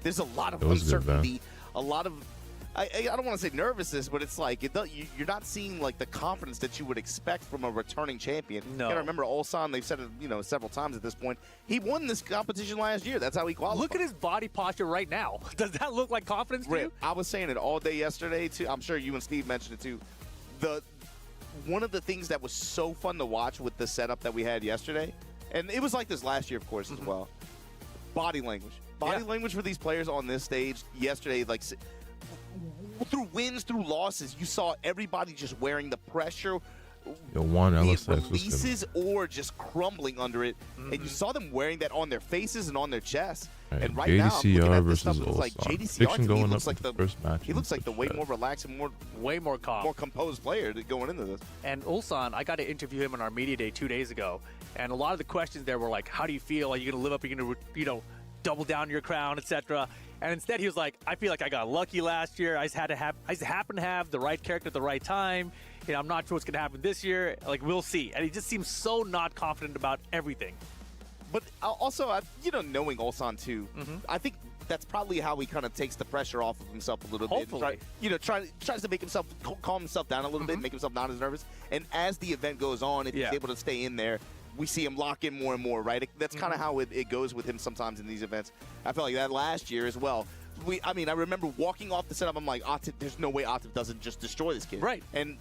there's a lot of uncertainty, a lot of I don't want to say nervousness, but it's like you're not seeing like the confidence that you would expect from a returning champion. No. You gotta remember Ulsan, they've said it several times at this point. He won this competition last year. That's how he qualified. Look at his body posture right now. Does that look like confidence to you? I was saying it all day yesterday too. I'm sure you and Steve mentioned it too. One of the things that was so fun to watch with the setup that we had yesterday, and it was like this last year, of course, as well. Body language. Body language for these players on this stage yesterday, like through wins, through losses, you saw everybody just wearing the pressure, releases or just crumbling under it, and you saw them wearing that on their faces and on their chests. Right, and right JDCR now, I'm versus looking at this stuff, it's like JDCR to me looks like the first match. He looks like the way more relaxed and way more calm, more composed player going into this. And Ulsan, I got to interview him on our media day 2 days ago, and a lot of the questions there were like, "How do you feel? Are you going to live up? Are you going to, double down your crown, etc." And instead, he was like, "I feel like I got lucky last year. I just happened to have the right character at the right time. I'm not sure what's going to happen this year. Like, we'll see." And he just seems so not confident about everything. But also, knowing Ulsan too, I think that's probably how he kind of takes the pressure off of himself a little bit. Tries to make himself calm himself down a little bit, make himself not as nervous. And as the event goes on, if he's able to stay in there, we see him lock in more and more, right? That's kind of how it goes with him sometimes in these events. I felt like that last year as well. I remember walking off the setup, I'm like, Atif, there's no way Atif doesn't just destroy this kid. Right. And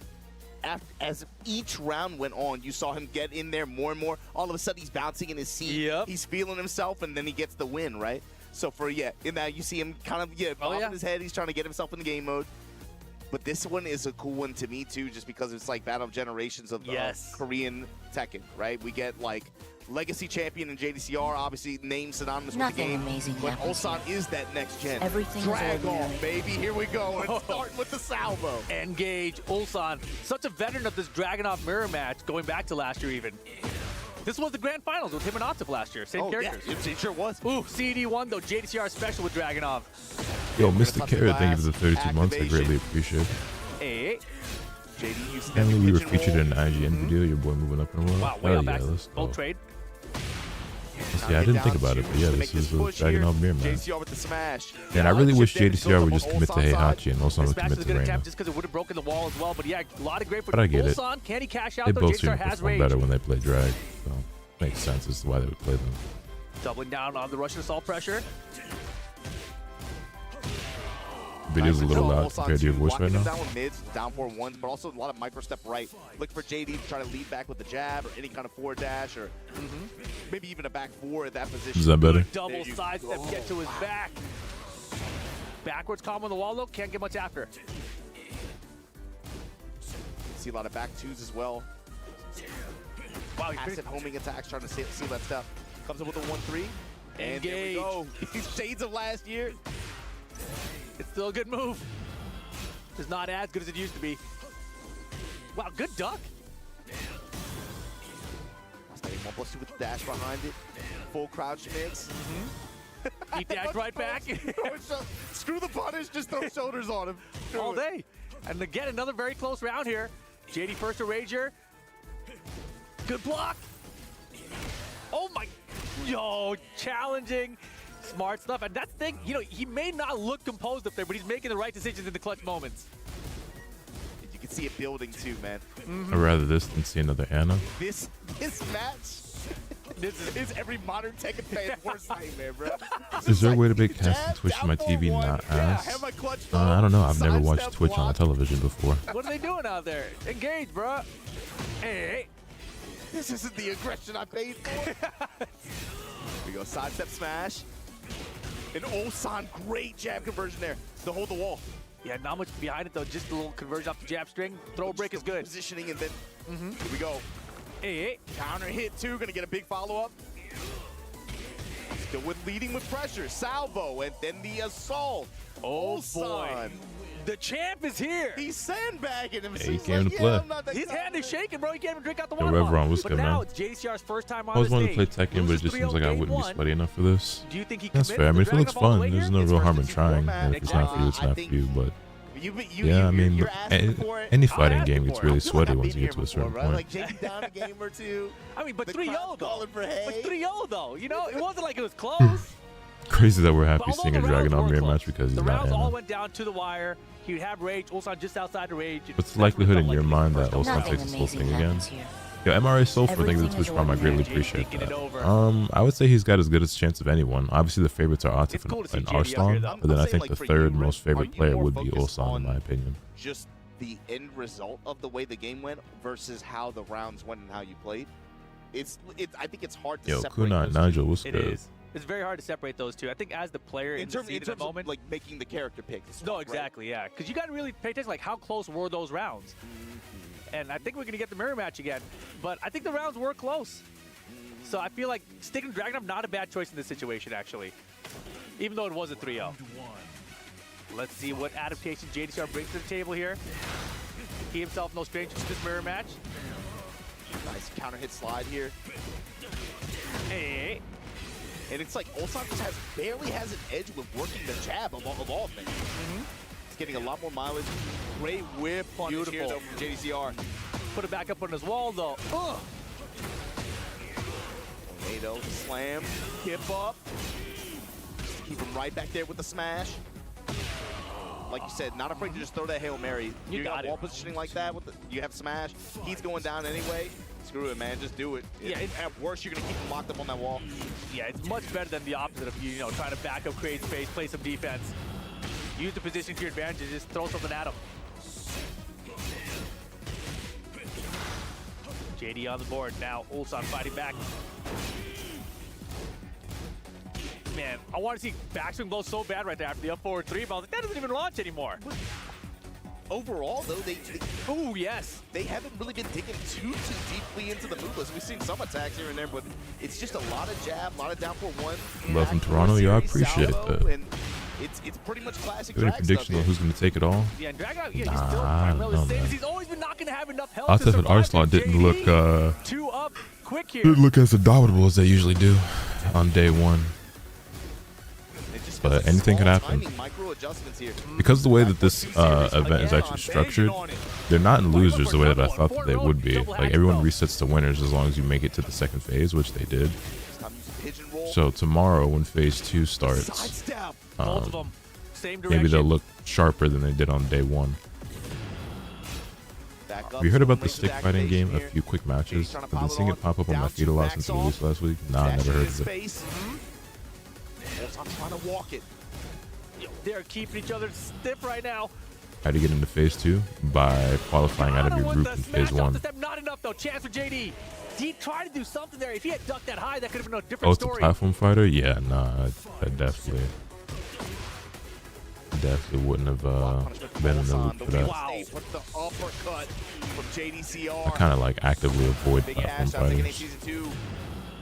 as each round went on, you saw him get in there more and more. All of a sudden, he's bouncing in his seat. Yep. He's feeling himself, and then he gets the win, right? So in that, you see him kind of, bobbing his head. He's trying to get himself in the game mode. But this one is a cool one to me, too, just because it's like Battle of Generations of Korean Tekken, right? We get, like, Legacy Champion and JDCR, obviously named synonymous with the game. Amazing but Ulsan is that next gen. Everything Dragunov, baby. Here we go. And starting with the salvo. Engage. Ulsan, such a veteran of this Dragunov mirror match, going back to last year even. This was the grand finals with him and Atif last year. Same characters. Yeah, it sure was. Ooh, CD1, though. JDCR special with Dragunov. Yo, Mr. Carrot, thank you for the 32 months. I greatly appreciate it. Hey. And we were featured in an IGN video. Your boy moving up in the world. Wow, way up back. Bolt trade. Yeah, I didn't think about it, but yeah, this is a Dragunov mirror match. JDCR with the smash. And I really wish JDCR would just commit to Heihachi and Ulsan would commit to Reina. Just because it would have broken the wall as well, but yeah, a lot of great for but I get Ulsan. Can he cash out? They though? both seem JDCR to has perform range. better when they play drag, so makes sense as to why they would play them. Doubling down on the Russian assault pressure. Video's a little loud compared to your voice right now. Down with mids, down 4-1s, but also a lot of micro step right. Look for JD to try to lead back with the jab or any kind of forward dash or maybe even a back four at that position. Is that better? Double side step, get to his back. Backwards combo on the wall, though, can't get much after. See a lot of back twos as well. Wow, passive homing attacks, trying to seal that stuff. Comes up with a 1-3. And there we go. Shades of last year. It's still a good move. It's not as good as it used to be. Wow, good duck. Stay 1+2 with the dash behind it. Full crouch mix. He dashed right back. Screw the punish, just throw shoulders on him. All day. And again, another very close round here. JD first to Rager. Good block. Oh my, challenging. Smart stuff, and that's the thing, he may not look composed up there, but he's making the right decisions in the clutch moments. You can see it building too, man. I'd rather this than see another Anna. This match, this is every modern Tekken fan's worst nightmare, bro. Is there a way to make casting Twitch on my TV not ass? I don't know. I've never watched Twitch on a television before. What are they doing out there? Engage, bro. Hey. This isn't the aggression I paid for. Here we go, sidestep smash. And Ulsan, great jab conversion there to hold the wall. Yeah, not much behind it though, just a little conversion off the jab string. Throw break is good. Positioning and then, here we go. Hey. Counter hit too, gonna get a big follow-up. Still leading with pressure, salvo, and then the assault. Oh Ulsan. boy. The champ is here. He's sandbagging him. Yeah, he came to play. His hand is shaking, bro. He can't even drink out the Yo, water bottle. what's But good, now man? it's JDCR's first time on I always the wanted to play stage. Tekken, but it just seems like I wouldn't be sweaty enough for this. Do you think he That's fair. I mean, if it looks fun, there's no real harm in trying. And if it's not for you, it's not for you. But yeah, I mean, any fighting game gets really sweaty once you get to a certain point. Like JD down a game or two. I mean, but 3-0 though. But 3-0 though. It wasn't like it was close. Crazy that we're happy seeing a Dragunov mirror match because he's the not rounds all Anna. went down to the wire. He would have Rage, Ulsan just outside the Rage. What's the likelihood in your mind that Ulsan takes this whole thing again? Yo, MRA Soul for thanks to the Twitch Prime. I greatly appreciate that. I would say he's got as good a chance of anyone. Obviously, the favorites are Atif and Arslan, but then I think the third most favorite player would be Ulsan, in my opinion. Just the end result of the way the game went versus how the rounds went and how you played. I think it's hard to separate. Yo, Nigel, what's good? It is. It's very hard to separate those two. I think as the player in terms of moment, like making the character picks. No, exactly, yeah. Because you got to really pay attention, like how close were those rounds? And I think we're going to get the mirror match again. But I think the rounds were close. So I feel like sticking Dragunov, not a bad choice in this situation, actually. Even though it was a 3-0. Let's see what adaptation JDCR brings to the table here. He himself no stranger to this mirror match. Nice counter hit slide here. Hey. And it's like Ulsan just barely has an edge with working the jab of all things. He's getting a lot more mileage. Great whip punish here though from JDCR. Put it back up on his wall though. Tornado slam, hip up. Keep him right back there with the smash. Like you said, not afraid to just throw that Hail Mary. You got wall positioning like that. You have smash. He's going down anyway. Screw it, man. Just do it. Yeah. At worst, you're gonna keep him locked up on that wall. Yeah, it's much better than the opposite of you know trying to back up, create space, play some defense. Use the position to your advantage and just throw something at him. JD on the board now. Ulsan fighting back. Man, I want to see backswing blow so bad right there after the up forward 3, but I was like, that doesn't even launch anymore. Overall, though, oh yes, they haven't really been digging too deeply into the move list. We've seen some attacks here and there, but it's just a lot of jab, a lot of down for one. Love from Toronto, yeah, I appreciate that. And it's pretty much classic Any prediction on who's going to take it all? Yeah, and Dragunov, yeah, he's still primarily the same as he's always been not going to have enough health. Atif and Arslan didn't look two up quick here. Didn't look as indomitable as they usually do on day one. But anything could happen. Because of the way that this event is actually structured, they're not in losers the way that I thought that they would be. Like, everyone resets to winners as long as you make it to the second phase, which they did. So tomorrow, when phase 2 starts, maybe they'll look sharper than they did on day 1. Have you heard about the stick fighting game? A few quick matches. I've been seeing it pop up on my feed a lot since it released last week. Nah, I never heard of it. I'm trying to walk it. They're keeping each other stiff right now. How do you get into phase 2? By qualifying out of your group in phase 1. Not enough though. Chance for JD. He tried to do something there. If he had ducked that high, that could have been a different story. Oh, it's a platform fighter? Yeah, nah, I definitely wouldn't have been in the loop for that. Wow. The uppercut from JDCR. I kind of like actively avoid platform fighters.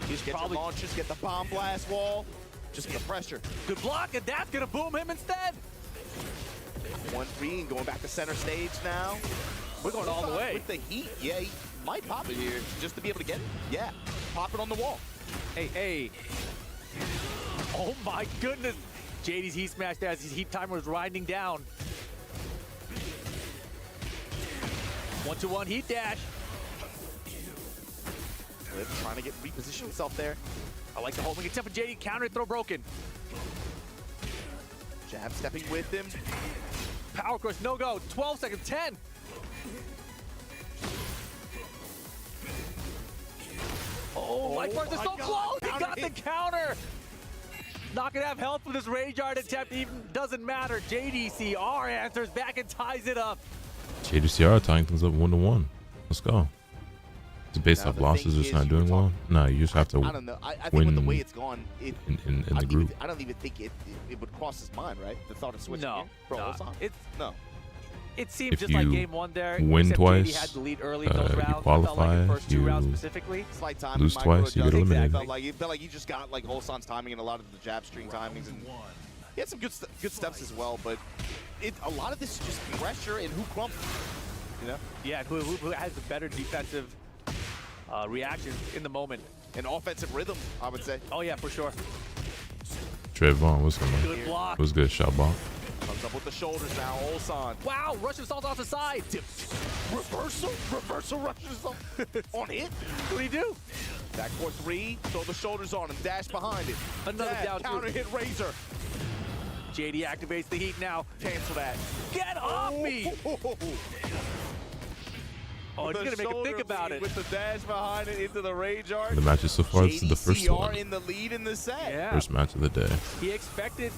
Just get the launches, get the bomb blast wall. Just the pressure. Good block, and that's gonna boom him instead. 1-3 and going back to center stage now. We're going all the way. With the heat, yeah, he might pop it here just to be able to get it. Yeah, pop it on the wall. Hey. Oh my goodness. JD's heat smash there as his heat timer was winding down. 1-2-1 heat dash. Trying to reposition himself there. I like the whole thing, except for JD, counter throw broken. Jab stepping with him. Power crush, no go. 12 seconds, 10. Oh, life bars are so close. He got the counter. Not gonna have health for this rage art attempt. Even doesn't matter. JDCR answers back and ties it up. JDCR tying things up 1-1. Let's go. It's based off losses, just not doing well. No, you just have to I don't know. I think with the way it's gone, in the group. I don't even think it would cross his mind, right? The thought of switching. No. It seems if just like game 1 there. Win twice, JD had the lead early in those rounds. You qualify, like first 2 rounds specifically. Lose twice, you get eliminated. It felt like you just got like Ulsan's timing and a lot of the jab string timings, and he had some good steps as well. But a lot of this is just pressure and who crumbles. You know? Yeah, who has the better defensive reactions in the moment. And offensive rhythm, I would say. Oh yeah, for sure. Trayvon, what's going on? Good block. What's good, shot ball? Comes up with the shoulders now, Ulsan. Wow, Russian assault off the side. Reversal Russian assault on hit. What do you do? Backcourt 3, throw the shoulders on him, dash behind it. Another down counter hit Razor. JD activates the heat now. Cancel that. Get off me! Oh, he's gonna make him think about it. With the dash behind it into the rage art. The matches so far, this is the first one. in the lead in the set. Yeah. First match of the day. He expected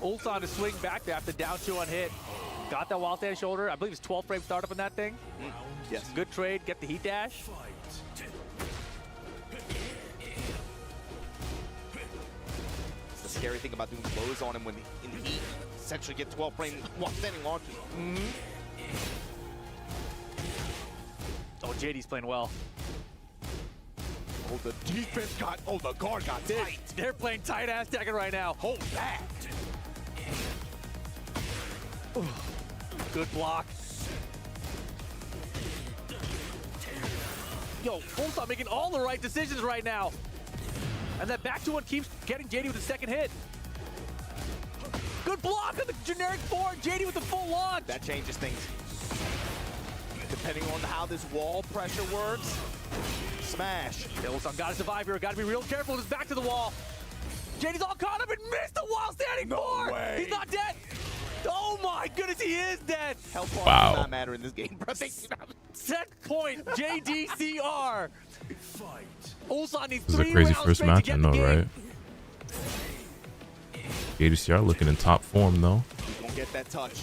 Ulsan to swing back there after down 2 on hit. Got that wild stand shoulder. I believe it's 12 frame startup in that thing. Yes. Good trade. Get the heat dash. The scary thing about doing blows on him when in the heat, essentially get 12 frame while standing launches. Oh, JD's playing well. Oh, the defense got, the guard got tight. They're playing tight ass Tekken right now. Hold back. Good block. Yo, Ulsan making all the right decisions right now. And that back 2-1 keeps getting JD with the second hit. Good block on the generic 4. JD with the full launch. That changes things. Depending on how this wall pressure works. Smash. Ulsan gotta survive here. Gotta be real careful with his back to the wall. JD's all caught up and missed the wall standing 4. Way. He's not dead. Oh my goodness, he is dead. Health bar Wow. does not matter in this game, bro. Set point, JDCR. Ulsan needs This is a 3 crazy rounds first straight to match, get I the know, game. right? JDCR looking in top form, though. Who's gonna get that touch?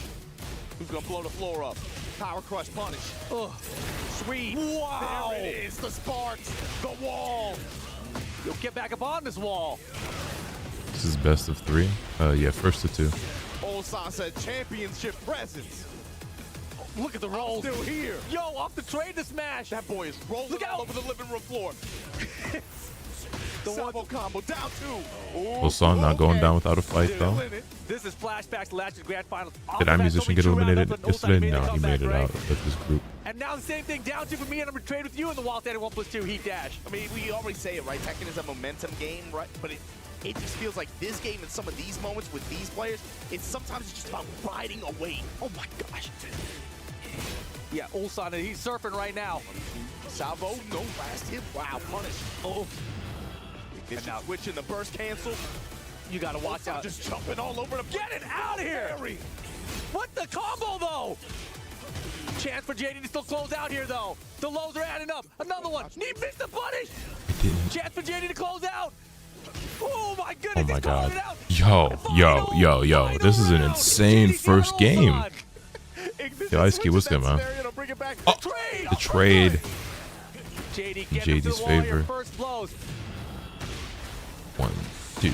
Who's gonna blow the floor up? Power crush punish. Oh, Sweet. wow. There it is. The sparks. The wall. Yo, get back up on this wall. This is best of 3. Yeah, first of 2. Ulsan said championship presence. Look at the rolls. Still here. Yo, off the trade to smash. That boy is rolling Look all out. over the living room floor. The salvo combo down 2. Ulsan not going down without a fight, though. This is flashbacks to last year's grand final. Did our musician get eliminated yesterday? No, he made it out of his group. And now the same thing down 2 for me, and I'm gonna trade with you in the wall standing 1+2 heat dash. I mean, we already say it, right? Tekken is a momentum game, right? But it just feels like this game and some of these moments with these players, it's sometimes just about riding a wave. Oh my gosh. Yeah, Ulsan, he's surfing right now. Salvo, no last hit. Wow, punish. Oh, And now switching the burst cancel. you gotta watch out. Just jumping all over the Get it out of here! What the combo, though? Chance for JD to still close out here, though. The lows are adding up. Another one. He missed the punish. Chance for JD to close out. Oh my goodness, Oh my he's calling god. it out. Yo. This is an insane first game. Yo, Ice Cube, what's good, man? Oh, the trade. JD In getting JD's to the wall here, favor. first blows. 1, 2.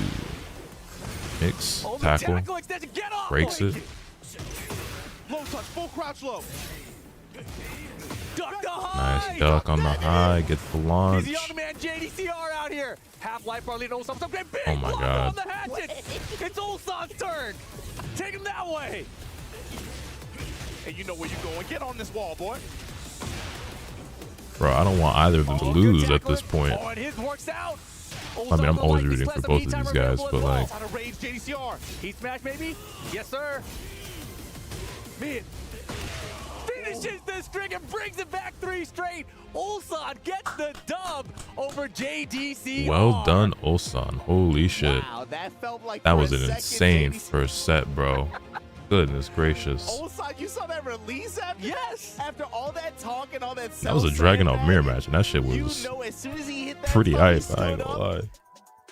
Mix, Oh, the tackle, extension. Get off. breaks it. Low touch, full crouch low. Duck the high. Nice duck on the high, gets the launch. He's the young man JDCR out here. Half-life Barley knows something great. Big Oh my block God. on the hatchet. It's Ulsan's turn. Take him that way. And you know where you're going. Get on this wall, boy. Bro, I don't want either of them to lose at this point. Oh, and his works out. I mean, I'm always rooting for both of these guys, but like, Out of rage, JDCR. Heat smash, maybe? Yes, sir. Man. Finishes the string and brings it back 3 straight. Ulsan gets the dub over JDCR. well done, Ulsan. Holy shit. Wow, that felt like That for was a an second, insane JDCR. first set, bro. Goodness gracious. Ulsan, you saw that release after Yes. that? After all that talk and all that That was a Dragunov mirror match, and that shit You was know, as soon as he hit that pretty button, he hype. I ain't stood gonna up. lie.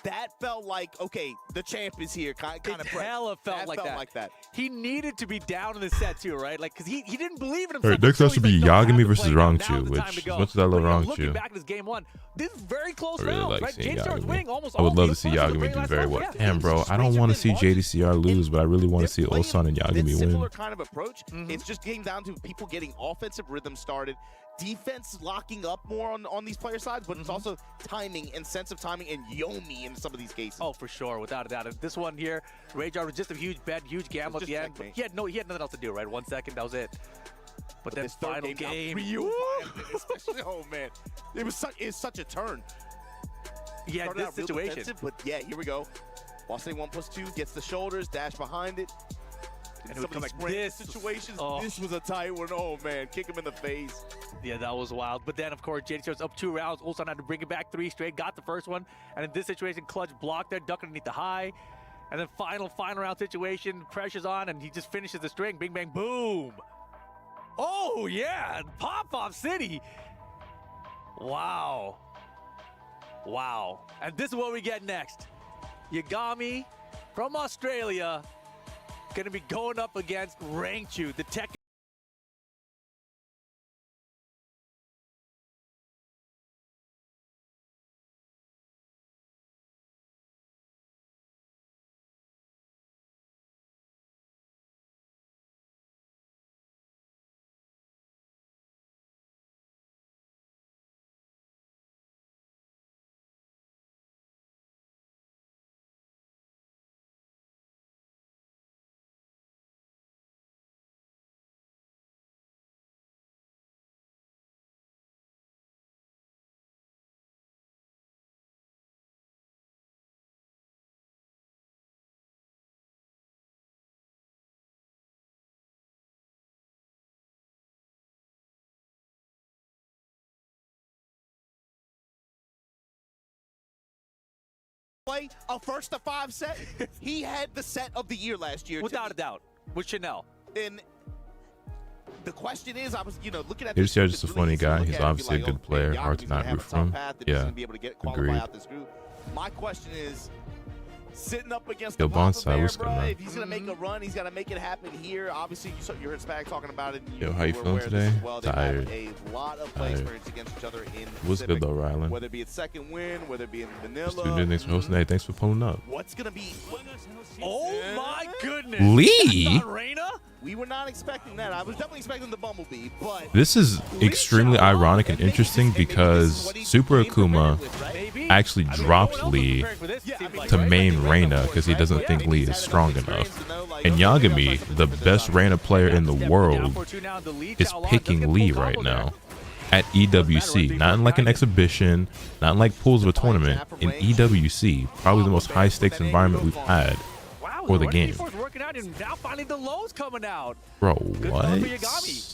That felt like, okay, the champ is here. Kind It of hella felt like that. He needed to be down in the set too, right? Like, because he didn't believe in himself. Alright, next has to He's be like, no, I have Yagami to versus play now. Rangchu, Now's the time which, to go. as much as I love But, Rangchu, looking back at this game 1, this is very close I really rounds, like right? seeing JDCR's winning Yagami. almost I would all love the to see opponents in the Yagami do last very round. well. Yeah. Damn, bro, I don't want to see JDCR lose, but I really want to see They're Ulsan and playing Yagami this win. similar kind of approach. It's just came down to people getting offensive rhythm started, defense locking up more on these player sides, but it's also timing and sense of timing and Yomi in some of these cases. Oh, for sure, without a doubt. And this one here, Rage was just a huge bet, huge gamble at the end. But he had nothing else to do, right? 1 second, that was it. But then this third final game. Ryu, especially, oh man, it's such a turn. Yeah, Started this out real situation. defensive, but yeah, here we go. Boston 1+2 gets the shoulders, dash behind it. And it would come back this situations. This was a tight one. Oh man, kick him in the face. Yeah, that was wild. But then, of course, JDCR's up 2 rounds. Ulsan had to bring it back 3 straight. Got the first one. And in this situation, Clutch blocked there, duck underneath the high. And then final round situation, pressure's on, and he just finishes the string. Bing, bang, boom. Oh, yeah. Pop-Pop City. Wow. Wow. And this is what we get next. Yagami from Australia going to be going up against Rangchu, the Tekken. Play a 1st to 5 set. He had the set of the year last year. Without a doubt, with Chanel. And the question is, I was, looking at JDCR just a funny guy. He's obviously a good player. Hard to not root for him. Yeah, agreed. My question is, sitting up against Yo, the Bonsai, what's good, man? if he's gonna make a run, he's gotta make it happen here. Obviously, you heard Spag talking about it. Yo, how you feeling today? Well. Tired. A lot of play experience against each other in What's good though, Rylan? Whether it be a second win, whether it be in vanilla. Dude, thanks for hosting. Hey, thanks for pulling up. What's gonna be? Oh my goodness! Lee? Reina? We were not expecting that. I was definitely expecting the Bumblebee, but this is extremely ironic and interesting because Super Akuma actually dropped Lee to main Reina because he doesn't think Lee is strong enough. And Yagami, the best Reina player in the world, is picking Lee right now at EWC. Not in like an exhibition, not in like pools of a tournament. In EWC, probably the most high stakes environment we've had for the game. Now finally the lows coming out. Bro, what? Is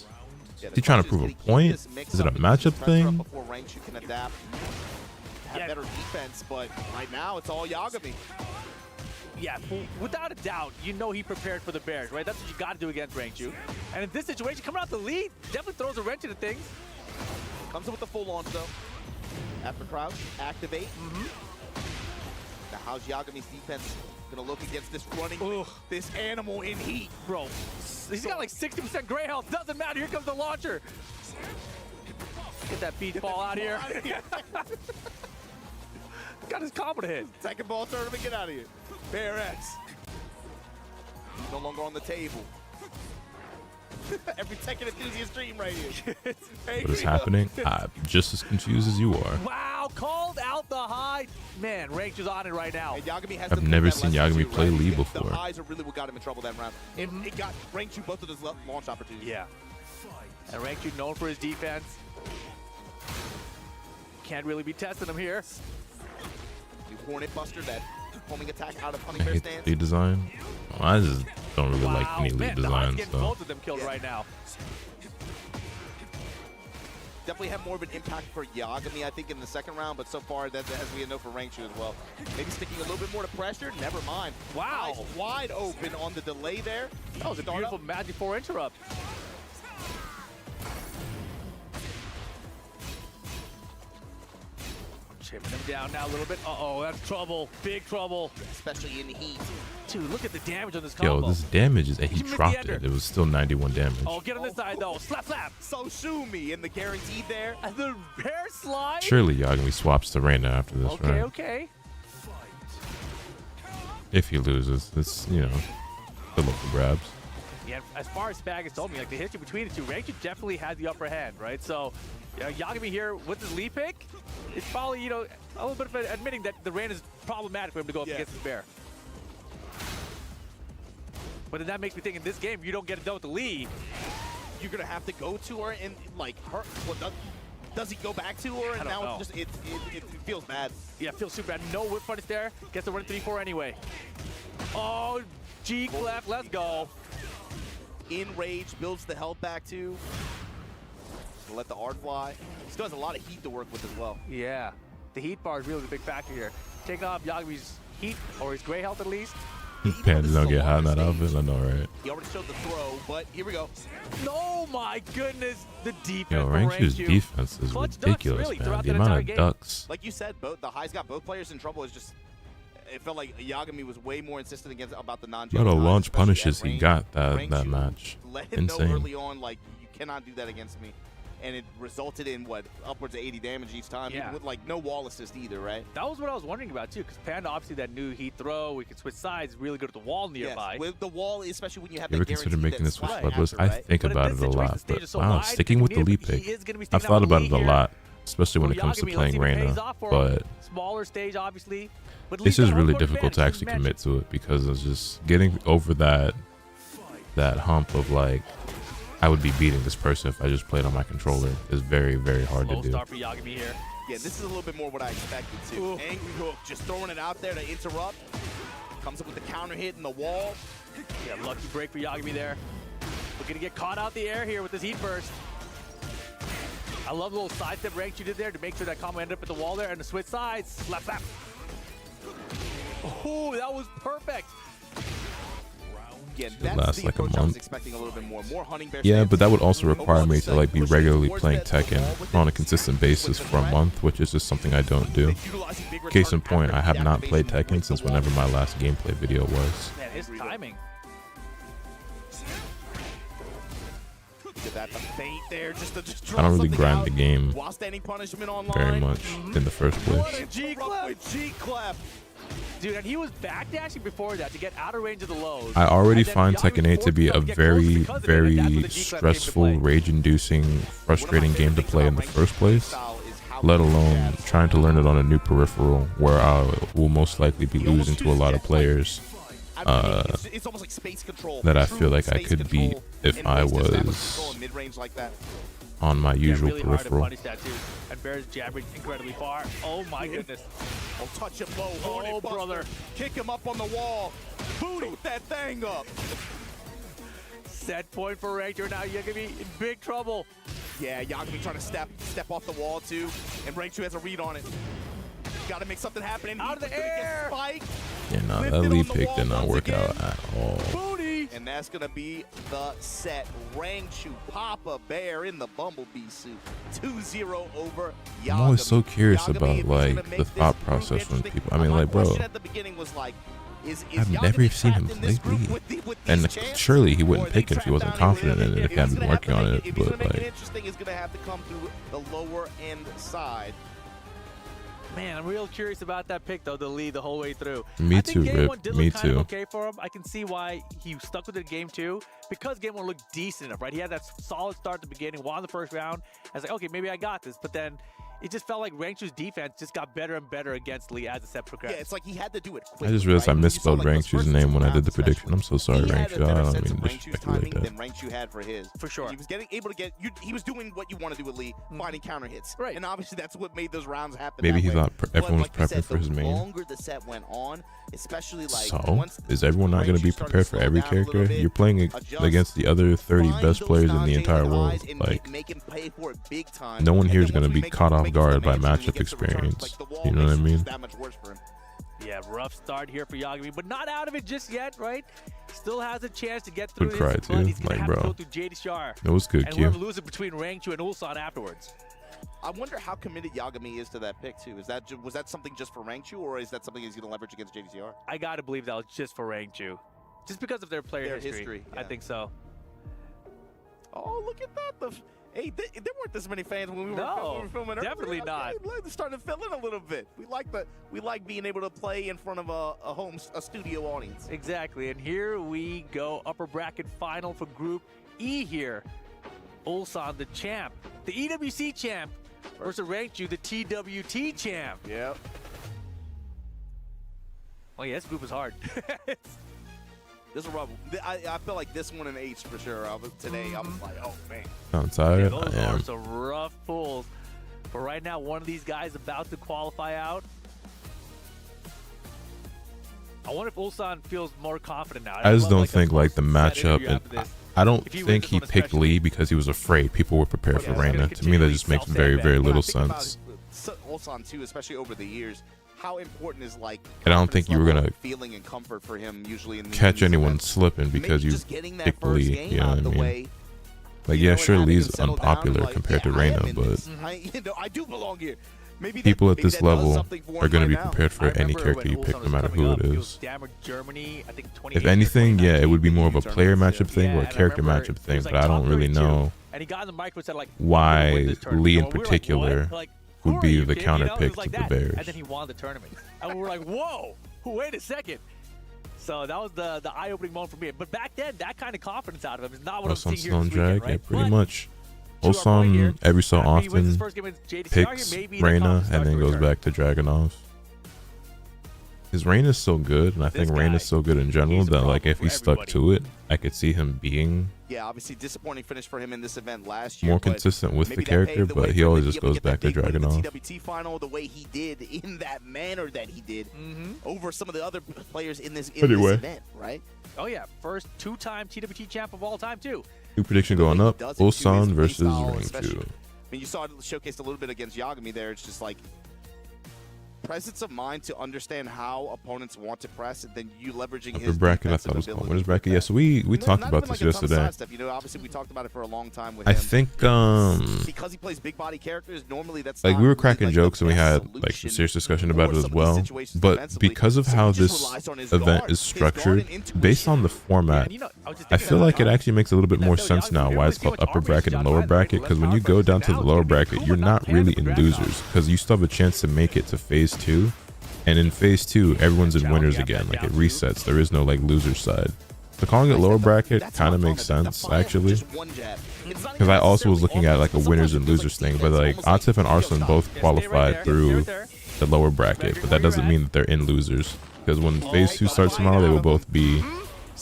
he trying to prove a point? Is it a matchup thing? Before Rangchu can adapt, have better defense, but right now it's all Yagami. Yeah, without a doubt, he prepared for the Bears, right? That's what you got to do against Rangchu. And in this situation, coming out the lead, definitely throws a wrench into things. Comes in with the full launch though. After crouch, activate. Now how's Yagami's defense gonna look against this this animal in heat? Bro, he's got like 60% gray health. Doesn't matter. Here comes the launcher. Get that beat ball out of here. Got his combo to hit. Second ball tournament, get out of here. Bear X. He's no longer on the table. Every Tekken enthusiast dream right here. What is happening? I'm just as confused as you are. Wow, called out the high. Man, Rangchu's on it right now. I've never seen Yagami play Lee before. The highs are really what got him in trouble that round. It got Rangchu both of those launch opportunities. Yeah. And Rangchu known for his defense. Can't really be testing him here. New Hornet Buster, that homing attack out of Honey Bear stance. Lead design? Oh, I just don't really like any lead designs. So. Both of them killed right now. Definitely have more of an impact for Yagami, I think, in the second round, but so far, that's as we know for Rangchu as well. Maybe sticking a little bit more to pressure, never mind. Wow. Eyes wide open on the delay there. That was a beautiful Magic 4 interrupt. Chipping him down now a little bit. Uh-oh, that's trouble. Big trouble. Especially in the heat. Dude, look at the damage on this combo. Yo, this damage is, and he dropped it. It was still 91 damage. Oh, get on this side, though. Slap, slap. So shoo me, and the guaranteed there. And the bear slide. Surely Yagami swaps to Reina after this, right? Okay. If he loses, it's, still up for grabs. Yeah, as far as Spag has told me, like the history between the two, Rangchu definitely had the upper hand, right? So, Yagami here with his lead pick, it's probably, a little bit of admitting that the Reina is problematic for him to go up against the bear. But then that makes me think in this game, you don't get it done with the lead. You're going to have to go to her and, her. Well, does he go back to her? And now it's just, it feels bad. Yeah, it feels super bad. No whip punish there. Gets the run 3-4 anyway. Oh, G-Clef, let's go. in rage, builds the health back too. Let the art fly. Still has a lot of heat to work with as well. Yeah, the heat bar is really the big factor here. Taking off Yagami's heat, or his gray health at least. Pena don't get hot in that outfit, I know, right? He already showed the throw, but here we go. Oh my goodness, the defense. Yo, Rangchu's defense is ridiculous, really, man. The amount of ducks. Like you said, the highs got both players in trouble. It's just, it felt like Yagami was way more insistent about the non-jump. What a launch punishes he got that match. Let him know early on, like, you cannot do that against me. And it resulted in, what, upwards of 80 damage each time, even with, like, no wall assist either, right? That was what I was wondering about, too, because Panda, obviously, that new heat throw, we could switch sides, really good at the wall nearby. Yes, with the wall, especially when you have you ever consider making this switch floodless? I think about it a lot, but wow, sticking with the lead pick. I've thought about it a lot, especially when it comes to playing Reyna, but smaller stage, obviously. This is really difficult to actually commit to it, because it's just getting over that hump of, like, I would be beating this person if I just played on my controller is very, very hard to do. Start for Yagami here. Yeah, this is a little bit more what I expected too. Angry hook, just throwing it out there to interrupt. Comes up with the counter hit in the wall. Yeah, lucky break for Yagami there. We're gonna get caught out the air here with this heat burst. I love the little side step Rangchu did there to make sure that combo ended up at the wall there and the switch sides. Slap, slap. Oh, that was perfect. Yeah, it lasts like a month. I was expecting a little bit more hunting bear. Yeah, but that would also require me to like be regularly playing Tekken on a consistent basis for a month, which is just something I don't do. Case in point, I have not played Tekken since whenever my last gameplay video was. Man, his timing. I don't really grind the game very much in the first place. Dude, and he was backdashing before that to get out of range of the lows. I already find Tekken 8 to be a very, very stressful, rage-inducing, frustrating game to play in the first place, let alone trying to learn it on a new peripheral where I will most likely be losing to a lot of players that I feel like I could beat if I was on my usual peripheral. And Bear's jabbing incredibly far. Oh my goodness. Oh, touch him low. Oh, brother. Kick him up on the wall. Boot that thing up. Set point for Rangchu. Now Yagami in big trouble. Yeah, Yagami trying to step off the wall too. And Rangchu has a read on it. Gotta make something happen. Out of the air. Yeah, no, that lead pick did not work out at all. Booty. And that's gonna be the set. Rangchu, Papa Bear in the Bumblebee suit. 2-0 over Yagami. I'm always so curious about like the thought process when people. I mean, like, bro, I've never seen him play League, and surely he wouldn't pick it if he wasn't confident in it, if he hadn't been working on it. But like, interesting is gonna have to come through the lower end side. Man, I'm real curious about that pick, though, the lead the whole way through. Me too, Rip. Me too. Okay for him. I can see why he stuck with it in game 2, because game 1 looked decent enough, right? He had that solid start at the beginning, won the first round. I was like, okay, maybe I got this. But then it just felt like Rangchu's defense just got better and better against Lee as the set progressed. Yeah, it's like he had to do it quickly. I just realized I misspelled Rangchu's name when I did the prediction. I'm so sorry, Rangchu. I don't mean to disrespect you like that. Than Rangchu had for his. For sure. He was able to get. He was doing what you want to do with Lee, finding counter hits. Right. And obviously that's what made those rounds happen. Maybe he thought everyone was prepping for his main. The longer the set went on, especially like. So is everyone not going to be prepared for every character? You're playing against the other 30 best players in the entire world. Like, no one here is going to be caught off guard by matchup experience. You know what I mean? Yeah, rough start here for Yagami, but not out of it just yet, right? Still has a chance to get through this. Would cry too, He's gonna like, have bro. to go through JDCR. It was good, and Q. we're losing between Rangchu and Ulsan afterwards. I wonder how committed Yagami is to that pick too. Was that something just for Rangchu, or is that something he's going to leverage against JDCR? I gotta believe that was just for Rangchu, just because of their player history. Yeah. I think so. Oh, look at that! Hey, there weren't this many fans when we were filming. Definitely not. It's starting to fill in a little bit. We like being able to play in front of a studio audience. Exactly, and here we go, upper bracket final for Group E here. Ulsan, the champ, the EWC champ, versus Rangchu, the TWT champ. Yep. Oh yeah, this group is hard. This is rough. I feel like this one in H for sure. Today, I was like, oh man. I'm tired. Yeah, those are some rough pulls. But right now, one of these guys about to qualify out. I wonder if Ulsan feels more confident now. I just don't think like the matchup, and I don't think he picked Lee because he was afraid people were prepared for Reyna. To me, that just makes very, very little sense. Ulsan too, especially over the years, how important is like. And I don't think you were gonna feeling and comfort for him usually in catch anyone slipping because you picked Lee. You know what I mean? Like, yeah, sure, Lee's unpopular compared to Reyna, but I do belong here. People at this level are going to be prepared for any character you pick, no matter who it is. If anything, yeah, it would be more of a player matchup thing or a character matchup thing, but I don't really know why Lee in particular would be the counter pick to the Bears. And then he won the tournament. And we were like, whoa, wait a second. So that was the eye-opening moment for me. But back then, that kind of confidence out of him is not what I'm seeing here this weekend, right? Yeah, pretty much. Ulsan every so often picks Reyna and then goes back to Dragunov. His Reyna is so good, and I think Reyna is so good in general that like if he stuck to it, I could see him being obviously disappointing finish for him in this event last year. More consistent with the character, but he always just goes back to Dragunov. TWT final the way he did in that manner that he did over some of the other players in this event, right? Oh yeah, first two-time TWT champ of all time too. New prediction going up: Ulsan versus Rangchu. I mean, you saw it showcased a little bit against Yagami there. It's just like presence of mind to understand how opponents want to press, and then you leveraging his bracket. I thought it was called winners bracket. Yeah, so we talked about this yesterday. You know, obviously we talked about it for a long time with I him. think because he plays big body characters, normally that's like we were cracking jokes and we had like some serious discussion about it as well. But because of how this event is structured, based on the format, I feel like it actually makes a little bit more sense now why it's called upper bracket and lower bracket. Because when you go down to the lower bracket, you're not really in losers because you still have a chance to make it to phase 2, and in phase 2 everyone's in winners again. Like it resets. There is no like loser side. So calling it lower bracket kind of makes sense actually, because I also was looking at like a winners and losers thing, but like Atif and Arslan both qualified through the lower bracket, but that doesn't mean that they're in losers, because when phase 2 starts tomorrow they will both be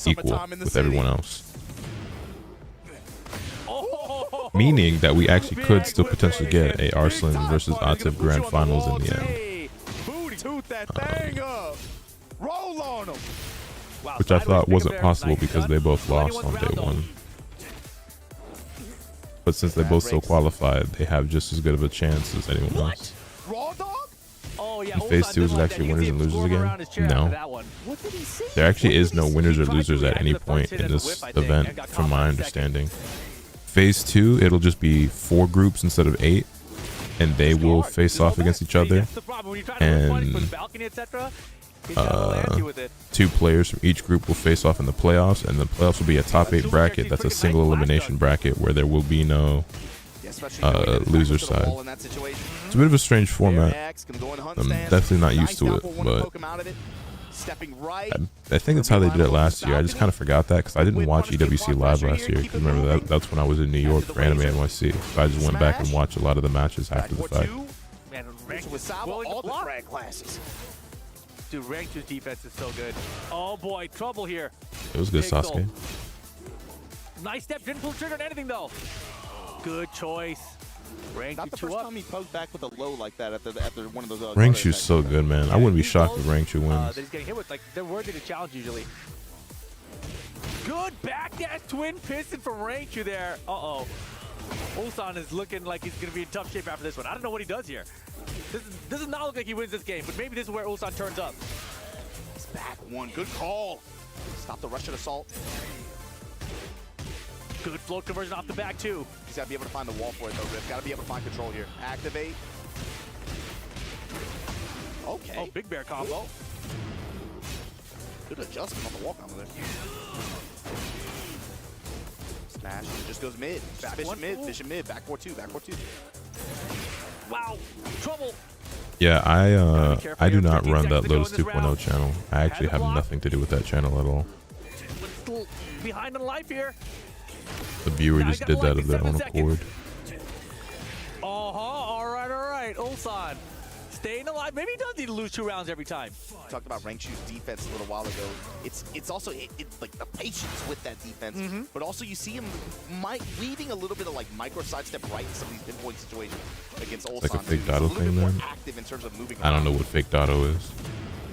equal with everyone else, meaning that we actually could still potentially get a Arslan versus Atif grand finals in the end. Which I thought wasn't possible because they both lost on day 1. But since they both still qualified, they have just as good of a chance as anyone else. In phase 2, is it actually winners and losers again? No. There actually is no winners or losers at any point in this event, from my understanding. Phase 2, it'll just be 4 groups instead of 8, and they will face off against each other, and 2 players from each group will face off in the playoffs, and the playoffs will be a top 8 bracket. That's a single elimination bracket where there will be no loser side. It's a bit of a strange format. I'm definitely not used to it, but I think that's how they did it last year. I just kind of forgot that because I didn't watch EWC live last year. Because remember, that's when I was in New York for Anime NYC. So I just went back and watched a lot of the matches after the fact. Dude, Rangchu's defense is so good. Oh boy, trouble here. It was good, Sasuke. Nice step, didn't pull trigger on anything though. Good choice. Rangchu not the first time he poked back with a low like that after one of those. Rangchu's so good, man. I wouldn't be shocked if Rangchu wins. That he's getting hit with, like, they're worthy to challenge usually. Good back dash twin piston from Rangchu there. Uh-oh. Ulsan is looking like he's going to be in tough shape after this one. I don't know what he does here. This does not look like he wins this game, but maybe this is where Ulsan turns up. It's back one. Good call. Stop the Russian assault. Good float conversion off the back, too. He's got to be able to find the wall for it, though, Riff. Got to be able to find control here. Activate. Okay. Oh, big bear combo. Good adjustment on the wall combo there. Smash. Just goes mid. Fishing mid. Back 4-2. Back 4-2. Wow. Trouble. Yeah, I do not run that Lotus 2.0 channel. I actually have nothing to do with that channel at all. Behind on life here. The viewer just did that of their own accord. All right. Ulsan staying alive. Maybe he does need to lose 2 rounds every time. We talked about Rangchu's defense a little while ago. It's also like the patience with that defense, but also you see him weaving a little bit of like micro sidestep right in some of these pinpoint situations against Ulsan. Like a fake Dotto thing, man. Active in terms of moving I don't know what fake Dotto is.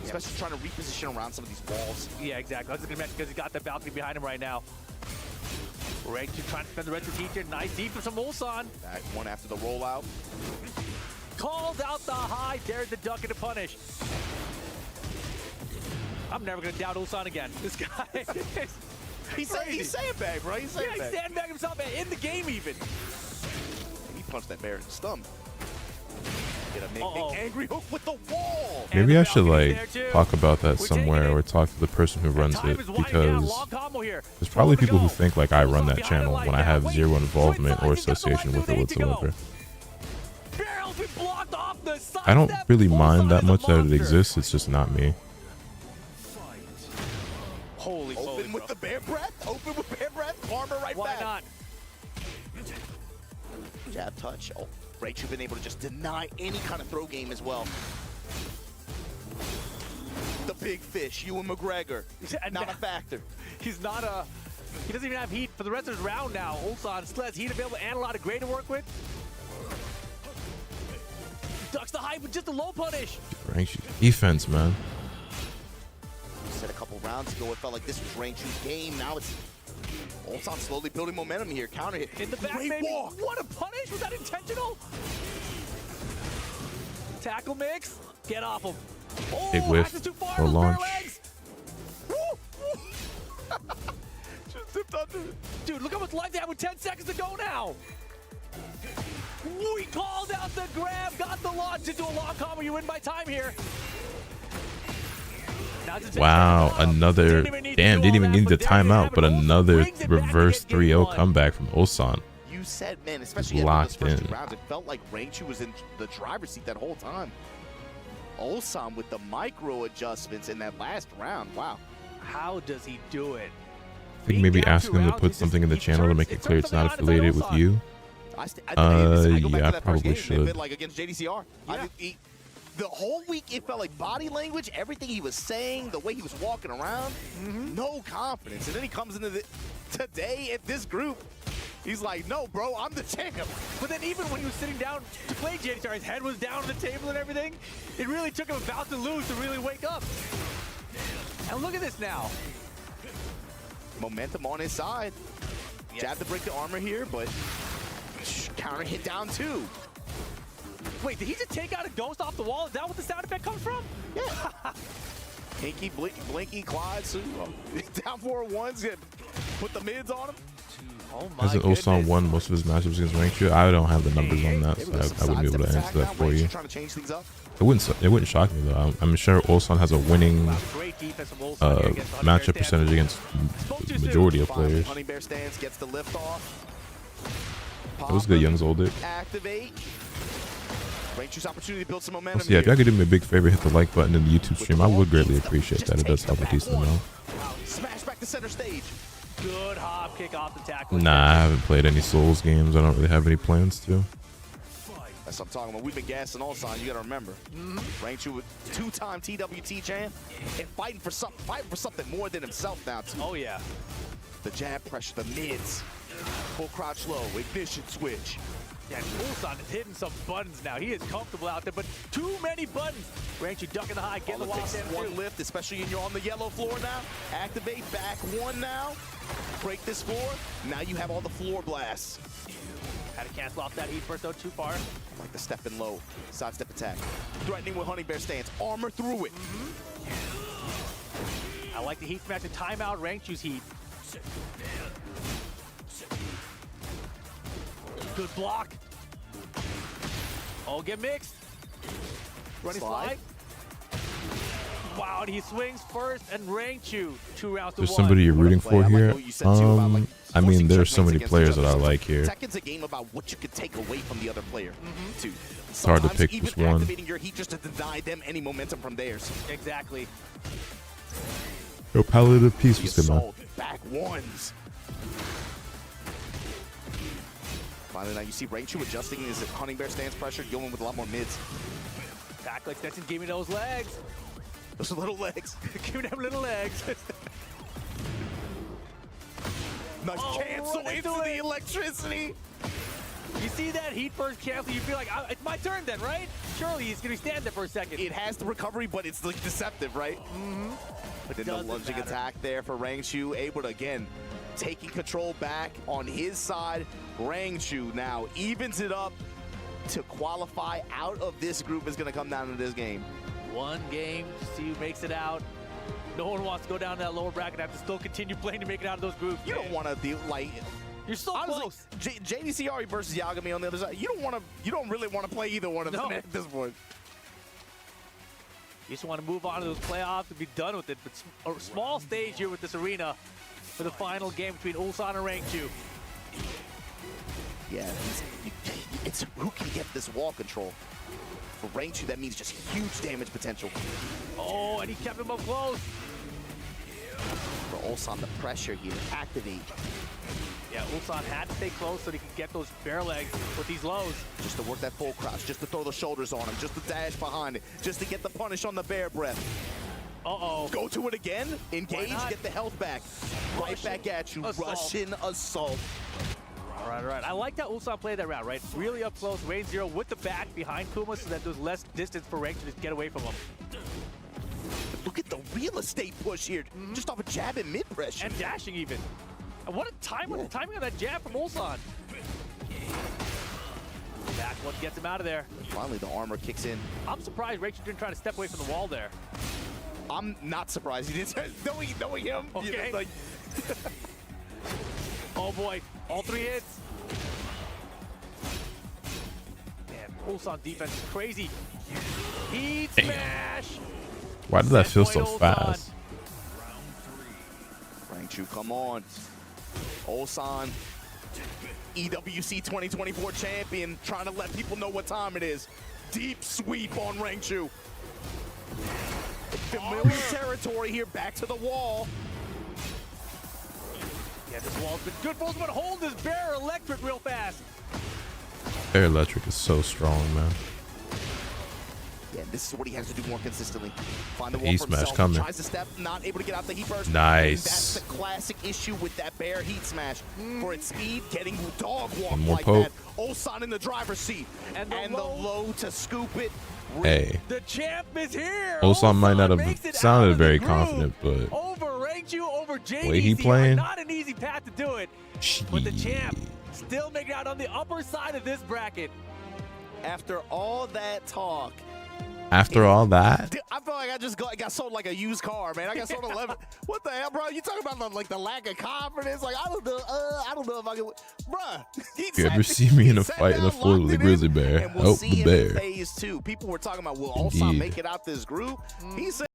Especially trying to reposition around some of these walls. Yeah, exactly. I was just gonna mention because he got the balcony behind him right now. Rangchu trying to defend the retro teacher. Nice defense from Ulsan. Back one after the rollout. Called out the high, dared the duck into punish. I'm never going to doubt Ulsan again. This guy He's sandbag, bro. He's sandbag. Yeah, he sandbagged himself in the game even. He punched that bear in the stomach. Get a big angry hook with the wall. Maybe I should like talk about that somewhere or talk to the person who runs it, because there's probably people who think like I run that channel when I have zero involvement or association with it whatsoever. I don't really mind that much that it exists, it's just not me. Holy open with the bear breath, open with bear breath, karma right back. Why not? Jab touch. Oh, Rangchu been able to just deny any kind of throw game as well. The big fish, Ewan McGregor, not a factor. He's not a. He doesn't even have heat for the rest of his round now. Ulsan still has heat available and a lot of gray to work with. Ducks the hype with just a low punish. Rangchu defense, man. Said a couple rounds ago, it felt like this was Rangchu's game. Now it's Ulsan slowly building momentum here. Counter hit. In the back, great walk. What a punish! Was that intentional? Tackle mix. Get off him. Oh, big whiff or launch. Just dipped under it. Dude, look how much life they have with 10 seconds to go now. We called out the grab, got the launch into a long combo. You win by time here. Wow, another, damn, didn't even need the timeout, but another reverse 3-0 comeback from Ulsan. You said, man, especially after those first 2 rounds, it felt like Rangchu was in the driver's seat that whole time. Ulsan with the micro adjustments in that last round, wow. How does he do it? I think maybe asking him to put something in the channel to make it clear it's not affiliated with you. Yeah, I probably should. Like against JDCR. Yeah. The whole week, it felt like body language, everything he was saying, the way he was walking around, no confidence. And then he comes into today at this group, he's like, no, bro, I'm the champ. But then even when he was sitting down to play JDCR, his head was down on the table and everything. It really took him about to lose to really wake up. And look at this now. Momentum on his side. Yes. Jab to break the armor here, but counter hit down too. Wait, did he just take out a ghost off the wall? Is that what the sound effect comes from? Yeah. Pinky, Blinky, Clyde, down 4-1s, put the mids on him. Oh my Hasn't Ulsan won most of his matchups against Rangchu? I don't have the numbers on that, so I wouldn't be able to answer that for you. Trying to change things up. It wouldn't shock me though. I'm sure Ulsan has a winning matchup percentage against the majority of players. Honey Bear stance gets the lift off. That was good, Young's older. Activate. Rangchu's opportunity to build some momentum. Also, yeah, if y'all could do me a big favor, hit the like button in the YouTube stream. I would greatly appreciate that. It does help a decent amount. Smash back to center stage. Good hop kick off the tackle. Nah, I haven't played any Souls games. I don't really have any plans to. That's what I'm talking about. We've been gassing Ulsan. You got to remember. Rangchu with 2-time TWT champ and fighting for something more than himself now too. Oh yeah. The jab pressure, the mids, full crouch low, ignition switch. Yeah, Ulsan is hitting some buttons now. He is comfortable out there, but too many buttons. Rangchu ducking the high, getting the walk in. One lift, especially when you're on the yellow floor now. Activate back one now. Break this floor. Now you have all the floor blasts. Had to cancel off that heat first though, too far. Like the step in low, sidestep attack. Threatening with Honey Bear stance, armor through it. I like the heat smash and timeout Rangchu's heat. Good block. Oh, get mixed. Running slide. Wow, and he swings first, and Rangchu 2 rounds to 1. There's somebody you're rooting for here. I mean, there's so many players that I like here. Tekken's a game about what you could take away from the other player. Too. It's hard to pick just one. Activating your heat just to deny them any momentum from theirs. Exactly. Yo, Palliative Peace was good, man. Back ones. Finally, now you see Rangchu adjusting his Honey Bear stance pressure, going with a lot more mids. Back extension, give me those legs. Those little legs. Give me them little legs. Nice cancel into the electricity. You see that heat first cancel, you feel like, it's my turn then, right? Surely he's going to stand there for a second. It has the recovery, but it's like deceptive, right? But then the lunging attack there for Rangchu, able to, again, taking control back on his side. Rangchu now evens it up to qualify out of this group is going to come down to this game. One game, see who makes it out. No one wants to go down that lower bracket and have to still continue playing to make it out of those groups. You don't want to deal like you're so close. JDCR versus Yagami on the other side. You don't really want to play either one of them at this point. You just want to move on to those playoffs and be done with it. But a small stage here with this arena for the final game between Ulsan and Rangchu. Yeah, it's who can get this wall control. For Rangchu, that means just huge damage potential. Oh, and he kept him up close. For Ulsan, the pressure here, activate. Yeah, Ulsan had to stay close so he could get those bear legs with these lows. Just to work that full crouch, just to throw the shoulders on him, just to dash behind it, just to get the punish on the bear breath. Uh-oh. Go to it again, engage, get the health back. Right back at you, Russian assault. All right. I like how Ulsan played that round, right? Really up close, range 0 with the back behind Kuma so that there's less distance for Rangchu to get away from him. Look at the real estate push here, just off a jab and mid-pressure. And dashing even. And what a time with the timing of that jab from Ulsan. Back one gets him out of there. Finally, the armor kicks in. I'm surprised Rangchu didn't try to step away from the wall there. I'm not surprised. He didn't. Knowing him. Okay. You know, like oh boy, all 3 hits. Man, Ulsan defense is crazy. Heat smash. Why did that feel so fast? Rangchu, come on. Ulsan, EWC 2024 champion, trying to let people know what time it is. Deep sweep on Rangchu. Familiar territory here, back to the wall. Yeah, this wall's been good for us, but hold this bear electric real fast. Bear electric is so strong, man. Yeah, this is what he has to do more consistently. Find the wall Heat for smash himself. coming. Tries to step, not able to get out the heat burst. Nice. That's the classic issue with that bear heat smash. For its speed, getting dog walk more like poke. that. Ulsan in the driver's seat. And the low to scoop it. Hey. The champ is here. Ulsan might not have sounded very confident, but over Rangchu, over JDCR, way he playing, not an easy path to do it. But the champ still making out on the upper side of this bracket. After all that talk. After all that? Dude, I feel like I just got sold like a used car, man. I got sold 11. What the hell, bro? You talking about the lack of confidence? Like, I don't know if I can. Bruh. If you ever see me in a fight in a floor with a grizzly bear, and we'll see the him bear. in phase 2. People were talking about, will Ulsan make it out this group? He said.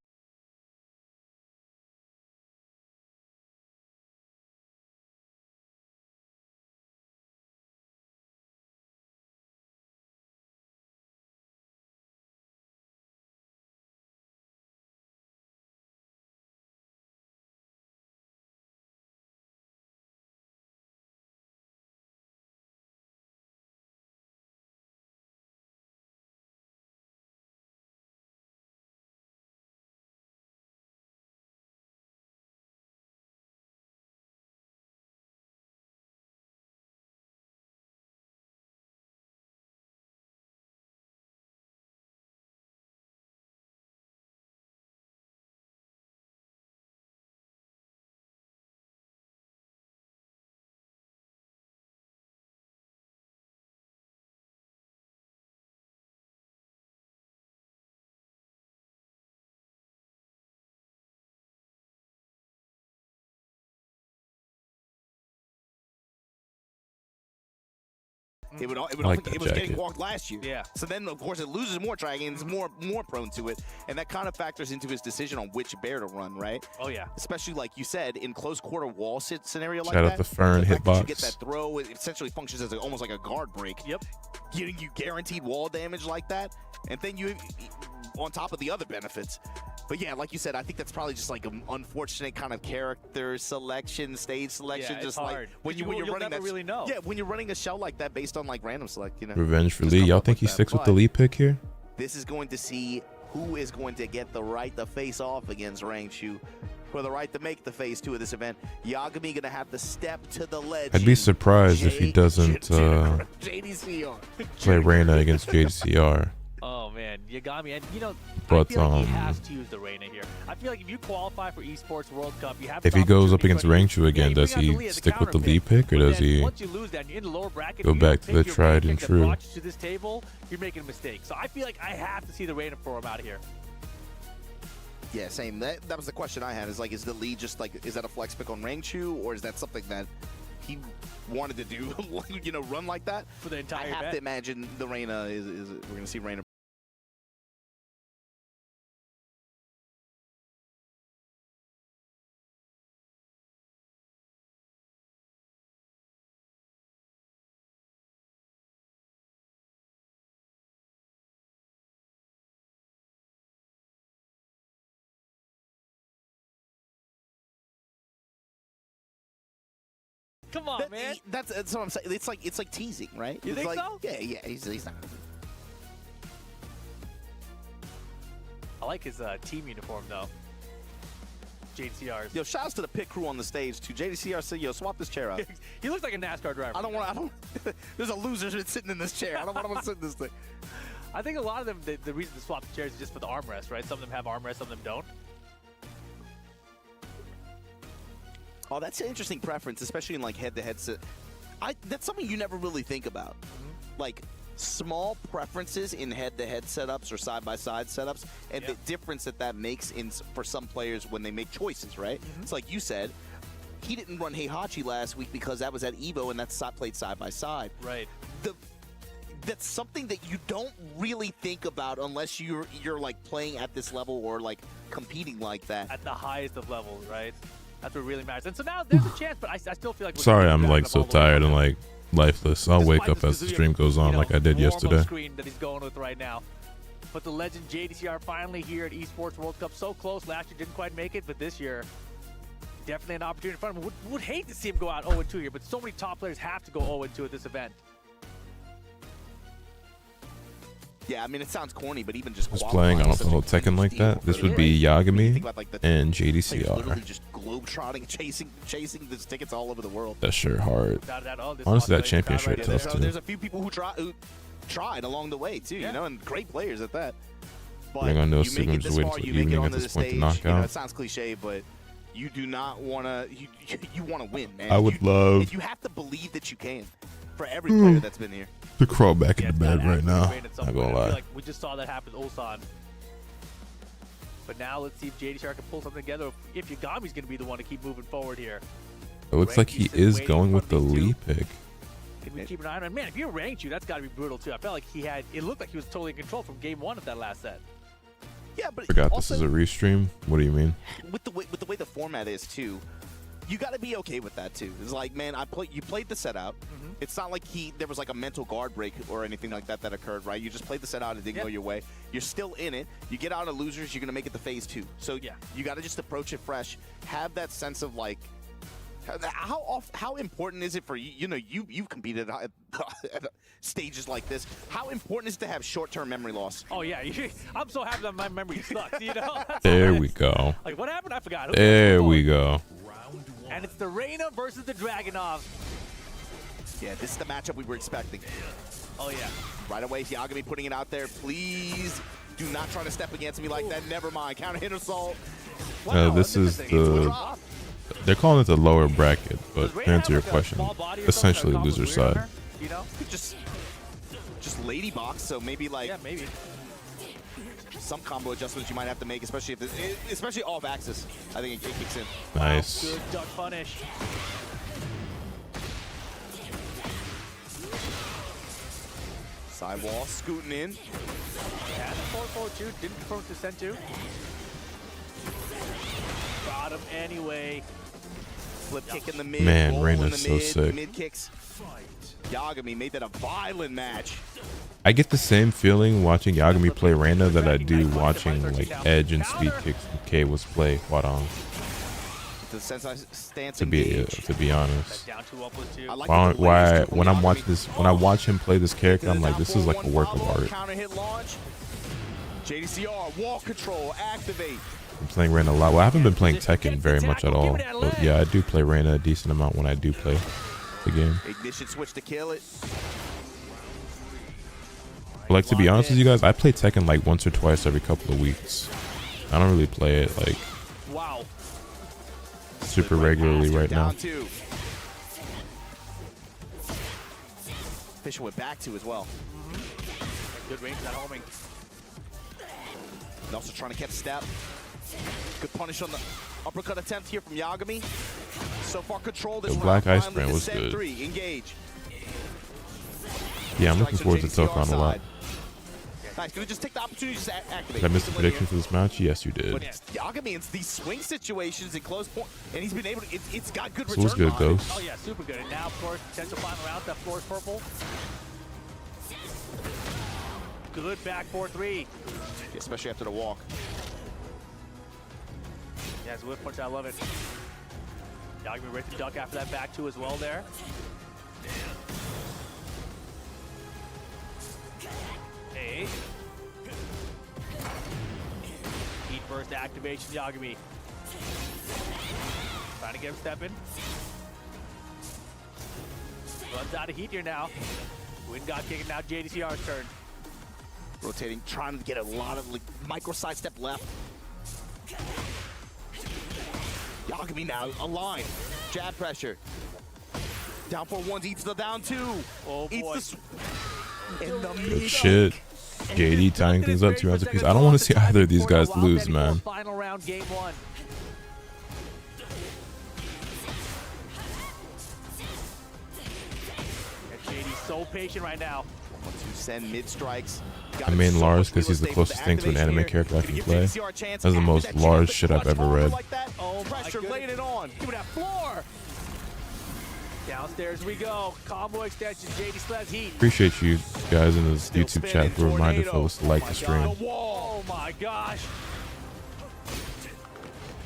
It was getting walked last year. Yeah. So then, of course, it loses more dragons, more prone to it, and that kind of factors into his decision on which bear to run, right? Oh yeah. Especially like you said, in close quarter wall scenario like Shout that. out the Fern hitbox. You get that throw, it essentially functions as almost like a guard break. Yep. Getting you guaranteed wall damage like that, and then you, on top of the other benefits. But yeah, like you said, I think that's probably just like an unfortunate kind of character selection, stage selection. Yeah, just it's like hard. when you're running never that. Really know. Yeah, when you're running a shell like that based on like random select, you know. Revenge for Lee. Y'all think he sticks with the Lee pick here? This is going to see who is going to get the right to face off against Rangchu for the right to make the phase 2 of this event. Yagami gonna have to step to the ledge. I'd be surprised if he doesn't JDCR. play Reyna against JDCR. Oh man, Yagami, and you know, But I feel like he has to use the Reyna here. I feel like if you qualify for Esports World Cup, you have. If he goes up against Rangchu again, does he stick with the lead pick, or does he go back to the tried and true? To this table, you're making a mistake. So I feel like I have to see the Reyna for him out of here. Yeah, same. That was the question I had. Is like, is the lead just like, is that a flex pick on Rangchu, or is that something that he wanted to do? You know, run like that for the entire event? I have to imagine the Reyna is we're gonna see Reyna. Come on, man. That's what I'm saying. It's like teasing, right? You think so? Yeah. He's not. I like his team uniform though. JDCR's. Yo, shouts to the pit crew on the stage too. JDCR said, "Yo, swap this chair out." He looks like a NASCAR driver. I don't. There's a loser sitting in this chair. I don't want to sit in this thing. I think a lot of them, the reason to swap the chairs is just for the armrest, right? Some of them have armrests, some of them don't. Oh, that's an interesting preference, especially in like head-to-head. That's something you never really think about. Like small preferences in head-to-head setups or side-by-side setups, and the difference that makes for some players when they make choices, right? It's like you said, he didn't run Heihachi last week because that was at Evo and that's played side-by-side. Right. That's something that you don't really think about unless you're like playing at this level or like competing like that. At the highest of levels, right? That's what really matters. And so now there's a chance, but I still feel like... Sorry, I'm like so tired and like lifeless. I'll wake up as the stream goes on, like I did yesterday. Screen that he's going with right now. But the legend JDCR finally here at Esports World Cup. So close. Last year didn't quite make it, but this year definitely an opportunity for him. Would hate to see him go out 0-2 here, but so many top players have to go 0-2 at this event. Yeah, I mean, it sounds corny, but even just playing on a whole Tekken like that, this would be Yagami and JDCR. Literally just globe-trotting, chasing these tickets all over the world. That's sure hard. Honestly, that championship tough too. There's a few people who tried along the way too, you know, and great players at that. But I know Sigmund's waiting for evening at this point to knock out. It sounds cliche, but you do not want to. You want to win, man. I would love. You have to believe that you can. For every player that's been here. To crawl back into bed right now. Not gonna lie. Like we just saw that happen with Ulsan. But now let's see if JDCR can pull something together. If Yagami's going to be the one to keep moving forward here. It looks like he is going with the lead pick. Can we keep an eye on him? Man, if you're Rangchu, that's got to be brutal too. I felt like it looked like he was totally in control from game one of that last set. Yeah, but forgot this is a restream. What do you mean? With the way the format is too, you got to be okay with that too. It's like, man, you played the set out. It's not like there was like a mental guard break or anything like that occurred, right? You just played the set out and didn't go your way. You're still in it. You get out of losers, you're gonna make it to phase 2. So you got to just approach it fresh. Have that sense of like, how important is it for you? You know, you've competed at stages like this. How important is it to have short-term memory loss? Oh yeah, I'm so happy that my memory sucks. You know. There we go. Like what happened? I forgot. There we go. And it's the Reyna versus the Dragunov. Yeah, this is the matchup we were expecting. Oh, yeah. Right away, Yagami putting it out there. Please do not try to step against me like that. Never mind. Counter hit assault. Wow, this is the... They're calling it the lower bracket, but to answer your question, essentially loser side. You know, just lady box, so maybe like... Yeah, maybe. Some combo adjustments you might have to make, especially especially off axis. I think it kicks in. Nice. Good duck punish. Sidewall scooting in. Yeah, 4-4-2. Didn't confirm to send to. Got him anyway. Flip kick in the mid. Man, Reyna's so sick. Mid kicks. Yagami made that a violent match. I get the same feeling watching Yagami play Reyna that I do watching like Edge and Speed Kicks and K-Was play Hwadong. To be honest, when I watch him play this character, I'm like, this is like a work of art. JDCR wall control activate. I'm playing Reyna a lot. Well, I haven't been playing Tekken very much at all, but yeah, I do play Reyna a decent amount when I do play the game. Ignition switch to kill it. But like, to be honest with you guys, I play Tekken like once or twice every couple of weeks. I don't really play it like super regularly right now. Fisher went back to as well. Good range of that homing. And also trying to catch step. Good punish on the uppercut attempt here from Yagami. So far controlled this The round. Black Ice Brand was good. Engage. Yeah, I'm looking forward to Tokon a lot. Nice. Gonna just take the opportunity to activate. Did I miss the prediction for this match? Yes, you did. But Yagami in these swing situations in close point, and he's been able to. It's got good So return. it was good, Ghost. Oh yeah, super good. And now, of course, potential final round. That floor is purple. Good back 4-3. Especially after the walk. Yeah, it's a whip punch. I love it. Yagami ready to duck after that back two as well there. Hey. Heat burst activation, Yagami. Trying to get him stepping. Runs out of heat here now. Wind got kicking, now JDCR's turn. Rotating, trying to get a lot of like, micro sidestep left. Yagami now aligned. Jab pressure. Down 4-1, eats the down 2. Oh boy. Good shit. JD tying things up 2 rounds apiece. I don't want to see either of these guys lose, man. Final round, game 1. JD's so patient right now. 1-2 send mid strikes. I main Lars because he's the closest thing to an anime character I can play. That's the most Lars shit I've ever read. Oh, pressure, laying it on. Give me that floor. Downstairs we go. Combo extension. JD slams heat. Appreciate you guys in this YouTube chat for reminding folks to like the stream. Oh my gosh.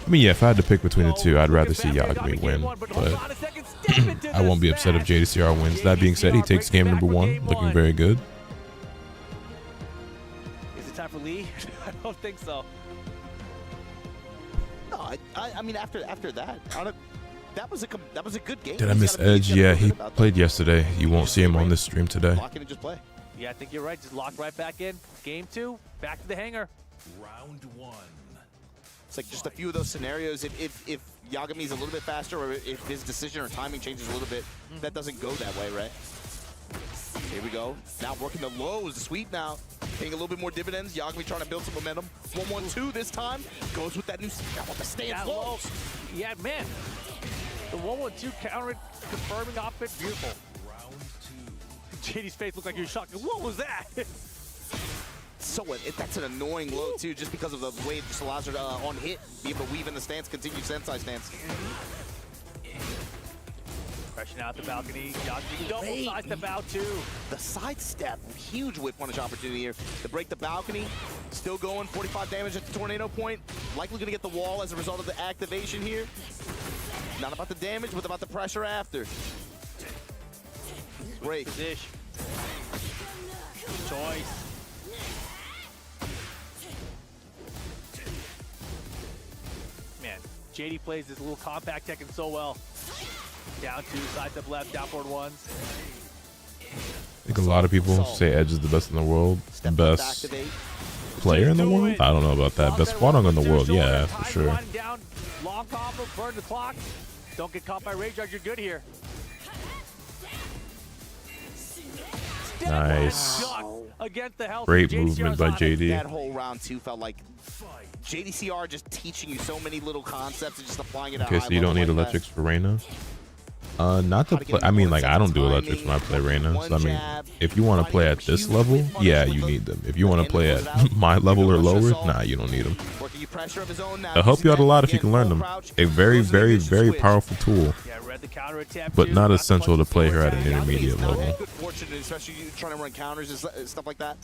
I mean, yeah, if I had to pick between the two, I'd rather see Yagami win, but I won't be upset if JDCR wins. That being said, he takes game number 1, looking very good. Is it time for Lee? I don't think so. No, I mean after that, that was a good game. Did I miss Edge? Yeah, he played yesterday. You won't see him on this stream today. Lock in and just play. Yeah, I think you're right. Just lock right back in. Game 2, back to the hangar. Round 1. It's like just a few of those scenarios. If Yagami's a little bit faster, or if his decision or timing changes a little bit, that doesn't go that way, right? Here we go. Now working the lows, the sweep now. Paying a little bit more dividends. Yagami trying to build some momentum. 1-1-2 this time. Goes with that new with the stance low. Yeah, man. The 1-1-2 counter confirming offense. Beautiful. Round 2. JD's face looked like he was shocked. What was that? So that's an annoying low too, just because of the way it just allows her to on hit be able to weave in the stance, continue sensei stance. Pressing out the balcony. Yagami double sidestep out too. The sidestep, huge whip punish opportunity here to break the balcony. Still going, 45 damage at the tornado point. Likely gonna get the wall as a result of the activation here. Not about the damage, but about the pressure after. Break. Position. Choice. Man, JD plays this little compact Tekken so well. Down 2, sidestep left, down forward 1s. I think a lot of people say Edge is the best in the world. Best player in the world? I don't know about that. Best Hwadong in the world, yeah, for sure. Down, long combo, burn the clock. Don't get caught by Rage Guard, you're good here. Nice. Against the health. Great movement by JD. That whole round 2 felt like JDCR just teaching you so many little concepts and just applying it at Okay, so you don't need electrics for Reyna? Not to play. I mean, like, I don't do electrics when I play Reyna. So, I mean, if you want to play at this level, yeah, you need them. If you want to play at my level or lower, nah, you don't need them. They'll help you out a lot if you can learn them. A very, very, very powerful tool, but not essential to play her at an intermediate level. Good fortune, especially trying to run counters and stuff like that.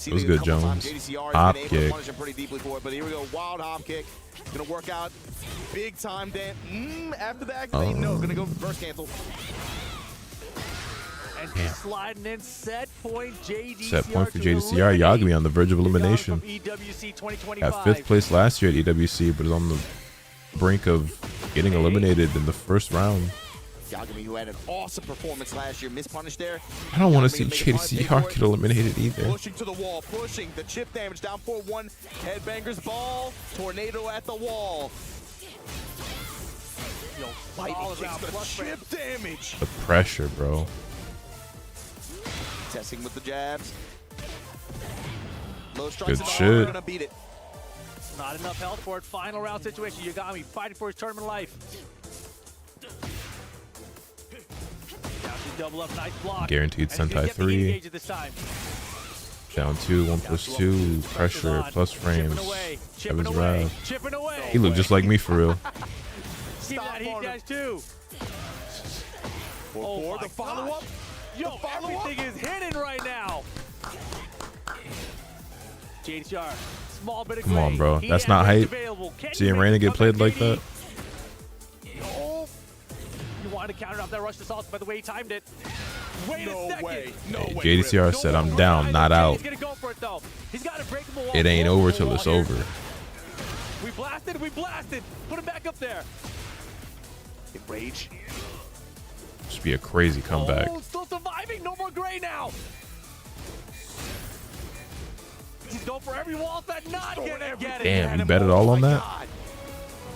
It was good, Jones. Hop kick. Pretty deeply for it, but here we go. Wild hop kick. Gonna work out. Big time Dan. After the activate, no. Gonna go for first cancel. And sliding in set point JDCR. Set point for JDCR. Yagami on the verge of elimination. EWC 2025. Got 5th place last year at EWC, but is on the brink of getting eliminated in the first round. Yagami, who had an awesome performance last year, mispunish there. I don't want to see JDCR get eliminated either. Pushing to the wall, pushing the chip damage down 4-1. Headbanger's ball, tornado at the wall. Yo, Lightning all kicks around the plus chip damage. The pressure, bro. Testing with the jabs. Low strikes Good in the shit. armor, gonna beat it. Not enough health for it. Final round situation. Yagami fighting for his tournament life. Down to double up, nice block. Guaranteed And he's gonna Sentai get the 3. engage at this time. Down 2, 1+2, pressure, plus frames. Evans Rav. Chipping away. He looked just like me for real. Keep that heat dash too. 4-4, the follow-up. Yo, everything is hidden right now. JDCR, small bit of Come on, gray. bro. He That's has not range hype. available. Can Seeing you Reina make get a played comeback, like that. Oh. You wanted to counter off that rush assault by the way he timed it. Wait a second. Hey, JDCR said, I'm down, not out. He's gonna go for it though. He's got a breakable wall. It ain't over till it's over. We blasted, we blasted. Put him back up there. Rage. Should be a crazy comeback. Oh, still surviving. No more gray now. He's going for every wall that's not gonna get it. Damn, you bet it all on that?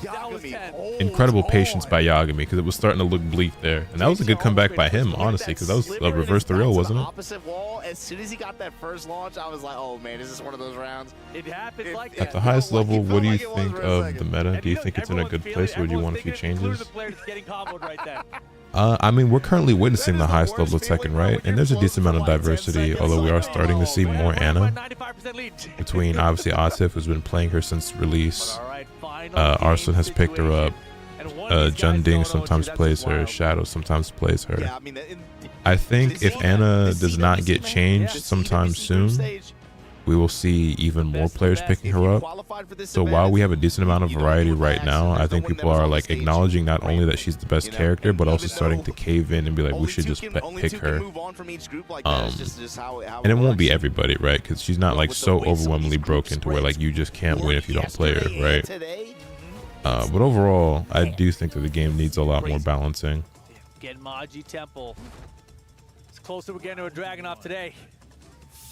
That was 10. Incredible patience by Yagami because it was starting to look bleak there. And that was a good comeback by him, honestly, because that was a reverse the real, wasn't it? Opposite wall. As soon as he got that first launch, I was like, oh man, is this one of those rounds? It happened like At that. the highest level, what do you like it was think for a of second. the meta? And Do you look, think it's in a everyone's good feeling place, it. or do you Everyone's want a few thinking, including changes? the player that's getting comboed right then. I mean, we're currently witnessing the highest level of Tekken, right? And there's a decent amount of diversity, although we are starting to see more Anna. 95% lead. Between, obviously, Atif, who's been playing her since release. All right, final Arslan has game picked her up. situation. And one of these guys Junding don't know sometimes what plays that's her. wild. Shadow sometimes plays her. Yeah, I mean, I think if Anna does not get changed sometime soon, we will see even more players picking her up. So while we have a decent amount of variety right now, I think people are like acknowledging not only that she's the best character, but also starting to cave in and be like, we should just pick her. And it won't be everybody, right? Because she's not like so overwhelmingly broken to where like you just can't win if you don't play her, right? But overall, I do think that the game needs a lot more balancing. Genmaji Temple. It's closer we're getting to a Dragunov today.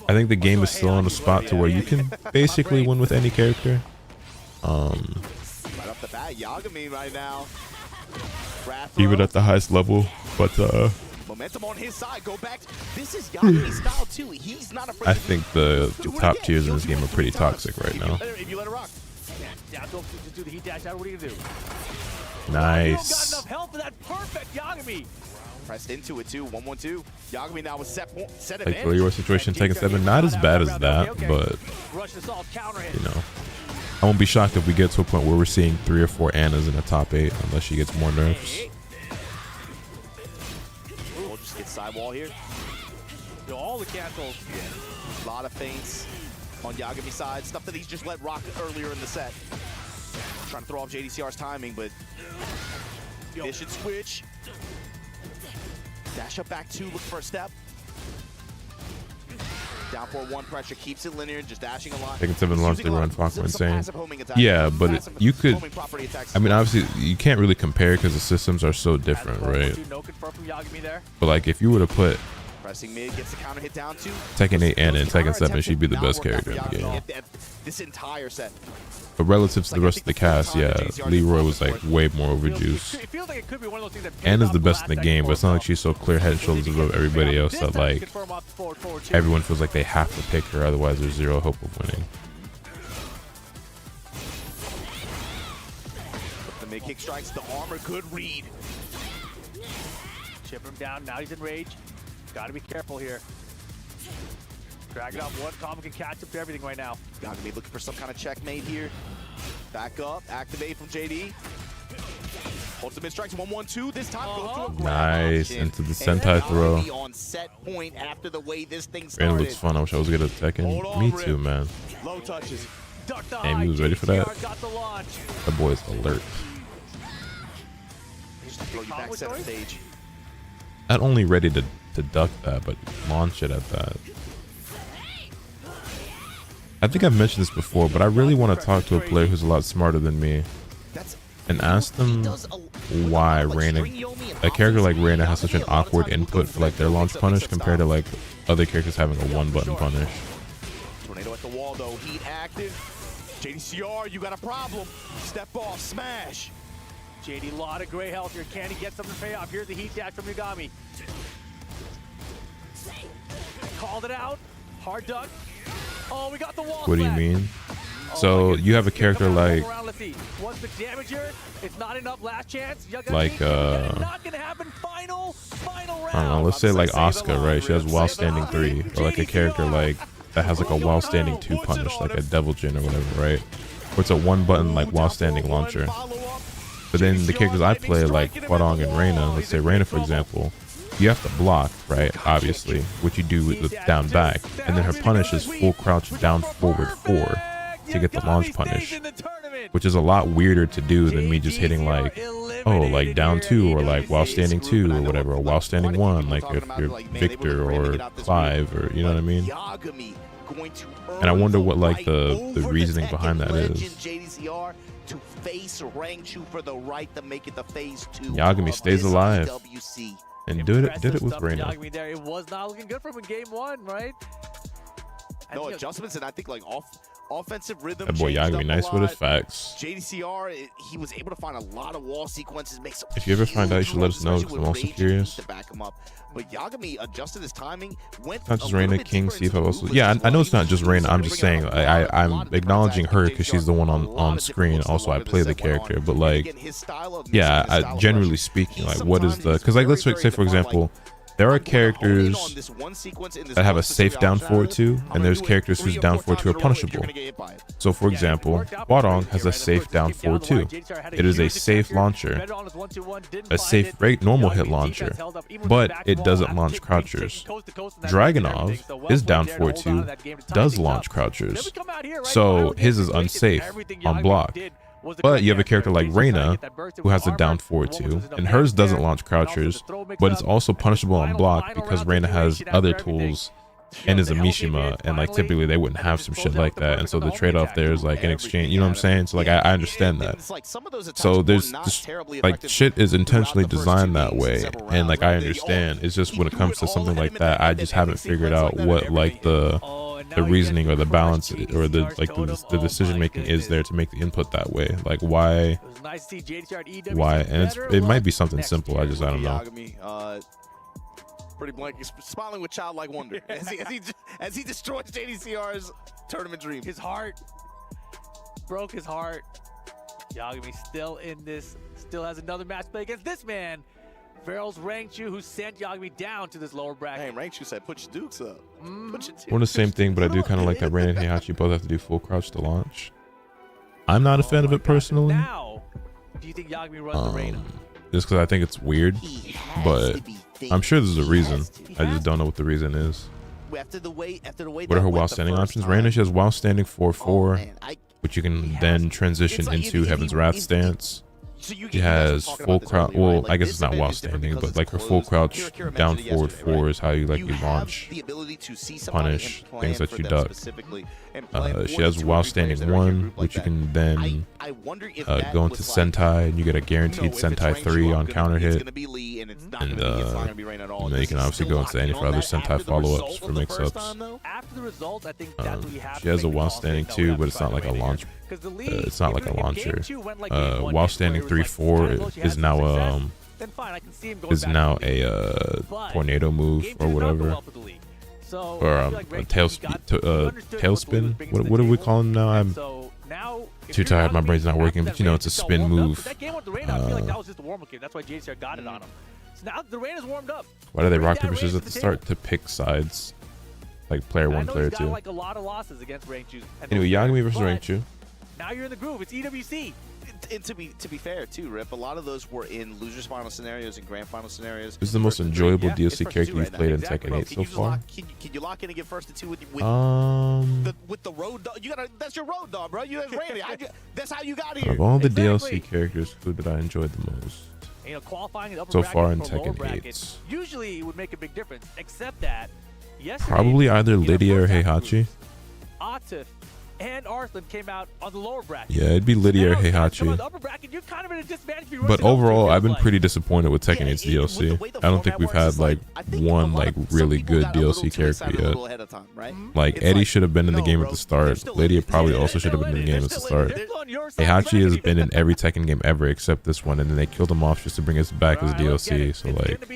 I think the game is still on a spot to where you can basically win with any character. Right off the bat, Yagami right now. Even at the highest level, but momentum on his side. Go back. This is Yagami's style too. He's not afraid. I think the top tiers in this game are pretty toxic right now. If you let it rock. Down to do the heat dash out. What are you gonna do? You don't got Nice. enough health for that perfect Yagami. Pressed into it too. 1-1-2. Yagami now with set Like advantage. for your situation, Tekken 7, not as bad as that, but Rush assault, counter hit. you know, I won't be shocked if we get to a point where we're seeing 3 or 4 Annas in the top 8, unless she gets more nerfs. We'll just get sidewall here. Yo, all the cancels. A lot of feints on Yagami's side. Stuff that he's just let rock earlier in the set. Trying to throw off JDCR's timing, but mission switch. Dash up back 2, look for a step. Down 4-1 pressure, keeps it linear, just dashing a lot. Tekken 7 launched the run Falco insane. Passive homing attacks. Yeah, but Passive you could, homing property attacks. I mean, obviously, you can't really compare because the systems are so different, right? No confirm from Yagami there. But like, if you were to put Pressing mid, gets the counter hit down 2. Tekken 8 Anna and Tekken 7, she'd be the best character in the game. This entire set. But relative to the rest of the cast, yeah, Leroy was like way more overjuiced. It feels like it could be one of those things that Anna's the best in the game, but it's not like she's so clear head and shoulders above everybody else that like everyone feels like they have to pick her, otherwise there's zero hope of winning. The mid kick strikes, the armor, good read. Chip him down, now he's in rage. Gotta be careful here. Dragunov, one combo can catch up to everything right now. Gotta be looking for some kind of checkmate here. Back up, activate from JD. Ultimate strikes, 1-1-2. This time goes to a grab Nice, option. into the And Sentai Yagami throw. on set point after the way this thing It started. looks fun. I wish I was good at Tekken. Me too, man. Low touches. Duck the Damn, high, he was ready for that. JDCR got the launch. That boy's alert. Just throw you back center stage. Not only ready to duck that, but launch it at that. I think I've mentioned this before, but I really want to talk to a player who's a lot smarter than me and ask them why Reina a character like Reyna has such an awkward input for like their launch punish compared to like other characters having a one-button punish. Tornado at the wall though, heat active. JDCR, you got a problem. Step off, smash. JD, lot of gray health here. Can he get something to pay off? Here's the heat dash from Yagami. Called it out. Hard duck. Oh, we got the wall. What do you mean? So you have a character like What's the damage here? It's not enough. Last chance. like not gonna happen. Final round. I don't know, let's say like Asuka, right? She has while standing 3, or like a character like that has like a while standing 2 punish, like a Devil Jin or whatever, right? Or it's a one button like while standing launcher. But then the characters I play like Hwoarang and Reyna, let's say Reyna for example, you have to block, right? Obviously, which you do with down back, and then her punish is full crouch down forward 4 to get the launch punish, which is a lot weirder to do than me just hitting like, oh, like down 2 or like while standing 2 or whatever, or while standing 1, like if you're Victor or Clive, or you know what I mean? And I wonder what like the reasoning behind that is. To face Rangchu for the right to make it the phase 2. Yagami stays alive EWC. and did it with Reyna. It was not looking good for him in game 1, right? No adjustments, and I think like offensive rhythm. That boy Yagami, nice with his facts. JDCR, he was able to find a lot of wall sequences. Make some if you ever find out, you should let us know, because I'm also curious. To back him up. But Yagami adjusted his timing. Went not just Reyna, King, see if I also. Yeah, I know it's not just Reyna. I'm just saying I'm acknowledging her because she's the one on screen. Also, I play the character, but like, yeah, generally speaking, like, what is the? Because like, let's say for example, there are characters that have a safe down forward 2, and there's characters whose down forward 2 are punishable. So for example, Hwoarang has a safe down forward 2. It is a safe launcher, a safe normal hit launcher, but it doesn't launch crouchers. Dragunov, his down forward 2 does launch crouchers, so his is unsafe on block. But you have a character like Reyna, who has a down forward 2, and hers doesn't launch crouchers, but it's also punishable on block because Reyna has other tools and is a Mishima, and like typically they wouldn't have some shit like that, and so the trade-off there is like an exchange, you know what I'm saying? So like I understand that. So there's just, like, shit is intentionally designed that way, and like I understand. It's just when it comes to something like that, I just haven't figured out what like the reasoning or the balance or the like the decision making is there to make the input that way. Like why, and it might be something simple. I don't know. Pretty blank, smiling with childlike wonder as he destroys JDCR's tournament dream. His heart broke his heart. Yagami still in this, still has another match play against this man. Farrell's Rangchu, who sent Yagami down to this lower bracket. Hey, Rangchu said, "Put your dukes up." We're the same thing, but I do kind of like that Reyna and Heihachi both have to do full crouch to launch. I'm not a fan of it personally. Now, do you think Yagami runs the Reyna? Just because I think it's weird, but I'm sure there's a reason. I just don't know what the reason is. What are her while standing options? Reyna, she has while standing 4-4, which you can then transition into Heaven's Wrath stance. She has full crouch. Well, I guess it's not while standing, but like her full crouch down forward 4 is how you like you launch, punish, things that you duck. She has while standing 1, which you can then go into Sentai, and you get a guaranteed Sentai 3 on counter hit. And then you can obviously go into any other Sentai follow-ups for mix-ups. She has a while standing 2, but it's not like a launch. It's not like a launcher. While standing 3-4 is now a tornado move or whatever, or a tailspin. What do we call them now? I'm too tired. My brain's not working. But you know, it's a spin move. Why do they rock paper scissors at the start to pick sides? Like player 1, player 2. Anyway, Yagami versus Rangchu. Now you're in the groove. It's EWC. And to be fair too, Rip, a lot of those were in losers final scenarios and grand final scenarios. This is the most enjoyable DLC character you've played in Tekken 8 so far. Can you lock in and get first to 2 with the road dog? You gotta. That's your road dog, bro. You that's how you got here. Of all the DLC characters, who did I enjoy the most? You know, qualifying the upper so far in bracket Tekken 8. Usually it would make a big difference, except that yesterday, probably either Lydia or Heihachi. Atif and Arslan came out on the lower bracket. Yeah, it'd be Lydia or Come on, Heihachi. the upper bracket, you're kind of in a disadvantage if you But rush it up overall, to I've been like. pretty disappointed with Tekken 8's DLC. I don't think we've had like one like really good DLC character yet. Like Eddie should have been in the game at the start. Lydia probably also should have been in the game at the start. Heihachi has been in every Tekken game ever except this one, and then they killed him off just to bring us back as DLC. So like,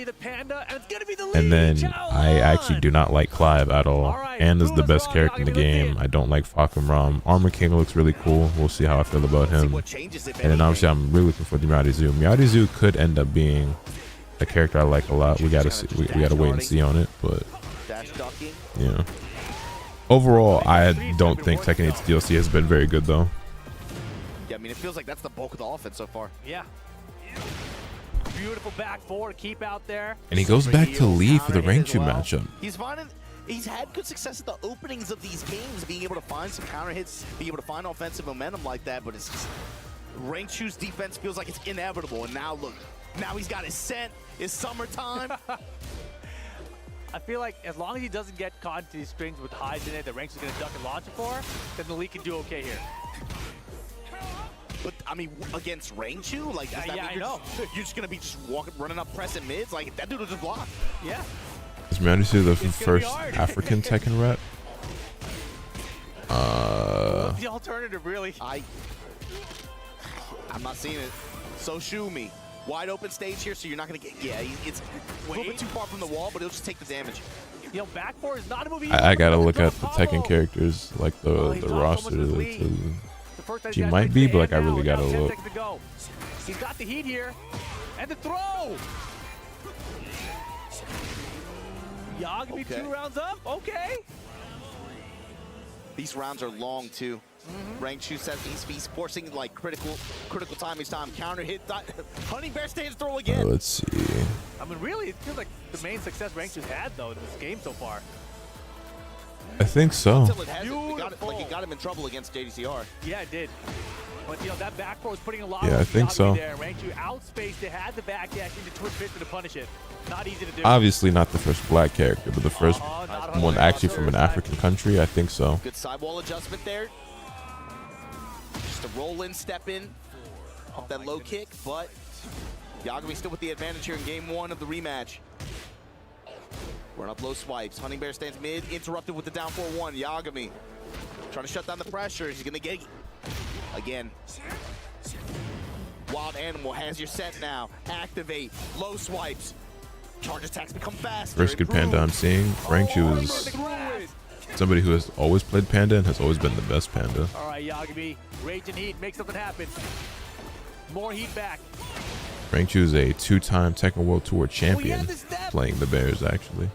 and then I actually do not like Clive at all. And is the best character in the game. I don't like Fakum Ram. Armor King looks really cool. We'll see how I feel about him. And then obviously I'm really looking for the Miyagi-Zu. Miyagi-Zu could end up being a character I like a lot. We gotta see, we gotta wait and see on it, but yeah. Overall, I don't think Tekken 8's DLC has been very good though. Yeah, I mean it feels like that's the bulk of the offense so far. Yeah. Beautiful back four, keep out there. And he goes back to Lee for the Rangchu matchup. He's had good success at the openings of these games, being able to find some counter hits, being able to find offensive momentum like that, but it's just Rangchu's defense feels like it's inevitable, and now look, now he's got his scent, it's summertime. I feel like as long as he doesn't get caught into these strings with hides in it that Rangchu's going to duck and launch it for, then the Lee can do okay here. But, I mean, against Rangchu? Like, does that mean you're just going to be just walking, running up, pressing mids? Like, that dude will just block. Yeah. Is Miyagi-Zu the first African Tekken rep? What's the alternative, really? I'm not seeing it. So shoe me. Wide open stage here, so you're not going to get... Yeah, it's a little bit too far from the wall, but it'll just take the damage. You know, back four is not a movie. I got to look at the Tekken characters, like the roster. She might be, but like I really got to look. He's got the heat here. And the throw! Yagami 2 rounds up, okay. These rounds are long too. Rangchu says he's forcing like critical time each time. Counter hit. Honey Bear stands throw again. Let's see. I mean, really, it feels like the main success Rangchu's had though in this game so far. I think so. Until it it got him in trouble against JDCR. Yeah, it did. But you know that back four was putting a lot. Yeah, I think so. There. Rangchu outspaced it, had the back dash into twin fist to punish it. Not easy to do. Obviously not the first black character, but the first one actually from an African country. I think so. Good sidewall adjustment there. Just a roll in, step in, off that low kick, but Yagami still with the advantage here in game one of the rematch. Run up low swipes. Hunting Bear stands mid, interrupted with the down 4-1. Yagami trying to shut down the pressure. He's gonna get again. Wild Animal has your set now. Activate. Low swipes. Charge attacks become faster. First good Panda I'm seeing. Rangchu is somebody who has always played Panda and has always been the best Panda. All right, Yagami. Rage and heat. Make something happen. More heat back. Rangchu is a 2-time Tekken World Tour champion, playing the Bears actually.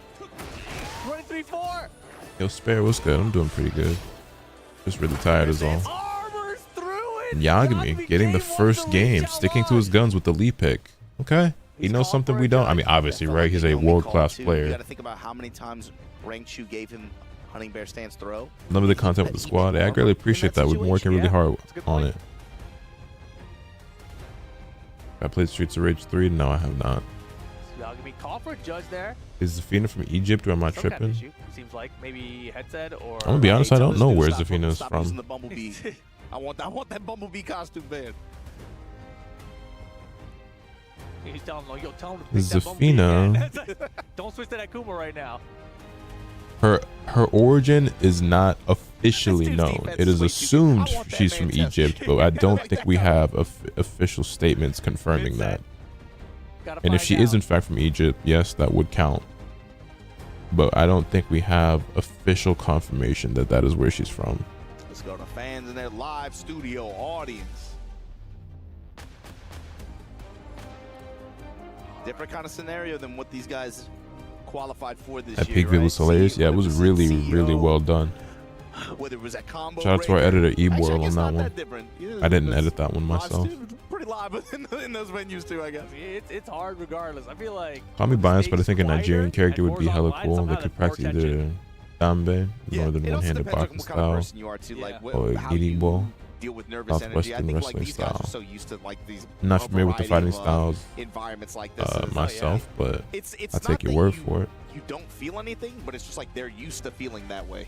Running 3-4. Yo, Spare, what's good? I'm doing pretty good. Just really tired is all. And Yagami getting the first game, sticking to his guns with the lead pick. Okay, he knows something we don't. I mean, obviously, right? He's a world-class player. You got to think about how many times Rangchu gave him Hunting Bear stance throw. Love the content with the squad. I greatly appreciate that. We've been working really hard on it. I played Streets of Rage 3. No, I have not. Yagami call for a judge there. Is Zafina from Egypt or am I tripping? Seems like maybe headset or. I'm gonna be honest. I don't know where Zafina is from. I want that Bumblebee costume band. He's telling him, yo, tell him to pick Zafina. that Bumblebee. Don't switch to that Kuma right now. Her origin is not officially known. It is assumed she's from Egypt, but I don't think we have official statements confirming that. And if she is in fact from Egypt, yes, that would count. But I don't think we have official confirmation that that is where she's from. Let's go to fans and their live studio audience. Different kind of scenario than what these guys qualified for this year. That Peak View was hilarious. Yeah, it was really well done. Whether it was a combo. Shout out to our editor Eboil on that one. I didn't edit that one myself. Pretty live in those venues too, I guess. It's hard regardless. I feel like. Call me biased, but I think a Nigerian character would be hella cool. They could practice either Dambe, northern one-handed boxing style, or Igbo, southwestern wrestling style. Not familiar with the fighting styles myself, but I take your word for it. You don't feel anything, but it's just like they're used to feeling that way.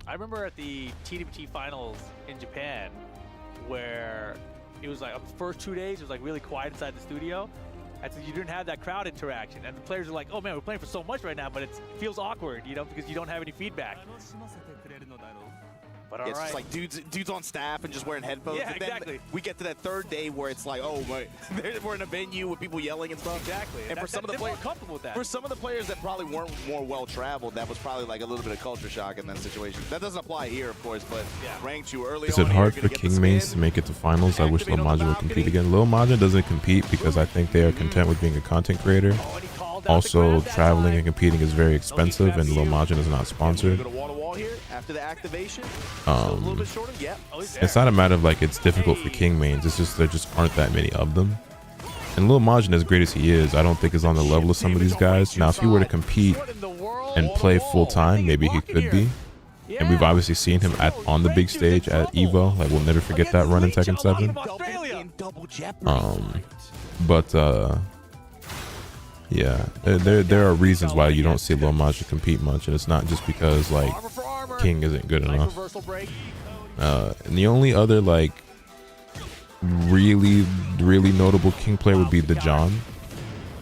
I remember at the TWT finals in Japan, where it was like the first 2 days, it was like really quiet inside the studio. And so you didn't have that crowd interaction. And the players are like, oh man, we're playing for so much right now, but it feels awkward, you know, because you don't have any feedback. But all it's right. just like dudes on staff and just wearing headphones. Yeah, and then exactly. we get to that third day where it's like, oh my, we're in a venue with people yelling and stuff. Exactly. And for some of the players, comfortable with that. For some of the players that probably weren't more well-traveled, that was probably like a little bit of culture shock in that situation. That doesn't apply here, of course, but yeah. Rangchu early Is on it hard here, for King Mains to make it to finals? I wish Lil Majin would compete again. Lil Majin doesn't compete because I think they are content with being a content creator. Also, traveling and competing is very expensive, and Lil Majin is not sponsored. After the activation, it's not a matter of like it's difficult for King Mains. It's just there just aren't that many of them. And Lil Majin, as great as he is, I don't think is on the level of some of these guys. Now, if he were to compete and play full time, maybe he could be. And we've obviously seen him on the big stage at EVO. Like, we'll never forget that run in Tekken 7. Yeah, there are reasons why you don't see Lil Majin compete much, and it's not just because like King isn't good enough. And the only other like really notable King player would be the John,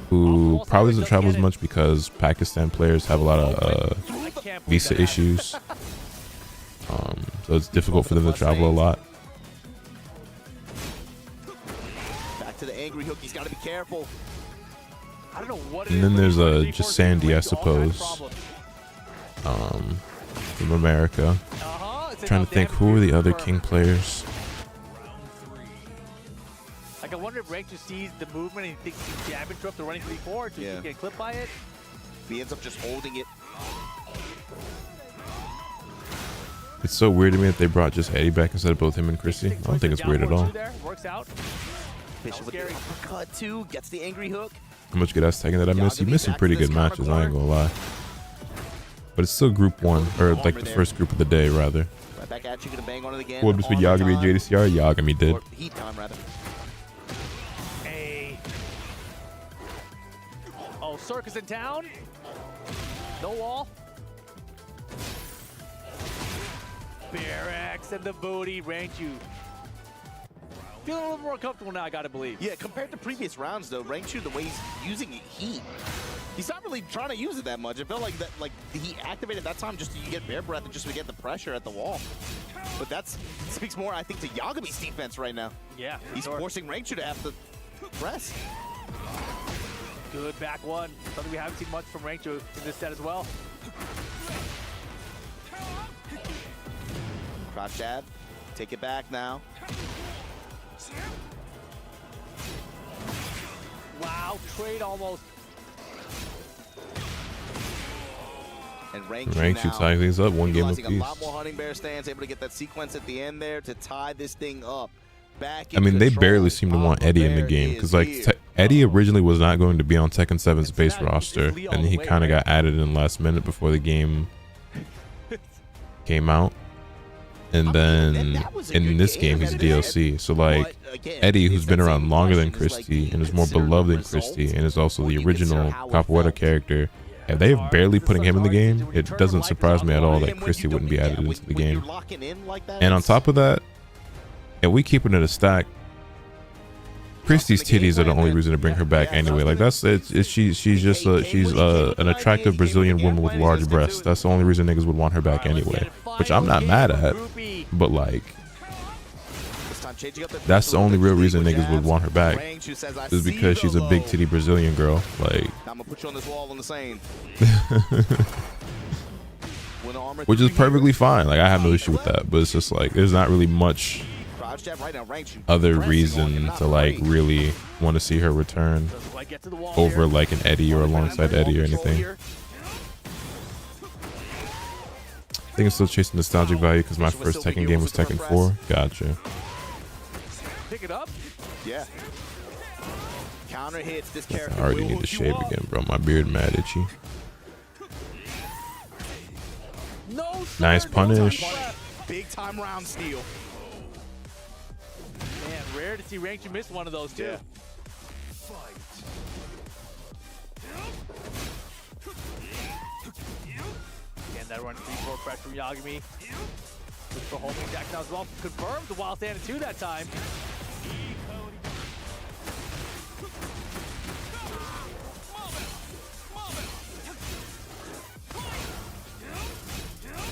who probably doesn't travel as much because Pakistan players have a lot of visa issues, so it's difficult for them to travel a lot. Back to the angry hook. He's got to be careful. I don't know what and then there's just Sandy, I suppose, from America. Trying to think, who are the other King players? Like, I wonder if Rangchu sees the movement and he thinks he's jabbing through the running 3-4 to get clipped by it. He ends up just holding it. It's so weird to me that they brought just Eddie back instead of both him and Chrissy. I don't think it's weird at all. Works out. Bishop with the uppercut too, gets the angry hook. How much good ass Tekken did I miss? You missed some pretty good matches, I ain't gonna lie. But it's still group 1, or like the first group of the day, rather. Right back at you, gonna bang on it again. What between Yagami and JDCR? Yagami did. Or heat time, rather. Hey. Oh, Circus in town? No wall? Bear X and the booty, Rangchu. Feeling a little more comfortable now, I gotta believe. Yeah, compared to previous rounds, though, Rangchu, the way he's using it, he's not really trying to use it that much. It felt like that, like he activated that time just so you get bear breath and just to get the pressure at the wall. But that speaks more, I think, to Yagami's defense right now. Yeah, he's forcing Rangchu to have to press. Good back one. Something we haven't seen much from Rangchu in this set as well. Crouch jab, take it back now. Wow, trade almost. And Rangchu tying things up, one game apiece. A lot more hunting bear stands, able to get that sequence at the end there to tie this thing up. I mean, they barely seem to want Eddie in the game because like Eddie originally was not going to be on Tekken 7's base roster, and he kind of got added in last minute before the game came out. And then in this game, he's a DLC. So like Eddie, who's been around longer than Christy and is more beloved than Christy and is also the original Capoeira character, if they're barely putting him in the game, it doesn't surprise me at all that Christy wouldn't be added into the game. And on top of that, if we keep it in a stack, Christy's titties are the only reason to bring her back anyway. Like she's an attractive Brazilian woman with large breasts. That's the only reason niggas would want her back anyway, which I'm not mad at. But like, that's the only real reason niggas would want her back, is because she's a big titty Brazilian girl. Like, I'm gonna put you on this wall on the same. Which is perfectly fine. Like, I have no issue with that. But it's just like there's not really much other reason to like really want to see her return over like an Eddie or alongside Eddie or anything. I think I'm still chasing nostalgic value because my first Tekken game was Tekken 4. Gotcha. Pick it up. Yeah. Counter hits this I character. already need to shave again, bro. My beard mad itchy. Nice punish. Big time round steal. Man, rare to see Rangchu miss one of those too. Yeah. That run 3-4 pressure from Yagami. Looks for homing attack now as well. Confirmed the wild stand 2 that time.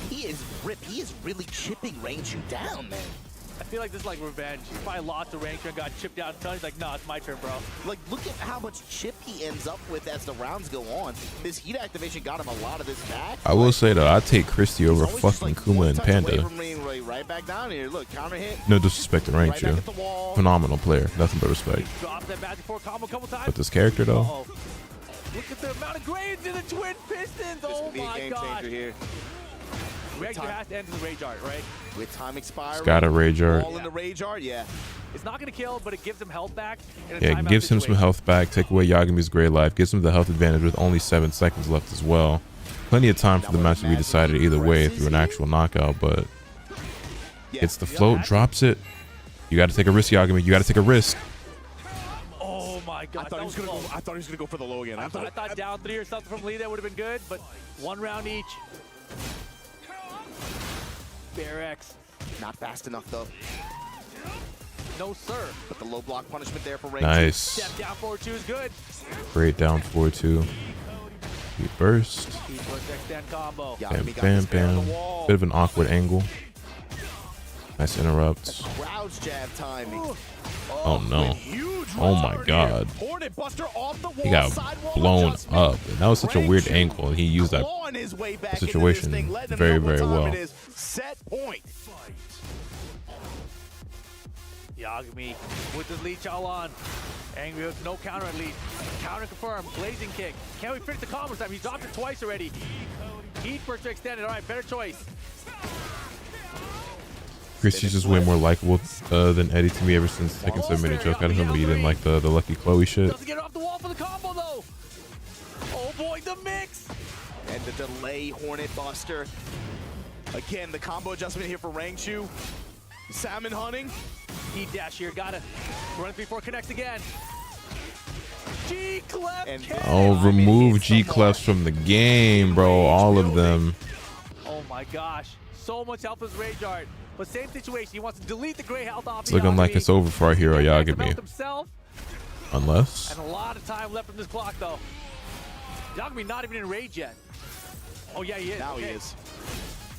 He is ripped. He is really chipping Rangchu down, man. I feel like this is like revenge. He probably lost to Rangchu and got chipped down a ton. He's like, no, it's my turn, bro. Like, look at how much chip he ends up with as the rounds go on. This heat activation got him a lot of this back. I will say that I take Christie over Always just, fucking like, Kuma one and touch Panda. away from being right back down here. Look, counter hit. No disrespect to Right back Rangchu. at the wall. Phenomenal player. Nothing but respect. Dropped that magic 4 combo a couple times. But this character, though, Uh-oh. Look at the amount of grades in the Twin Pistons. This Oh could be a my game god. changer here. Rangchu has to end the Rage Art, right? With time expiring. he's got a Rage Art. All in the Rage Art, yeah. It's not going to kill, but it gives him health back. In a Yeah, it timeout gives him some situation. health back, take away Yagami's gray life, gives him the health advantage with only 7 seconds left as well. Plenty of time for the match to be decided either way through an actual knockout, but gets the float, drops it. You got to take a risk, Yagami. You got to take a risk. Oh my god. I thought he was gonna go for the low again. I thought down 3 or something from Lee that would have been good, but 1 round each. Bear X. Not fast enough though. No sir. But the low block punishment there for Rangchu. Nice. Step down 4-2 is good. Great down 4-2. He burst. He puts extend combo. Yagami Bam, got bam, this guy on the bam. wall. Bit of an awkward angle. Nice interrupt. Crouch jab timing. Oh no. Huge Oh my run god. here. Hornet Buster off the wall. He got sidewall blown adjustment. up. And that was such a weird angle. And he used that Clawing his way back into situation this thing, letting him very, know what very time well. it is. Set point. Yagami with his leech all on. Angry Hook, no counter at least. Counter confirmed. Blazing kick. Can we finish the combo time? He's dropped it twice already. Heat burst extended. All right, better choice. Christie's just way more likable than Eddie to me ever since Tekken 7 made a joke out of him, but he didn't like the Lucky Chloe shit. Doesn't get it off the wall for the combo though. Oh boy, the mix. And the delay Hornet Buster. Again, the combo adjustment here for Rangchu. Salmon hunting. Heat dash here. Got it. Run 3-4 connects again. G clef. And- Oh, remove G clefs from the game, bro. All of them. Oh my gosh. So much health with Rage Art. But same situation. He wants to delete the gray health off. It's looking like it's over for our hero Yagami. Himself. Unless. And a lot of time left from this clock though. Yagami not even in rage yet. Oh yeah, he is. Now Okay. he is.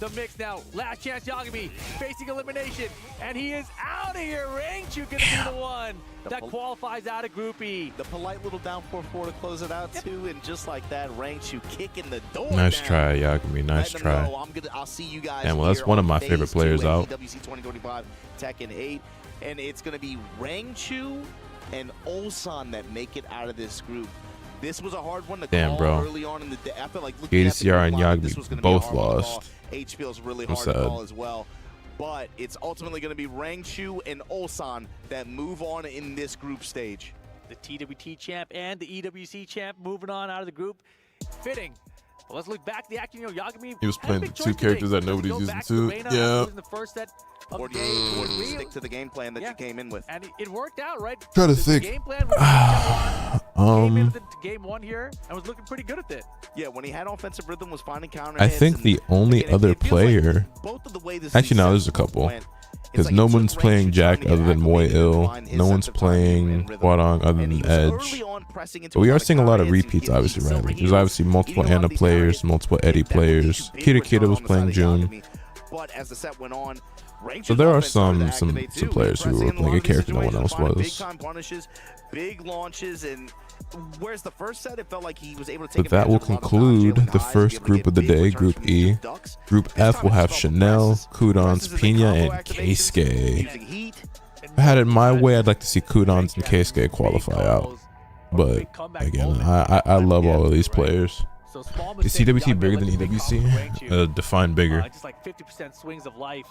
The mix now. Last chance Yagami facing elimination. And he is out of here. Rangchu gonna be the one that qualifies out of Group E. The polite little down 4-4 to close it out too, and just like that, Rangchu kicking the door Nice down. try, Yagami. Nice Letting them try. know, I'll see you guys. And well, that's here one of on my phase favorite 2 players at out. EWC 2025 Tekken 8, and it's going to be Rangchu and Ulsan that make it out of this group. This was a hard one to Damn, call bro. early on in the day. I feel like looking at the JDCR and group line, this Yagami was gonna be a both hard one to call. lost. H feels really I'm hard to sad. call as well. But it's ultimately going to be Rangchu and Ulsan that move on in this group stage. The TWT champ and the EWC champ moving on out of the group. Fitting. Well, let's look back at the action. Yagami He was had a playing big the choice two to characters make. that Does he nobody's go using back to. Pena Yeah. after losing the first set of Or the do game? you Really? stick to the game plan that you came in with? And it worked out, right? Try to The think. game plan came into game 1 here and was looking pretty good at it. Yeah, when he had offensive rhythm, was finding counter I hits, think and the only again, other it feels like player. both of the way this Actually, league no, there's a setup couple. went, it's Because like no it took one's playing Rangchu Jack trying to other get than Moy acclimated to Ill. find his No one's sense of timing and playing rhythm. Quadong other And he than was Edge. early on pressing into But we a are lot seeing a lot of counter hits and repeats, getting obviously, silver right? Like, there's heels, obviously multiple eating a lot Anna of these counter players, hits. multiple That Eddie was a huge players. big Kita push Kita on was the playing side of June. Yagami. But as the set went on, So there are Rangchu's offense started some to activate some too. players who Pressing were in a lot playing a of these character no one else situations, finding was. Big time punishes, big launches, and whereas the first set, it felt like he was able to take But that will advantage of a lot of conclude non-jailing the highs, first be able to group get of the big day, returns Group from E. using ducks. Group This F time will it's have about Chanel, presses. Kudans, Presses and Pena, combo and activations, Keisuke. using heat. If I had it my way, I'd like to see Kudans and Keisuke qualify out. But again, I love all of these players. So small Is mistake, CWT Yagami bigger lets than a big EWC? combo Rangchu. Define bigger. Just like 50% swings of life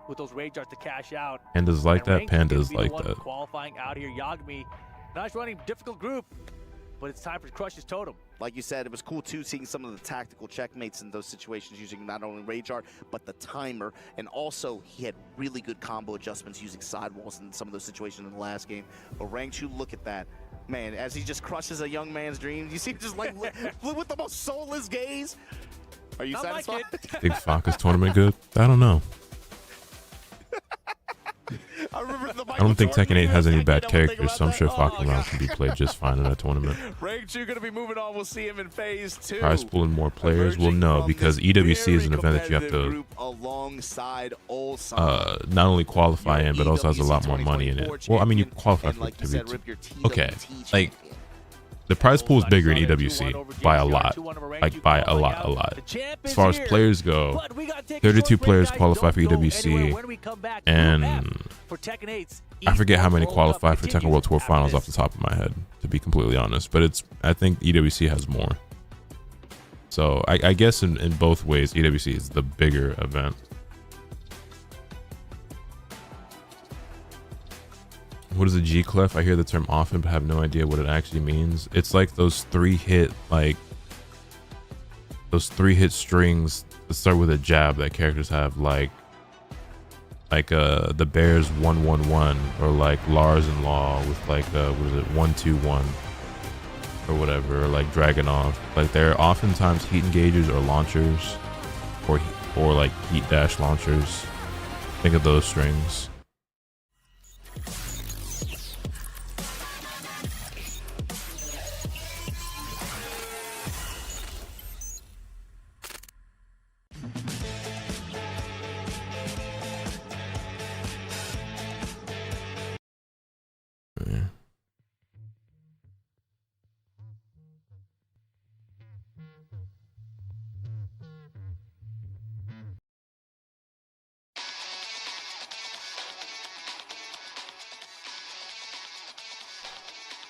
with those rage arts to cash out. Pandas like And that. Rangchu gonna Pandas be the like one that. Qualifying out here, Yagami. Nice running, difficult group, but it's time for Crush's totem. Like you said, it was cool too seeing some of the tactical checkmates in those situations using not only Rage Art, but the timer. And also, he had really good combo adjustments using sidewalls in some of those situations in the last game. But Rangchu, look at that. Man, as he just crushes a young man's dreams. You see him just like with the most soulless gaze. Are you satisfied? Think Faka's tournament good? I don't know. I don't think Tekken 8 has any bad characters, so I'm sure Faka round can be played just fine in a tournament. Rangchu gonna be moving on. We'll see him in phase 2. Prize pool and more players? Well, no, because EWC is an event that you have to alongside Ulsan. not only qualify in, but also has a lot more money in it. Well, I mean, you qualify for TBT. Okay, like the prize pool is bigger in EWC by a lot, like by a lot. As far as players go, 32 players qualify for EWC, and I forget how many qualify for Tekken World Tour Finals off the top of my head, to be completely honest. But I think EWC has more. So I guess in both ways, EWC is the bigger event. What is a G-clef? I hear the term often, but have no idea what it actually means. It's like those three hit strings that start with a jab that characters have, like the Bears 1-1-1, or like Lars and Law with like what is it, 1-2-1 or whatever, or like Dragunov. Like they're oftentimes heat engagers or launchers, or like heat dash launchers. Think of those strings.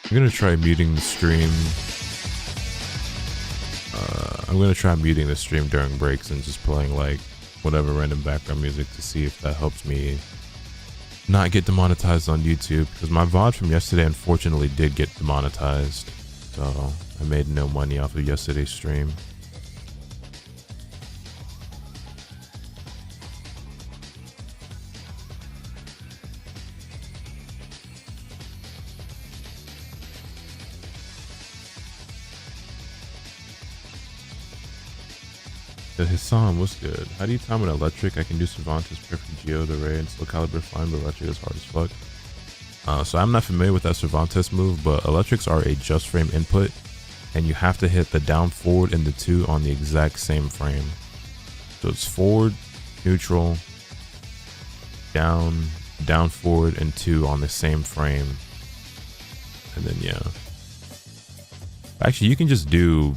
I'm gonna try muting the stream. I'm gonna try muting the stream during breaks and just playing like whatever random background music to see if that helps me not get demonetized on YouTube, because my VOD from yesterday unfortunately did get demonetized, so I made no money off of yesterday's stream. His song was good. How do you time an electric? I can do Cervantes, perfect geo, the ray, and slow caliber fine, but electric is hard as fuck. So I'm not familiar with that Cervantes move, but electrics are a just frame input, and you have to hit the down, forward, and the 2 on the exact same frame. So it's forward, neutral, down, forward, and 2 on the same frame. And then yeah. Actually, you can just do,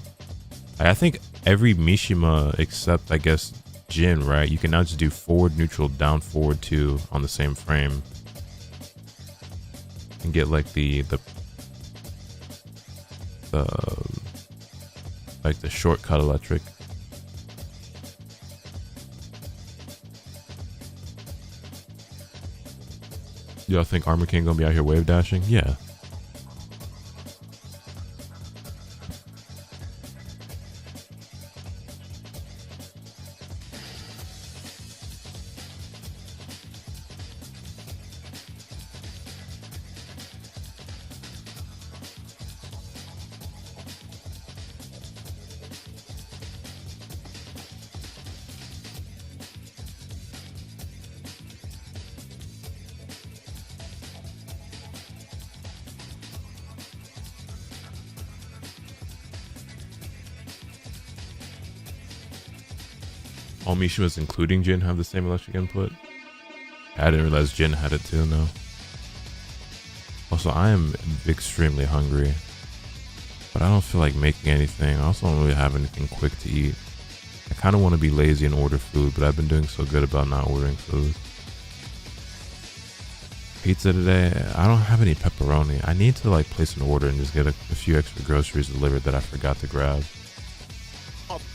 I think every Mishima except I guess Jin, right? You can now just do forward, neutral, down, forward 2 on the same frame and get like the like the shortcut electric. Y'all think Armor King gonna be out here wave dashing? Yeah. All Mishimas including Jin have the same electric input? I didn't realize Jin had it too, no. Also, I am extremely hungry, but I don't feel like making anything. I also don't really have anything quick to eat. I kind of want to be lazy and order food, but I've been doing so good about not ordering food. Pizza today, I don't have any pepperoni. I need to like place an order and just get a few extra groceries delivered that I forgot to grab.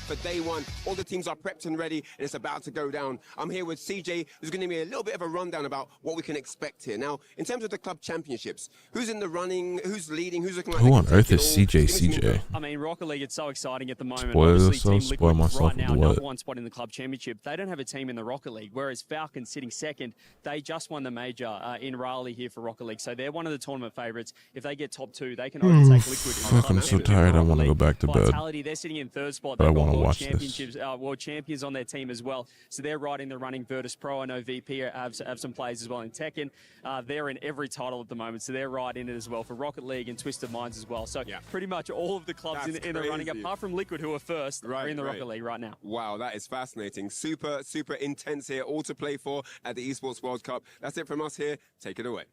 For day one, all the teams are prepped and ready, and it's about to go down. I'm here with CJ, who's going to give me a little bit of a rundown about what we can expect here. Now, in terms of the club championships, who's in the running, who's leading, who's looking like... Who on earth is CJ? I mean, Rocket League, it's so exciting at the moment. Spoil myself right now, with number what? one spot in the club championship. They don't have a team in the Rocket League, whereas Falcon sitting second, they just won the major in Raleigh here for Rocket League. So they're one of the tournament favourites. If they get top 2, they can overtake Liquid. Fuck, I'm so tired. I want to go back to bed. Vitality, they're sitting in third spot. but I They've got want to world watch championships, this. world champions on their team as well. So they're right in the running. Virtus Pro, I know VP have some players as well in Tekken. They're in every title at the moment, so they're right in it as well for Rocket League and Twisted Minds as well. So pretty much all of the clubs in the running, apart from Liquid, who are first, are in the Rocket League right now. Wow, that is fascinating. Super, super intense here. All to play for at the Esports World Cup. That's it from us here. Take it away.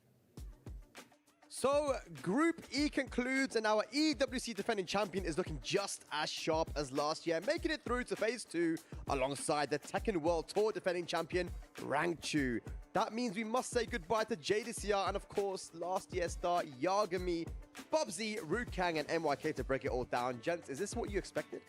So, Group E concludes, and our EWC defending champion is looking just as sharp as last year, making it through to Phase 2 alongside the Tekken World Tour defending champion, Rangchu. That means we must say goodbye to JDCR and, of course, last year's star, Yagami, Bubsy, Rukang, and MYK to break it all down. Gents, is this what you expected?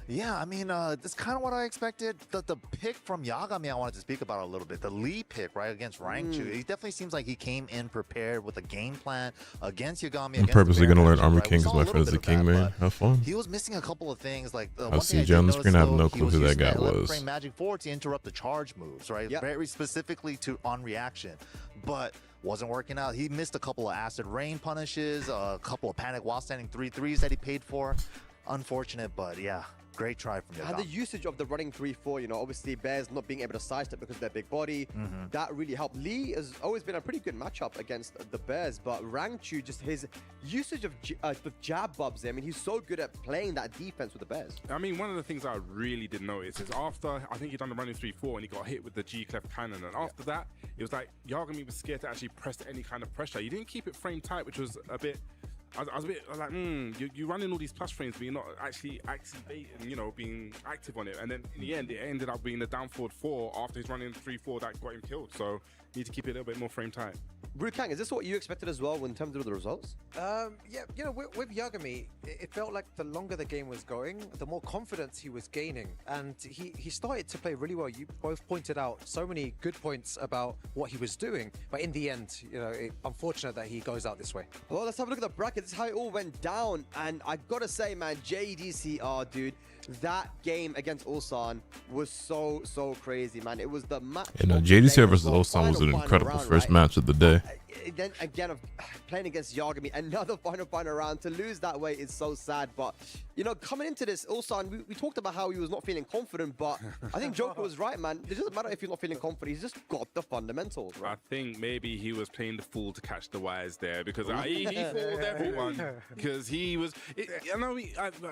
Yeah, I mean, that's kind of what I expected. The pick from Yagami I wanted to speak about a little bit. The Lee pick, right, against Rangchu. He definitely seems like he came in prepared with a game plan against Yagami. I'm purposely going to learn Armor King because my friend's the King man. Have fun. He was missing a couple of things. Like, I'll see you on the screen. I have no clue who that guy was. Frame Magic 4 to interrupt the charge moves, right? Yep. Very specifically on reaction. But wasn't working out. He missed a couple of acid rain punishes, a couple of panic while standing 3-3s that he paid for. Unfortunate, but yeah. Great try from Yagami. And the usage of the running 3-4, you know, obviously Bears not being able to sidestep because of their big body, that really helped. Lee has always been a pretty good matchup against the Bears, but Rangchu, just his usage of jab bubs, I mean, he's so good at playing that defense with the Bears. I mean, one of the things I really did notice is after, I think he'd done the running 3-4 and he got hit with the G-clef cannon, and after that, it was like Yagami was scared to actually press any kind of pressure. He didn't keep it frame tight, which was a bit... I was a bit like, you're running all these plus frames, but you're not actually activating, you know, being active on it. And then in the end, it ended up being the down forward 4 after he's running 3-4 that got him killed. So you need to keep it a little bit more frame tight. Rukang, is this what you expected as well in terms of the results? Yeah, you know, with Yagami, it felt like the longer the game was going, the more confidence he was gaining. And he started to play really well. You both pointed out so many good points about what he was doing. But in the end, you know, unfortunate that he goes out this way. Well, let's have a look at the bracket. This is how it all went down. And I gotta say, man, JDCR, dude, that game against Ulsan was so crazy, man. It was the match. And JDCR versus Ulsan was an incredible first match of the day. Then again, playing against Yagami, another final round. To lose that way is so sad. But, you know, coming into this, Ulsan, we talked about how he was not feeling confident, but I think Joker was right, man. It doesn't matter if you're not feeling confident. He's just got the fundamentals, right? I think maybe he was playing the fool to catch the wise there, because he fooled everyone. Because he was... I know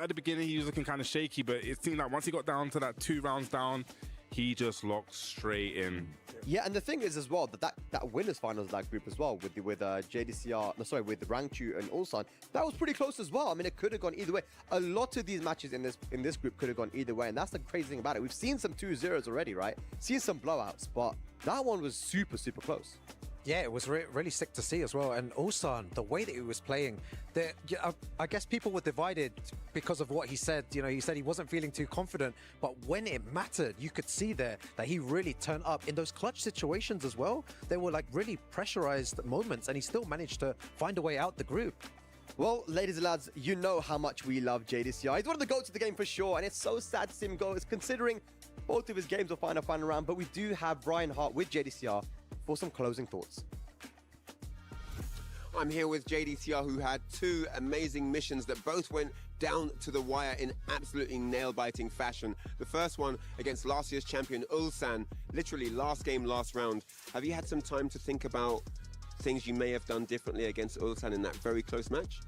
at the beginning he was looking kind of shaky, but it seemed like once he got down to that 2 rounds down, he just locked straight in. Yeah, and the thing is as well that winners finals of that group as well with JDCR, no, sorry, with Rangchu and Ulsan, that was pretty close as well. I mean, it could have gone either way. A lot of these matches in this group could have gone either way, and that's the crazy thing about it. We've seen some 2-0s already, right? Seen some blowouts, but that one was super close. Yeah, it was really sick to see as well. And Ulsan, the way that he was playing, I guess people were divided because of what he said. You know, he said he wasn't feeling too confident, but when it mattered, you could see there that he really turned up in those clutch situations as well. They were like really pressurized moments, and he still managed to find a way out the group. Well, ladies and lads, you know how much we love JDCR. He's one of the GOATs of the game for sure, and it's so sad to see him go. It's considering both of his games will find a final round, but we do have Brian Hart with JDCR for some closing thoughts. I'm here with JDCR, who had 2 amazing missions that both went down to the wire in absolutely nail-biting fashion. The first one against last year's champion Ulsan, literally last game, last round. Have you had some time to think about things you may have done differently against Ulsan in that very close match?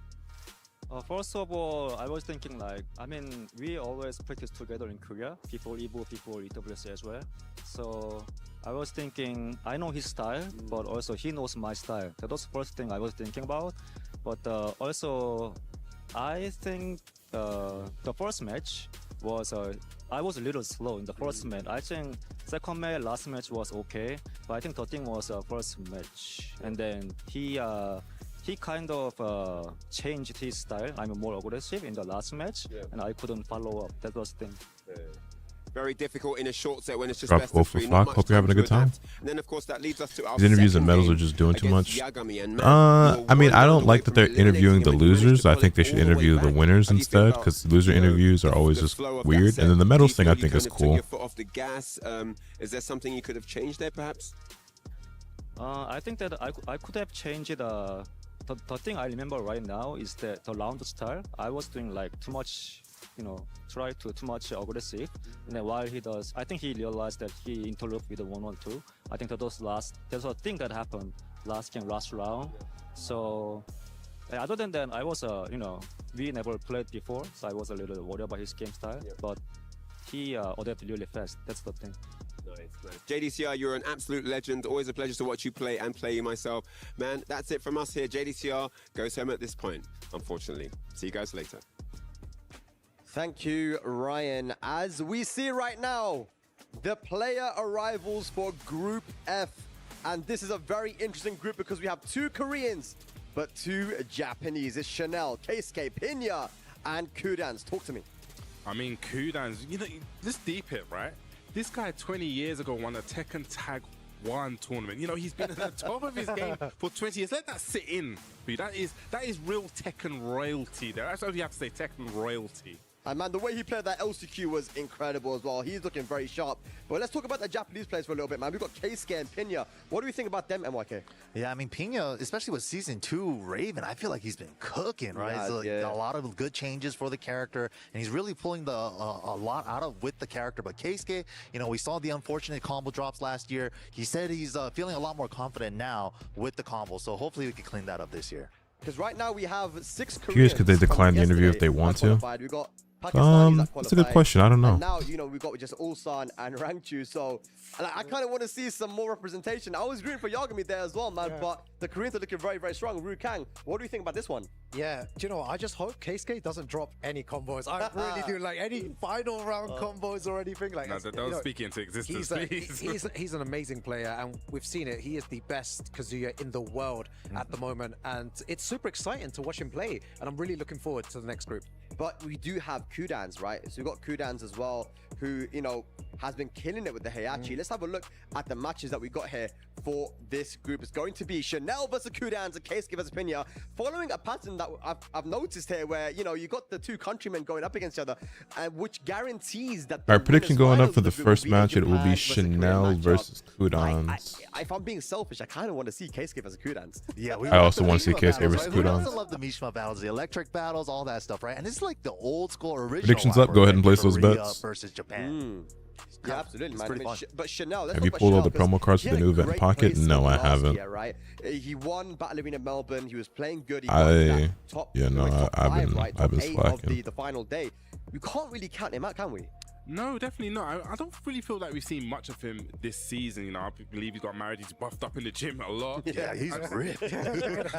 First of all, I was thinking like, I mean, we always practice together in Korea, before EVO, before EWC as well. So I was thinking, I know his style, but also he knows my style. That was the first thing I was thinking about. But also, I think the first match was, I was a little slow in the first match. I think second match, last match was okay. But I think the thing was first match. And then he kind of changed his style. I'm more aggressive in the last match, and I couldn't follow up. That was the thing. Very difficult in a short set when it's just Drop best of 3. Hope you're having a good time. And then, of course, that leads us to our These interviews and medals are just doing too much. I mean, I don't like that they're interviewing the losers. I think they should interview the winners instead, because loser interviews are always just weird. And then the medals thing I think is cool. Is there something you could have changed there, perhaps? I think that I could have changed the thing I remember right now is that the round style. I was doing like too much, you know, try to too much aggressive. And then while he does, I think he realized that he interlooped with the 1-1-2. I think there's a thing that happened last round. So other than that, I was we never played before, so I was a little worried about his game style. But he adapted really fast. That's the thing. JDCR, you're an absolute legend. Always a pleasure to watch you play and play you myself. Man, that's it from us here. JDCR goes home at this point, unfortunately. See you guys later. Thank you, Ryan. As we see right now, the player arrivals for Group F. And this is a very interesting group because we have 2 Koreans, but 2 Japanese. It's Chanel, Keisuke, Pena, and Kudans. Talk to me. I mean, Kudans, this deep hit, right? This guy 20 years ago won a Tekken Tag 1 tournament. He's been at the top of his game for 20 years. Let that sit in. That is real Tekken royalty there. That's what you have to say, Tekken royalty. And man, the way he played that LCQ was incredible as well. He's looking very sharp. But let's talk about the Japanese players for a little bit, man. We've got Keisuke and Pena. What do we think about them, MYK? Yeah, I mean, Pena, especially with Season 2 Raven, I feel like he's been cooking, right? Yeah, A lot of good changes for the character, and he's really pulling a lot out of with the character. But Keisuke, we saw the unfortunate combo drops last year. He said he's feeling a lot more confident now with the combo, so hopefully we can clean that up this year. Because right now we have 6 Koreans. Curious, could they decline the interview if they want to? We got that's a good question. I don't know. And now, we've got just Ulsan and Rangchu. So I kind of want to see some more representation. I was rooting for Yagami there as well, man. Yeah. But the Koreans are looking very, very strong. Rukang, what do you think about this one? Yeah, do you know, I just hope Keisuke doesn't drop any combos. I really do. Like any final round combos or anything. Like, no, don't speak into existence, please. He's an amazing player, and we've seen it. He is the best Kazuya in the world at the moment, and it's super exciting to watch him play. And I'm really looking forward to the next group. But we do have Kudans, right? So we've got Kudans as well, who, has been killing it with the Heihachi. Let's have a look at the matches that we got here for this group. It's going to be Chanel versus Kudans and Keisuke versus Pena, following a pattern that I've noticed here where, you got the 2 countrymen going up against each other, which guarantees that... Our prediction going up for the first match, it will be Chanel versus Kudans. If I'm being selfish, I kind of want to see Keisuke versus Kudans. Yeah, I also want to see Keisuke versus Kudans. I love the Mishima battles, the electric battles, all that stuff, right? And it's like the old school original. Predictions up. Go ahead and place those bets. Versus Japan. Yeah, absolutely, man. But Chanel, have you pulled all the promo cards for the new event pocket? No, I haven't. Yeah, right. He won Battle Arena Melbourne. He was playing good. He I've been slacking. The final day. We can't really count him out, can we? No, definitely not. I don't really feel like we've seen much of him this season. I believe he got married. He's buffed up in the gym a lot. Yeah, he's ripped.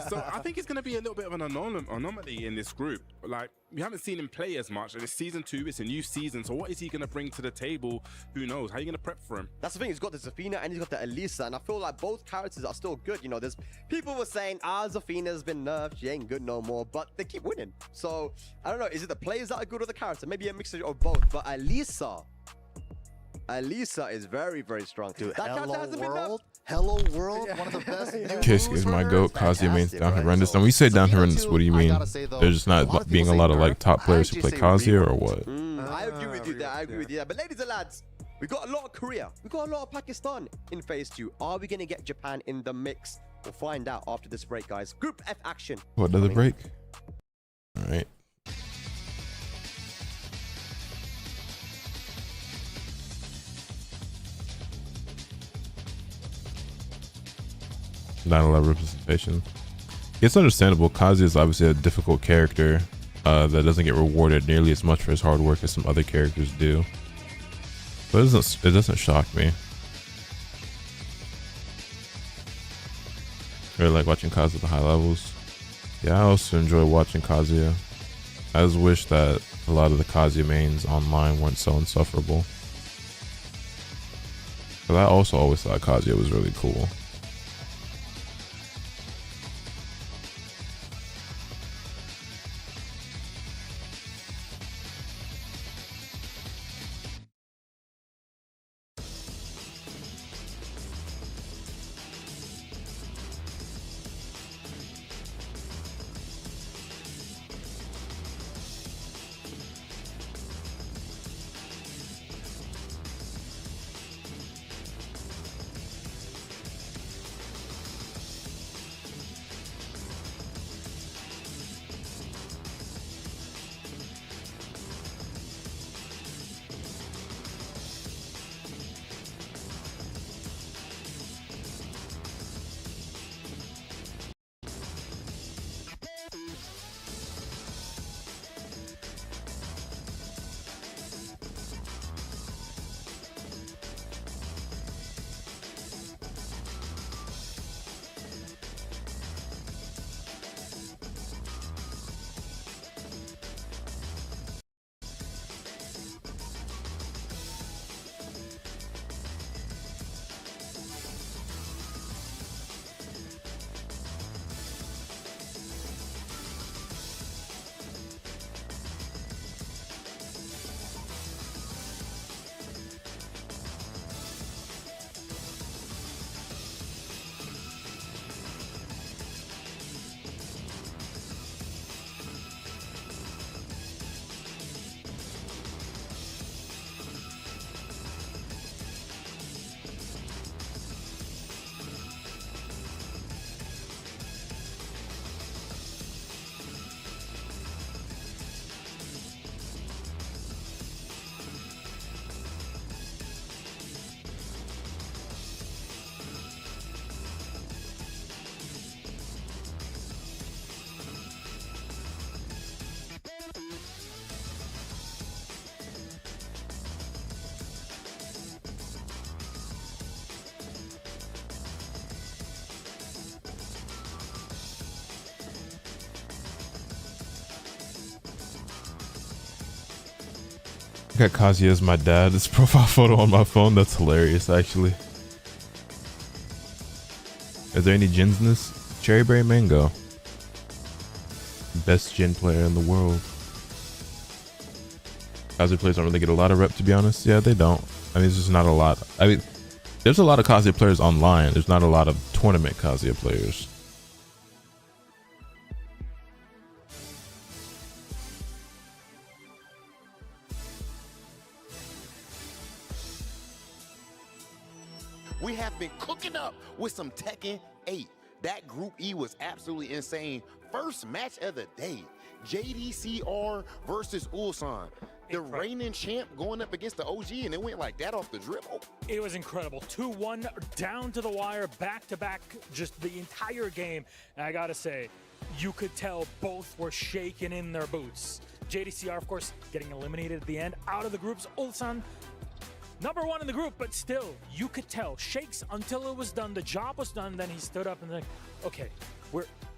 So I think it's going to be a little bit of an anomaly in this group. Like, we haven't seen him play as much. And it's season 2. It's a new season. So what is he going to bring to the table? Who knows? How are you going to prep for him? That's the thing. He's got the Zafina and he's got the Elisa. And I feel like both characters are still good. There's people were saying, Zafina's been nerfed. She ain't good no more. But they keep winning. So I don't know. Is it the players that are good or the character? Maybe a mixture of both. But Elisa is very, very strong. Dude, that character hasn't been nerfed. Hello World, one of the best. Keisuke is my goat. Kazuya mains down horrendous. And when you say down horrendous, what do you mean? There's not being a lot of top players who play Kazuya or what? I agree with you there. I agree with you there. But ladies and lads, we got a lot of Korea. We got a lot of Pakistan in phase 2. Are we going to get Japan in the mix? We'll find out after this break, guys. Group F action. What, another break? All right. Not a lot of representation. It's understandable. Kazuya is obviously a difficult character that doesn't get rewarded nearly as much for his hard work as some other characters do. But it doesn't shock me. I really like watching Kazuya at the high levels. Yeah, I also enjoy watching Kazuya. I just wish that a lot of the Kazuya mains online weren't so insufferable. But I also always thought Kazuya was really cool. I got Kazuya as my dad. This profile photo on my phone. That's hilarious, actually. Are there any gins in this? Cherryberry Mango. Best gin player in the world. Kazuya players don't really get a lot of rep, to be honest. Yeah, they don't. I mean, there's just not a lot. I mean, there's a lot of Kazuya players online. There's not a lot of tournament Kazuya players. We have been cooking up with some Tekken 8. That Group E was absolutely insane. First match of the day, JDCR versus Ulsan. The reigning champ going up against the OG, and it went like that off the dribble. It was incredible. 2-1, down to the wire, back-to-back, just the entire game. And I gotta say, you could tell both were shaking in their boots. JDCR, of course, getting eliminated at the end. Out of the groups, Ulsan, number 1 in the group, but still, you could tell. Shakes until it was done. The job was done. Then he stood up and like, okay,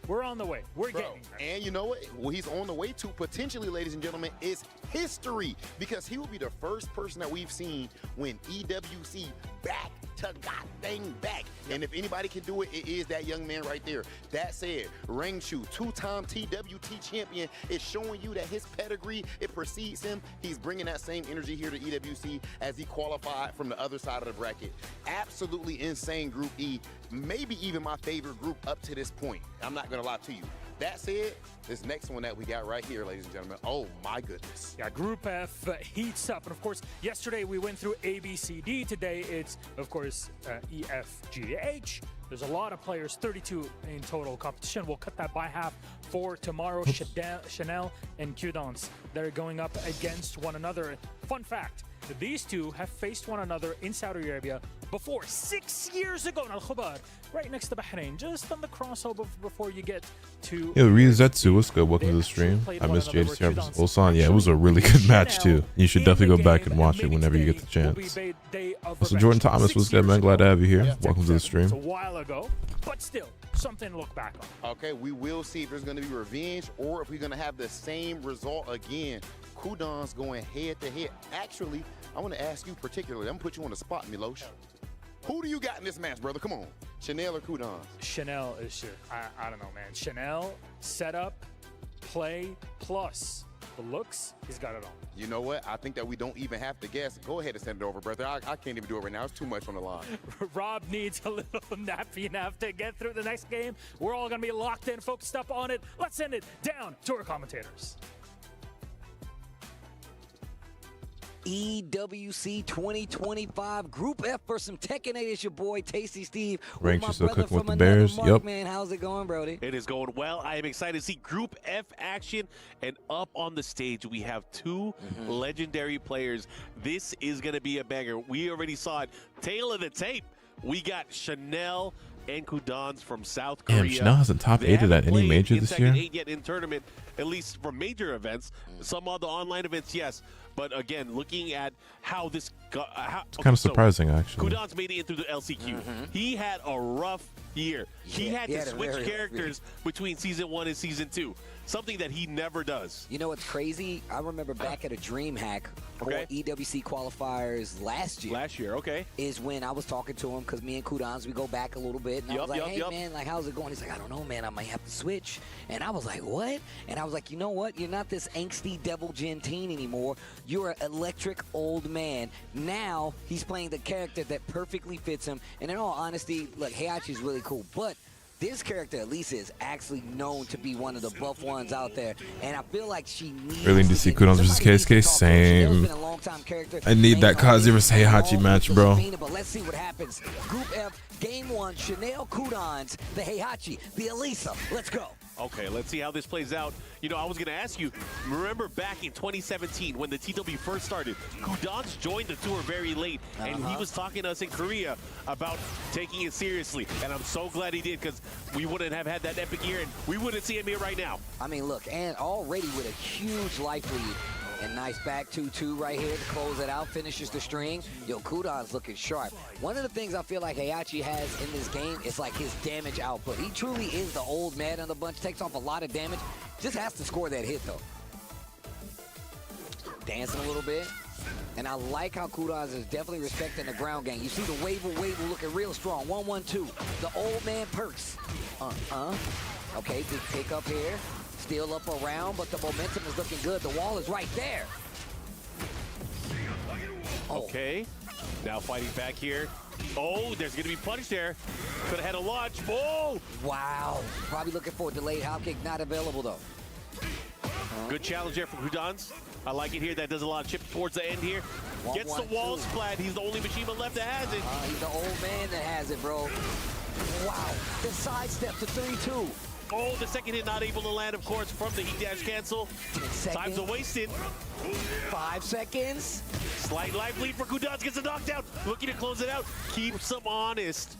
we're on the way. We're getting there. And you know what? What he's on the way to, potentially, ladies and gentlemen, is history. Because he will be the first person that we've seen win EWC back to goddamn back. And if anybody can do it, it is that young man right there. That said, Rangchu, 2-time TWT champion, is showing you that his pedigree, it precedes him. He's bringing that same energy here to EWC as he qualified from the other side of the bracket. Absolutely insane Group E. Maybe even my favorite group up to this point. I'm not gonna lie to you. That said, this next one that we got right here, ladies and gentlemen, oh my goodness. Yeah, Group F heats up. And of course, yesterday we went through A, B, C, D. Today it's, of course, E, F, G, H. There's a lot of players, 32 in total competition. We'll cut that by half for tomorrow. Chanel and Kudans, they're going up against one another. Fun fact, these two have faced one another in Saudi Arabia before 6 years ago in Al-Khubar, right next to Bahrain, just on the crossover before you get to... Yo, Rizetsu, what's good? Welcome to the stream. I missed JDCR versus Ulsan. Yeah, it was a really good match, too. You should definitely go back and watch it whenever you get the chance. So Jordan Thomas, what's good, man? Glad to have you here. Welcome to the stream. It's a while ago, but still, something to look back on. Okay, we will see if there's going to be revenge or if we're going to have the same result again. Kudans going head-to-head. Actually, I want to ask you particularly, I'm going to put you on the spot, Milosh. Who do you got in this match, brother? Come on. Chanel or Kudans? Chanel is sure. I don't know, man. Chanel, setup, play, plus the looks, he's got it all. You know what? I think that we don't even have to guess. Go ahead and send it over, brother. I can't even do it right now. It's too much on the line. Rob needs a little nappy nap to get through the next game. We're all going to be locked in, focused up on it. Let's send it down to our commentators. EWC 2025 Group F for some Tekken 8. It's your boy Tasty Steve. Rangchu still cooking with the Bears. Yep. Man, how's it going, Brody? It is going well. I am excited to see Group F action. And up on the stage, we have two legendary players. This is going to be a banger. We already saw it. Tail of the tape. We got Chanel and Kudans from South Korea. Damn, Chanel hasn't top 8'd at any major this year. Yet in tournament, at least for major events. Some other online events, yes. But again, looking at how this it's kind of surprising, actually. Kudans made it in through the LCQ. He had a rough year. He had to switch characters between Season 1 and Season 2. Something that he never does. You know what's crazy? I remember back at a DreamHack for EWC qualifiers last year. Okay. Is when I was talking to him because me and Kudans, we go back a little bit. And I was like, hey, man, like, how's it going? He's like, I don't know, man. I might have to switch. And I was like, what? And I was like, you know what? You're not this angsty devil teen anymore. You're an electric old man. Now he's playing the character that perfectly fits him. And in all honesty, look, Heihachi's really cool. But this character, at least, is actually known to be one of the buff ones out there. And I feel like she needs... Really need to see Kudans versus KSK. Same. I need that Kazuya versus Heihachi match, bro. But let's see what happens. Group F, Game 1, Chanel, Kudans, the Heihachi, the Elisa. Let's go. Okay, let's see how this plays out. You know, I was going to ask you, remember back in 2017 when the TW first started, Kudans joined the tour very late, and he was talking to us in Korea about taking it seriously, and I'm so glad he did because we wouldn't have had that epic year, and we wouldn't see him here right now. I mean, look, and already with a huge life lead. And nice back 2-2 right here to close it out, finishes the string. Yo, Kudans looking sharp. One of the things I feel like Heihachi has in this game is like his damage output. He truly is the old man of the bunch, takes off a lot of damage, just has to score that hit though. Dancing a little bit. And I like how Kudans is definitely respecting the ground game. You see the wave looking real strong. 1-1-2. The old man perks. Okay, big pick up here. Still up around, but the momentum is looking good. The wall is right there. Okay. Now fighting back here. Oh, there's going to be punish there. Could have had a launch. Oh! Wow. Probably looking for a delayed hop kick. Not available, though. Good challenge there from Kudans. I like it here. That does a lot of chip towards the end here. Gets the wall splat. He's the only Machima left that has it. He's the old man that has it, bro. Wow. The sidestep to 3-2. Oh, the second hit not able to land, of course, from the heat dash cancel. Time's a wasted. 5 seconds. Slight life lead for Kudans. Gets a knockdown. Looking to close it out. Keeps them honest.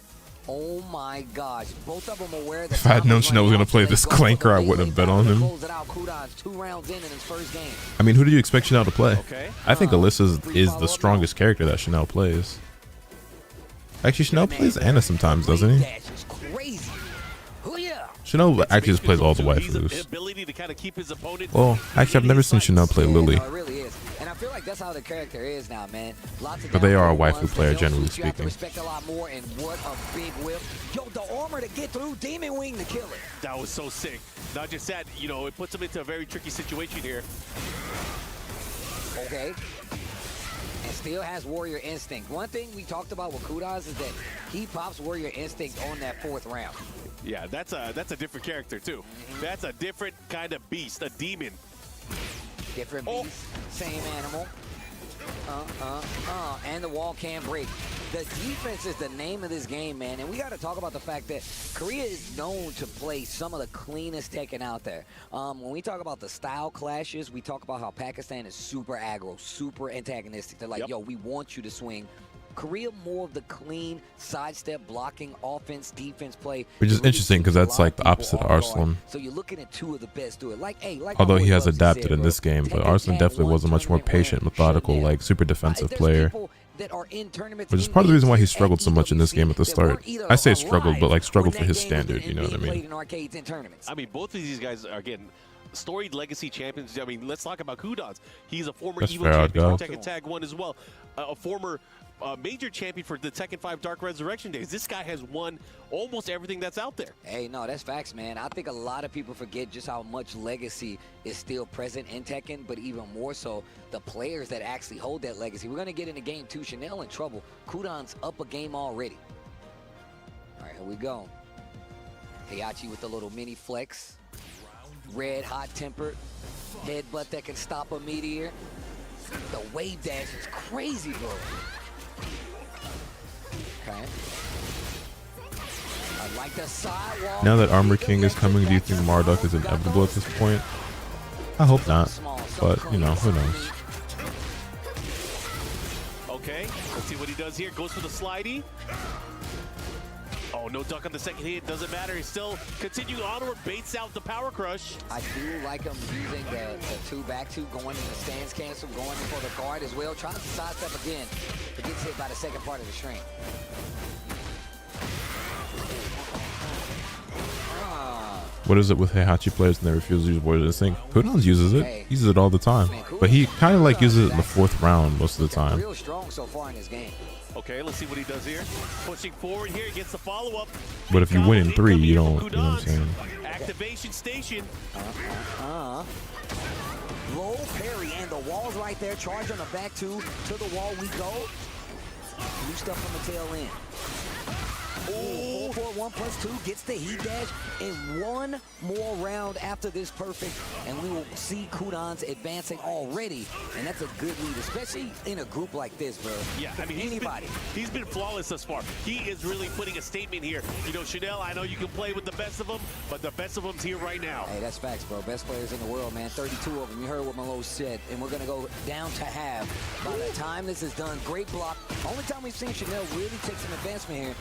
Oh my gosh. Both of them aware that if I had known Chanel was going to play this clanker, I wouldn't have bet on him. Kudans 2 rounds in his first game. I mean, who do you expect Chanel to play? I think Alyssa is the strongest character that Chanel plays. Actually, Chanel plays Anna sometimes, doesn't he? Chanel actually just plays all the waifus. Well, actually, I've never seen Chanel play Lily. It really is. And I feel like that's how the character is now, man. Lots of But they are a waifu player, generally you have to speaking. respect a lot more, and what a big whip. Yo, the armor to get through, Demon Wing to kill it. That was so sick. Not just that, you know, it puts him into a very tricky situation here. Okay. And still has Warrior Instinct. One thing we talked about with Kudans is that he pops Warrior Instinct on that 4th round. Yeah, that's a different character too. That's a different kind of beast, a demon. Different beast, same animal. And the wall can break. The defense is the name of this game, man. And we got to talk about the fact that Korea is known to play some of the cleanest Tekken out there. When we talk about the style clashes, we talk about how Pakistan is super aggro, super antagonistic. They're like, yo, we want you to swing. Korea, more of the clean sidestep blocking offense defense play, Which is interesting because that's like the opposite of Arslan. so you're looking at 2 of the best do it. Like, hey, like Although he has adapted in this game, but Arslan definitely was a much more patient, methodical, like super defensive player. Which is part of the reason why he struggled so much in this game at the start. I say struggled, but like struggled for his standard, you know what I mean? I mean, both of these guys are getting storied legacy champions. I mean, let's talk about Kudans. He's a former That's EVO fair, champion for God. Tekken Tag 1 as well. A former major champion for the Tekken 5 Dark Resurrection days. This guy has won almost everything that's out there. Hey, no, that's facts, man. I think a lot of people forget just how much legacy is still present in Tekken, but even more so, the players that actually hold that legacy. We're going to get into game 2. Chanel in trouble. Kudans up a game already. All right, here we go. Heihachi with the little mini flex. Red, hot-tempered. Headbutt that can stop a meteor. The wave dash is crazy, bro. Okay. I like the sidewalk. Now that Armor King is coming, do you think Marduk is inevitable at this point? I hope not, but you know, who knows? Okay, let's see what he does here. Goes for the slidey. Oh, no duck on the second hit. Doesn't matter. He's still continuing onward. Baits out the power crush. I do like him using the 2-back-2, going in the stance cancel, going in for the guard as well. Tries to sidestep again, but gets hit by the second part of the string. What is it with Heihachi players and they refuse to use Warrior Instinct? Kudans uses it. He uses it all the time. But he kind of like uses it in the 4th round most of the time. Real strong so far in this game. Okay, let's see what he does here. Pushing forward here, gets the follow-up. But if you win in 3, you don't, you know what I'm saying? Activation station. Roll parry, and the wall's right there. Charge on the back 2. To the wall we go. New stuff from the tail end. Ooh, 4-4-1+2 gets the heat dash in 1 more round after this perfect, and we will see Kudans advancing already, and that's a good lead, especially in a group like this, bro. Yeah, I mean, he's been flawless thus far. He is really putting a statement here. You know, Chanel, I know you can play with the best of them, but the best of them's here right now. Hey, that's facts, bro. Best players in the world, man. 32 of them. You heard what Malo said, and we're going to go down to half. By the time this is done, great block. Only time we've seen Chanel really take some advancement here.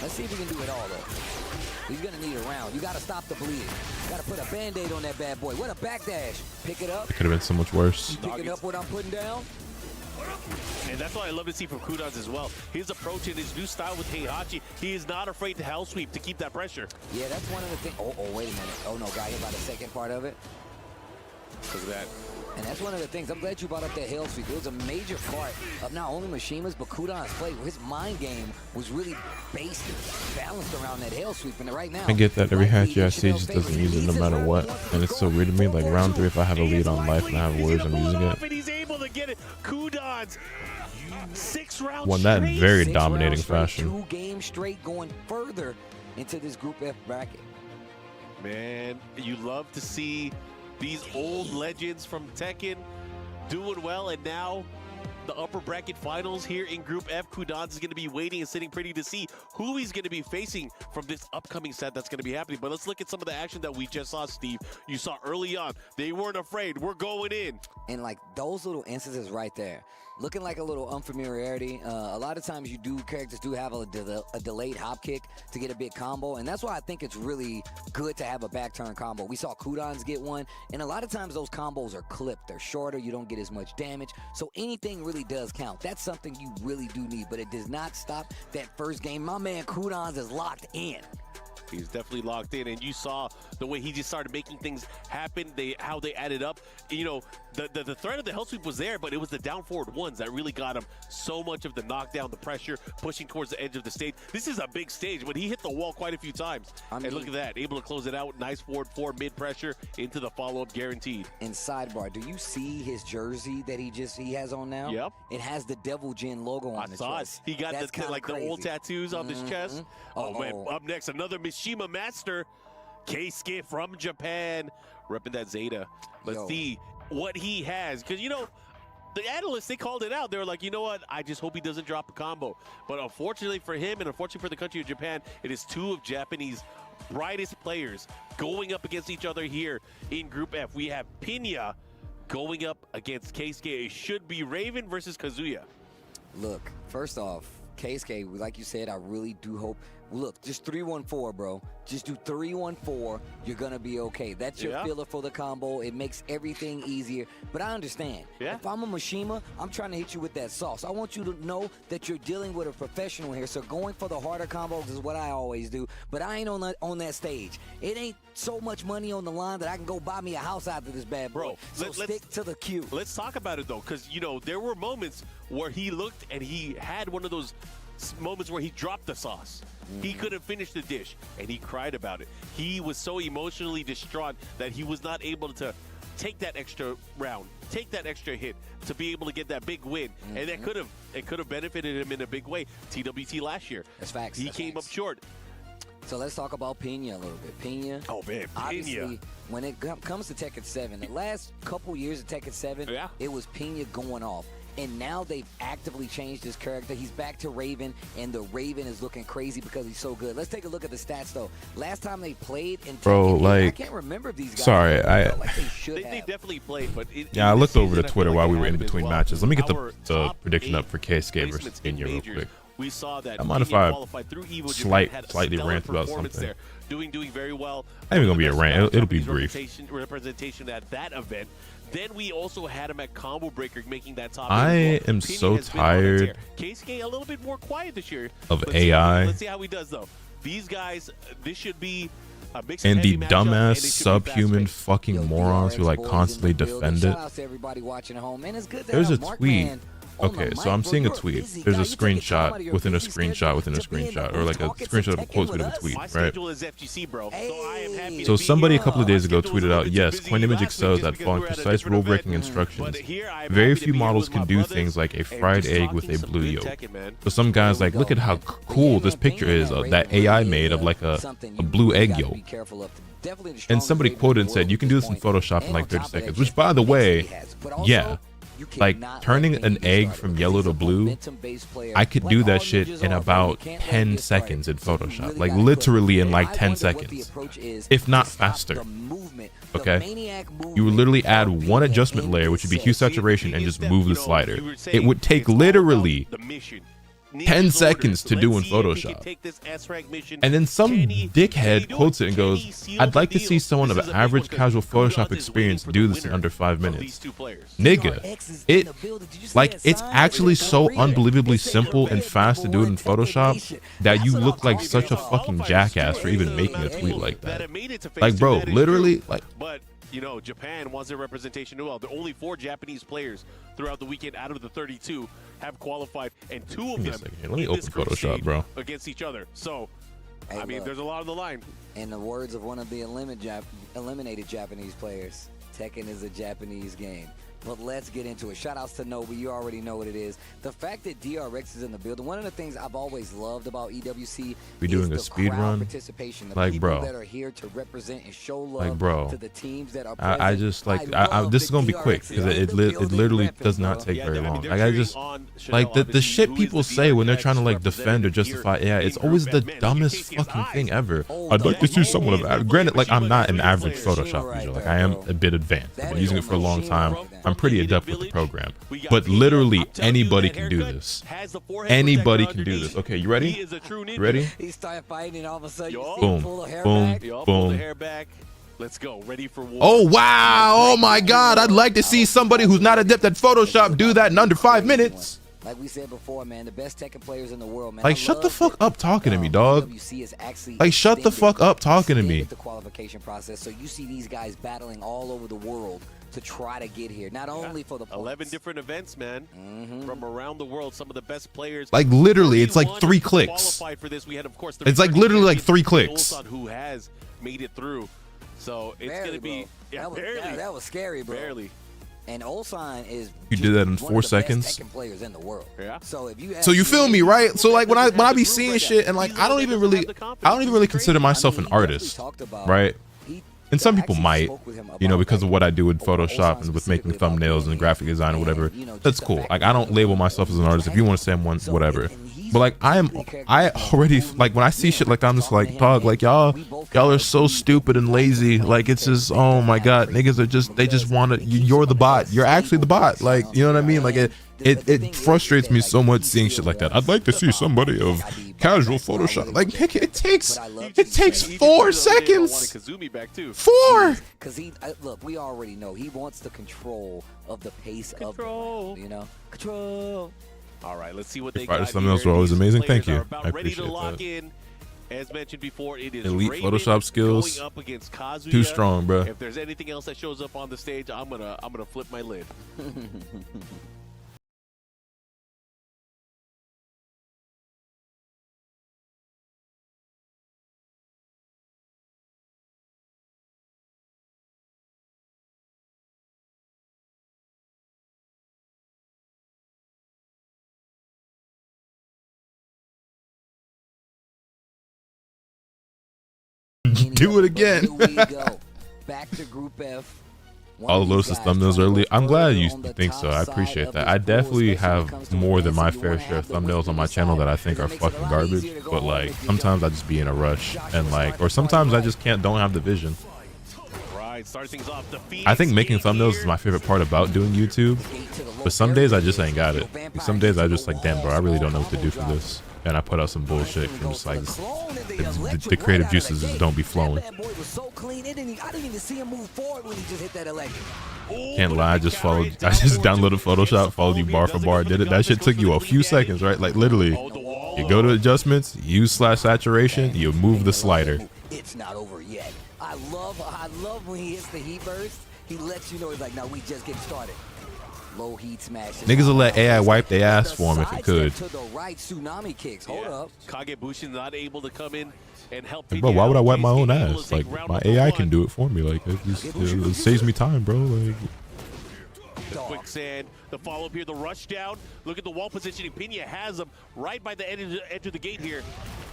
Let's see if we can do it all, though. He's going to need a round. You got to stop the bleeding. Got to put a Band-Aid on that bad boy. What a backdash. Pick it up. It could have been so much worse. Picking up what I'm putting down. And that's what I love to see from Kudans as well. His approach and his new style with Heihachi, he is not afraid to hell sweep to keep that pressure. Yeah, that's one of the things. Oh, wait a minute. Oh, no, got hit by the second part of it. Look at that. And that's one of the things. I'm glad you brought up that hell sweep. It was a major part of not only Mishima's, but Kudans' play. His mind game was really based, balanced around that hell sweep. And right now, I get that every hatch I see just doesn't use it no matter what. And it's so weird to me. Like round 3, if I have a lead on life and I have words, I'm using it. And he's able to get it. Kudans, 6 rounds Won that in very 6 dominating rounds straight, fashion. 2 games straight, going further into this Group F bracket. Man, you love to see these old legends from Tekken doing well, and now the upper bracket finals here in Group F. Kudans is going to be waiting and sitting pretty to see who he's going to be facing from this upcoming set that's going to be happening. But let's look at some of the action that we just saw, Steve. You saw early on, they weren't afraid. We're going in. And like those little instances right there, looking like a little unfamiliarity. A lot of times characters do have a delayed hop kick to get a big combo, and that's why I think it's really good to have a back turn combo. We saw Kudans get one, and a lot of times those combos are clipped. They're shorter, you don't get as much damage, so anything really does count. That's something you really do need, but it does not stop that first game. My man Kudans is locked in. He's definitely locked in, and you saw the way he just started making things happen, how they added up. You know, the threat of the hell sweep was there, but it was the down forward ones that really got him so much of the knockdown, the pressure, pushing towards the edge of the stage. This is a big stage, but he hit the wall quite a few times. And look at that, able to close it out. Nice forward 4 mid pressure into the follow-up guaranteed. And sidebar, do you see his jersey that he has on now? Yep. It has the Devil Jin logo on the chest. He got the old tattoos on his chest. Oh man, up next, another Mishima master, Keisuke from Japan, repping that Zeta. Let's see what he has, because you know the analysts, they called it out. They were like, you know what, I just hope he doesn't drop a combo. But unfortunately for him, and unfortunately for the country of Japan, it is 2 of Japanese brightest players going up against each other here in Group F. We have Pena going up against Keisuke. It should be Raven versus Kazuya. Look, first off, Keisuke, like you said, I really do hope. Look, just 3-1-4, bro. Just do 3-1-4. You're going to be okay. That's your filler for the combo. It makes everything easier. But I understand. If I'm a Mishima, I'm trying to hit you with that sauce. I want you to know that you're dealing with a professional here. So going for the harder combos is what I always do. But I ain't on that stage. It ain't so much money on the line that I can go buy me a house after this bad boy. Bro, so stick to the queue. Let's talk about it, though, because, you know, there were moments where he looked and he had one of those moments where he dropped the sauce. He couldn't finish the dish, and he cried about it. He was so emotionally distraught that he was not able to take that extra round, take that extra hit to be able to get that big win. And that could have benefited him in a big way. TWT last year. That's facts. He came up short. So let's talk about Pena a little bit. Pena. Oh, man, obviously, when it comes to Tekken 7, the last couple years of Tekken 7, it was Pena going off. And now they've actively changed his character. He's back to Raven, and the Raven is looking crazy because he's so good. Let's take a look at the stats, though. Last time they played in Tekken, I can't remember if these guys. Sorry, They definitely played, but I looked over to Twitter while we were in between matches. Let me get the prediction up for Keisuke versus Pena real quick. We saw that. I mind if I slightly rant about something? There, doing very well. Not even gonna be a rant. It'll be brief. Representation at that event. Then we also had him at Combo Breaker making that top. I am so tired. Keisuke a little bit more quiet this year. Of AI. Let's see how he does though. These guys, this should be a mix and of the dumbass subhuman fucking morons who like constantly defend it. There's a tweet. Okay, so I'm seeing a tweet. There's a screenshot within a screenshot within a screenshot, or like a screenshot of a quote tweet of a tweet, right? So somebody a couple of days ago tweeted out, yes, Coinimage excels at following precise rule-breaking instructions. Very few models can do things like a fried egg with a blue yolk. So some guys like, look at how cool this picture is that AI made of like a blue egg yolk. And somebody quoted and said, you can do this in Photoshop in like 30 seconds, which by the way, yeah. Like turning an egg from yellow to blue, I could do that shit in about 10 seconds in Photoshop. Like literally in like 10 seconds, if not faster. Okay, you would literally add one adjustment layer, which would be hue saturation, and just move the slider. It would take literally 10 seconds to do in Photoshop. And then some dickhead quotes it and goes, I'd like to see someone of average casual Photoshop experience do this in under 5 minutes. Nigga, it's actually so unbelievably simple and fast to do it in Photoshop that you look like such a fucking jackass for even making a tweet like that. Like, bro, literally, like, you know, Japan wants their representation as well. There are only 4 Japanese players throughout the weekend out of the 32 have qualified, and 2 of them Let me open Photoshop, bro. against each other. So, Hey, I mean, there's a lot on the line. In the words of one of the eliminated Japanese players, Tekken is a Japanese game. But let's get into it. Shout outs to Nobi. You already know what it is. The fact that DRX is in the building, one of the things I've always loved about EWC We doing is a speed crowd run? participation. The Like, people bro. that are here to represent and show love Like, bro. to the teams that are I just like this is gonna be quick because it literally does not take very long. Like I just like the shit people say when they're trying to like defend or justify. Yeah, it's always the dumbest fucking thing ever. I'd like to see someone of granted, like I'm not an average Photoshop user. Like I am a bit advanced. I've been using it for a long time. I'm pretty adept with the program. But literally anybody can do this. Anybody can do this. Okay, you ready? You ready? He started fighting and all of a sudden Boom, boom, boom. Let's go. Ready for war. Oh wow! Oh my God! I'd like to see somebody who's not adept at Photoshop do that in under 5 minutes. Like we said before, man, the best Tekken players in the world, man. Like shut the fuck up talking to me, dog. Like shut the fuck up talking to me. The qualification process, so you see these guys battling all over the world to try to get here, not only for the points. 11 different events, man, from around the world. Some of the best players. Like literally, it's like 3 clicks. For this. We had, of course, It's like literally like 3 clicks. Ulsan, who has made it through. So it's Barely, gonna be that was scary, bro. Barely. And Ulsan is You did that in one 4 of the seconds. best Tekken players in the world. Yeah. So if you So you feel me, right? So like when I be seeing shit and like I don't even really consider myself an artist, right? And some people might, you know, because of what I do with Photoshop and with making thumbnails and graphic design or whatever. That's cool. Like I don't label myself as an artist. If you want to say I'm one, whatever. But like I already like when I see shit like that, I'm just like, dog, like y'all are so stupid and lazy. Like it's just, oh my God, niggas are they just want to. You're the bot. You're actually the bot. Like you know what I mean? Like it frustrates me so much seeing shit like that. I'd like to see somebody of casual Photoshop. Like it takes 4 seconds. 4. Because look, we already know he wants the control of the pace of the round, you know, control. All right, let's see what they Fighter got thumbnails here. were always These amazing. players Thank you. are about I ready to appreciate lock that. in. As mentioned before, it is Elite Raven Photoshop skills. going up against Kazuya. Too strong, bro. If there's anything else that shows up on the stage, I'm gonna flip my lid. Do it again. Here we go. Back to Group F. All of Lotus's thumbnails early. I'm glad you think so. I appreciate that. I definitely have more than my fair share of thumbnails on my channel that I think are fucking garbage. But like sometimes I just be in a rush and like, or sometimes I just don't have the vision. Start things off. I think making thumbnails is my favorite part about doing YouTube. But some days I just ain't got it. Some days I just like, damn, bro, I really don't know what to do for this. And I put out some bullshit from just like the creative juices just don't be flowing. Can't lie, I just downloaded Photoshop, followed you bar for bar, did it. That shit took you a few seconds, right? Like literally, you go to adjustments, use /saturation, you move the slider. It's not over yet. I love when he hits the heat burst. He lets you know he's like, no, we just getting started. Low heat smash. Niggas will let AI wipe their ass for him if it could. To the right, tsunami kicks. Hold up. Kagebushin not able to come in and help. Like, bro, why would I wipe my own ass? Like my AI can do it for me. Like it saves me time, bro. Like the quicksand, the follow up here, the rush down. Look at the wall positioning. Pena has him right by the edge of the gate here.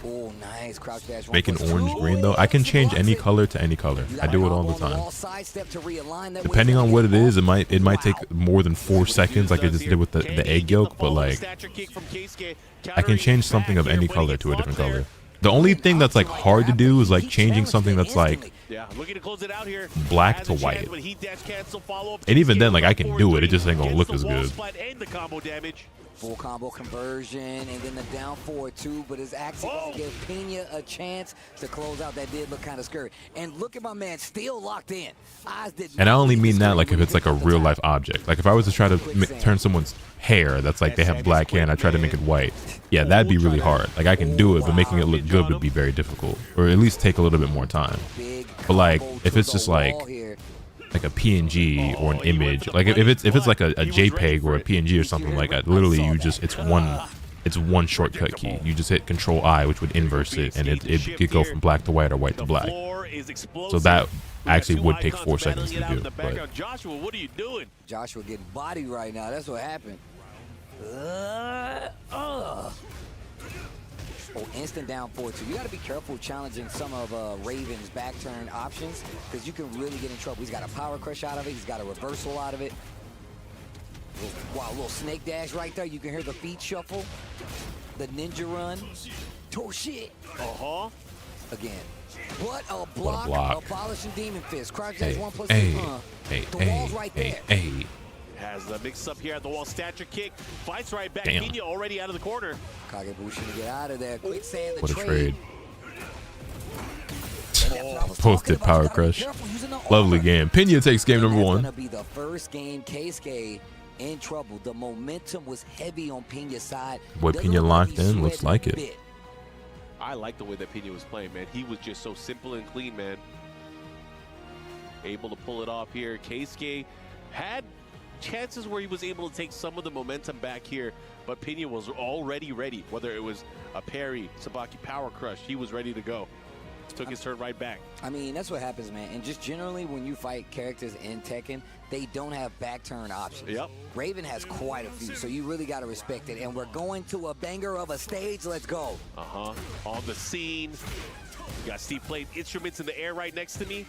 Oh, nice crouch dash. Making orange green though, I can change any color to any color. I do it all the time. Depending on what it is, it might take more than 4 seconds, like I just did with the egg yolk. But like, I can change something of any color to a different color. The only thing that's like hard to do is like changing something that's like black to white. And even then, like I can do it. It just ain't gonna look as good. Full combo conversion, and then the down forward too, but it's actually going to give Pena a chance to close out. That did look kind of scary. And look at my man, still locked in. And I only mean that like if it's like a real life object. Like if I was to try to turn someone's hair that's like they have black hair and I try to make it white, yeah, that'd be really hard. Like I can do it, but making it look good would be very difficult, or at least take a little bit more time. But like if it's just like like a PNG or an image. Like if it's like a JPEG or a PNG or something like that, literally it's one shortcut key. You just hit Control I, which would inverse it, and it could go from black to white or white to black. So that actually would take 4 seconds to do. But Joshua, what are you doing? Joshua getting bodied right now. That's what happened. Oh, instant down 4-2. You got to be careful challenging some of Raven's back turn options because you can really get in trouble. He's got a power crush out of it. He's got a reversal out of it. Wow, a little snake dash right there. You can hear the feet shuffle. The ninja run. Oh, shit. Uh-huh. Again. What a block. Abolishing Demon Fist. Crouch dash 1+2. The wall's right there. Has the mix up here at the wall. Stature kick. Fights right back. Damn. Pena already out of the corner. Kagebushi to get out of there. Quicksand the what a trade. Posted power crush. Lovely game. Pena takes game number 1. That's gonna be the first game Keisuke in trouble. The momentum was heavy on Pena's side. Boy, Pena locked in. Looks like it. I like the way that Pena was playing, man. He was just so simple and clean, man. Able to pull it off here. Keisuke had chances where he was able to take some of the momentum back here, but Pena was already ready. Whether it was a parry, Sabaki power crush, he was ready to go. Took his turn right back. I mean, that's what happens, man. And just generally when you fight characters in Tekken, they don't have back turn options. Yep. Raven has quite a few, so you really got to respect it. And we're going to a banger of a stage. Let's go. On the scene. We got Steve playing instruments in the air right next to me.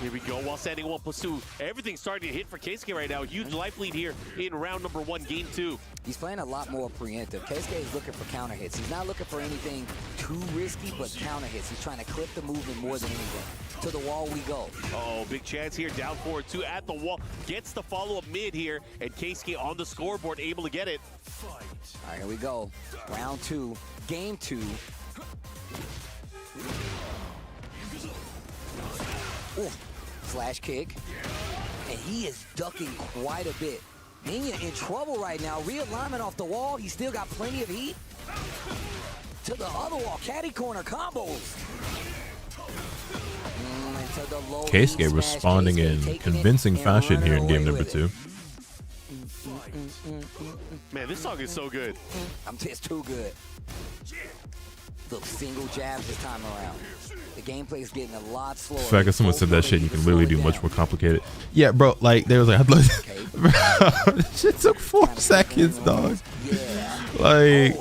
Here we go, while standing 1+2. Everything's starting to hit for Keisuke right now. Huge life lead here in round number 1, game 2. He's playing a lot more preemptive. Keisuke is looking for counter hits. He's not looking for anything too risky, but counter hits. He's trying to clip the movement more than anything. To the wall we go. Oh, big chance here. Down 4-2 at the wall. Gets the follow-up mid here, and Keisuke on the scoreboard, able to get it. All right, here we go. Round 2, game 2. Ooh, slash kick. And he is ducking quite a bit. Pena in trouble right now. Realignment off the wall. He's still got plenty of heat. To the other wall. Caddy corner combos. Keisuke responding in convincing fashion here in game number 2. Man, this song is so good. It's too good. Look, single jabs this time around. The gameplay is getting a lot slower. The fact that someone said that shit, you can literally do much more complicated. Yeah, bro, like, there was like, bro, this shit took 4 seconds, dog. Like,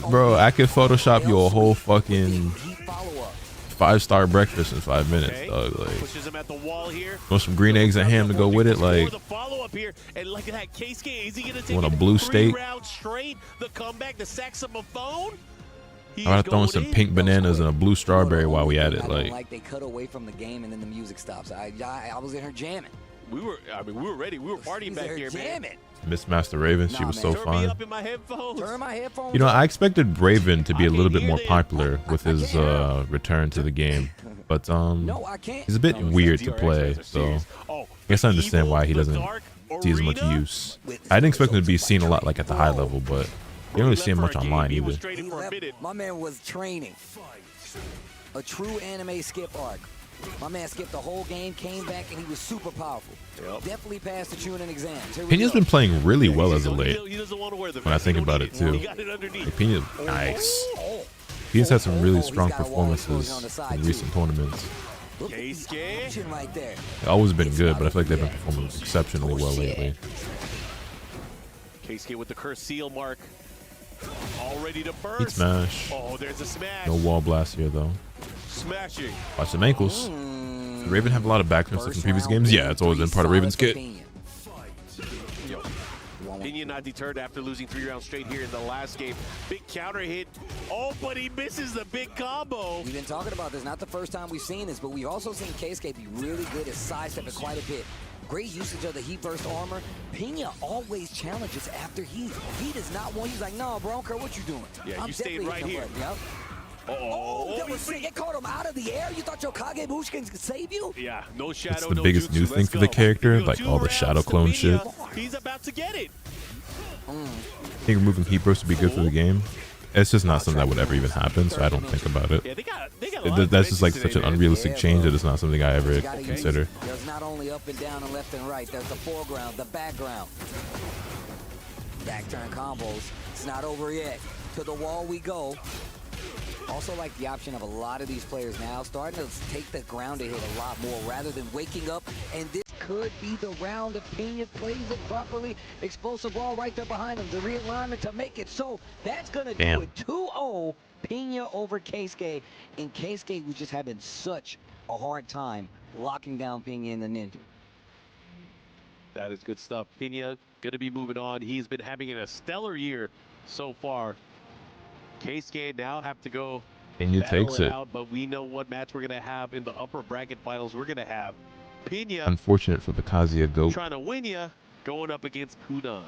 bro, I could Photoshop you a whole fucking 5-star breakfast in 5 minutes, dog. Like, pushes him at the wall here. Want some green eggs and ham to go with it? Like, the follow-up here, and look at that. Keisuke, is he gonna take want a blue steak? 3 rounds straight? The comeback, the saxophone. I'm about throwing some pink bananas and a blue strawberry while we at it. Like they cut away from the game and then the music stops. I was in her jamming. We were ready. We were partying back here, man. Miss Master Raven, she was so fine. Turn my headphones. You know, I expected Raven to be a little bit more popular with his return to the game, but he's a bit weird to play. So I guess I understand why he doesn't see as much use. I didn't expect him to be seen a lot like at the high level, but you don't really see him much online either. My man was training. A true anime skip arc. My man skipped the whole game, came back, and he was super powerful. Definitely passed the Chunin exams. Pena's been playing really well as of late. When I think about it, too. Like, Pena's nice. He's had some really strong performances in recent tournaments. They've always been good, but I feel like they've been performing exceptionally well lately. Keisuke with the cursed seal mark. All ready to burst. Heat smash. Oh, there's a smash. No wall blast here, though. Smashing. Watch some ankles. Did Raven have a lot of back turns in previous games? Yeah, it's always been part of Raven's kit. Pena not deterred after losing 3 rounds straight here in the last game. Big counter hit. Oh, but he misses the big combo. We've been talking about this. Not the first time we've seen this, but we've also seen Keisuke be really good at sidestepping quite a bit. Great usage of the heat burst armor. Pena always challenges after heat. He does not want. He's like, no, bro, I don't care what you're doing. Yeah, you stayed right here. Yep. Oh, that was sick. It caught him out of the air. You thought your Kagebushi can save you? Yeah, no shadow. It's the biggest new thing for the character, like all the shadow clone shit. He's about to get it. I think removing heat burst would be good for the game. it's just not something that would ever even happen, so I don't think about it. Yeah, they got That's just like such an unrealistic change that it's not something I ever consider. There's not only up and down and left and right, there's the foreground, the background. Back turn combos. It's not over yet. To the wall we go. Also like the option of a lot of these players now starting to take the ground to hit a lot more rather than waking up. And this could be the round if Pena plays it properly. Explosive ball right there behind him. The realignment to make it so. That's going to do it. 2-0 Pena over Keisuke. And Keisuke was just having such a hard time locking down Pena in the ninja. That is good stuff. Pena going to be moving on. He's been having a stellar year so far. Keisuke now have to go Pena takes it. out, but we know what match we're going to have in the upper bracket finals. We're going to have Pena. Unfortunate for the Kazuya GOAT. Trying to win ya, going up against Kudans.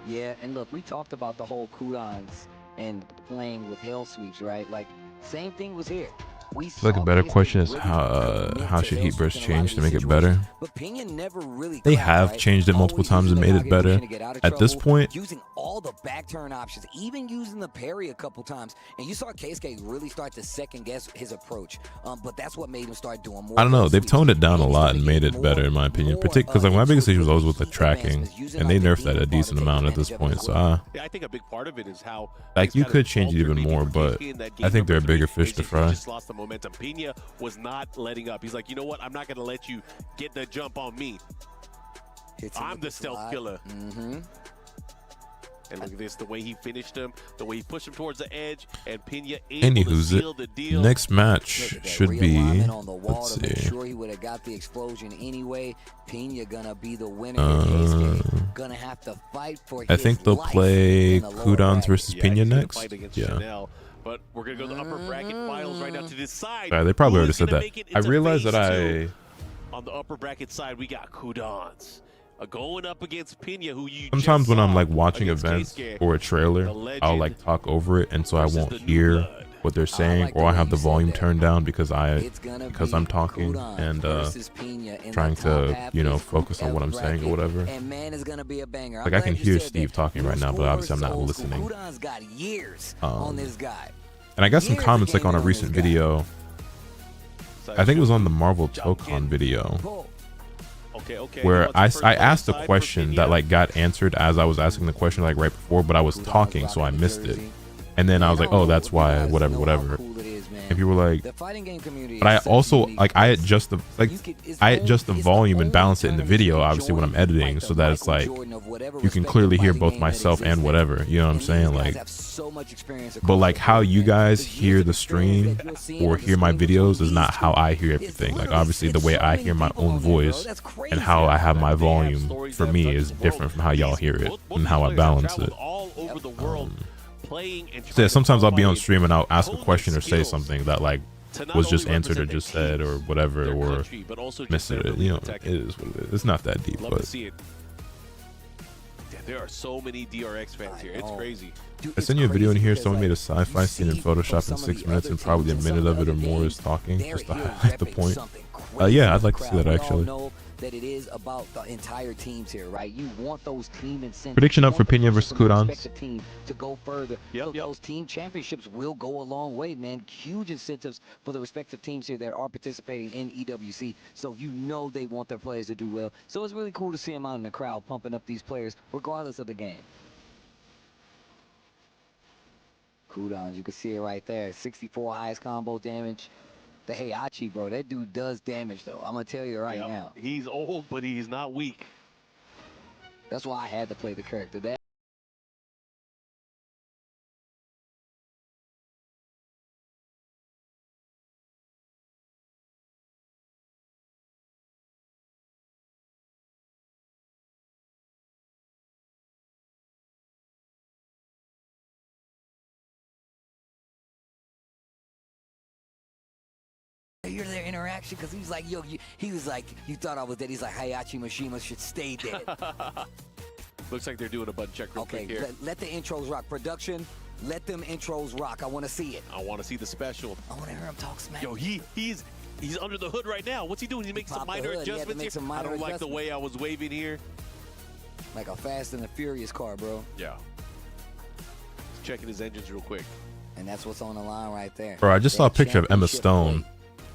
Yeah, and look, we talked about the whole Kudans and playing with hell sweeps, right? Like, same thing was here. I feel like a better question is how should Heat Burst change to make it better? They have changed it multiple times and made it better. At this point, using all the back turn options, even using the parry a couple times, and you saw Keisuke really start to second guess his approach. But that's what made him start doing more. I don't know. They've toned it down a lot and made it better, in my opinion. Particularly because like my biggest issue was always with the tracking, and they nerfed that a decent amount at this point. So yeah, I think a big part of it is how like you could change it even more, but I think there are bigger fish to fry. Momentum. Pena was not letting up. He's like, you know what? I'm not going to let you get the jump on me. I'm the stealth killer. And look at this, the way he finished him, the way he pushed him towards the edge, and Pena able to seal the deal. Next match should be, let's see. Sure he would have got the explosion anyway. Pena gonna be the winner. Gonna have to fight for I think they'll play Kudans versus Pena next. Yeah. But we're going to go to the upper bracket finals right now to decide. They probably already said that. I realized that on the upper bracket side, we got Kudans going up against Pena, who you sometimes when I'm like watching events or a trailer, I'll like talk over it, and so I won't hear what they're saying, or I have the volume turned down because I'm talking and trying to, you know, focus on what I'm saying or whatever. Like I can hear Steve talking right now, but obviously I'm not listening. And I got some comments like on a recent video. I think it was on the Marvel Tokon video, where I asked a question that like got answered as I was asking the question like right before, but I was talking, so I missed it. And then I was like, oh, that's why, whatever. And people were like, but I also like I adjust the volume and balance it in the video, obviously when I'm editing, so that it's like you can clearly hear both myself and whatever. You know what I'm saying? Like, but like how you guys hear the stream or hear my videos is not how I hear everything. Like obviously the way I hear my own voice and how I have my volume for me is different from how y'all hear it and how I balance it. So yeah, sometimes I'll be on stream and I'll ask a question or say something that like was just answered or just said or whatever, or missed it. You know, it is what it is. It's not that deep, but there are so many DRX fans here. It's crazy. I sent you a video in here. Someone made a sci-fi scene in Photoshop in 6 minutes, and probably a minute of it or more is talking, just to highlight the point. Yeah, I'd like to see that actually. That it is about the entire teams here, right? You want those team incentives. Prediction up for Pena versus Kudans. Team to go further. Those team championships will go a long way, man. Huge incentives for the respective teams here that are participating in EWC. So you know they want their players to do well. So it's really cool to see them out in the crowd pumping up these players, regardless of the game. Kudans, you can see it right there. 64 highest combo damage. The Heihachi, bro, that dude does damage, though. I'm going to tell you right now. He's old, but he's not weak. That's why I had to play the character. That hear their interaction because he was like, yo, he was like, you thought I was dead. He's like, Heihachi Mishima should stay dead. Looks like they're doing a button check real quick here. Let the intros rock. Production, let them intros rock. I want to see it. I want to see the special. I want to hear him talk smack. Yo, he's under the hood right now. What's he doing? He's making some minor adjustments here. I don't like the way I was waving here. Like a Fast and the Furious car, bro. Yeah. checking his engines real quick. And that's what's on the line right there. Bro, I just saw a picture of Emma Stone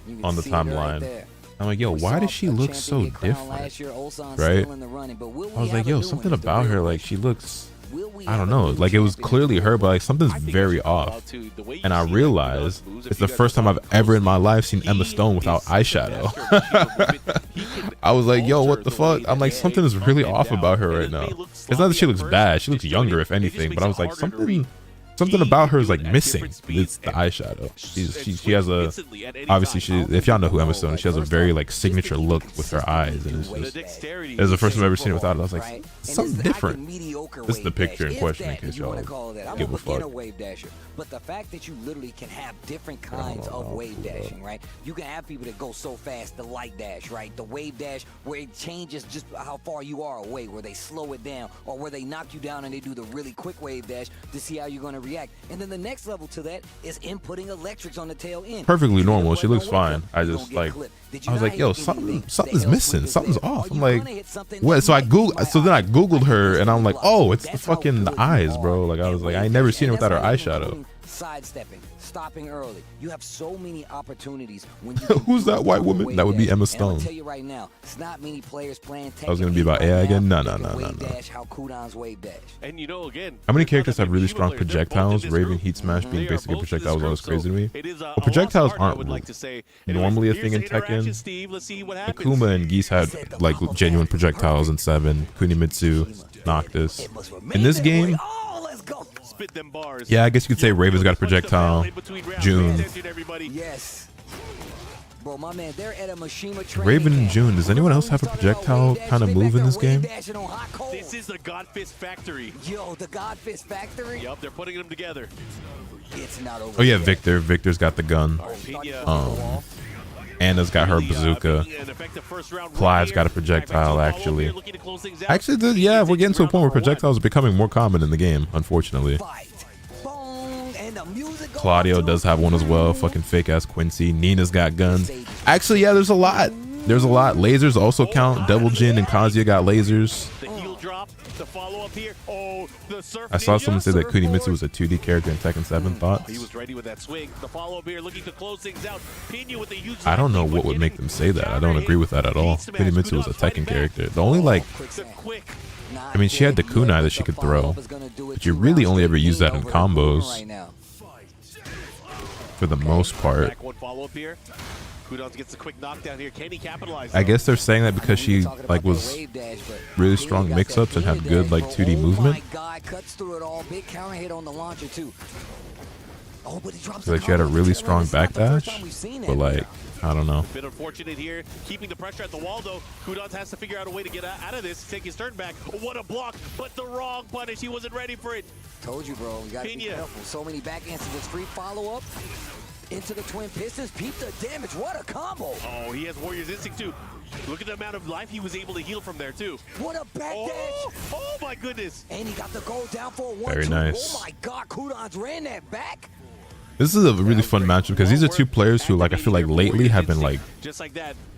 You on the see it right timeline. there. I'm like, yo, why does she look so different? Right? I was like, yo, something about her, like, she looks, I don't know, like, it was clearly her, but like something's very off. And I realized it's the first time I've ever in my life seen Emma Stone without eyeshadow. I was like, yo, what the fuck? I'm like, something is really off about her right now. It's not that she looks bad, she looks younger if anything, but I was like, something about her is like missing. It's the eyeshadow. She has a, obviously if y'all know who Emma Stone is, she has a very like signature look with her eyes, and it's just, it was the first time I've ever seen it without it. I was like, something different. This is the picture in question in case y'all give a fuck. But the fact that you literally can have different kinds of wave dashing, right? You can have people that go so fast, the light dash, right? The wave dash where it changes just how far you are away, where they slow it down, or where they knock you down and they do the really quick wave dash to see how you're going to react. And then the next level to that is inputting electrics on the tail end. Perfectly normal. She looks fine. I just like, I was like, yo, something's missing. Something's off. I'm like, what? So then I Googled her and I'm like, oh, it's the fucking eyes, bro. Like I was like, I ain't never seen her without her eyeshadow. Sidestepping, stopping early. You have so many opportunities when you Who's that white woman? That would be Emma Stone. I'll tell you right now, it's not many players playing Tekken. I was gonna be about AI again. No. How Kudans wave dash. And you know, again, how many characters have really strong projectiles? Raven, Heat Smash being basically projectiles is always crazy to me. Well, projectiles aren't normally a thing in Tekken. Akuma and Geese had like genuine projectiles in 7. Kunimitsu, Noctis. In this game, yeah, I guess you could say Raven's got a projectile. June. Yes. Bro, my man, they're at a Mishima Raven and June. Does anyone else have a projectile kind of move in this game? This is the God Fist Factory. Yo, the God Fist Factory? Yep, they're putting them together. It's not over. Oh yeah, Victor. Victor's got the gun. Anna's got her bazooka. Clive's got a projectile, actually. Yeah, we're getting to a point where projectiles are becoming more common in the game, unfortunately. Claudio does have one as well. Fucking fake-ass Quincy. Nina's got guns. Actually, yeah, there's a lot. There's a lot. Lasers also count. Devil Jin and Kazuya got lasers. I saw someone say that Kunimitsu was a 2D character in Tekken 7. Thoughts? He was ready with that swing. The follow-up here, looking to close things out. Pena with a huge I don't know what would make them say that. I don't agree with that at all. Kunimitsu was a Tekken character. The only like, I mean, she had the kunai that she could throw, but you really only ever use that in combos. For the most part. Kudans gets a quick knockdown here. Can he capitalize? I guess they're saying that because she like was really strong mix-ups and had good like 2D movement. Oh my God, cuts through it all. Big counter hit on the launcher too. Oh, but he drops So like she had a really strong backdash, but like I don't know. Bit unfortunate here, keeping the pressure at the wall though. Kudans has to figure out a way to get out of this, take his turn back. What a block, but the wrong punish. He wasn't ready for it. Told you, bro. You gotta be careful. So many back instances. Free follow-up into the twin pistons. Peep the damage. What a combo. Oh, he has Warrior's Instinct too. Look at the amount of life he was able to heal from there too. What a backdash. Oh my goodness. And he got the goal down for a 1-2. Very nice. Oh my God, Kudans ran that back. This is a really fun matchup because these are two players who like I feel like lately have been like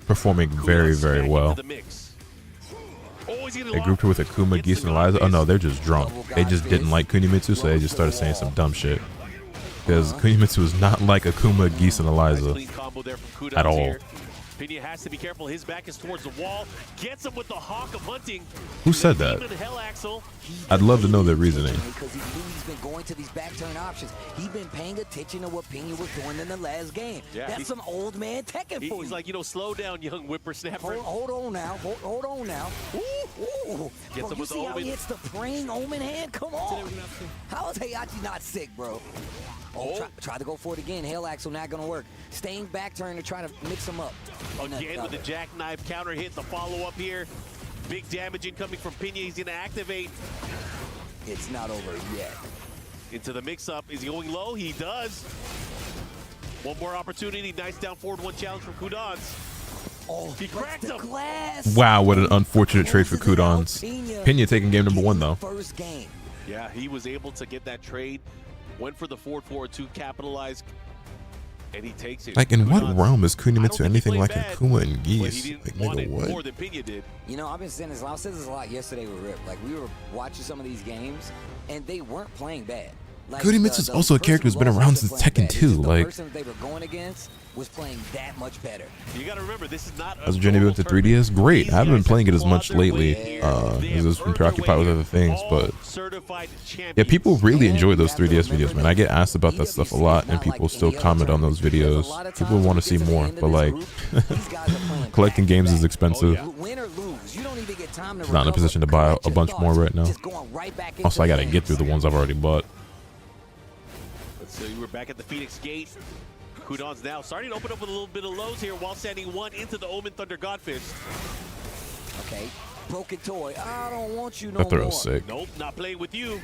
performing very, very well. They grouped her with Akuma, Geese, and Eliza. Oh no, they're just drunk. They just didn't like Kunimitsu, so they just started saying some dumb shit. Because Kunimitsu is not like Akuma, Geese, and Eliza at all. Pena has to be careful. His back is towards the wall. Gets him with the Hawk of Hunting. Who said that? I'd love to know their reasoning. Because he knew he's been going to these back turn options. He's been paying attention to what Pena was doing in the last game. Yeah, that's some old man Tekken for you. He's like, you know, slow down, young whippersnapper. Hold on now. Hold on now. Ooh. Bro, you see how he hits the praying Omen hand? Come on. How is Heihachi not sick, bro? Try to go for it again. Hail Axel not going to work. Staying back turn to try to mix him up. Again with the jackknife counter hit, the follow-up here. Big damage incoming from Pena. He's going to activate. It's not over yet. Into the mix-up. Is he going low? He does. One more opportunity. Nice down forward one challenge from Kudans. Oh, he cracked him. Wow, what an unfortunate trade for Kudans. Pena taking game number 1 though. First game. Yeah, he was able to get that trade. Went for the forward to capitalize. And he takes it. Like, in what realm is Kunimitsu anything like Akuma and Geese? Like, nigga, what? More than Pena did. You know, I've been saying this. I said this a lot yesterday with Rip. Like, we were watching some of these games, and they weren't playing bad. Goody Mitch is also a character who's been around since Tekken 2. Like, The person they were going against was playing that much better. You got to remember, this is not has Journey went to 3DS? Great. I haven't been playing it as much lately because I've been preoccupied with other things. But yeah, people really enjoy those 3DS videos, man. I get asked about that stuff a lot, and people still comment on those videos. People want to see more, but like, collecting games is expensive. Not in a position to buy a bunch more right now. Also, I gotta get through the ones I've already bought. Let's see, we're back at the Phoenix Gate. Kudans now starting to open up with a little bit of lows here while standing one into the Omen Thunder Godfist. Okay, broken toy. I don't want you no That throw more. is sick. Nope, not playing with you.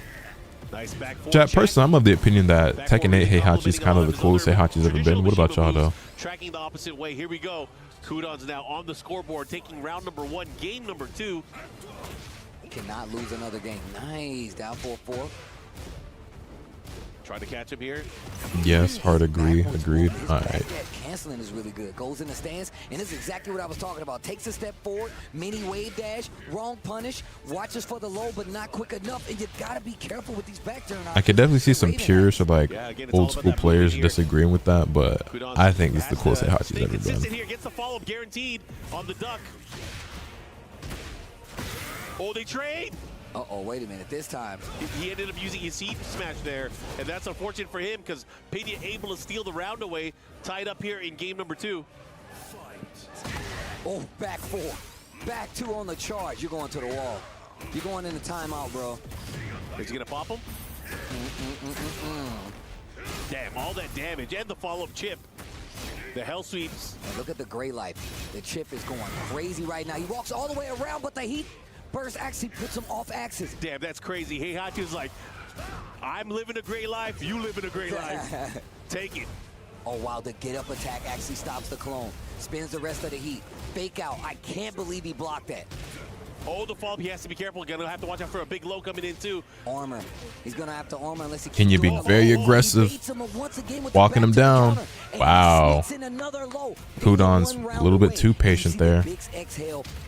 Nice back forward. Chat, personally, I'm of the opinion that Tekken 8 Heihachi is kind of the coolest Heihachi's ever been. What about y'all, though? Tracking the opposite way. Here we go. Kudans now on the scoreboard, taking round number 1, game number 2. Cannot lose another game. Nice, down 4-4. Trying to catch him here. Yes, hard agree. Agreed. All right. Canceling is really good. Goes in the stance, and this is exactly what I was talking about. Takes a step forward, mini wave dash, wrong punish, watches for the low, but not quick enough, and you gotta be careful with these back turn I could definitely see some purists or like old school players disagreeing with that, but I think this is the coolest Heihachi's ever been. Here gets the follow-up guaranteed on the duck. Oh, they trade. Uh-oh, wait a minute. This time he ended up using his heat smash there, and that's unfortunate for him because Pena able to steal the round away, tied up here in game number 2. Oh, back 4. Back 2 on the charge. You're going to the wall. You're going in the timeout, bro. Is he going to pop him? Damn, all that damage and the follow-up chip. The hell sweeps. And look at the gray life. The chip is going crazy right now. He walks all the way around, but the heat burst actually puts him off axis. Damn, that's crazy. Heihachi's like, I'm living a great life. You live in a great life. Take it. Oh, wow. The get-up attack actually stops the clone. Spins the rest of the heat. Fake out. I can't believe he blocked that. Oh, the fall. He has to be careful. Gonna have to watch out for a big low coming in, too. Armor. He's going to have to armor unless he Can you be very aggressive? Walking him down. Wow. Kudans a little bit too patient there.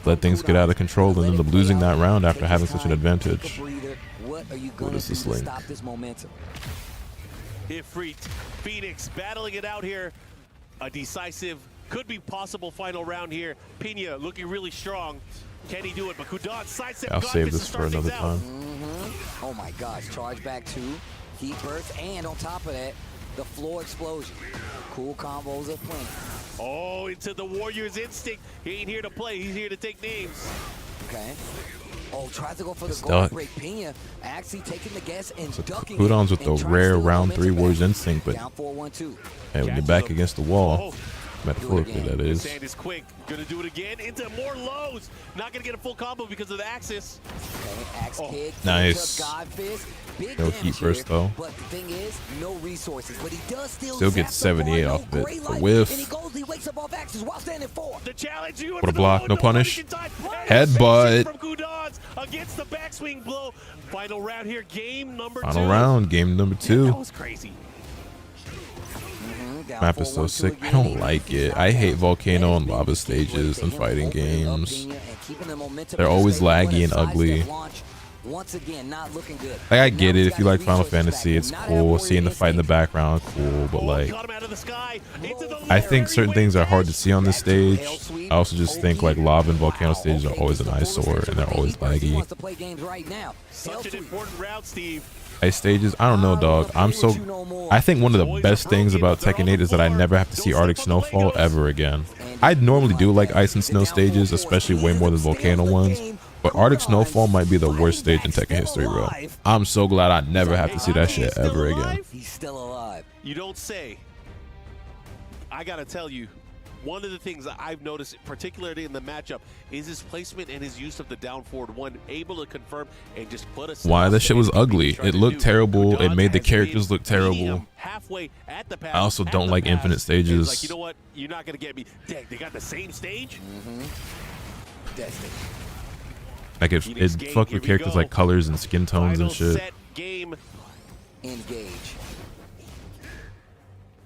Let things get out of control and end up losing that round after having such an advantage. What is this link? Ifrit, Phoenix battling it out here. A decisive, could be possible final round here. Pena looking really strong. Can he do it? But Kudans sidestep. I'll save this for another time. Oh my gosh, charge back 2, heat burst, and on top of that, the floor explosion. Cool combos of playing. Oh, into the Warrior's instinct. He ain't here to play, he's here to take names. Okay. Oh, tries to go for the goal break. Pena actually taking the guess and ducking. Kudans with the rare round 3 Warrior's instinct, but down 4-1-2. hey, when you're back against the wall, metaphorically that is. Sand is quick. Gonna do it again into more lows. Not gonna get a full combo because of the axis. Okay, axe kick. Nice. No heat burst though. But the thing is, no resources. But he does still gets 78 off of it. A whiff. He wakes up off axis while standing 4. The challenge. What a block, no punish. Headbutt. From Kudans against the backswing blow. Final round here, game number 2. Final round, game number 2. That was crazy. Map is so sick. I don't like it. I hate volcano and lava stages and fighting games. They're always laggy and ugly. Once again, not looking good. Like, I get it. If you like Final Fantasy, it's cool. Seeing the fight in the background, cool. But like, I think certain things are hard to see on this stage. I also just think like lava and volcano stages are always an eyesore and they're always laggy. Such an important round, Steve. Ice stages, I don't know, dog. I think one of the best things about Tekken 8 is that I never have to see Arctic Snowfall ever again. I normally do like ice and snow stages, especially way more than volcano ones. But Arctic Snowfall might be the worst stage in Tekken history, bro. I'm so glad I never have to see that shit ever again. He's still alive. You don't say. I gotta tell you, one of the things that I've noticed, particularly in the matchup, is his placement and his use of the down forward 1, able to confirm and just put us. Why that shit was ugly. It looked terrible. It made the characters look terrible. I also don't like infinite stages. Like, you know what? You're not gonna get me. Dang, they got the same stage. Like it fucked with characters like colors and skin tones and shit. Game. Engage.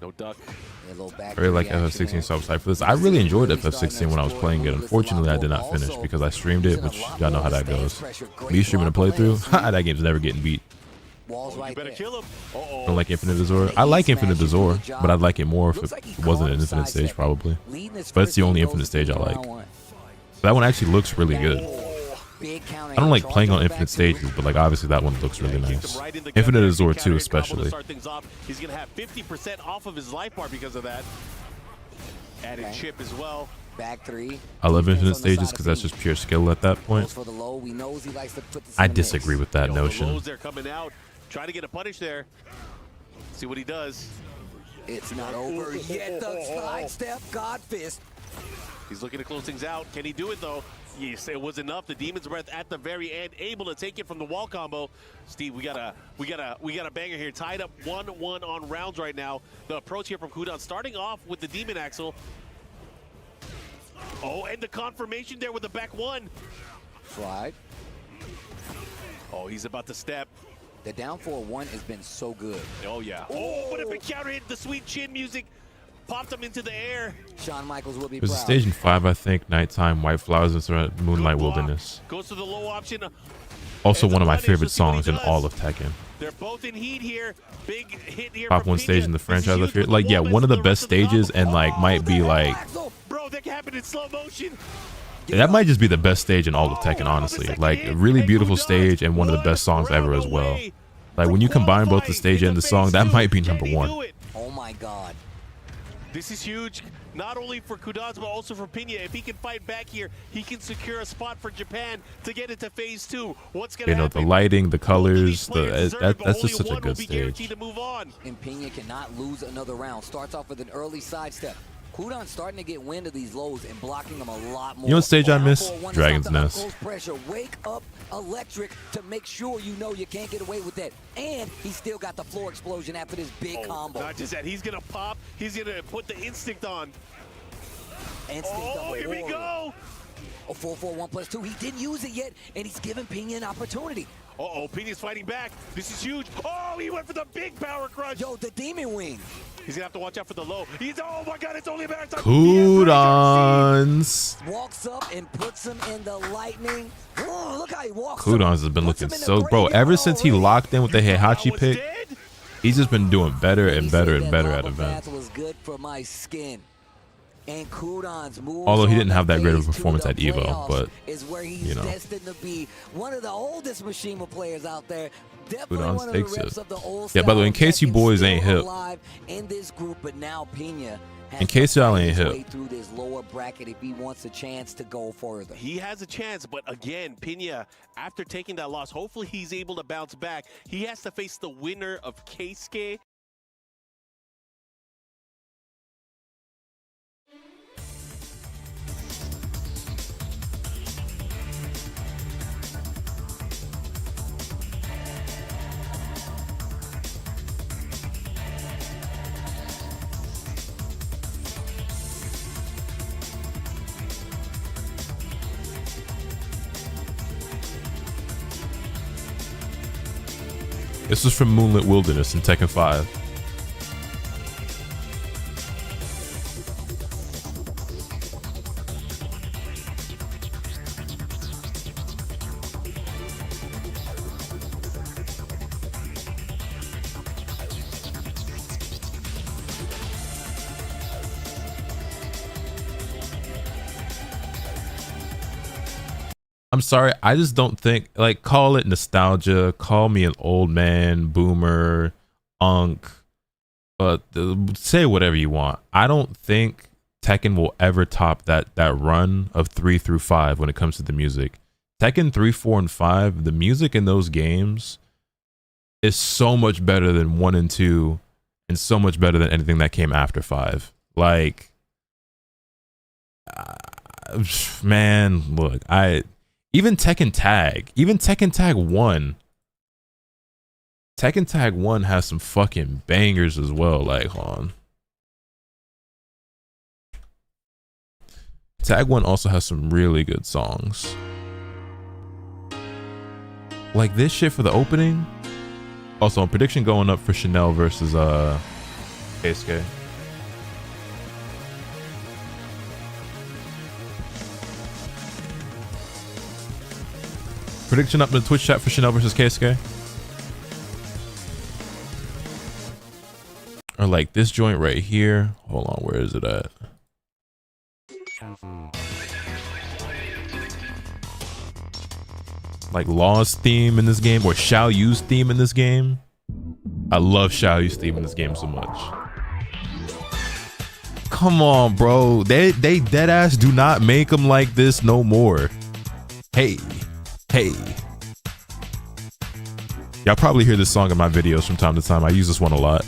No duck. I really like FF16 sub-side for this. I really enjoyed FF16 when I was playing it. Unfortunately, I did not finish because I streamed it, which y'all know how that goes. Me streaming a playthrough, that game's never getting beat. Walls right better there. kill him. I don't like Infinite Azor. I like Infinite Azor, but I'd like it more if it wasn't an Infinite stage, probably. But it's the only Infinite stage I like. That one actually looks really good. I don't like playing on Infinite stages, but like obviously that one looks really nice. Infinite Azor too, especially. He's gonna have 50% off of his life bar because of that. Added chip as well. Back three. I love Infinite stages because that's just pure skill at that point. I disagree with that notion. The lows they're coming out. Try to get a punish there. See what he does. It's not over yet. The sidestep, God fist. He's looking to close things out. Can he do it though? Yes, it was enough. The Demon's Breath at the very end, able to take it from the wall combo. Steve, we got a banger here. Tied up 1-1 on rounds right now. The approach here from Kudans, starting off with the Demon Axle. Oh, and the confirmation there with the back one. Slide. Oh, he's about to step. The down 4-1 has been so good. Oh, yeah. Oh, but if a counter hit, the sweet chin music popped him into the air. Shawn Michaels will be There's proud. a stage in 5, I think, Nighttime, White Flowers and Moonlight Wilderness. Goes to the low option. Also one of my favorite songs in all of Tekken. They're both in heat here. Big hit here. Top one stage in the franchise, I feel. Like, yeah, one of the best stages, and like might be like, Bro, that happened in slow motion. that might just be the best stage in all of Tekken, honestly. Like, a really beautiful stage and one of the best songs ever as well. Like, when you combine both the stage and the song, that might be #1. Oh my God. This is huge, not only for Kudans, but also for Pena. If he can fight back here, he can secure a spot for Japan to get into phase 2. What's going to happen? The lighting, the colors, that's just such a good stage. And Pena cannot lose another round. Starts off with an early sidestep. Kudans starting to get wind of these lows and blocking them a lot more. You know what stage I miss? Dragon's Nest. Pressure. Wake up electric to make sure you know you can't get away with that. And he still got the floor explosion after this big combo. Not just that, he's going to pop. He's going to put the instinct on. Instinct here we go. A 4-4-1+2. He didn't use it yet, and he's giving Pena an opportunity. Uh-oh, Pena's fighting back. This is huge. Oh, he went for the big power crunch. Yo, the Demon Wing. He's going to have to watch out for the low. Oh, my God, it's only a matter of time. Kudans. Walks up and puts him in the lightning. Oh, look how he walks Kudans has been looking so, bro, ever since he locked in with the Heihachi pick, he's just been doing better and better and better at events. was good for my skin. And Kudans moves Although he didn't have that great of a performance at Evo, but is where he's you know, destined to be one of the oldest Mishima players out there. Definitely Kudans one of the takes reps it. of the old Yeah, by the way, in case you boys ain't hip, alive in this group, but now Pena in case y'all ain't way hip, through this lower bracket if he wants a chance to go further. He has a chance, but again, Pena, after taking that loss, hopefully he's able to bounce back. He has to face the winner of Keisuke. this was from Moonlit Wilderness in Tekken 5. I'm sorry, I just don't think, like, call it nostalgia, call me an old man, boomer, unk, but say whatever you want. I don't think Tekken will ever top that run of 3 through 5 when it comes to the music. Tekken 3, 4, and 5, the music in those games is so much better than 1 and 2, and so much better than anything that came after 5. Like, man, look, even Tekken Tag 1. Tekken Tag 1 has some fucking bangers as well. Like, hold on. Tag 1 also has some really good songs. Like this shit for the opening. Also, a prediction going up for Chanel versus Keisuke. Prediction up in the Twitch chat for Chanel versus Keisuke. Or like this joint right here. Hold on, where is it at? Like Law's theme in this game or Xiao Yu's theme in this game. I love Xiao Yu's theme in this game so much. Come on, bro. They dead ass do not make them like this no more. Hey. Y'all probably hear this song in my videos from time to time. I use this one a lot.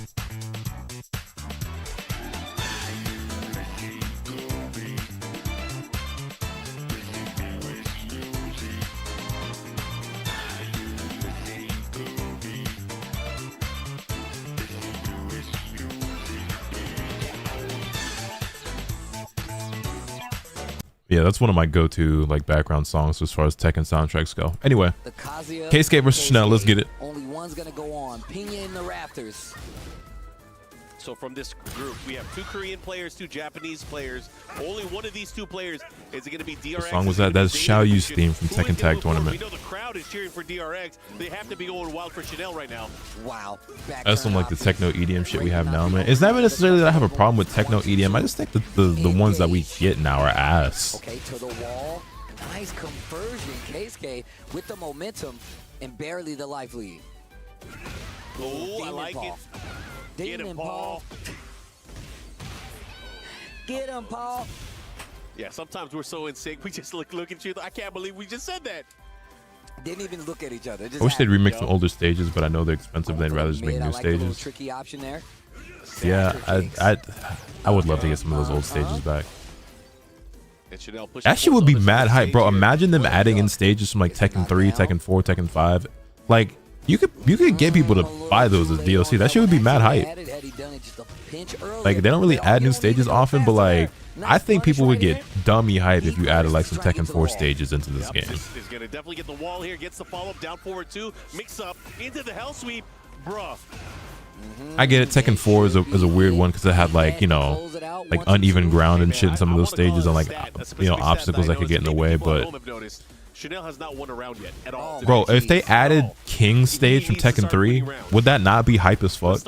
Yeah, that's one of my go-to like background songs as far as Tekken soundtracks go. Anyway, Keisuke versus Chanel, let's get it. Only one's gonna go on. Pena in the rafters. So from this group, we have 2 Korean players, 2 Japanese players. Only one of these 2 players is going to be DRX. What song was that? That's Xiao Yu's theme from Tekken Tag Tournament. We know the crowd is cheering for DRX. They have to be going wild for Chanel right now. Wow. That's some like the techno EDM shit we have now, man. It's not even necessarily that I have a problem with techno EDM. I just think that the ones that we get now are ass. Okay, to the wall. Nice conversion. Keisuke with the momentum and barely the life lead. Oh, I like it. Get him, Paul. Get him, Paul. Yeah, sometimes we're so in sync, we just look at you. I can't believe we just said that. Didn't even look at each other. I wish they'd remix the older stages, but I know they're expensive. They'd rather just make new stages. Tricky option there. Yeah, I would love to get some of those old stages back. That shit would be mad hype, bro. Imagine them adding in stages from like Tekken 3, Tekken 4, Tekken 5. Like, you could get people to buy those as DLC. That shit would be mad hype. Like, they don't really add new stages often, but like, I think people would get dummy hype if you added like some Tekken 4 stages into this game. Is gonna definitely get the wall here. Gets the follow up, down forward 2, mix up into the hell sweep, bruh. I get it. Tekken 4 is a weird one because it had like, you know, like uneven ground and shit in some of those stages and like, you know, obstacles that could get in the way. But Chanel has not won a round yet at all. bro, if they added King's stage from Tekken 3, would that not be hype as fuck?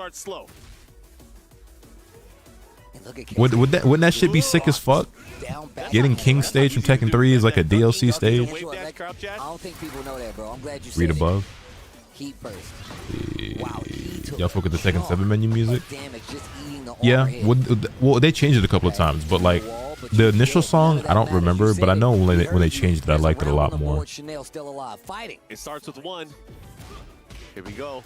Wouldn't that shit be sick as fuck? Getting King's stage from Tekken 3 is like a DLC stage. I don't think people know that, bro. I'm glad you said Read above. Heat first. Y'all fuck with the Tekken 7 menu music? Yeah, well, they changed it a couple of times, but like the initial song, I don't remember, but I know when they changed it, I liked it a lot more. It starts with 1. Here we go.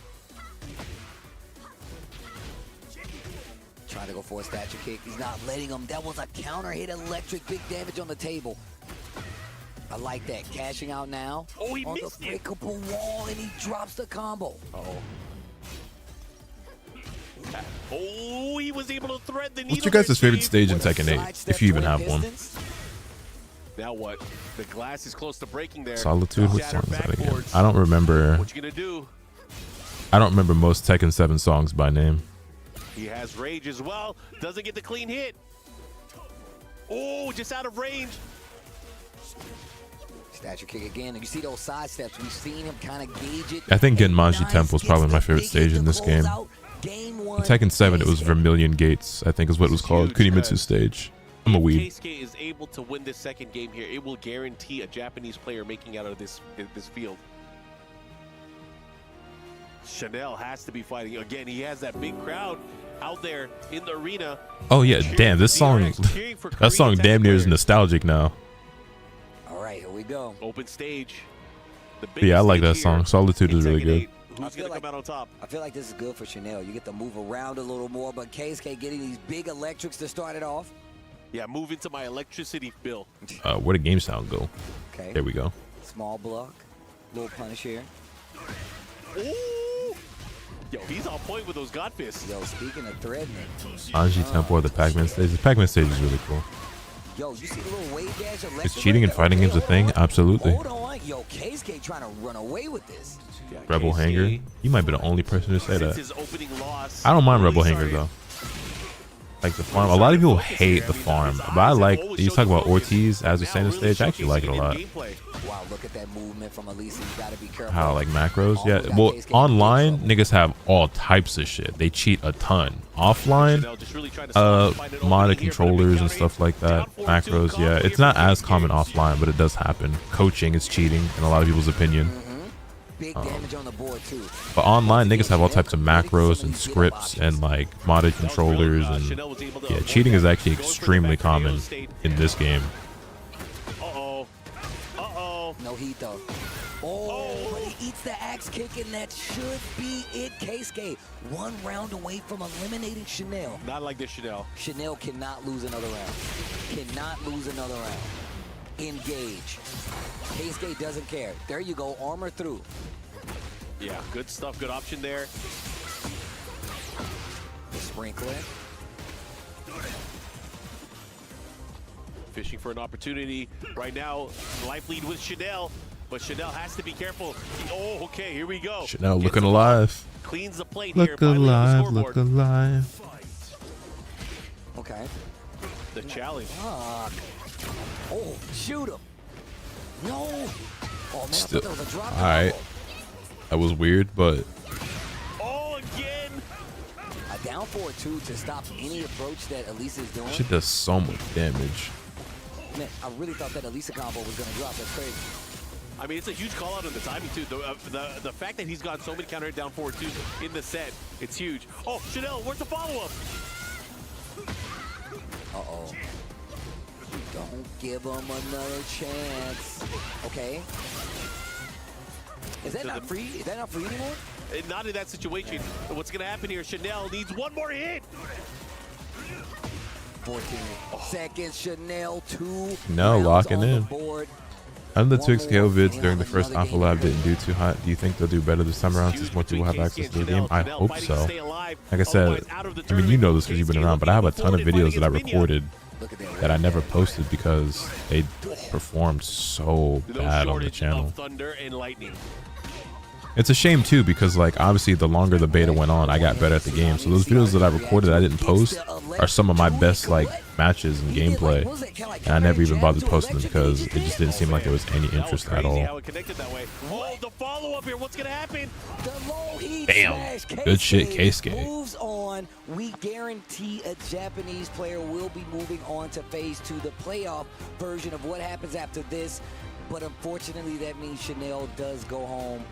Trying to go for a statue kick. He's not letting him. That was a counter hit electric. Big damage on the table. I like that. Cashing out now. Oh, he on missed the breakable wall, and he drops the combo. Oh, he was able to thread the needle. What's your guys' favorite stage in Tekken 8, if you even have one? Now what? The glass is close to breaking there. Solitude? What song is that again? I don't remember. What you gonna do? I don't remember most Tekken 7 songs by name. He has rage as well. Doesn't get the clean hit. Oh, just out of range. Statue kick again, and you see those side steps. We've seen him kind of gauge it. I think Genmaji Temple is probably my favorite stage in this game. In Tekken 7, it was Vermilion Gates, I think is what it was called. Kunimitsu stage. I'm a weed. Keisuke is able to win this second game here. It will guarantee a Japanese player making out of this field. Chanel has to be fighting. Again, he has that big crowd out there in the arena. Oh yeah, damn, this song, that song damn near is nostalgic now. All right, here we go. Open stage. Yeah, I like that song. Solitude is really good. Who's going to come out on top? I feel like this is good for Chanel. You get to move around a little more, but Keisuke getting these big electrics to start it off. Yeah, move into my electricity bill. Where did game sound go? Okay. There we go. Small block. Little punish here. Ooh. Yo, he's on point with those God fists. Yo, speaking of threatening. Anji Temple or the Pac-Man stage. The Pac-Man stage is really cool. Yo, you see the little wave dash? Is cheating in fighting games a thing? Absolutely. Hold on. Yo, Keisuke trying to run away with this. Yeah, Rebel Hanger. You might be the only person to say that. His opening loss, I don't mind Rebel Hanger though. like the farm. A lot of people hate the farm, but I like. You talk about Ortiz as a center stage. I actually like it a lot. Wow, look at that movement from Elise. You gotta be careful. How like macros? Yeah. Well, online niggas have all types of shit. They cheat a ton. Offline, modded controllers and stuff like that. Macros, yeah. It's not as common offline, but it does happen. Coaching is cheating in a lot of people's opinion. Big damage on the board too. But online, niggas have all types of macros and scripts and like modded controllers, and yeah, cheating is actually extremely common in this game. No heat though. Oh, but he eats the axe kick, and that should be it. Keisuke, 1 round away from eliminating Chanel. Not like this, Chanel. Chanel cannot lose another round. Cannot lose another round. Engage. Keisuke doesn't care. There you go, armor through. Yeah, good stuff, good option there. The sprinkler. Fishing for an opportunity right now. Life lead with Chanel, but Chanel has to be careful. Oh, okay, here we go. Chanel looking alive. Cleans the plate look here. Alive, look alive. Okay. The challenge. Fuck. Oh, shoot him. No. Oh, man, Still, I thought that was a drop. all right. That was weird, but. Oh, again. A down forward 2 to stop any approach that Elisa is doing. She does so much damage. Man, I really thought that Elisa combo was going to drop. That's crazy. I mean, it's a huge call out on the timing, too. The fact that he's got so many counter hit down forward 2 in the set, it's huge. Oh, Chanel, where's the follow-up? Uh-oh. Don't give him another chance. Okay. Is that not free? Is that not free anymore? Not in that situation. What's going to happen here? Chanel needs one more hit. 14 seconds. Chanel 2. No, locking in. Board. And the 2x KO vids during the first Alpha Lab didn't do too hot. Do you think they'll do better this time around since more people have access to the game? I hope so. Like I said, I mean, you know this because you've been around, but I have a ton of videos that I recorded that I never posted because they performed so bad on the channel. It's a shame too because like obviously the longer the beta went on, I got better at the game. So those videos that I recorded I didn't post are some of my best like matches and gameplay, and I never even bothered posting them because it just didn't seem like there was any interest at all. Damn, good shit, Keisuke. Moves on. We guarantee a Japanese player will be moving on to phase 2, the playoff version of what happens after this. But unfortunately, that means Chanel does go home.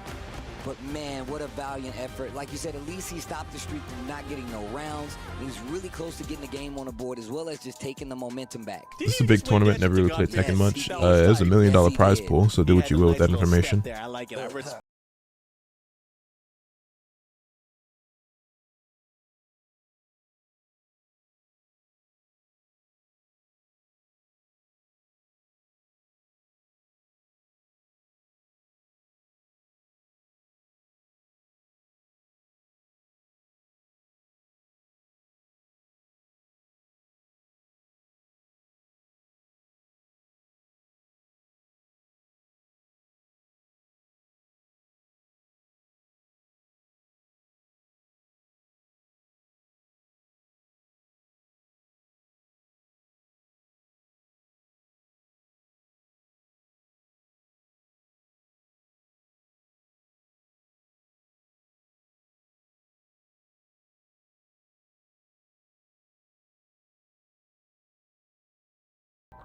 But man, what a valiant effort. Like you said, at least he stopped the streak from not getting no rounds. He's really close to getting the game on the board as well as just taking the momentum back. This is a big tournament, never really played Tekken much. It was $1 million prize pool, so do what you will with that information. I like it. I respect.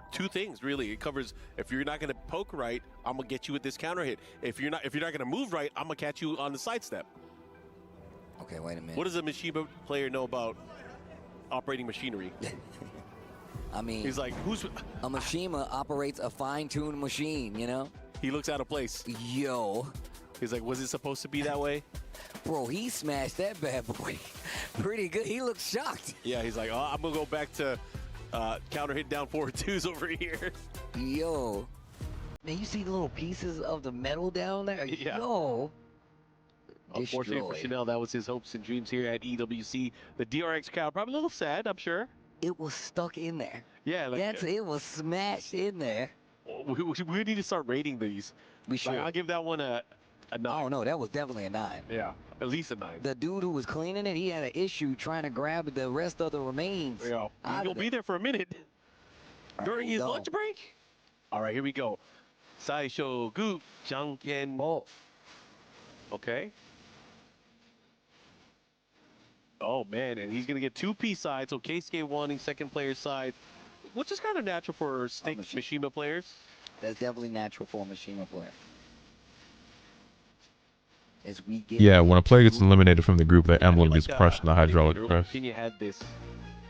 Two things really. It covers if you're not going to poke right, I'm gonna get you with this counter hit. If you're not going to move right, I'm gonna catch you on the sidestep. Okay, wait a minute. What does a Mishima player know about operating machinery? I mean, he's like, who's a Mishima operates a fine-tuned machine, you know? He looks out of place. Yo. He's like, was it supposed to be that way? Bro, he smashed that bad boy pretty good. He looks shocked. Yeah, he's like, oh, I'm gonna go back to counter hit down forward 2s over here. Yo. Man, you see the little pieces of the metal down there? Yeah. Yo. Unfortunately for Chanel, that was his hopes and dreams here at EWC. The DRX crowd probably a little sad, I'm sure. It was stuck in there. Yeah, like, it was smashed in there. We need to start rating these. We should. Like, I'll give that one a A 9. Oh no, that was definitely a 9. Yeah, at least a 9. The dude who was cleaning it, he had an issue trying to grab the rest of the remains. Yeah, he's gonna be there for a minute during his lunch break. All right, here we go. Saisho Gu Janken. Oh. Okay. Oh man, and he's gonna get 2 P sides. So Keisuke wanting second player side, which is kind of natural for stick Mishima players. That's definitely natural for a Mishima player. As we get Yeah, when a player gets eliminated from the group, their emblem gets crushed in the hydraulic press. Pena had this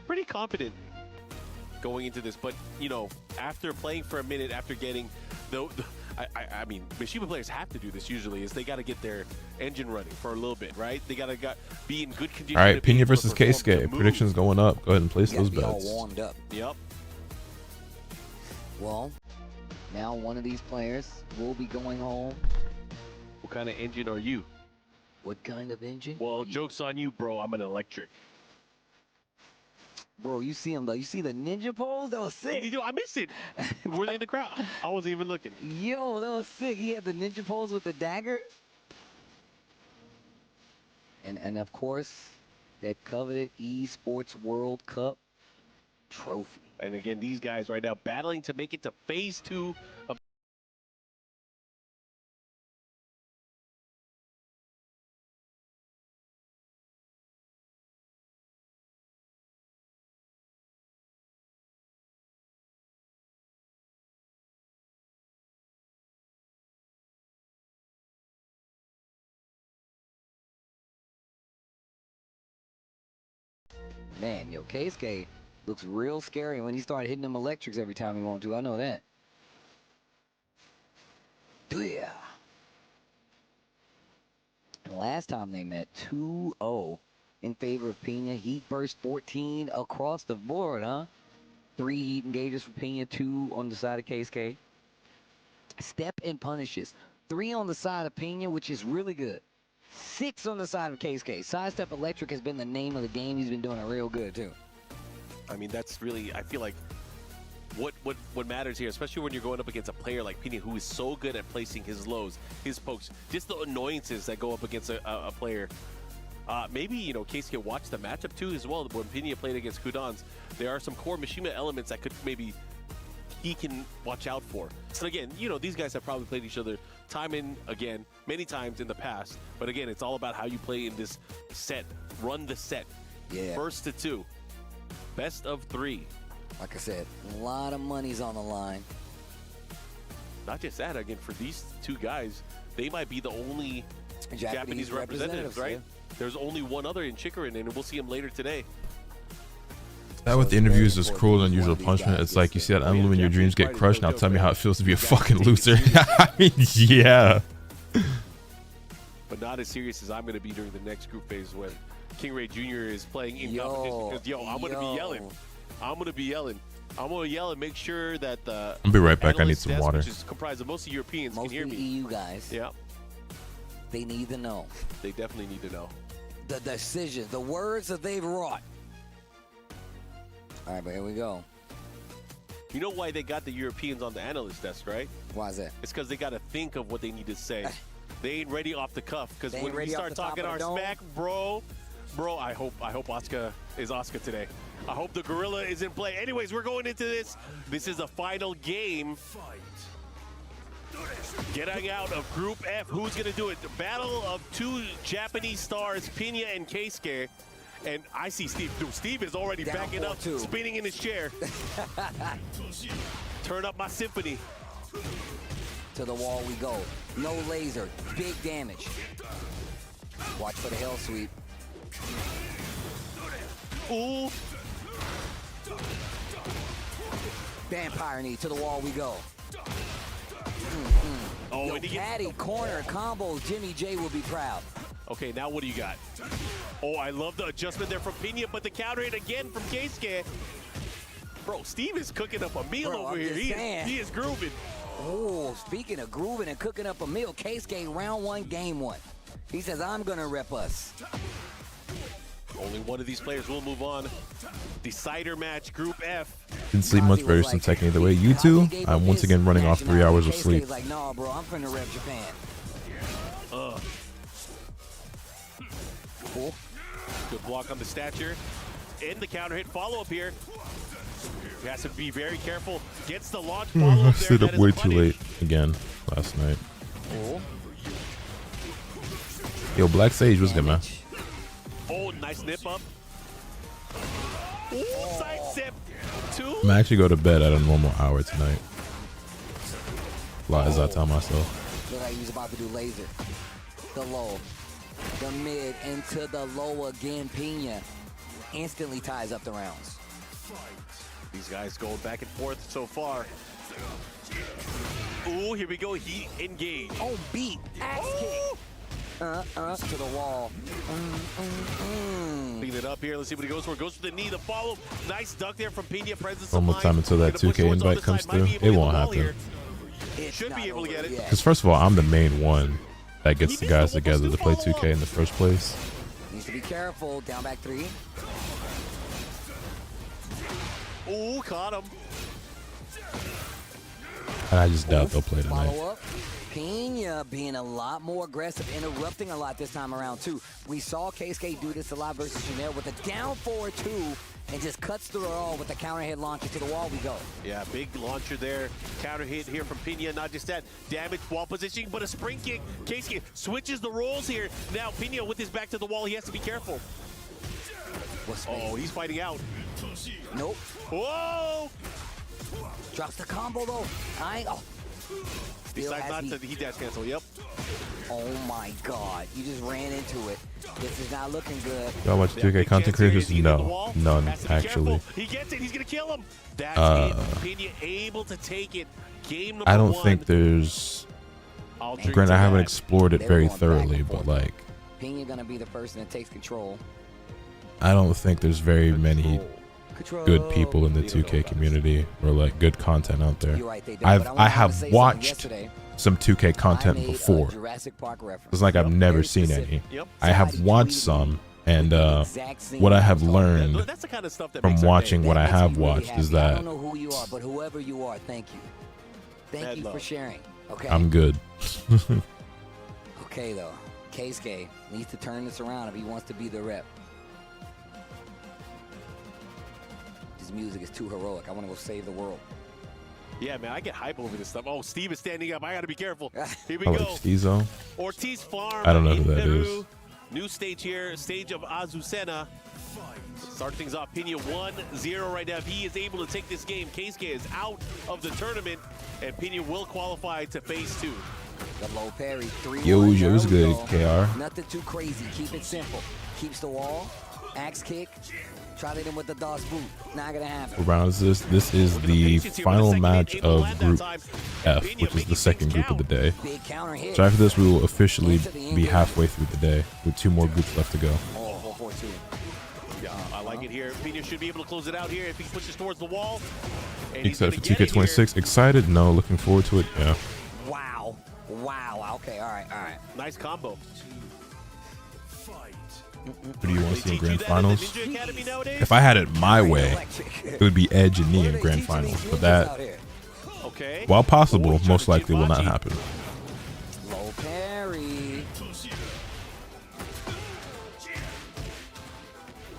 pretty confident going into this, but you know, after playing for a minute, after getting I mean, Mishima players have to do this usually, is they got to get their engine running for a little bit, right? They got to be in good condition. All right, Pena versus Keisuke. Predictions going up. Go ahead and place those be all bets. warmed up. Yep. Well, now one of these players will be going home. What kind of engine are you? What kind of engine? Well, joke's on you, bro. I'm an electric. Bro, you see him though. You see the ninja pose? That was sick. I missed it. Were they in the crowd? I wasn't even looking. Yo, that was sick. He had the ninja pose with the dagger. And of course, that coveted Esports World Cup trophy. And again, these guys right now battling to make it to phase 2 of Man, yo, Keisuke looks real scary when he started hitting them electrics every time he wanted to. I know that. Yeah. And last time they met, 2-0 in favor of Pena. Heat burst 14 across the board, huh? 3 heat engages for Pena, 2 on the side of Keisuke. Step and punishes. 3 on the side of Pena, which is really good. 6 on the side of Keisuke. Sidestep electric has been the name of the game. He's been doing it real good, too. I mean, that's really, I feel like, what matters here, especially when you're going up against a player like Pena, who is so good at placing his lows, his pokes, just the annoyances that go up against a player. Maybe, you know, Keisuke watched the matchup, too, as well. When Pena played against Kudans, there are some core Mishima elements that could maybe he can watch out for. So again, you know, these guys have probably played each other time and again, many times in the past. But again, it's all about how you play in this set. Run the set. Yeah. First to 2. Best of 3. Like I said, a lot of money's on the line. Not just that, again, for these 2 guys, they might be the only Japanese representatives, right? Yeah. There's only one other in Chikurin, and we'll see him later today. That with the interviews is cruel and unusual punishment. It's like you see that emblem in your dreams get crushed. Now tell me how it feels to be a fucking loser. I mean, yeah. But not as serious as I'm going to be during the next group phase when King Ray Jr. is playing in competition. Because, I'm going to be yelling. I'm going to yell and make sure that the I'll be right back. I need some desk, water. Which is comprised of mostly Europeans, can hear me. EU guys. Yeah. They need to know. They definitely need to know. The decision, the words that they've wrought. All right, but here we go. You know why they got the Europeans on the analyst desk, right? Why is that? It's because they got to think of what they need to say. They ain't ready off the cuff. Because when we start talking our smack, bro, I hope Asuka is Asuka today. I hope the gorilla is in play. Anyways, we're going into this. This is the final game. Getting out of Group F. Who's going to do it? The battle of 2 Japanese stars, Pena and Keisuke. And I see Steve. Dude, Steve is already backing up, spinning in his chair. Turn up my symphony. To the wall we go. No laser. Big damage. Watch for the hell sweep. Ooh. Vampire knee. To the wall we go. Oh, yo, caddy, corner, combos. Jimmy J will be proud. Okay, now what do you got? Oh, I love the adjustment there from Pena, but the counter hit again from Keisuke. Bro, Steve is cooking up a meal over here. He is grooving. Oh, speaking of grooving and cooking up a meal, Keisuke round 1, game 1. He says, I'm going to rep us. Only one of these players will move on. Decider match, Group F. Didn't sleep much better since Tekken either way. You two, I'm once again running off 3 hours of sleep. Like, nah, bro, I'm finna rep Japan. Cool. Good block on the stature. In the counter hit follow-up here. He has to be very careful. Gets the launch follow-up I there. stayed That up is way a too punish. late again last night. Cool. Yo, Black Sage was good, man. Oh, nice nip up. Ooh, side sip. Two. I'm actually go to bed at a normal hour tonight. Lies I tell myself. Look like he's about to do laser. The low. The mid into the low again. Pena instantly ties up the rounds. These guys go back and forth so far. Ooh, here we go. He engaged. Oh, beat. Axe kick. To the wall. Clean it up here. Let's see what he goes for. Goes for the knee. The follow. Nice duck there from Pena. Presence One of more mind. time until that Gonna push 2K towards the invite other comes side. Might be through. able to It get the won't ball here. happen. Should be able to get it. Because first of all, I'm the main one that gets the guys together to play 2K in the first place. Needs to be careful. Down back 3. Ooh, caught him. And I just doubt they'll play tonight. Follow up. Pena being a lot more aggressive, interrupting a lot this time around too. We saw Keisuke do this a lot versus Chanel with a down forward 2 and just cuts through it all with the counter hit launcher to the wall we go. Yeah, big launcher there. Counter hit here from Pena. Not just that, damage wall positioning, but a spring kick. Keisuke switches the roles here. Now Pena with his back to the wall, he has to be careful. Oh, he's fighting out. Nope. Whoa! Drops the combo though. Decides not to heat dash cancel, yep. Oh my god, you just ran into it. This is not looking good. Y'all watch 2K content creators? No, none actually. He gets it, he's gonna kill him. That's it. Pena able to take it. Game number I don't 1. think there's. Granted, I haven't explored it very thoroughly, but like, Pena gonna be the person that takes control. I don't think there's very many good people in the 2K community or like good content out there. I have watched some 2K content before. It's like I've never seen any. I have watched some, and what I have learned from watching what I have watched is I that don't know who you are, but whoever you are, thank you. Thank you for sharing. Okay. I'm good. Okay though, Keisuke needs to turn this around if he wants to be the rep. His music is too heroic. I want to go save the world. Yeah, man, I get hype over this stuff. Oh, Steve is standing up. I got to be careful. Here we I go. like Steezo. Ortiz Farm. I don't know in who that Peru. is. New stage here, stage of Azucena. Start things off. Pena 1-0 right now. If he is able to take this game, Keisuke is out of the tournament, and Pena will qualify to phase 2. The low parry. 3-1. Yo, it was good, KR. Nothing too crazy. Keep it simple. Keeps the wall. Axe kick. Try to hit him with the DOS boot. Not gonna happen. Rounds this. This is the final match of Group F, which is the second group of the day. So after this, we will officially be halfway through the day with 2 more groups left to go. Oh, 4-4-2. Yeah, I like it here. Pena should be able to close it out here if he pushes towards the wall. Excited for 2K26? Excited? No. Looking forward to it? Yeah. Wow. Wow. Okay, all right. Nice combo. Who do you want to see in Grand Finals? If I had it my way, it would be Edge and me in Grand Finals. But that, while possible, most likely will not happen. Low parry.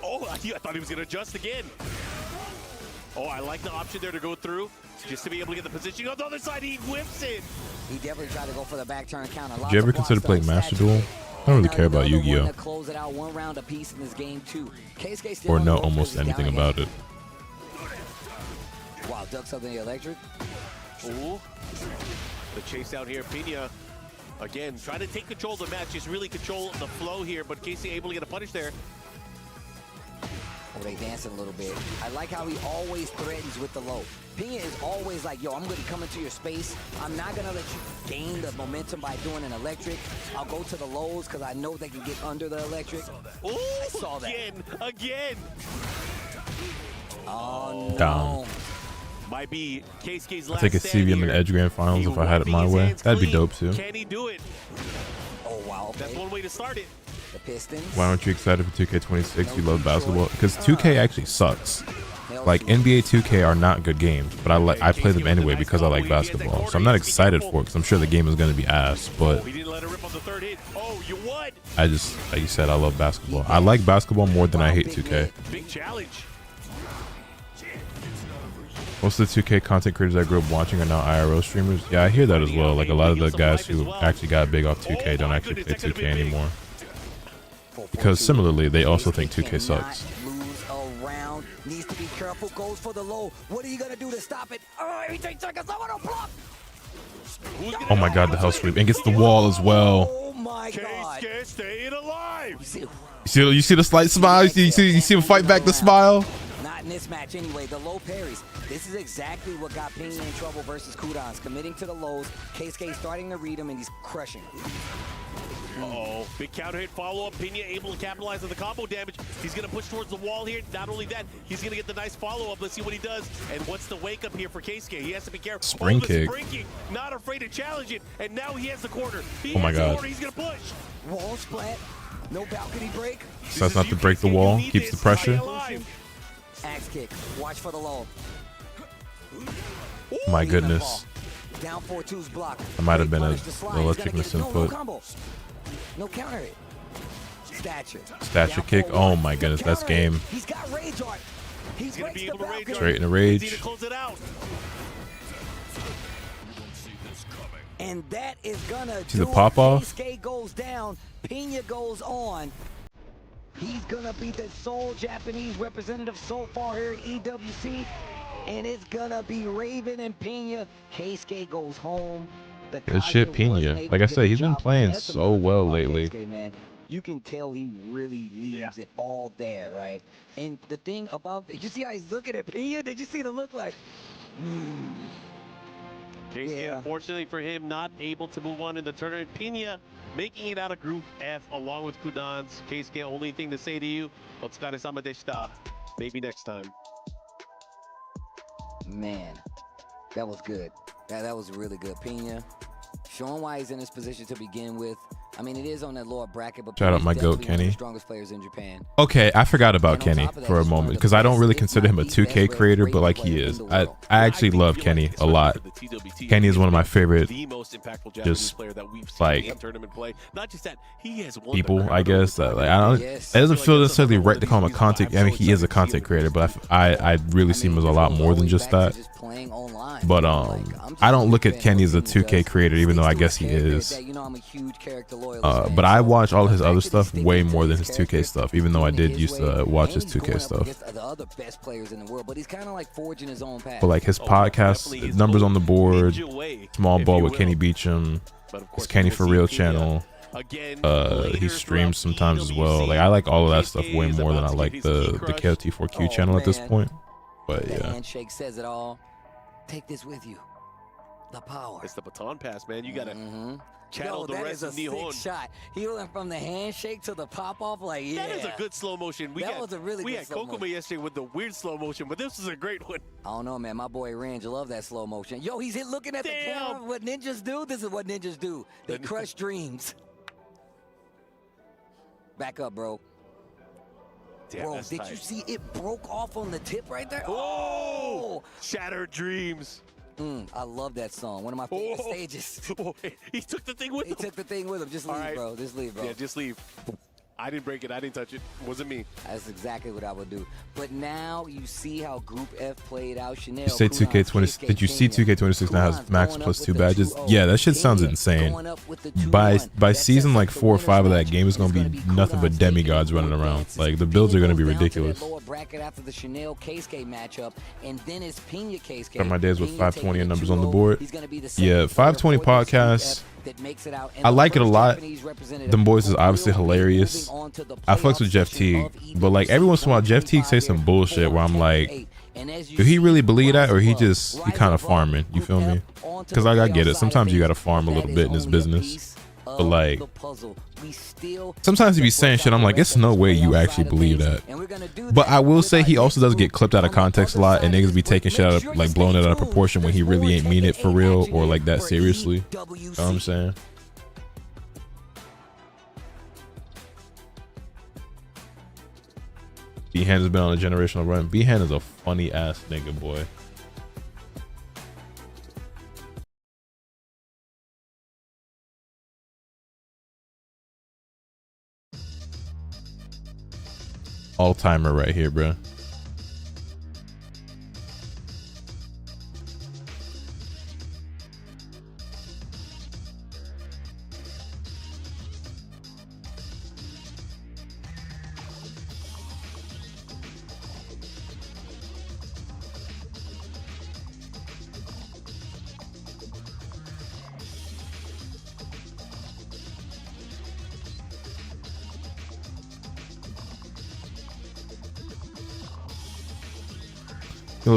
Oh, I thought he was going to adjust again. Oh, I like the option there to go through just to be able to get the position. On the other side, he whips it. He definitely tried to go for the back turn counter. Did you ever consider playing Master Duel? I don't really care about Yu-Gi-Oh! Close it out 1 round apiece in this game too. Or know almost anything about it. Wow, ducks up in the electric. Ooh. The chase out here. Pena, again, trying to take control of the match. Just really control the flow here, but Casey able to get a punish there. Oh, they dancing a little bit. I like how he always threatens with the low. Pena is always like, yo, I'm going to come into your space. I'm not going to let you gain the momentum by doing an electric. I'll go to the lows because I know they can get under the electric. Ooh, I saw that. Again. Oh, no. Down. Might be Keisuke's I last think it's CVM in Edge Grand Finals if I had it my way. That'd be dope too. Can he do it? Oh, wow. Okay. That's one way to start it. The Pistons. Why aren't you excited for 2K26? You love basketball? Because 2K actually sucks. Like NBA 2K are not good games, but I play them anyway because I like basketball. So I'm not excited for it because I'm sure the game is going to be ass. But He didn't let it rip on the third hit. Oh, you what? I just, like you said, I love basketball. I like basketball more than I hate 2K. Big challenge. Most of the 2K content creators I grew up watching are now IRL streamers. Yeah, I hear that as well. Like a lot of the guys who actually got big off 2K don't actually play 2K anymore. Because similarly, they also think 2K sucks. Needs to be careful, goes for the low. What are you gonna do to stop it? Oh, every 10 seconds, I want to block. Oh my god, the hell sweep. And gets the wall as well. Oh my god. Staying alive. You see the slight smile? You see him fight back the smile? Not in this match anyway. The low parries. This is exactly what got Pena in trouble versus Kudans. Committing to the lows. Keisuke starting to read him, and he's crushing. Uh-oh. Big counter hit follow-up. Pena able to capitalize on the combo damage. He's going to push towards the wall here. Not only that, he's going to get the nice follow-up. Let's see what he does. And what's the wake-up here for Keisuke? He has to be careful. Spring kick. Spring, not afraid to challenge it. And now he has the corner. Oh my god. He's going to push. Wall splat. No balcony break. Decides not to break the wall. Keeps the pressure. Axe kick. Watch for the low. My goodness. Down 4-2's block. That might have been a let's input. No counter hit. Stature kick. Oh my goodness, that's game. He's got rage art. He's gonna be able to rage straight in a rage. Close it out. And that is gonna see the pop off. Keisuke goes down. Pena goes on. He's gonna be the sole Japanese representative so far here at EWC. And it's gonna be Raven and Pena. Keisuke goes home. Good shit, Pena. Like I said, he's been playing so well lately. You can tell he really leaves it all there, right? And the thing about it, you see how he's looking at Pena? Did you see the look like? Keisuke, unfortunately for him, not able to move on in the tournament. Pena making it out of Group F along with Kudans. Keisuke, only thing to say to you, otsukare-sama deshita. Maybe next time. Man, that was good. That was really good. Pena, showing why he's in this position to begin with. I mean, it is on that lower bracket, but shout out my goat, Kenny. One of the strongest players in Japan. Okay, I forgot about Kenny for a moment because I don't really consider him a 2K creator, but like he is. I actually love Kenny a lot. Kenny is one of my favorite, just like people, I guess. Like I don't. It doesn't feel necessarily right to call him a content. I mean, he is a content creator, but I really see him as a lot more than just that. But I don't look at Kenny as a 2K creator, even though I guess he is. But I watch all his other stuff way more than his 2K stuff, even though I did used to watch his 2K stuff. But like his podcast, Numbers on the Board, Small Ball with Kenny Beecham, his Kenny For Real channel. He streams sometimes as well. Like I like all of that stuff way more than I like the KOT4Q channel at this point. But yeah. Handshake says it all. Take this with you. The power. It's the baton pass, man. You gotta channel the rest of Nihon. Shot. He went from the handshake to the pop off. Like that is a good slow motion. We had Kokuma yesterday with the weird slow motion, but this is a great one. I don't know, man. My boy Range love that slow motion. Yo, he's looking at the camera. What ninjas do? This is what ninjas do. They crush dreams. Back up, bro. Damn, bro, did you see it broke off on the tip right there? Oh! Shattered dreams. I love that song. One of my favorite stages. He took the thing with him. He took the thing with him. Just leave, bro. Just leave, bro. Yeah, just leave. I didn't break it. I didn't touch it. It wasn't me. That's exactly what I would do. But now you see how Group F played out. Chanel. You say 2K26. Did you see 2K26 now has max plus 2 badges? Yeah, that shit sounds insane. By season like 4 or 5 of that game, it's gonna be nothing but demigods running around. Like the builds are gonna be ridiculous. Lower bracket after the Chanel Keisuke matchup, and then it's Pena Keisuke. Start my days with 520 and Numbers on the board. Yeah, 520 podcast. I like it a lot. Them boys is obviously hilarious. I fucks with Jeff Teague, but like every once in a while, Jeff Teague say some bullshit where I'm like, do he really believe that, or he kind of farming? You feel me? Because I get it. Sometimes you gotta farm a little bit in this business, but like sometimes he be saying shit. I'm like, it's no way you actually believe that. But I will say he also does get clipped out of context a lot, and niggas be taking shit out of, like blowing it out of proportion when he really ain't mean it for real or like that seriously. You know what I'm saying? B-Hand has been on a generational run. B-Hand is a funny ass nigga, boy. All-timer right here, bro.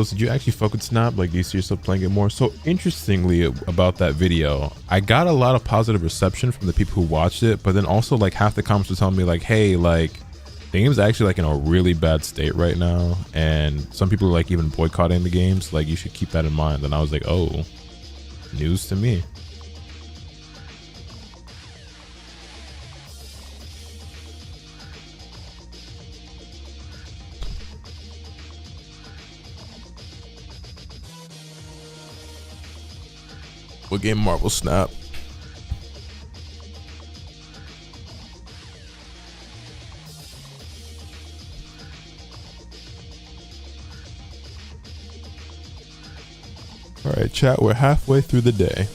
Did you actually fuck with Snap? Like, do you see yourself playing it more? So interestingly about that video, I got a lot of positive reception from the people who watched it, but then also like half the comments were telling me like, hey, like the game's actually like in a really bad state right now, and some people are like even boycotting the games. Like, you should keep that in mind. And I was like, oh, news to me. What game? Marvel Snap. All right, chat, we're halfway through the day.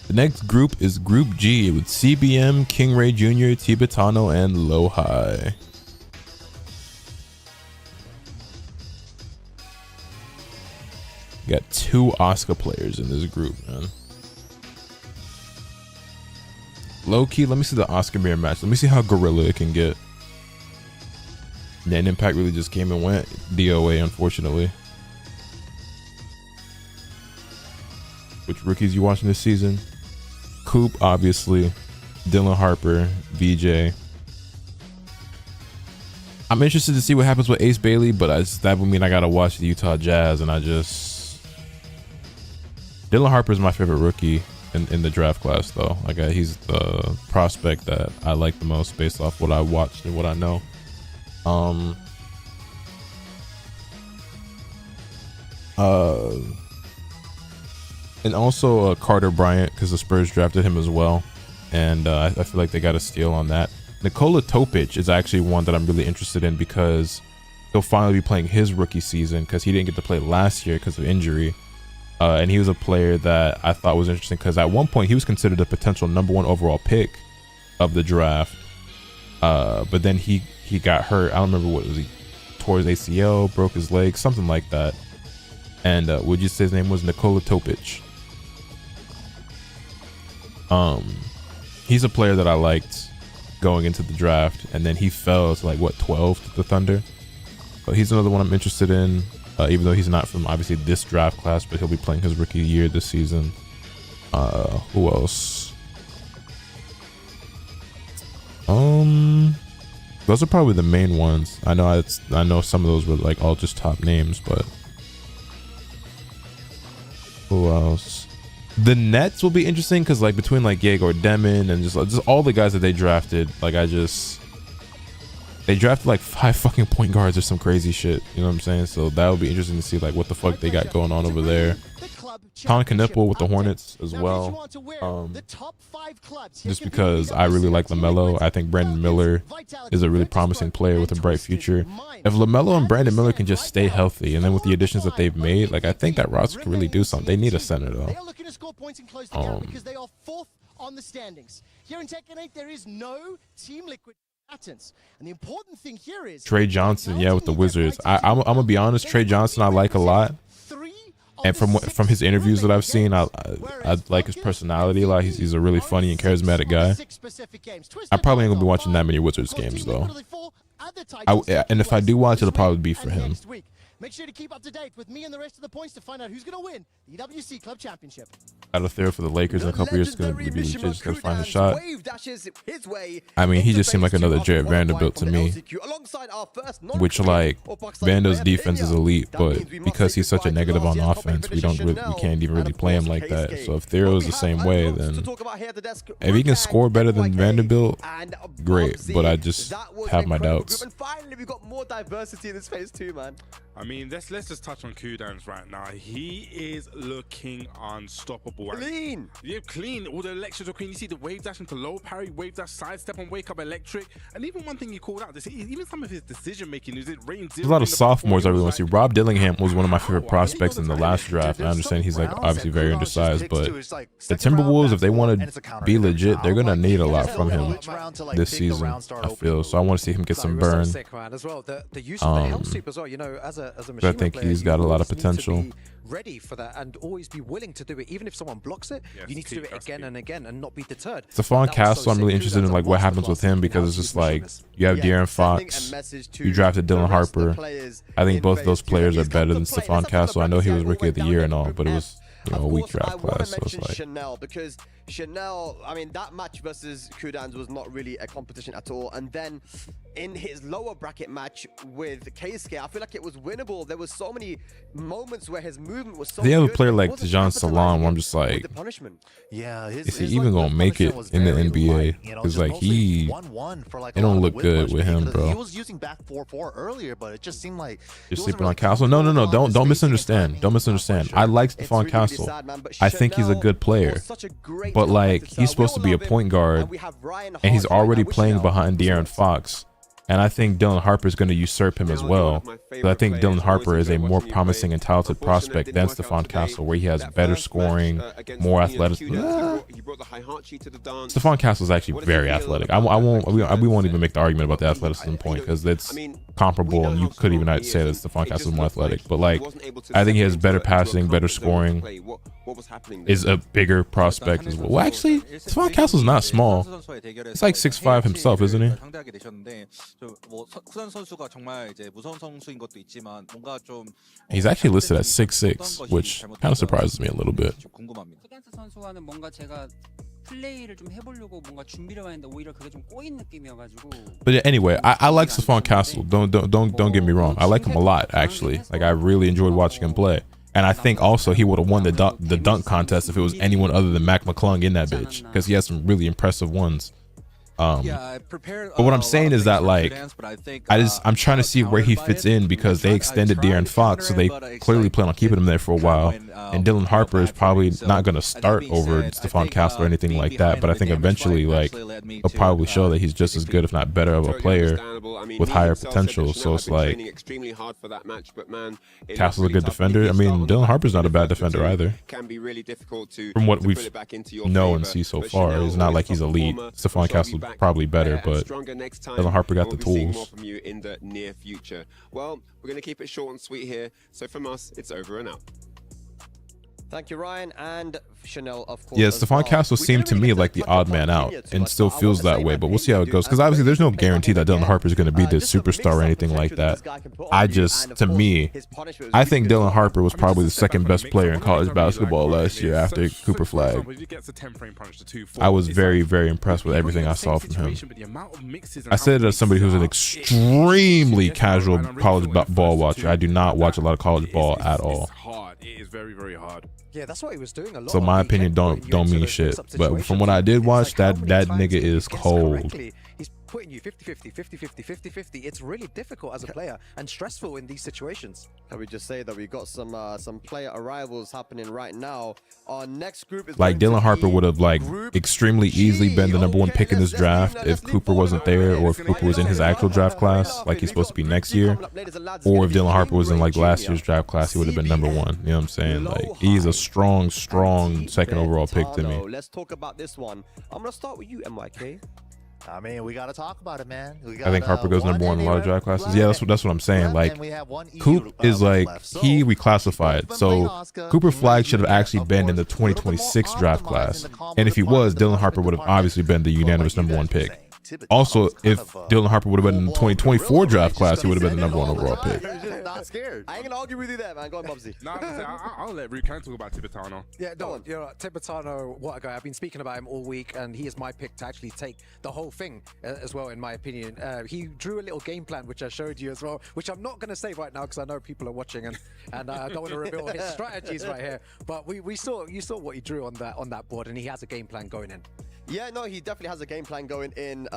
The next group is Group G with CBM, King Ray Jr., Tibetano, and Lowhigh. Got 2 Oscar players in this group, man. Low key, let me see the Oscar mirror match. Let me see how gorilla it can get. Net Impact really just came and went. DOA, unfortunately. Which rookies you watching this season? Coop, obviously. Dylan Harper, VJ. I'm interested to see what happens with Ace Bailey, but that would mean I gotta watch the Utah Jazz, and Dylan Harper is my favorite rookie in the draft class, though. Like, he's the prospect that I like the most based off what I watched and what I know. And also Carter Bryant, because the Spurs drafted him as well, and I feel like they got a steal on that. Nikola Topic is actually one that I'm really interested in because he'll finally be playing his rookie season, because he didn't get to play last year because of injury. And he was a player that I thought was interesting because at one point he was considered a potential #1 overall pick of the draft. But then he got hurt. I don't remember what was he tore his ACL, broke his leg, something like that. And would you say his name was Nikola Topic? He's a player that I liked going into the draft, and then he fell to like what 12 to the Thunder. But he's another one I'm interested in. Even though he's not from obviously this draft class, but he'll be playing his rookie year this season. Who else? Those are probably the main ones. I know some of those were like all just top names, but who else? The Nets will be interesting because like between like Yegor Demon and just all the guys that they drafted, like they drafted like 5 fucking point guards or some crazy shit. You know what I'm saying? So that would be interesting to see like what the fuck they got going on over there. Con Knipple with the Hornets as well. Just because I really like LaMelo. I think Brandon Miller is a really promising player with a bright future. If LaMelo and Brandon Miller can just stay healthy, and then with the additions that they've made, like I think that roster can really do something. They need a center though. Because they are 4th on the standings. Here in Tekken 8, there is no Team Liquid. And the important thing here is Trey Johnson, yeah, with the Wizards. I'm gonna be honest, Trey Johnson I like a lot, and from his interviews that I've seen, I like his personality a lot. He's a really funny and charismatic guy. I probably ain't gonna be watching that many Wizards games though. And if I do watch, it'll probably be for him. Make sure to keep up to date with me and the rest of the points to find out who's going to win the EWC Club Championship. Out of there for the Lakers in a couple years, is going to be just going to find a shot. I mean, he just seemed like another Jarrett Vanderbilt to me, which like Vando's defense is elite, but because he's such a negative on offense, we can't even really play him like that. So if Thero's the same way, then if he can score better than Vanderbilt, great. But I just have my doubts. And finally, we've got more diversity in this phase too, man. I mean, let's just touch on Kudans right now. He is looking unstoppable. Clean. Yeah, clean. All the elections are clean. You see the wave dash into low parry, wave dash sidestep and wake up electric. And even one thing he called out, even some of his decision making, is it range zero? There's a lot of sophomores I really want to see. Rob Dillingham was one of my favorite prospects in the last draft. I understand he's like obviously very undersized, but the Timberwolves, if they want to be legit, they're gonna need a lot from him this season, I feel. So I want to see him get some burn. As well, the use of the hell sweep as well. You know, as a I think he's got a lot of potential. Ready for that and always be willing to do it, even if someone blocks it. You need to do it again and again and not be deterred. Stephon Castle, I'm really interested in like what happens with him, because it's just like you have De'Aaron Fox, you drafted Dylan Harper. I think both of those players are better than Stephon Castle. I know he was Rookie of the Year and all, but it was, you know, a weak draft class. So it's like Chanel, because Chanel, I mean, that match versus Kudans was not really a competition at all. And then in his lower bracket match with Keisuke, I feel like it was winnable. There was so many moments where his movement was so they have a good, player like Tejan Salam where I'm just like, yeah, is he even gonna make it in the NBA? Because like he it don't look good with him, bro. He was using back 4-4 earlier, but it just seemed like you're sleeping on Castle. No, don't misunderstand. Don't misunderstand. I like Stephon Castle. I think he's a good player, but like he's supposed to be a point guard, and he's already playing behind De'Aaron Fox. And I think Dylan Harper is going to usurp him as well. But I think Dylan Harper is a more promising and talented prospect than Stephon Castle, where he has better scoring, more athleticism. Stephon Castle is actually very athletic. We won't even make the argument about the athleticism point, because it's comparable, and you could even say that Stephon Castle is more athletic. But like, I think he has better passing, better scoring, is a bigger prospect as well. Well, actually, Stephon Castle's not small. He's like 6'5" himself, isn't he? He's actually listed at 6'6", which kind of surprises me a little bit. But yeah, anyway, I like Stephon Castle. Don't get me wrong. I like him a lot, actually. Like, I really enjoyed watching him play. And I think also he would have won the dunk contest if it was anyone other than Mac McClung in that bitch, because he has some really impressive ones. But what I'm saying is that like I'm trying to see where he fits in, because they extended De'Aaron Fox, so they clearly plan on keeping him there for a while. And Dylan Harper is probably not going to start over Stephon Castle or anything like that. But I think eventually, like, he'll probably show that he's just as good, if not better, of a player with higher potential. So it's like Castle's a good defender. I mean, Dylan Harper's not a bad defender either. From what we know and see so far, it's not like he's elite. Stephon Castle's probably better, but Dylan Harper got the tools. Well, we're going to keep it short and sweet here. So from us, it's over and out. Thank you, Ryan, and Chanel, of course. Yeah, Stephon Castle seemed to me like the odd man out, and still feels that way, but we'll see how it goes, because obviously there's no guarantee that Dylan Harper is going to be this superstar or anything like that. To me, I think Dylan Harper was probably the second best player in college basketball last year after Cooper Flag. I was very, very impressed with everything I saw from him. I said it as somebody who's an extremely casual college ball watcher. I do not watch a lot of college ball at all. It is very, very hard. Yeah, that's what he was doing a lot. So my opinion don't mean shit. But from what I did watch, that nigga is cold. He's putting you 50-50, 50-50, 50-50. It's really difficult as a player and stressful in these situations. Can we just say that we got some player arrivals happening right now? Our next group is like Dylan Harper would have like extremely easily been the #1 pick in this draft if Cooper wasn't there, or if Cooper was in his actual draft class like he's supposed to be next year, or if Dylan Harper was in like last year's draft class, he would have been #1. You know what I'm saying? Like, he's a strong second overall pick to me. Let's talk about this one. I'm gonna start with you, MYK. I mean, we got to talk about it, man. I think Harper goes #1 in a lot of draft classes. Yeah, that's what I'm saying. Like, Coop is like, he reclassified. So Cooper Flag should have actually been in the 2026 draft class. And if he was, Dylan Harper would have obviously been the unanimous #1 pick. Also, if Dylan Harper would have been in the 2024 draft class, he would have been the #1 overall pick. Not scared. I ain't gonna argue with you there, man. Go on, Bubsy. I'll let Rukan talk about Tibetana. Yeah, no, you know, Tibetana, what a guy. I've been speaking about him all week, and he is my pick to actually take the whole thing as well, in my opinion. He drew a little game plan, which I showed you as well, which I'm not going to say right now because I know people are watching, and I don't want to reveal his strategies right here. But you saw what he drew on that board, and he has a game plan going in. Yeah, no, he definitely has a game plan going in.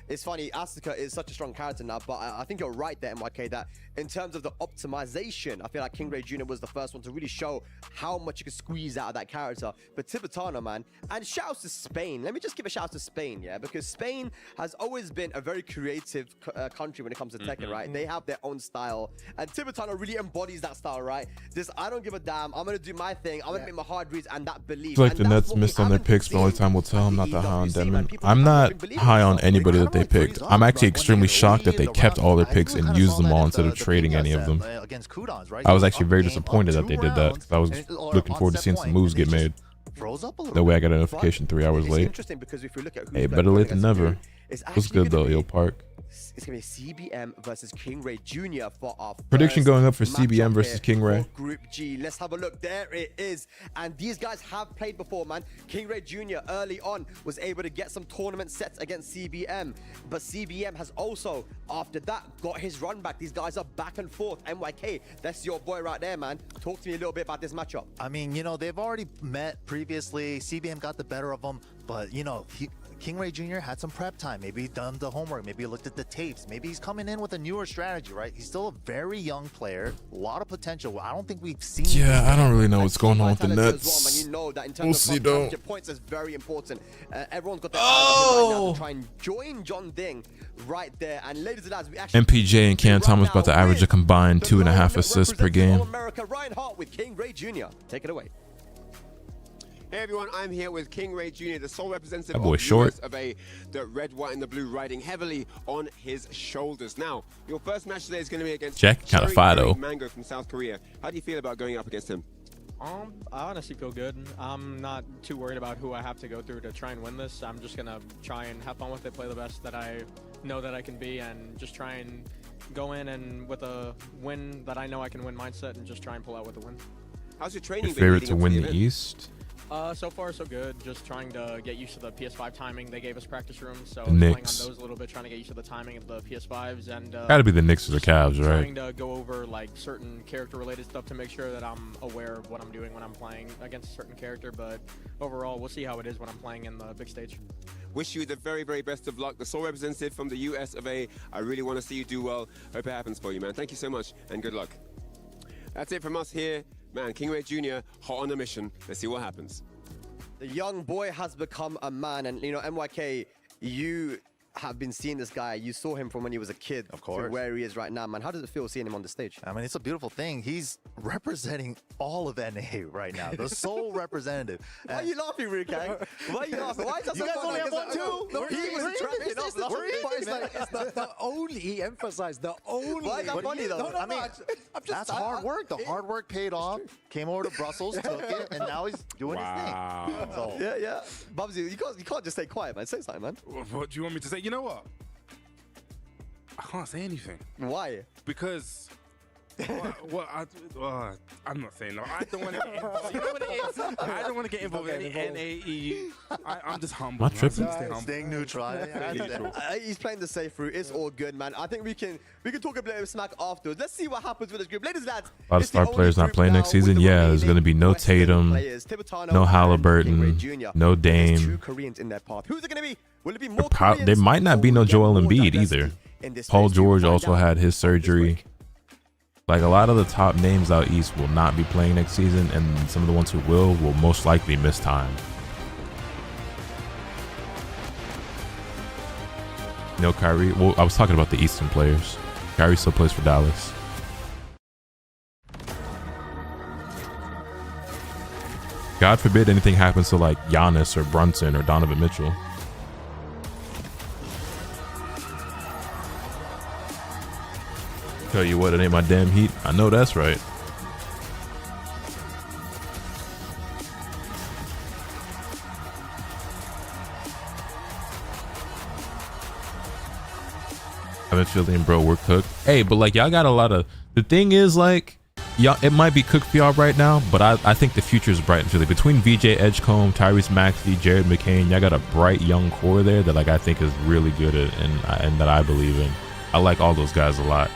It's funny, Asuka is such a strong character now, but I think you're right there, MYK, that in terms of the optimization, I feel like King Ray Jr. was the first one to really show how much you can squeeze out of that character. But Tibetana, man, and shouts to Spain. Let me just give a shout to Spain, yeah, because Spain has always been a very creative country when it comes to Tekken, right? They have their own style, and Tibetana really embodies that style, right? Just, I don't give a damn, I'm gonna do my thing, I'm gonna make my hard reads, and that belief. I feel like the Nets missed on their picks, but only time will tell. I'm not that high on Demon. I'm not high on anybody that they picked. I'm actually extremely shocked that they kept all their picks and used them all instead of trading any of them. Against Kudans, right? I was actually very disappointed that they did that, because I was looking forward to seeing some moves get made. That way I got a notification 3 hours late. Hey, better late than never. What's good though, Yo Park? It's going to be CBM versus King Ray Jr. for our prediction going up for CBM versus King Ray. Group G. Let's have a look. There it is. And these guys have played before, man. King Ray Jr. early on was able to get some tournament sets against CBM. But CBM has also, after that, got his run back. These guys are back and forth. MYK, that's your boy right there, man. Talk to me a little bit about this matchup. I mean, you know, they've already met previously. CBM got the better of them. But, you know, King Ray Jr. had some prep time. Maybe he's done the homework. Maybe he looked at the tapes. Maybe he's coming in with a newer strategy, right? He's still a very young player. A lot of potential. I don't think we've seen. Yeah, I don't really know what's going on with the Nets. Well, you know that in terms we'll of see, though. Points is very important. Everyone's got their eyes on him right now to try and join John Ding right there. And ladies and gentlemen, we actually MPJ and Cam Thomas about to average a combined 2.5 assists per game. America, Reinhardt with King Ray Jr. Take it away. Hey everyone, I'm here with King Ray Jr., the sole representative that boy of short. US of A, the red, white, and the blue riding heavily on his shoulders. Now, your first match today is going to be against Jack kind of fire though. Mango from South Korea. How do you feel about going up against him? I honestly feel good. I'm not too worried about who I have to go through to try and win this. I'm just going to try and have fun with it, play the best that I know that I can be, and just try and go in and with a win that I know I can win mindset and just try and pull out with a win. How's your training been? Favorite to win the East? So far, so good. Just trying to get used to the PS5 timing. They gave us practice rooms, so playing on those a little bit, trying to get used to the timing of the PS5s. And gotta be the Knicks or the Cavs, right? Trying to go over like certain character-related stuff to make sure that I'm aware of what I'm doing when I'm playing against a certain character. But overall, we'll see how it is when I'm playing in the big stage. Wish you the very, very best of luck. The sole representative from the US of A. I really want to see you do well. Hope it happens for you, man. Thank you so much, and good luck. That's it from us here. Man, King Ray Jr., hot on a mission. Let's see what happens. The young boy has become a man, and you know, MYK, you have been seeing this guy. You saw him from when he was a kid, of course, to where he is right now, man. How does it feel seeing him on the stage? I mean, it's a beautiful thing. He's representing all of NA right now, the sole representative. Why are you laughing, Rukang? Why are you laughing? Why is that so You guys funny? only have one, too. He was trapping up last week. It's the only, he emphasized the only. Why is that funny though? I mean, that's hard work. The hard work paid off. Came over to Brussels, took it, and now he's doing his thing. So. Yeah. Bubsy, you can't just stay quiet, man. Say something, man. What do you want me to say? You know what? I can't say anything. Why? Because I'm not saying no. I don't want to get involved. You know what it is? I don't want to get involved in any NAE. I'm just humble. Not tripping. Staying neutral. He's playing the safe route. It's all good, man. I think we can talk a bit of smack afterwards. Let's see what happens with this group. Ladies and lads, a lot of star players not playing next season. Yeah, there's going to be no Tatum, no Halliburton, no Dame. Two Koreans in their path. Who's it going to be? Will it be more Koreans? There might not be no Joel Embiid either. Paul George also had his surgery. Like, a lot of the top names out east will not be playing next season, and some of the ones who will most likely miss time. No Kyrie. Well, I was talking about the Eastern players. Kyrie still plays for Dallas. God forbid anything happens to like Giannis or Brunson or Donovan Mitchell. Tell you what, it ain't my damn Heat. I know that's right. I've been feeling, bro, we're cooked. Hey, but like, y'all got a lot of, the thing is, like, y'all, it might be cooked for y'all right now, but I think the future is bright in Philly. Between VJ Edgecombe, Tyrese Maxey, Jared McCain, y'all got a bright young core there that, like, I think is really good at, and that I believe in. I like all those guys a lot.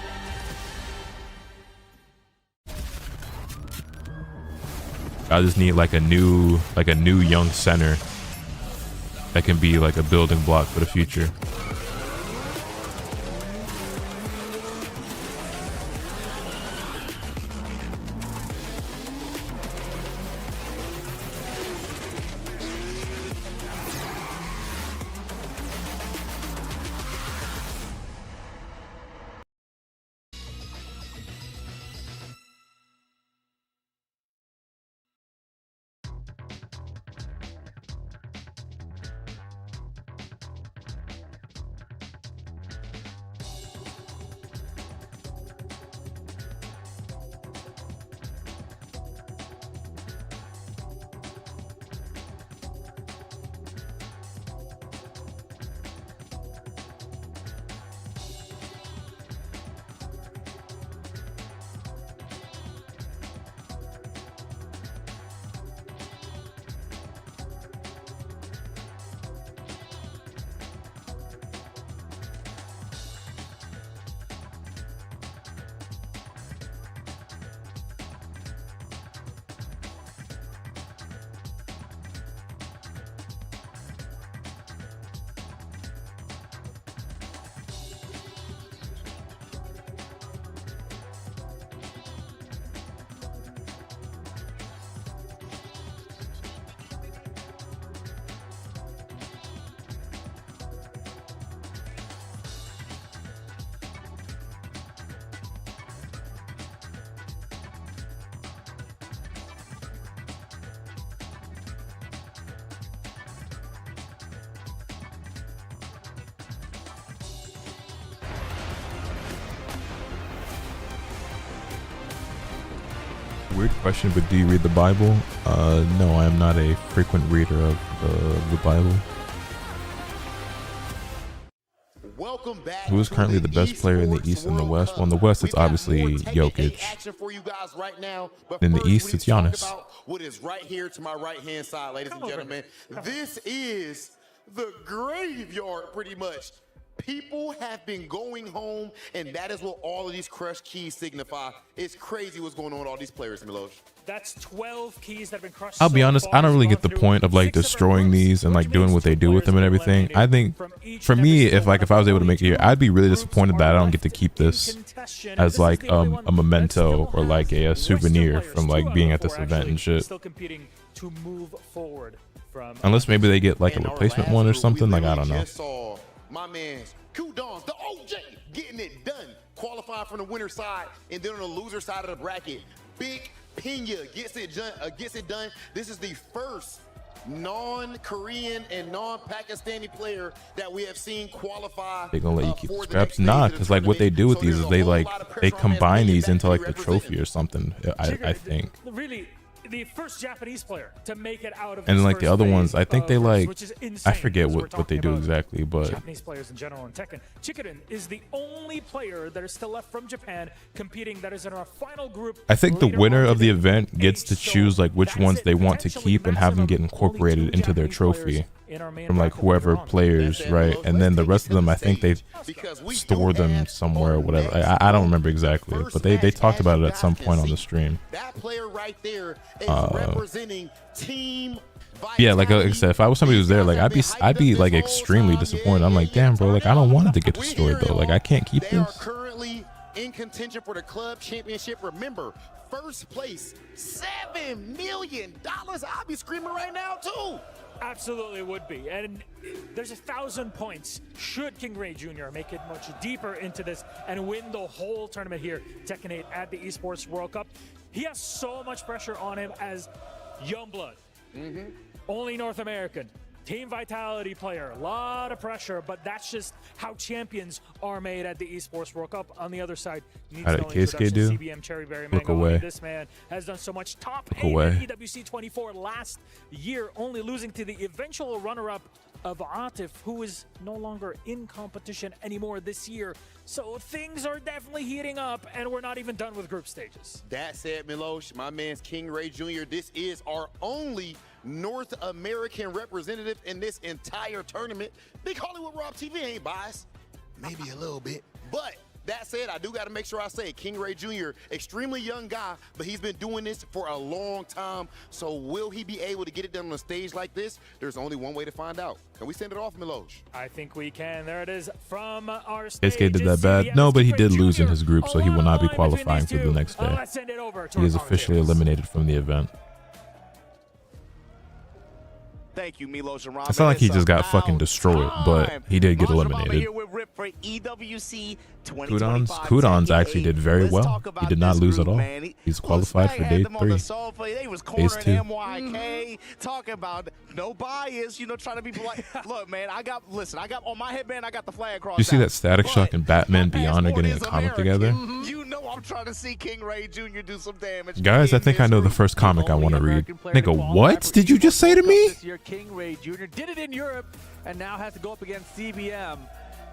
I just need like a new young center. that can be like a building block for the future. Weird question, but do you read the Bible? No, I am not a frequent reader of the Bible. Welcome back. Who is currently the best player in the East and the West? Well, in the West, it's obviously Jokic. In the East, it's Giannis. What is right here to my right-hand side, ladies and gentlemen? This is the graveyard, pretty much. People have been going home, and that is what all of these crushed keys signify. It's crazy what's going on with all these players, Milos. That's 12 keys that have been crushed. I'll be honest, I don't really get the point of like destroying these and like doing what they do with them and everything. I think for me, if I was able to make it here, I'd be really disappointed that I don't get to keep this as like a memento or like a souvenir from like being at this event and shit. Unless maybe they get like a replacement one or something, like I don't know. My man's Kudans, the OG, getting it done. Qualified from the winner side, and then on the loser side of the bracket, Big Pena gets it done. This is the first non-Korean and non-Pakistani player that we have seen qualify. They gonna let you keep the scraps? Nah, because like what they do with these is they combine these into like the trophy or something. I think. Really, the first Japanese player to make it out of and like the other ones, I think they like, I forget what they do exactly, but Japanese players in general in Tekken. Chikuden is the only player that is still left from Japan competing that is in our final group. I think the winner of the event gets to choose like which ones they want to keep and have them get incorporated into their trophy from like whoever players, right? And then the rest of them, I think they store them somewhere or whatever. I don't remember exactly, but they talked about it at some point on the stream. That player right there is representing team. Yeah, like I said, if I was somebody who's there, like I'd be like extremely disappointed. I'm like, damn, bro, like I don't want it to get destroyed though. Like I can't keep They are this. currently in contention for the club championship. Remember, first place, $7 million. I'll be screaming right now too. Absolutely would be. And there's 1,000 points should King Ray Jr. make it much deeper into this and win the whole tournament here, Tekken 8 at the Esports World Cup. He has so much pressure on him as Youngblood. Only North American. Team Vitality player, a lot of pressure, but that's just how champions are made at the Esports World Cup. On the other side, needs How no did KSK introduction. do? CBM Cherryberry Look Mango. away. This man has done so much. Top Look 8 away. in EWC 24 last year, only losing to the eventual runner-up of Atif, who is no longer in competition anymore this year. So things are definitely heating up, and we're not even done with group stages. That said, Milos, my man's King Ray Jr., this is our only North American representative in this entire tournament. Big Hollywood Rob TV ain't biased. Maybe a little bit. But That said, I do got to make sure I say King Ray Jr., extremely young guy, but he's been doing this for a long time. So will he be able to get it done on a stage like this? There's only one way to find out. Can we send it off, Milosh? I think we can. There it is from our stage. SK did that bad? No, but he did lose in his group, so he will not be qualifying for the next day. Let's send it over to He is officially eliminated from the event. Thank you, Milos and Robin. It's not like he just got fucking destroyed, but he did get eliminated. Here with Rip for EWC 2025. Kudans actually did very well. He did not lose at all. He's qualified for day 3. They was Phase 2. MYK, talking about no bias, you know, trying to be polite. Look, man, I got on my headband, I got the flag crossed. You see out. that Static Shock and Batman Beyond are getting a comic together? You know I'm trying to see King Ray Jr. do some damage. Guys, I think I know the first comic I want to read. Nigga, what did you just say to me? This year, King Ray Jr. did it in Europe and now has to go up against CBM.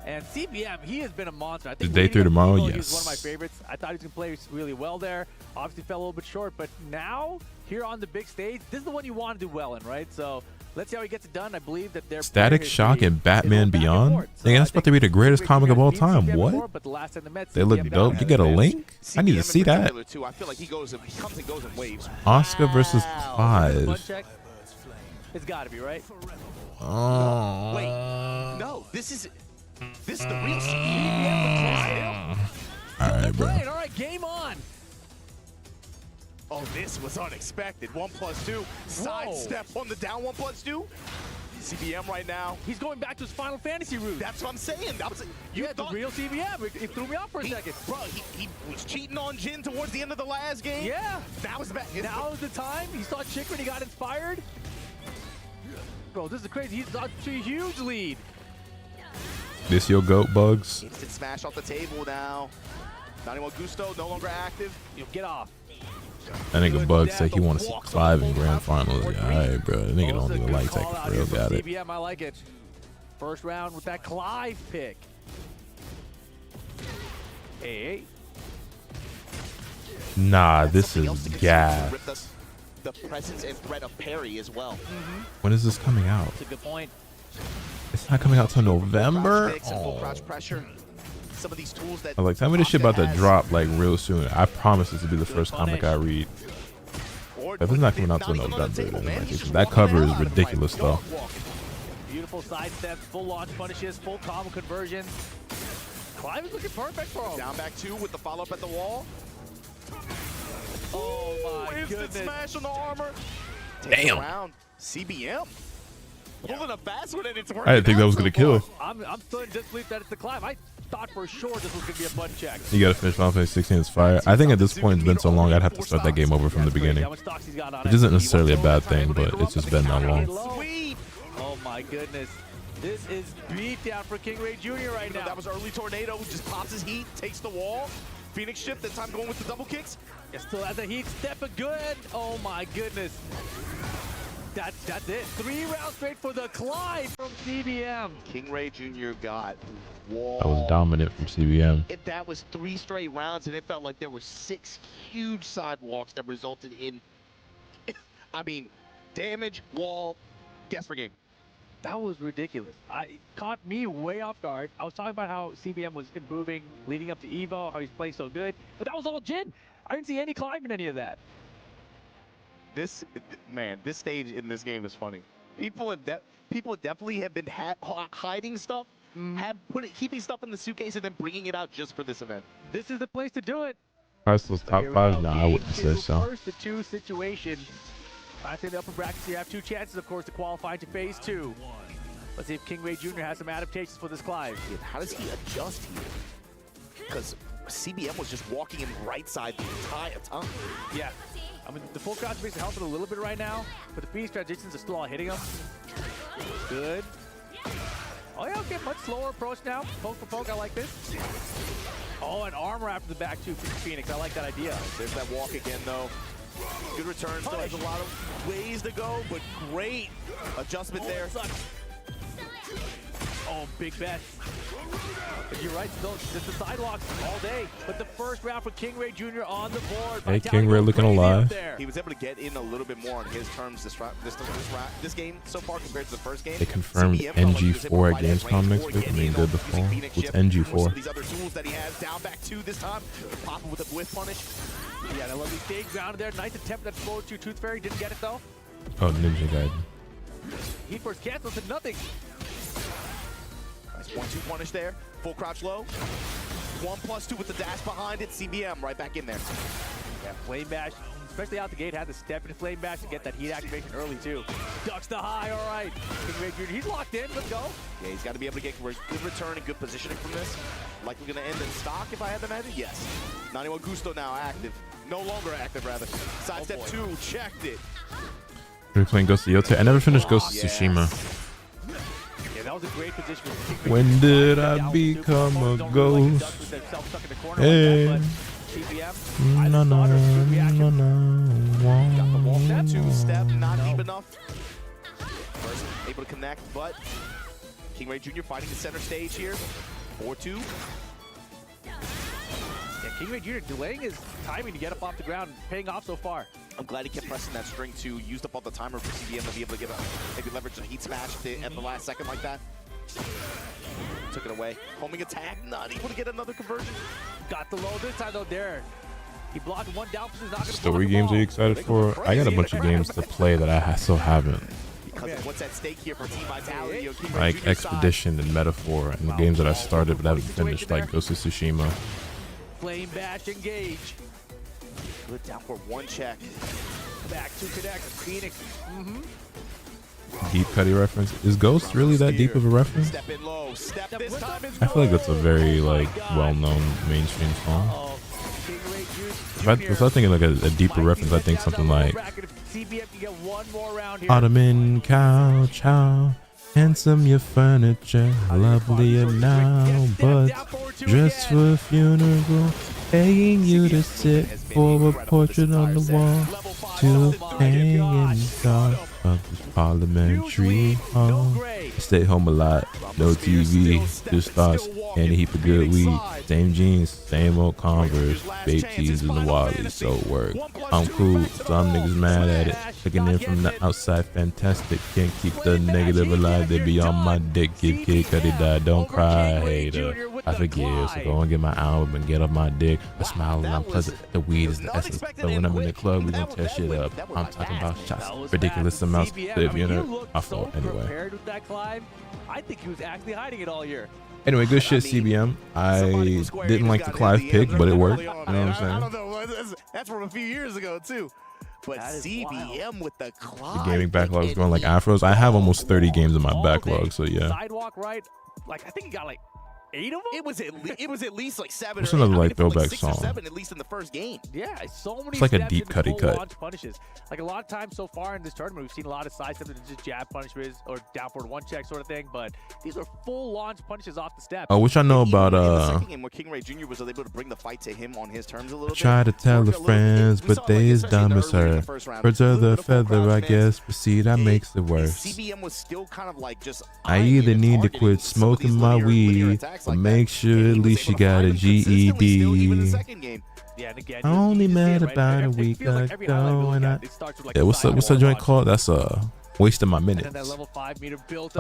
And CBM, he has been a monster. I think Day 3 tomorrow, He's yes. one of my favorites. I thought he was going to play really well there. Obviously fell a little bit short, but now, here on the big stage, this is the one you want to do well in, right? So let's see how he gets it done. I believe that they're Static Shock and Batman Beyond? Nigga, that's about to be the greatest comic of all time. What? They look dope. You get a link? I need to see that. I feel like he comes and goes in waves. Oscar versus Clive. It's got to be, right? Oh. Wait, no, this is the real CBM. All right, bro. All right, game on. Oh, this was unexpected. 1+2. Sidestep on the down 1+2. CBM right now. He's going back to his Final Fantasy route. That's what I'm saying. You had the real CBM. It threw me off for a second. Bro, he was cheating on Jin towards the end of the last game. Yeah. That was bad. Now is the time. He saw Chick when he got inspired. Bro, this is crazy. He's on to a huge lead. This your goat, Bugs? Instant smash off the table now. 91 Gusto, no longer active. Get off. That nigga Bugs said he want to see Clive in grand finals. Yeah, all right, bro. That nigga don't even like Tekken for real. Got it. CBM, I like it. First round with that Clive pick. Hey. Nah, this is gas. The presence and threat of parry as well. When is this coming out? That's a good point. It's not coming out till November. Full crouch pressure. Some of these tools that I was like, tell me this shit about to drop like real soon. I promise this will be the first comic I read. If it's not coming out till November, then that cover is ridiculous though. Beautiful side steps, full launch punishes, full combo conversion. Clive is looking perfect for him. Down back 2 with the follow-up at the wall. Oh my Instant goodness. smash on the armor. Damn. Around. CBM. Pulling a fast one and it's working. I didn't think that was gonna kill. I'm still in disbelief that it's the Clive. I thought for sure this was gonna be a button check. You gotta finish Final Fantasy 16. It's fire. I think at this point it's been so long I'd have to start that game over from the beginning, which isn't necessarily a bad thing, but it's just been that long. Oh my goodness. This is beat down for King Ray Jr. right now. That was early tornado. Just pops his heat, takes the wall. Phoenix shift. That time going with the double kicks. Still has a heat step good. Oh my goodness. That's it. 3 rounds straight for the Clive from CBM. King Ray Jr. got wall. I was dominant from CBM. That was 3 straight rounds, and it felt like there were 6 huge sidewalks that resulted in, I mean, damage, wall, guess for game. That was ridiculous. It caught me way off guard. I was talking about how CBM was improving leading up to EVO, how he's playing so good, but that was all Jin. I didn't see any Clive in any of that. This stage in this game is funny. People definitely have been hiding stuff, keeping stuff in the suitcase and then bringing it out just for this event. This is the place to do it. Priceless top 5? No, I wouldn't say so. First to 2 situation. I think the upper brackets, you have 2 chances, of course, to qualify to phase 2. Let's see if King Ray Jr. has some adaptations for this Clive. How does he adjust here? Because CBM was just walking in right side the entire time. Yeah. I mean, the full crouch makes it help it a little bit right now, but the Phoenix transitions are still all hitting him. Good. Oh, yeah, okay, much slower approach now. Poke for poke, I like this. Oh, an armor after the back, too, for Phoenix. I like that idea. There's that walk again, though. Good return. Still has a lot of ways to go, but great adjustment there. Oh, big bet. But you're right, still just the sidewalks all day. But the first round for King Ray Jr. on the board. Hey, King Ray looking alive. He was able to get in a little bit more on his terms this game so far compared to the first game. They confirmed NG4 at Gamescom next week. I mean, good before. What's NG4? These other tools that he has down back 2 this time. Pop him with a whiff punish. Yeah, that lovely staying grounded there. Nice attempt that forward to Tooth Fairy. Didn't get it though. Oh, Ninja Gaiden. He first cancels to nothing. Nice 1-2 punish there. Full crouch low. 1+2 with the dash behind it. CBM right back in there. Yeah, flame bash, especially out the gate, had to step into flame bash to get that heat activation early too. Ducks the high, all right. King Ray Jr., he's locked in, let's go. Yeah, he's got to be able to get good return and good positioning from this. Likely going to end in stock if I had to imagine. Yes. 91 Gusto now active. No longer active, rather. Sidestep 2, checked it. We were playing Ghost of Yotei. I never finished Ghost of Tsushima. Yeah, that was a great position. When did I become a ghost? Hey. No, no, no, no. That 2-step, not deep enough. First, able to connect, but King Ray Jr. fighting the center stage here. 4-2. Yeah, King Ray Jr. delaying his timing to get up off the ground, paying off so far. I'm glad he kept pressing that string too. Used up all the timer for CBM to be able to get maybe leverage a heat smash at the last second like that. Took it away. Homing attack, not able to get another conversion. Got the low this time though, there. He blocked one down, but he's not going to Story games are you excited for? I got a bunch of games to play that I still haven't. Because of what's at stake here for Team Vitality. Like Expedition and Metaphor and the games that I started but haven't finished, like Ghost of Tsushima. Flame bash engage. Good down for 1 check. Back to connect. Phoenix. Deep Cuddy reference. Is Ghost really that deep of a reference? Step in low. Step this time is I feel like that's a very like well-known mainstream song. If I was thinking like a deeper reference, I think something like Ottoman couch, how handsome your furniture, lovelier now, but dressed for a funeral, begging you to sit for a portrait on the wall, to hang in the dark of the parliamentary hall. Stay home a lot, no TV, just thoughts and a heap of good weed. Same jeans, same old Converse, baked cheese in the Wally, so work. I'm cool, some niggas mad at it. Looking in from the outside, fantastic. Can't keep the negative alive, they be on my dick. Give Kid Cudi die, don't cry, hater. I forgive, so go and get my album and get off my dick. I smile and I'm pleasant, the weed is the essence. So when I'm in the club, we gon' tear shit up. I'm talking about shots, ridiculous amounts. If you're in my fault, anyway. I think he was actually hiding it all year. Anyway, good shit, CBM. I didn't like the Clive pick, but it worked. You know what I'm saying? I don't know. That's from a few years ago, too. But CBM with the Clive. The gaming backlog is going like afros. I have almost 30 games in my backlog, so yeah. Sidewalk right. Like, I think he got like 8 of them? It was at least like 7 What's or 8. another like Like throwback 6 song? or 7 at least in the first game. Yeah, so many It's like a steps deep into Cuddy full cut. launch punishes. Like a lot of times so far in this tournament, we've seen a lot of side steps and just jab punishes or down forward 1 check sort of thing, but these are full launch punishes off the step. Oh, which I know about The second game where King Ray Jr. was able to bring the fight to him on his terms a little bit. Try to tell the friends, but they as dumb as her. Birds of the feather, I guess, but see, that makes it worse. CBM was still kind of like just. I either need to quit smoking my weed or make sure at least you got a GED. I only mad about a week ago, and yeah, what's that joint called? That's wasting my minutes. And that level 5 meter built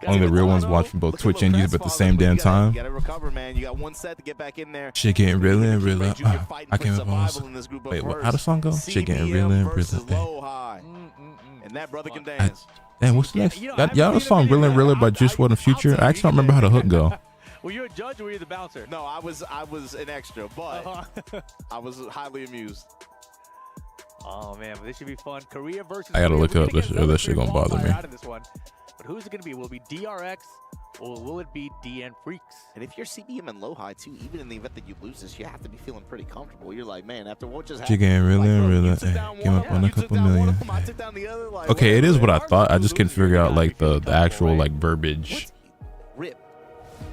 Only the real ones watch from both Twitch and YouTube at the same damn time. You gotta recover, man. You got one set to get back in there. Shit getting realer and realer. I came up on this. Wait, what? How the song go? Shit getting realer and realer. And that brother can dance. Damn, what's the next? Y'all know the song Realer and Realer by Juice WRLD and Future? I actually don't remember how the hook go. Were you a judge or were you the bouncer? No, I was an extra, but I was highly amused. Oh man, but this should be fun. Korea versus. I gotta look up that shit gonna bother me. But who's it gonna be? Will it be DRX or will it be DN Freaks? And if you're CBM and low high too, even in the event that you lose this, you have to be feeling pretty comfortable. You're like, man, after what just happened, Chicken Realer and Realer. Came up on a couple million. Okay, it is what I thought. I just couldn't figure out like the actual like verbiage. Rip.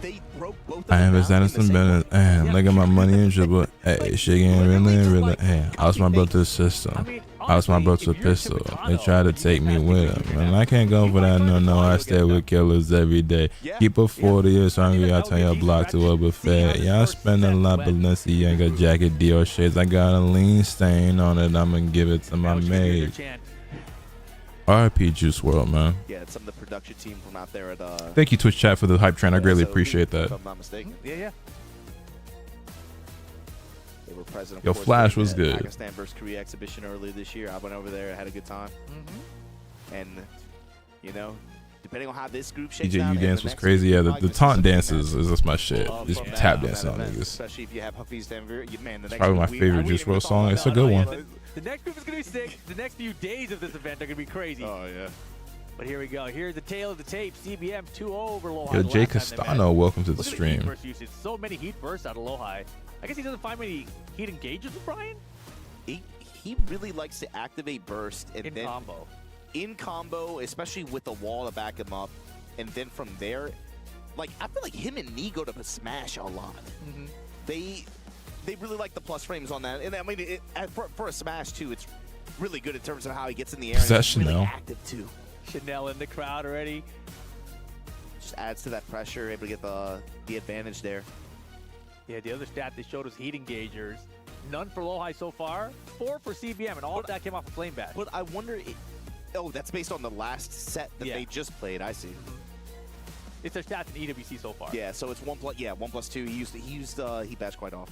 They broke both. I understand some business. And look at my money and shit, but hey, shit getting really, really. Hey, I was my bro to the system. I was my bro to a pistol. They tried to take me with them, and I can't go for that. No, I stay with killers every day. Keep a 40 years hungry. I turn your block to a buffet. Yeah, I spend a lot, Balenciaga jacket, Dior shades. I got a lean stain on it. I'm gonna give it to my maid. RIP Juice WRLD, man. Yeah, it's some of the production team from out there at. Thank you, Twitch chat, for the hype train. I greatly appreciate that. If I'm not mistaken. Yeah. They were present. Yo, Flash was good. Pakistan versus Korea exhibition earlier this year. I went over there, had a good time. And you know, depending on how this group shakes out. DJU dance was crazy. Yeah, the taunt dances is just my shit. Just tap dancing on niggas. Especially if you have Hafiz Denver. Man, it's probably my favorite Juice WRLD song. It's a good one. The next group is gonna be sick. The next few days of this event are gonna be crazy. Oh yeah. But here we go. Here's the tail of the tape. CBM 2-0 over Low Yo, Jay Castano, welcome to the stream. So many heat bursts out of Low High. I guess he doesn't find many heat engages with Brian. He really likes to activate burst and then combo. In combo, especially with the wall to back him up, and then from there, like I feel like him and Nee go to smash a lot. They really like the plus frames on that, and I mean for a smash too, it's really good in terms of how he gets in the air. Is that and really Chanel? Active too. Chanel in the crowd already. Just adds to that pressure, able to get the advantage there. Yeah, the other stat they showed was heat engagers. None for Low High so far. 4 for CBM, and all of that came off of Flame Bash. But I wonder, oh, that's based on the last set that they just played. I see. It's their stats in EWC so far. Yeah, so it's 1+2. He bashed quite off.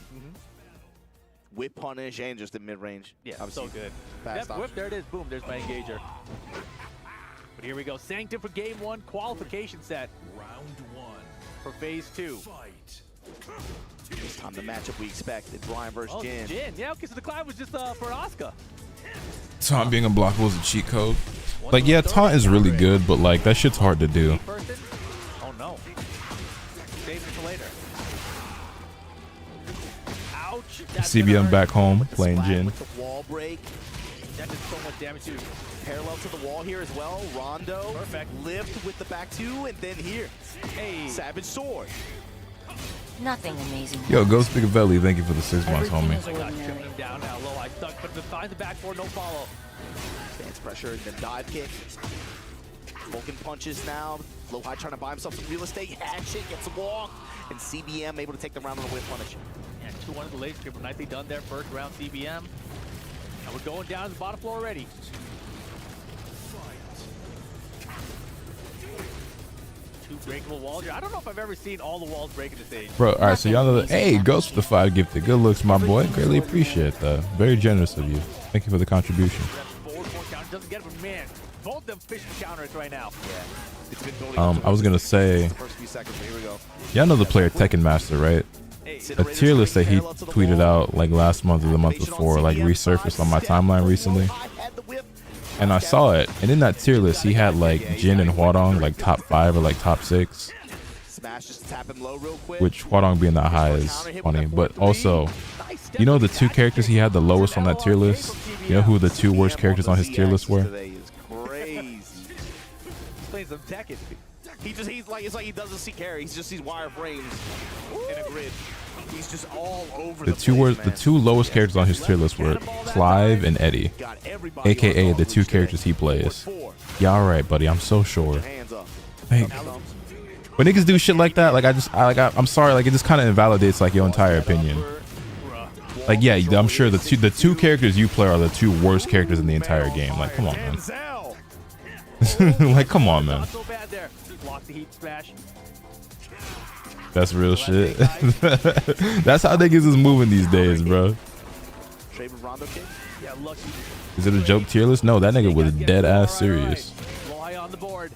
Whip punish and just a mid range. Yeah, obviously so good. Fast Whip, there it is. Boom, there's my engager. But here we go. Sanctum for game 1 qualification set. Round 1 for phase 2. Fight. This time the matchup we expected. Brian versus Jin. Yeah, okay, so the climb was just for an Oscar. Taunt being unblockable is a cheat code. Like, yeah, taunt is really good, but like that shit's hard to do. Oh no. Save it for later. Ouch. CBM back home playing Jin. With the wall break. That did so much damage too. Parallel to the wall here as well. Rondo. Perfect. Lift with the back 2, and then here. Hey. Savage sword. Nothing amazing. Yo, Ghost Picavelli, thank you for the 6 months, homie. I got tripping him down now. Low High stuck, but behind the back 4, no follow. Stance pressure, and then dive kick. Vulcan punches now. Low High trying to buy himself some real estate. Hatchet gets a walk, and CBM able to take the round on a whip punish. And 2-1 of the late strip. Nicely done there. First round CBM. And we're going down to the bottom floor already. Two breakable walls here. I don't know if I've ever seen all the walls break in the stage. Bro, all right, so y'all know that. Hey, Ghost with the 5 gifted. Good looks, my boy. Greatly appreciate that. Very generous of you. Thank you for the contribution. Doesn't get it, but man, both them fishing counters right now. Yeah. It's been building up I was gonna say, y'all know the player Tekken Master, right? A tier list that he tweeted out like last month or the month before, like resurfaced on my timeline recently. And I saw it, and in that tier list, he had like Jin and Hwadong like top 5 or like top 6. Which Hwadong being that high is funny, but also, you know the 2 characters he had the lowest on that tier list? You know who the 2 worst characters on his tier list were? Playing some Tekken. He's like, it's like he doesn't see carry. He's just these wire frames in a grid. He's just all over the place, the 2 lowest characters on his tier list were Clive and Eddie, aka the 2 characters he plays. Yeah, all right, buddy. I'm so sure. Like, when niggas do shit like that, like I'm sorry, like it just kind of invalidates like your entire opinion. Like, yeah, I'm sure the two characters you play are the 2 worst characters in the entire game. Like, come on, man. Like, come on, man. block the heat smash. That's real shit. That's how niggas is moving these days, bro. Trade with Rondo kick. Yeah, lucky. Is it a joke tier list? No, that nigga was dead ass serious. Lohi on the board.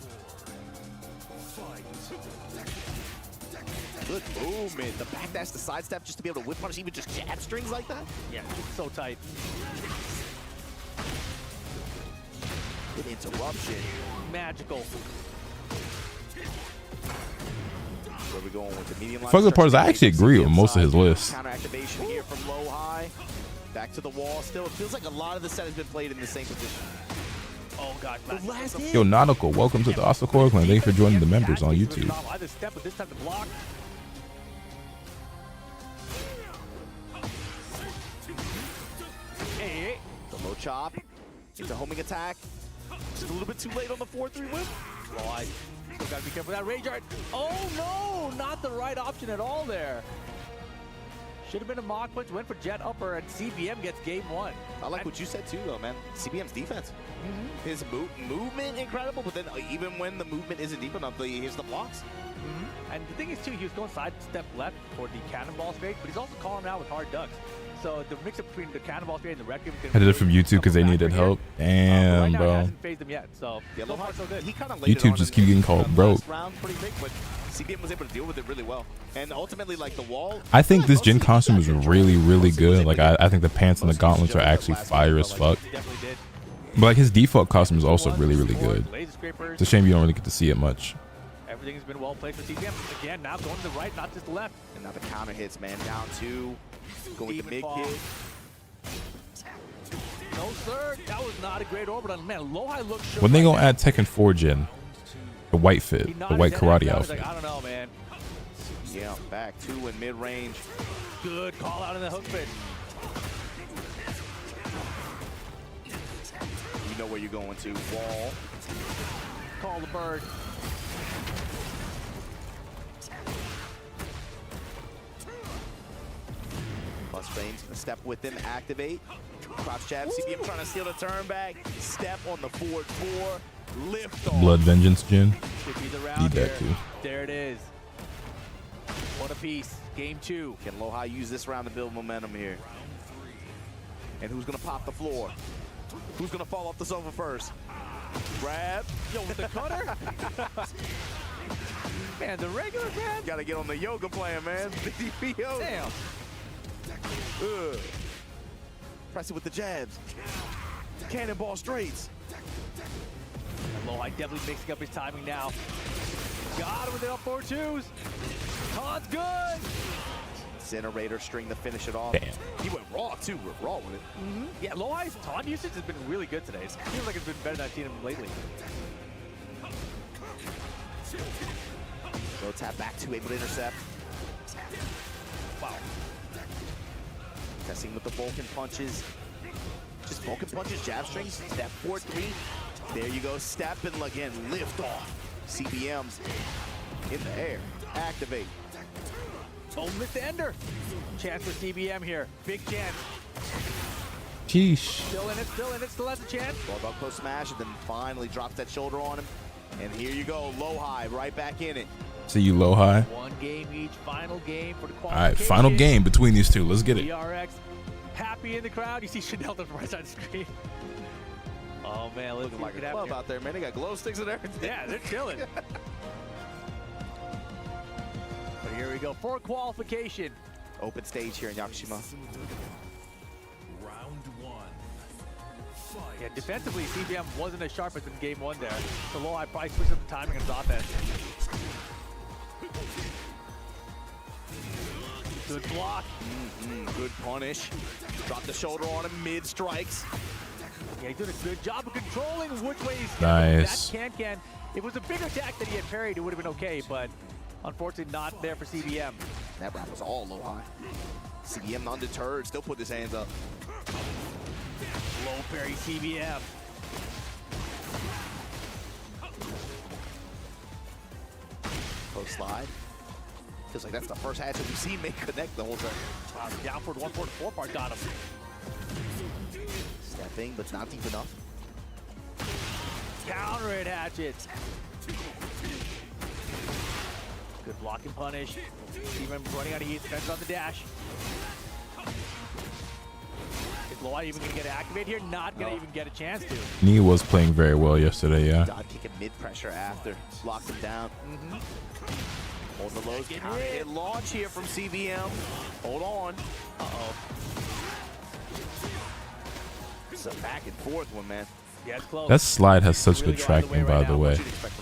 Good movement. The backdash, the sidestep, just to be able to whip punish, even just jab strings like that. Yeah, it's so tight. Good interruption. Magical. Where we going with the medium line? Fuck the part is I actually agree with most of his lists. Counter activation here from low high. Back to the wall. Still, it feels like a lot of the set has been played in the same position. Oh god, the last hit. Yo, Nautical, welcome to the Ostakor clan. Thank you for joining the members on YouTube. Either step, but this time to block. Hey, the low chop. It's a homing attack. Just a little bit too late on the 4-3 whip. Right. Still gotta be careful with that rage art. Oh no, not the right option at all there. Should have been a mock punch, went for jet upper, and CBM gets game 1. I like what you said too, though, man. CBM's defense. His movement incredible, but then even when the movement isn't deep enough, here's the blocks. And the thing is too, he was going side step left for the cannonball straight, but he's also calling out with hard ducks. So the mix up between the cannonball straight and the rec game. I did it from YouTube because they needed help. Damn, right now, bro. It hasn't phased him yet, so far so good. He kind of laid YouTube it just on keep getting called broke. round pretty big, but CBM was able to deal with it really well. And ultimately, like the wall. I think this Jin costume is really, really good. Like I think the pants and the gauntlets are actually fire as fuck. But like his default costume is also really, really good. It's a shame you don't really get to see it much. Everything's been well played for CBM. Again, now going to the right, not just the left. And now the counter hits, man. Down 2. Going with the big hit. No, sir. That was not a great orbital. Man, Lohi looks sure. When they gonna add Tekken 4 Jin? The white fit, the white karate outfit. Like, I don't know, man. Yeah, back 2 in mid-range. Good call out in the hook fit. You know where you're going to. Wall. Call the bird. Plus frames, step with him, activate. Crouch jab, CBM trying to steal the turn back. Step on the forward 4. Lift off. Blood Vengeance Jin. Should be the round Need that here. too. There it is. What a piece. Game 2. Can Lohi use this round to build momentum here? And who's going to pop the floor? Who's going to fall off the sofa first? Grab. Yo, with the cutter? Man, the regular grab? Got to get on the yoga plan, man. The DPO. Damn. Press it with the jabs. Cannonball straights. Lohi definitely mixing up his timing now. Got him with the up 4-2s. Khan's good. Incinerator string to finish it off. Damn. He went raw too, raw with it. Yeah, Lohi's taunt usage has been really good today. It feels like it's been better than I've seen him lately. Low tap back 2, able to intercept. Wow. Testing with the Vulcan punches. Just Vulcan punches, jab strings, step 4-3. There you go, step and again, lift off. CBM's in the air, activate. Oh, missed the ender. Chance for CBM here, big chance. Sheesh. Still in it, still has a chance. Ball about close smash and then finally drops that shoulder on him. And here you go, low high, right back in it. See you low high. One game each, final game for the All qualification. right, final game between these two. Let's get it. DRX, happy in the crowd. You see Chanel on the right side of the screen. Oh man, Looking like a club out there, man. They got glow sticks and everything. Yeah, they're chilling. But here we go for qualification. Open stage here in Yakushima. Round 1. Fight. Yeah, defensively, CBM wasn't as sharp as in game 1 there. So Lohi probably switched up the timing of his offense. Good block. Good punish. Drop the shoulder on him, mid strikes. Yeah, he's doing a good job of controlling which way he's Nice. That can. If it was a bigger attack that he had parried, it would have been okay, but unfortunately not there for CBM. That round was all low high. CBM undeterred, still put his hands up. Low parry CBM. Close slide. Feels like that's the first hatchet we've seen make connect the whole time. Downward 1-4 to 4 part got him. Stepping, but not deep enough. Counter it, hatchet. Good block and punish. Even running out of heat, depends on the dash. Is Loa even going to get activated here? Not going to even get a chance to. Knee was playing very well yesterday, yeah. Dog kicking mid-pressure after. Locked him down. Hold the lows. Counter hit launch here from CBM. Hold on. Uh-oh. It's a back and forth one, man. Yeah, it's close. That slide has such good tracking, by the way.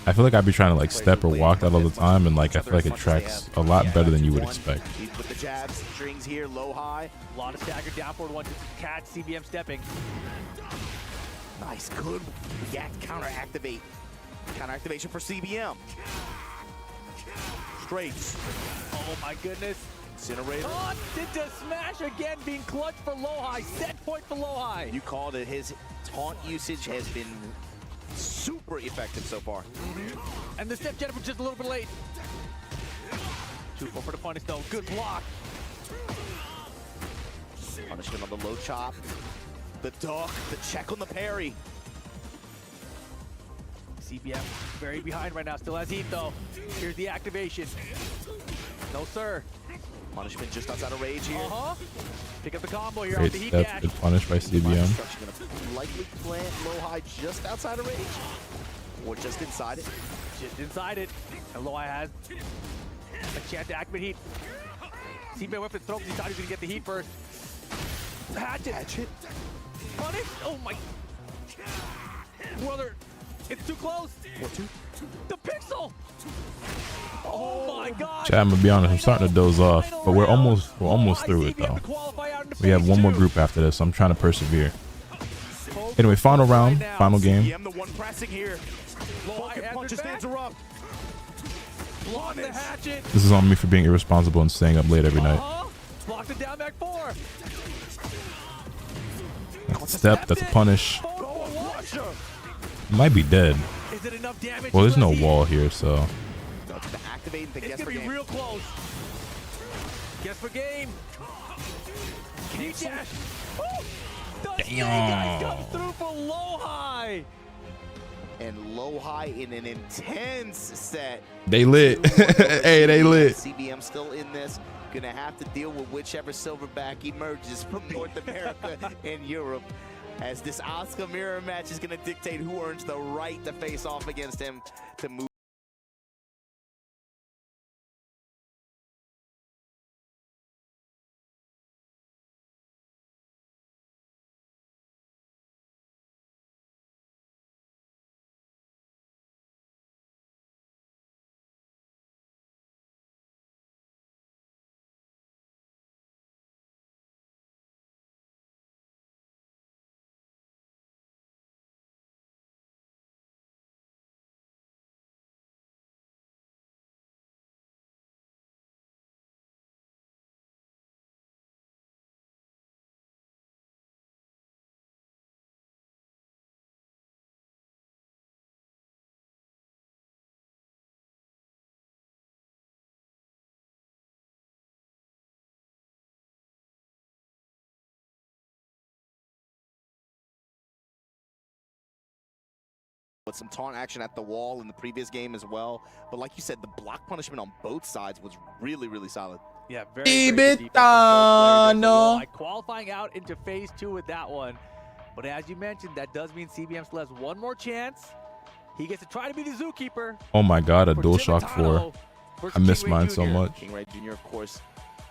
I feel like I'd be trying to like step or walk that all the time, and like I feel like it tracks a lot better than you would expect. With the jabs, strings here, low high. A lot of staggered down forward one to catch CBM stepping. Nice, good. Yeah, counter activate. Counter activation for CBM. Straights. Oh my goodness. Incinerator. Oh, into smash again, being clutched for low high. Set point for low high. You called it. His taunt usage has been super effective so far. And the step jet was just a little bit late. 2-4 for the punish though. Good block. Punishment on the low chop. The duck. The check on the parry. CBM very behind right now. Still has heat though. Here's the activation. No sir. Punishment just outside of rage here. Pick up the combo here Great off the heat step, dash. good punish by CBM. Gonna likely plant low high just outside of rage. Or just inside it. Just inside it. And low high has a chance to activate heat. CBM weapon throw because he thought he was gonna get the heat first. Hatchet. Hatchet. Punish. Oh my. Brother, it's too close. What two? The pixel. Oh my God. Chat, I'm gonna be honest, I'm starting to doze off, but we're almost through it though. We have one more group after this, so I'm trying to persevere. Anyway, final round, final game. The one pressing here. Punches stands her up. Block the hatchet. This is on me for being irresponsible and staying up late every night. Block the down back 4. That's a step, that's a punish. Might be dead. Is it enough damage? Well, there's no wall here, so. It's gonna be real close. Guess for game. Heat dash. The snake eyes comes through for low high. And low high in an intense set. They lit. Hey, they lit. CBM still in this. Gonna have to deal with whichever silverback emerges from North America and Europe. As this Oscar mirror match is gonna dictate who earns the right to face off against him to move. With some taunt action at the wall in the previous game as well. But like you said, the block punishment on both sides was really, really solid. Yeah, very Tibetana. Qualifying out into phase 2 with that one. But as you mentioned, that does mean CBM still has one more chance. He gets to try to be the zookeeper. Oh my God, a DualShock 4. I miss mine so much. King Ray Jr., of course,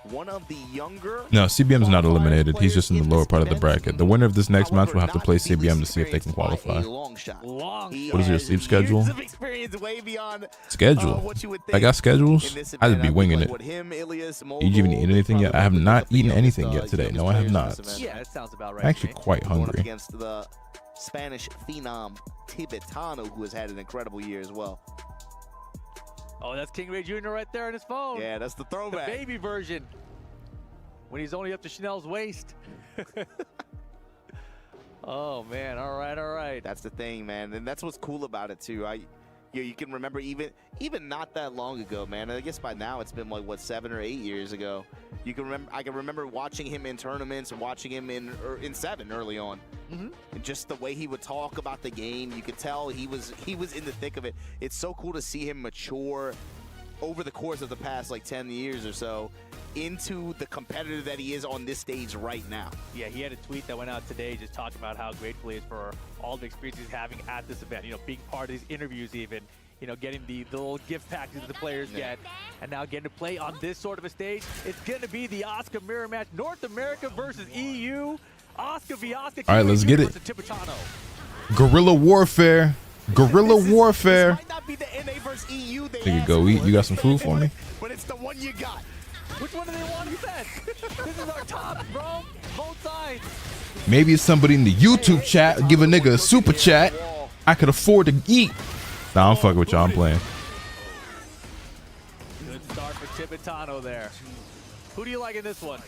one of the younger. No, CBM's not eliminated. He's just in the lower part of the bracket. The winner of this next match will have to play CBM to see if they can qualify. What is your sleep schedule? Schedule? I got schedules? I'd be winging it. Did you even eat anything yet? I have not eaten anything yet today. No, I have not. Yeah, that sounds about right. I'm actually quite hungry. Against the Spanish phenom Tibetana, who has had an incredible year as well. Oh, that's King Ray Jr. right there on his phone. Yeah, that's the throwback. The baby version. When he's only up to Chanel's waist. Oh, man. All right, all right. That's the thing, man. And that's what's cool about it, too. You can remember even not that long ago, man. I guess by now it's been like, what, 7 or 8 years ago. You can remember. I can remember watching him in tournaments and watching him in 7 early on. And just the way he would talk about the game, you could tell he was in the thick of it. It's so cool to see him mature over the course of the past like 10 years or so into the competitor that he is on this stage right now. Yeah, he had a tweet that went out today just talking about how grateful he is for all the experience he's having at this event. You know, being part of these interviews even, you know, getting the little gift packages that the players get, and now getting to play on this sort of a stage. It's going to be the Asuka mirror match, North America versus EU. Asuka v. Asuka. All right, let's get it. Tibetano. Guerrilla warfare. Guerrilla warfare. Might not be the NA versus EU they There you go. Eat. You got some food for me? But it's the one you got. Which one do they want? You said. This is our top, bro. Both sides. Maybe it's somebody in the YouTube chat. Give a nigga a super chat. I could afford to eat. Nah, I'm fucking with y'all. I'm playing. Good start for Tibetano there. Who do you like in this one?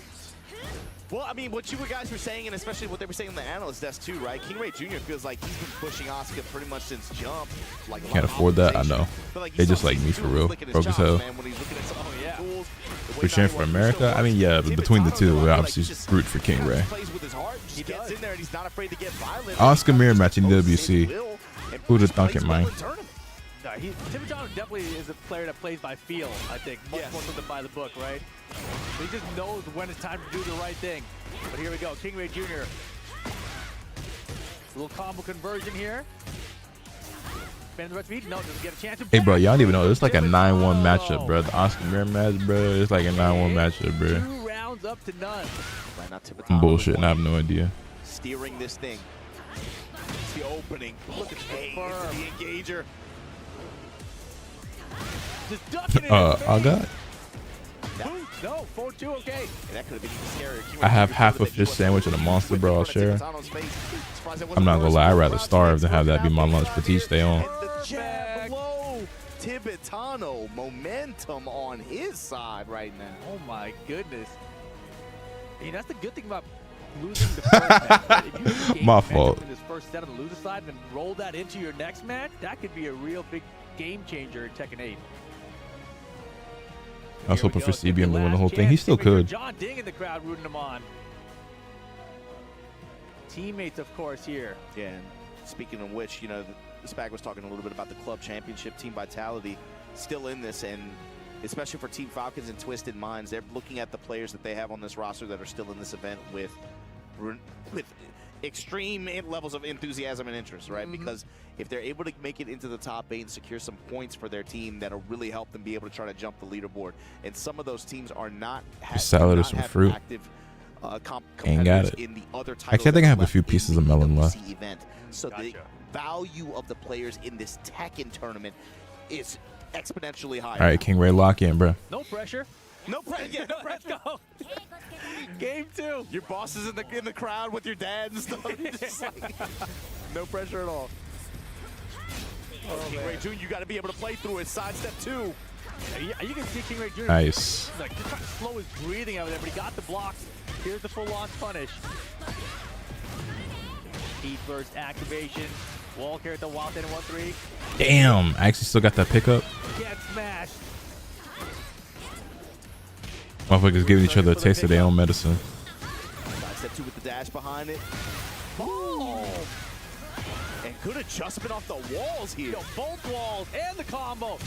Well, I mean, what you guys were saying, and especially what they were saying on the analyst desk too, right? King Ray Jr. feels like he's been pushing Asuka pretty much since jump. Like Can't afford that. I know. They just like me for real. Broke as hell. We're cheering for America. I mean, yeah, but between the two, we obviously root for King Ray. He gets in there and he's not afraid to get violent. Oscar mirror match in EWC. Who'd have thunk it, man? No, Tibetano definitely is a player that plays by feel, I think, much more so than by the book, right? He just knows when it's time to do the right thing. But here we go, King Ray Jr. Little combo conversion here. Spins the right speed. No, doesn't get a chance to. Hey, bro, y'all don't even know. It's like a 9-1 matchup, bro. The Oscar mirror match, bro. It's like a 9-1 matchup, bro. 2 rounds up to none. I'm bullshit, and I have no idea. Steering this thing. It's the opening. Look at the engager. Just ducking it. I got. No, 4-2, okay. That could have been even scarier. I have half a fish sandwich and a monster, bro. I'll share. I'm not gonna lie. I'd rather starve than have that be my lunch for each day on. Jab low. Tibetano momentum on his side right now. Oh my goodness. Hey, that's the good thing about losing the first match. If you gain My fault. in this first set on the loser side and roll that into your next match, that could be a real big game changer in Tekken 8. I was hoping for CBM to win the whole thing. He still could. John Ding in the crowd rooting him on. Teammates, of course, here. Yeah, and speaking of which, you know, Spag was talking a little bit about the club championship, Team Vitality still in this, and especially for Team Falcons and Twisted Minds, they're looking at the players that they have on this roster that are still in this event with extreme levels of enthusiasm and interest, right? Because if they're able to make it into the top 8 and secure some points for their team, that'll really help them be able to try to jump the leaderboard. And some of those teams are not salad or some fruit. Active Ain't got it. in the other Actually, I think I have a few pieces of melon left. Event. So the value of the players in this Tekken tournament is exponentially higher. All right, King Ray, lock in, bro. No pressure. No pressure. Yeah, no Let's go. Game 2. Your boss is in the crowd with your dad and stuff. Just like, no pressure at all. King Ray Jr., you got to be able to play through it. Sidestep 2. You can see King Ray Jr. Nice. Like, just trying to slow his breathing out there, but he got the blocks. Here's the full-on punish. Heat burst activation. Wall carry at the wild 10 and 1-3. Damn, I actually still got that pickup. Get smashed. Motherfuckers giving each other a taste of their own medicine. Sidestep 2 with the dash behind it. Oh! And good adjustment off the walls here. Yo, both walls and the combo.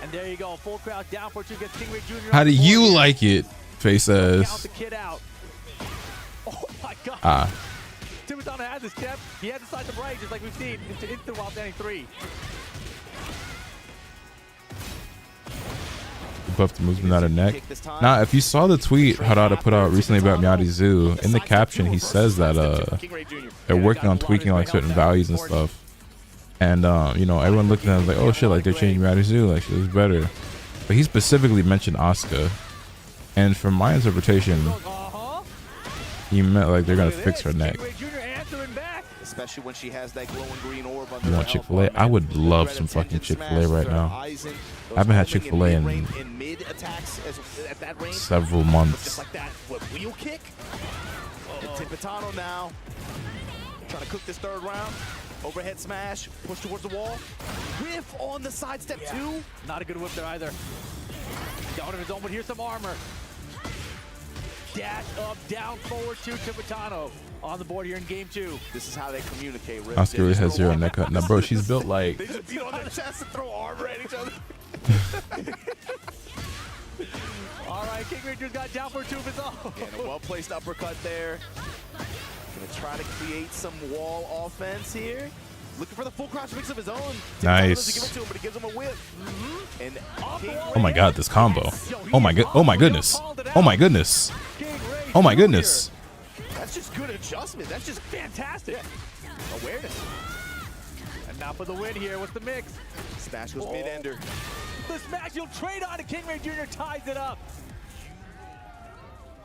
And there you go. Full crowd down for 2 against King Ray Jr. How do you like it? Face Count ass. the kid out. Oh my god. Ah. Tibetana has his step. He has the side to right, just like we've seen into while standing 3. Buff the movement out of neck. Now, if you saw the tweet Harada put out recently about Miyagi Zoo, in the caption he says that they're working on tweaking like certain values and stuff. And you know, everyone looked at him like, oh shit, like they're changing Miyagi Zoo, like shit is better. But he specifically mentioned Asuka, and from my interpretation, he meant like they're gonna fix her neck. Especially when she has that glowing green orb You want Chick-fil-A? I would love some fucking Chick-fil-A right now. I haven't had Chick-fil-A in several months. Just like that, what, wheel kick? And Tibetano now trying to cook this third round. Overhead smash, push towards the wall. Whiff on the sidestep 2. Not a good whip there either. Down on his own, but here's some armor. Dash up, down, forward to Tibetano. On the board here in game 2. This is how they communicate. Oscar really has 0 neck cut. Now, bro, she's built like they just beat on their chest and throw armor at each other. All right, King Ranger's got down for two of his own. And a well-placed uppercut there. Gonna try to create some wall offense here. Looking for the full crouch mix of his own. Nice. Give it to him, but he gives him a whip. And Oh my god, this combo. Oh my god. Oh my goodness. Oh my goodness. Oh my goodness. That's just good adjustment. That's just fantastic. Awareness. And now for the win here. What's the mix? Smash goes mid-ender. The smash you'll trade on to King Ray Jr. ties it up.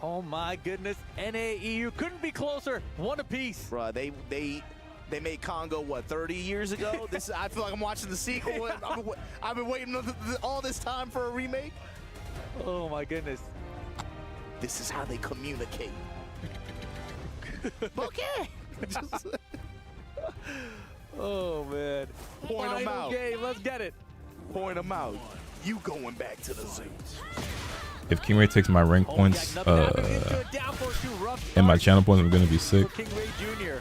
Oh my goodness. NAEU couldn't be closer. One apiece. Bruh, they made Congo, what, 30 years ago? I feel like I'm watching the sequel. And I've been waiting all this time for a remake. Oh my goodness. This is how they communicate. Okay. Oh man. Point them out. Game. Let's get it. Point them out. You going back to the zoo. If King Ray takes my rank points and my channel points, I'm gonna be sick. King Ray Jr.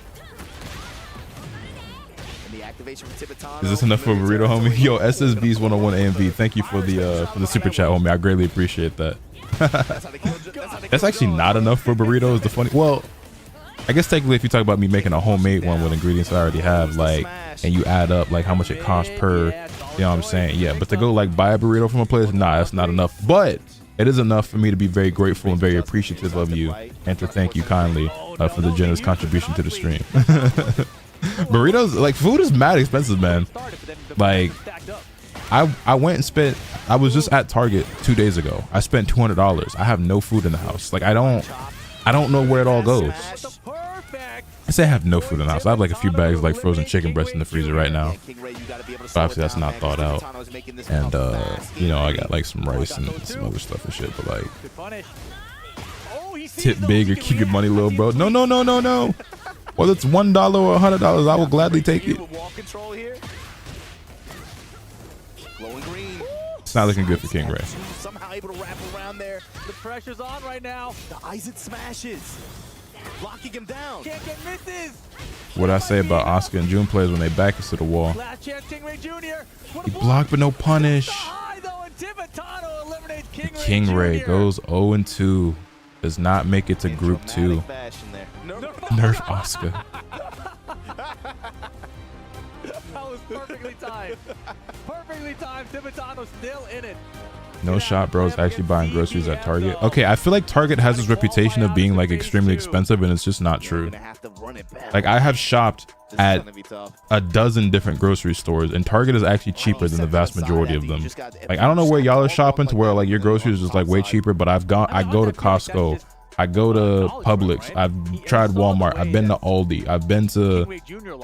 And the activation from Tibetana. Is this enough for a burrito, homie? Yo, SSB's 101 AMV. Thank you for the super chat, homie. I greatly appreciate that. That's actually not enough for burritos. The funny, well, I guess technically if you talk about me making a homemade one with ingredients I already have, like, and you add up like how much it costs per, you know what I'm saying? Yeah, but to go like buy a burrito from a place, nah, that's not enough. But it is enough for me to be very grateful and very appreciative of you and to thank you kindly for the generous contribution to the stream. Burritos, like, food is mad expensive, man. Like, I went and spent, I was just at Target 2 days ago. I spent $200. I have no food in the house. Like, I don't know where it all goes. I say I have no food in the house. I have like a few bags of like frozen chicken breast in the freezer right now. But obviously that's not thought out. And you know, I got like some rice and some other stuff and shit. But like, tip big or keep your money low, bro. No, no, no, no, no. Whether it's $1 or $100, I will gladly take it. It's not looking good for King Ray. Somehow able to wrap around there. The pressure's on right now. The Isaac smashes. Locking him down. Can't get misses. What I say about Oscar and June players when they back us to the wall. Last chance, King Ray Jr. He blocked but no punish. King Ray goes 0-2. Does not make it to Group 2. Nerf Oscar. That was perfectly timed. Perfectly timed. Tibetano's still in it. No shot, bro. Is actually buying groceries at Target. Okay, I feel like Target has this reputation of being like extremely expensive, and it's just not true. Like, I have shopped at a dozen different grocery stores, and Target is actually cheaper than the vast majority of them. Like, I don't know where y'all are shopping to where like your groceries is just like way cheaper, but I go to Costco, I go to Publix, I've tried Walmart, I've been to Aldi,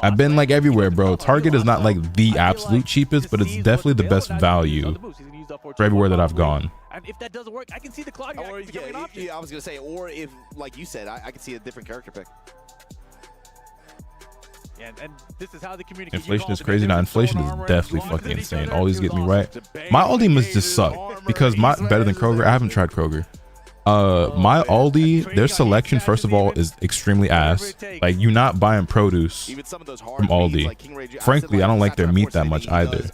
I've been like everywhere, bro. Target is not like the absolute cheapest, but it's definitely the best value for everywhere that I've gone. And if that doesn't work, I can see the cloud becoming an option. Yeah, I was gonna say, or if, like you said, I can see a different character pick. And this is how the community. Inflation is crazy now. Inflation is definitely fucking insane. Aldi's get me right. My Aldi must just suck because my better than Kroger. I haven't tried Kroger. My Aldi, their selection first of all is extremely ass. Like, you're not buying produce from Aldi. Frankly, I don't like their meat that much either.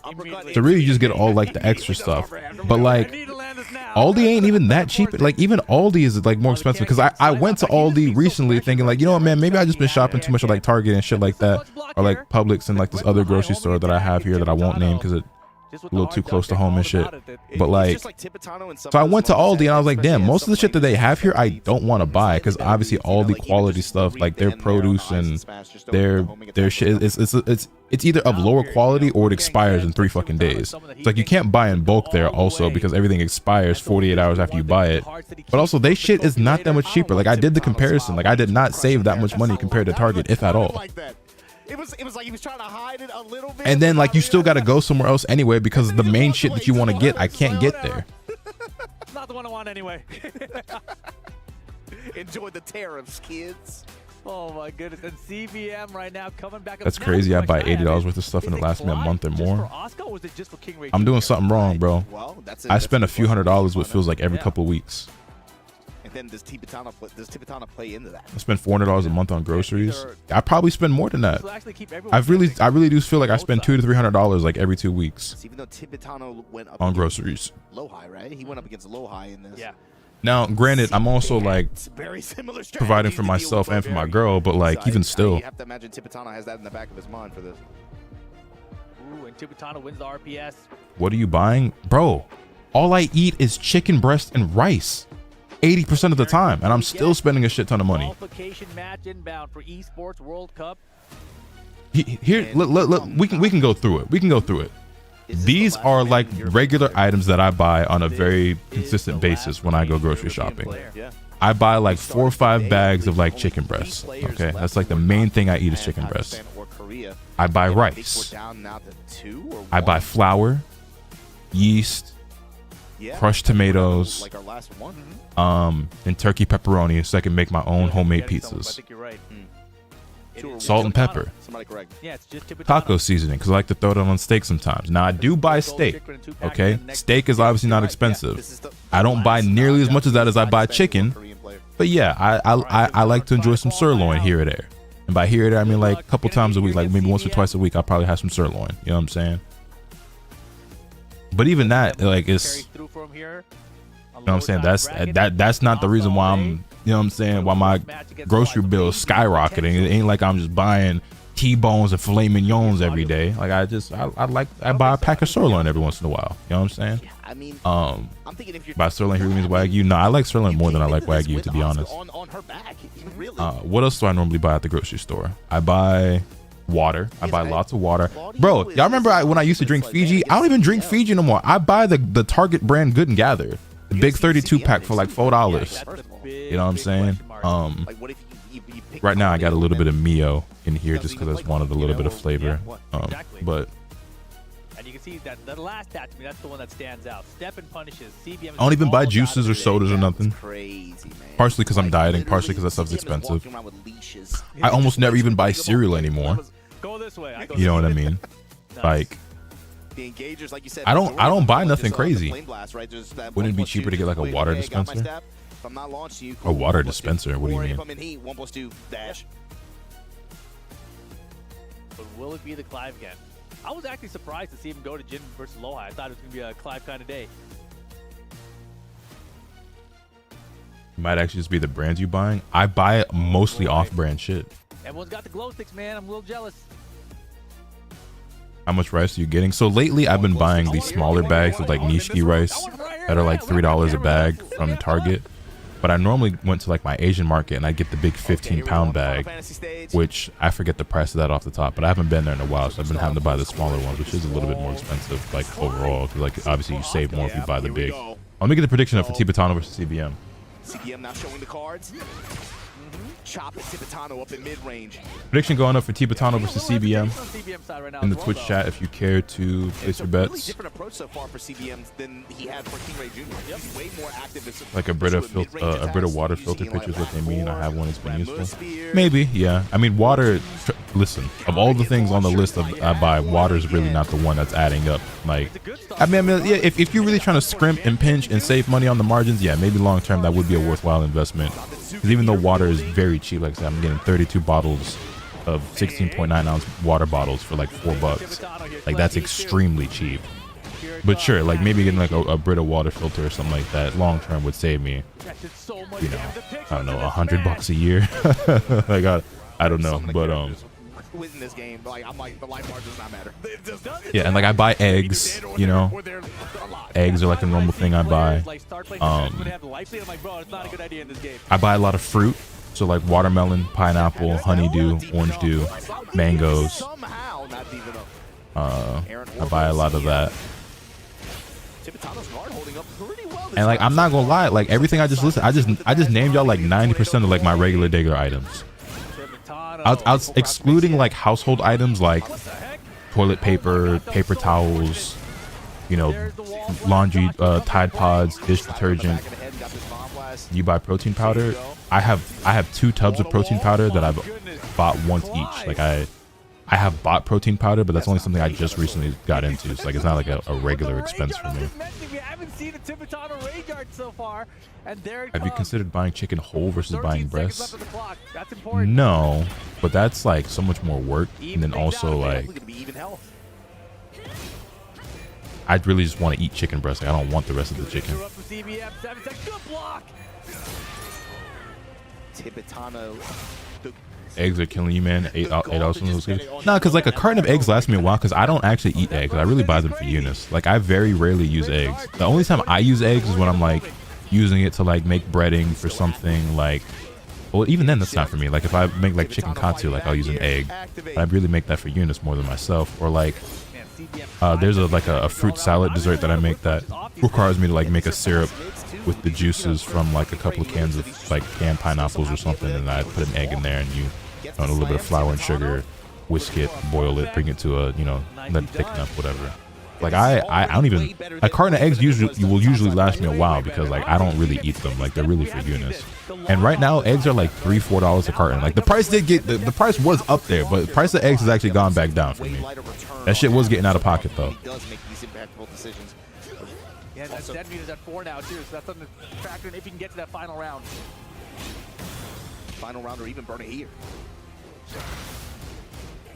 So really, you just get all like the extra stuff. But like, Aldi ain't even that cheap. Like, even Aldi is like more expensive because I went to Aldi recently thinking like, you know what, man, maybe I just been shopping too much at like Target and shit like that, or like Publix and like this other grocery store that I have here that I won't name because it a little too close to home and shit. But like, so I went to Aldi and I was like, damn, most of the shit that they have here I don't want to buy because obviously Aldi quality stuff, like their produce and their shit, it's either of lower quality or it expires in 3 fucking days. It's like you can't buy in bulk there also because everything expires 48 hours after you buy it. But also they shit is not that much cheaper. Like, I did the comparison. Like, I did not save that much money compared to Target, if at all. It was like he was trying to hide it a little bit. And then like you still got to go somewhere else anyway because the main shit that you want to get, I can't get there. Not the one I want anyway. Enjoy the tariffs, kids. Oh my goodness. And CVM right now coming back up. That's crazy. I buy $80 worth of stuff and it lasts me a month or more. I'm doing something wrong, bro. I spend a few $100s what feels like every couple of weeks. then does Tibetana play into that? I spend $400 a month on groceries. I probably spend more than that. I really do feel like I spend $200 to $300 like every 2 weeks. Even though Tibetana went up on groceries. Low high, right? He went up against low high in this. Yeah. Now, granted, I'm also like very similar providing for myself and for my girl, but like even still. You have to imagine Tibetana has that in the back of his mind for this. Ooh, and Tibetana wins the RPS. What are you buying? Bro, all I eat is chicken breast and rice 80% of the time, and I'm still spending a shit ton of money. Qualification match inbound for Esports World Cup. Here, we can go through it. We can go through it. These are like regular items that I buy on a very consistent basis when I go grocery shopping. I buy like 4 or 5 bags of like chicken breasts. Okay, that's like the main thing I eat is chicken breasts. I buy rice. I buy flour, yeast, crushed tomatoes, and turkey pepperoni so I can make my own homemade pizzas. Salt and pepper. Taco seasoning, because I like to throw it on steak sometimes. Now, I do buy steak, okay? Steak is obviously not expensive. I don't buy nearly as much as that as I buy chicken. But yeah, I like to enjoy some sirloin here or there. And by here or there, I mean like a couple times a week, like maybe once or twice a week, I'll probably have some sirloin. You know what I'm saying? But even that, like, it's... You know what I'm saying? That's not the reason why I'm... You know what I'm saying? Why my grocery bill is skyrocketing. It ain't like I'm just buying T-bones and filet mignons every day. Like I buy a pack of sirloin every once in a while. You know what I'm saying? I mean, I'm thinking if by sirloin here means Wagyu. No, I like sirloin more than I like Wagyu, to be honest. On her back, really. What else do I normally buy at the grocery store? I buy water. I buy lots of water. Bro, y'all remember when I used to drink Fiji? I don't even drink Fiji no more. I buy the Target brand Good and Gather. The big 32 pack for like $4. You know what I'm saying? Right now I got a little bit of Mio in here just because I just wanted a little bit of flavor. But and you can see that the last stat to me, that's the one that stands out. Step and punishes. CBM. I don't even buy juices or sodas or nothing. Partially because I'm dieting, partially because that stuff's expensive. I almost never even buy cereal anymore. You know what I mean? Like, the engagers, like you said, I don't buy nothing crazy. Wouldn't it be cheaper to get like a water dispenser? A water dispenser? What do you mean? But will it be the Clive again? I was actually surprised to see him go to Jin versus Lohi. I thought it was gonna be a Clive kind of day. Might actually just be the brands you buying. I buy mostly off-brand shit. Everyone's got the glow sticks, man. I'm a little jealous. How much rice are you getting? So lately I've been buying these smaller bags of like Nishiki rice that are like $3 a bag from Target. But I normally went to like my Asian market and I get the big 15-pound bag, which I forget the price of that off the top, but I haven't been there in a while, so I've been having to buy the smaller ones, which is a little bit more expensive, like overall, because like obviously you save more if you buy the big. Let me get the prediction up for Tibetana versus CBM. CBM now showing the cards. Chopping Tibetana up in mid-range. Prediction going up for Tibetana versus CBM in the Twitch chat if you care to place your bets. Really different approach so far for CBM than he had for King Ray Jr. He's way more active. Like a Brita water filter picture is what they mean. I have one that's been useful. Maybe, yeah. I mean, water. Listen, of all the things on the list I buy, water is really not the one that's adding up. Like, I mean, yeah. If you're really trying to scrimp and pinch and save money on the margins, yeah, maybe long term that would be a worthwhile investment. Because even though water is very cheap, like I said, I'm getting 32 bottles of 16.9 ounce water bottles for like $4. Like that's extremely cheap. But sure, like maybe getting like a Brita water filter or something like that long term would save me, you know, I don't know, $100 a year. Like I don't know, but within this game, like I'm like the life bar does not matter. Yeah, and like I buy eggs, you know. Eggs are like a normal thing I buy. I buy a lot of fruit, so like watermelon, pineapple, honeydew, orange dew, mangoes. I buy a lot of that. And like I'm not gonna lie, like everything I just listed, I just named y'all like 90% of like my regular items. I was excluding like household items like toilet paper, paper towels, you know, laundry, Tide Pods, dish detergent. You buy protein powder. I have 2 tubs of protein powder that I've bought once each. Like I have bought protein powder, but that's only something I just recently got into. So like it's not like a regular expense for me. seen a Tibetana Rayguard so far, and there Have you considered buying chicken whole versus buying breasts? That's important. No, but that's like so much more work, and then also like I'd really just want to eat chicken breast. Like, I don't want the rest of the chicken. Tibetano. Eggs are killing you, man. 8 hours from those good. Nah, because like a carton of eggs lasts me a while because I don't actually eat eggs. I really buy them for Eunice. Like I very rarely use eggs. The only time I use eggs is when I'm like using it to like make breading for something like, well, even then that's not for me. Like if I make like chicken katsu, like I'll use an egg. I really make that for Eunice more than myself. Or like there's a fruit salad dessert that I make that requires me to like make a syrup with the juices from like a couple of cans of like canned pineapples or something, and I put an egg in there and you a little bit of flour and sugar, whisk it, boil it, bring it to a, you know, let it thicken up, whatever. Like I don't even, a carton of eggs will usually last me a while because like I don't really eat them. Like they're really for Eunice. And right now eggs are like $3-4 a carton. Like the price did get, the price was up there, but the price of eggs has actually gone back down for me. That shit was getting out of pocket though. Yeah, that's dead meat is at 4 now too, so that's something to factor in if you can get to that final round. Final round or even burn it here.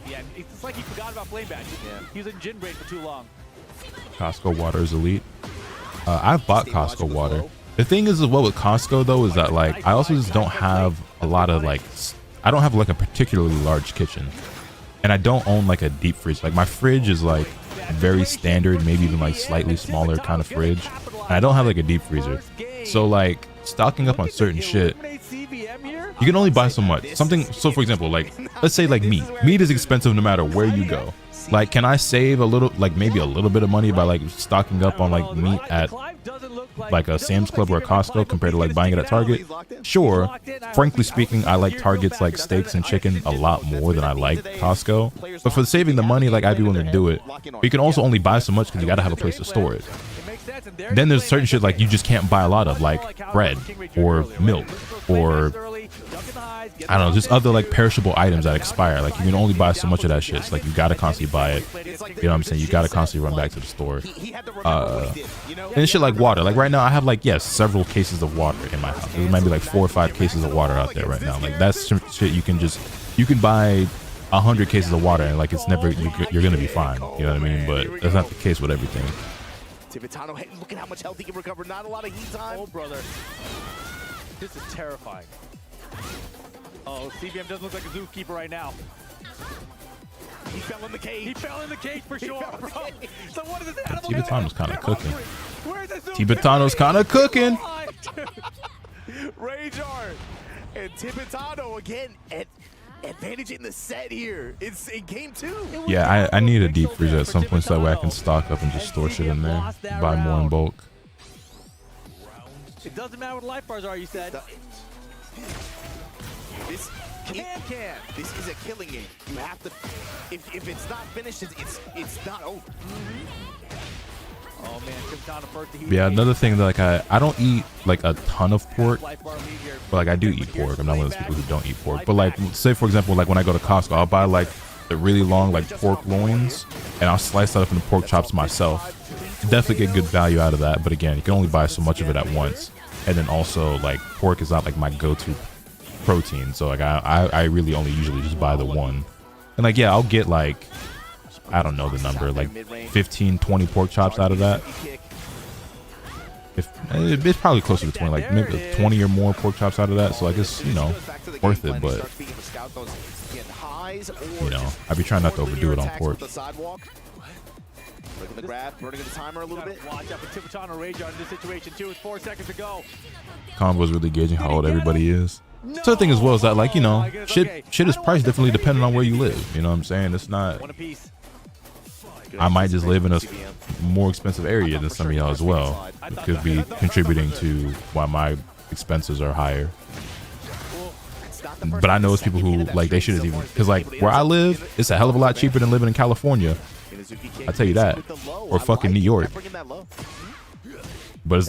Yeah, it's just like he forgot about Flame Badge. He was in Gin Braid for too long. Costco water is elite. I've bought Costco water. The thing is as well with Costco though is that like I also just don't have a lot of like, I don't have like a particularly large kitchen, and I don't own like a deep fridge. Like my fridge is like very standard, maybe even like slightly smaller kind of fridge, and I don't have like a deep freezer. So like stocking up on certain shit, you can only buy so much. Something, so for example, like let's say like meat. Meat is expensive no matter where you go. Like can I save a little, like maybe a little bit of money by like stocking up on like meat at like a Sam's Club or a Costco compared to like buying it at Target? Sure. Frankly speaking, I like Target's like steaks and chicken a lot more than I like Costco. But for saving the money, like I'd be willing to do it. But you can also only buy so much because you got to have a place to store it. Then there's certain shit like you just can't buy a lot of, like bread or milk or I don't know, just other like perishable items that expire. Like you can only buy so much of that shit. So like you gotta constantly buy it. You know what I'm saying? You gotta constantly run back to the store. And shit like water. Like right now I have like, yes, several cases of water in my house. There might be like 4 or 5 cases of water out there right now. Like that's some shit you can buy 100 cases of water and like it's never, you're gonna be fine. You know what I mean? But that's not the case with everything. Tibetano, hey, look at how much health he can recover. Not a lot of heat time. Oh, brother. This is terrifying. Oh, CBM doesn't look like a zookeeper right now. He fell in the cage. He fell in the cage for sure, bro. So what is this animal? Tibetano's kind of cooking. Tibetano's kind of cooking. Rage Art and Tibetano again at advantage in the set here. It's in game 2. Yeah, I need a deep freezer at some point so that way I can stock up and just store shit in there. Buy more in bulk. It doesn't matter what life bars are, you said. This is a killing game. You have to, if it's not finished, it's not over. Oh man, Tibetana first. Yeah, another thing that like I don't eat like a ton of pork, but like I do eat pork. I'm not one of those people who don't eat pork. But like say for example, like when I go to Costco, I'll buy like the really long like pork loins, and I'll slice that up into pork chops myself. Definitely get good value out of that. But again, you can only buy so much of it at once. And then also like pork is not like my go-to protein, so like I really only usually just buy the one. And like yeah, I'll get like, I don't know the number, like 15-20 pork chops out of that. It's probably closer to 20, like maybe 20 or more pork chops out of that. So like it's, you know, worth it. But you know, I'd be trying not to overdo it on pork. Looking the grab, burning the timer a little bit. Watch out for Tibetana Rage on this situation too. With 4 seconds to go. Combo's really gauging how old everybody is. So the thing as well is that like, you know, shit is priced differently depending on where you live. You know what I'm saying? It's not. I might just live in a more expensive area than some of y'all as well. It could be contributing to why my expenses are higher. But I know it's people who like they shouldn't even, because like where I live, it's a hell of a lot cheaper than living in California. I tell you that, or fucking New York. But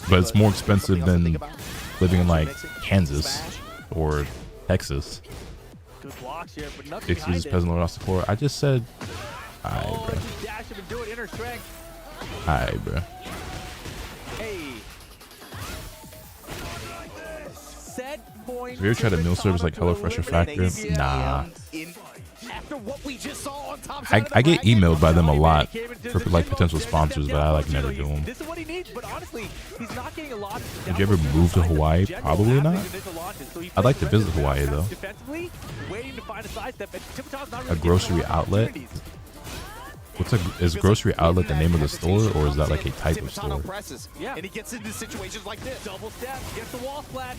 it's more expensive than living in like Kansas or Texas. 60s peasant lord off the core. I just said, alright, bro. Alright, bro. Have you ever tried a meal service like HelloFresh or Factor? Nah. I get emailed by them a lot for like potential sponsors, but I like never do them. This is what he needs, but honestly, he's not getting a lot. Would you ever move to Hawaii? Probably not. I'd like to visit Hawaii though. A grocery outlet? Is grocery outlet the name of the store, or is that like a type of store? Yeah. And he gets into situations like this. Double step, gets the wall splat.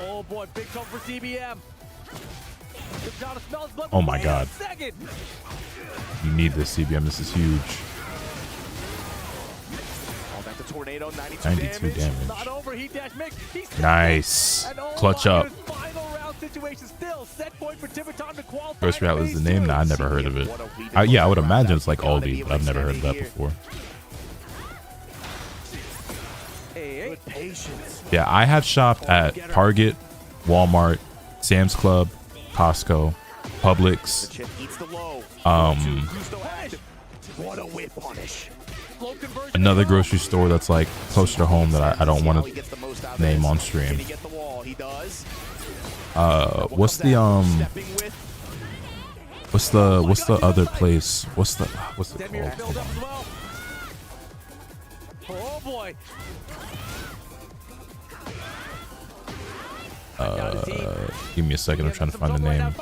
Oh boy, big cover for CBM. Oh my god. You need this, CBM. This is huge. 92 damage. Nice. Clutch up. Grocery outlet is the name? Nah, I never heard of it. Yeah, I would imagine it's like Aldi, but I've never heard of that before. Yeah, I have shopped at Target, Walmart, Sam's Club, Costco, Publix. Another grocery store that's like closer to home that I don't want to name on stream. What's the other place? What's it called? Hold on. Oh boy. Give me a second. I'm trying to find the name.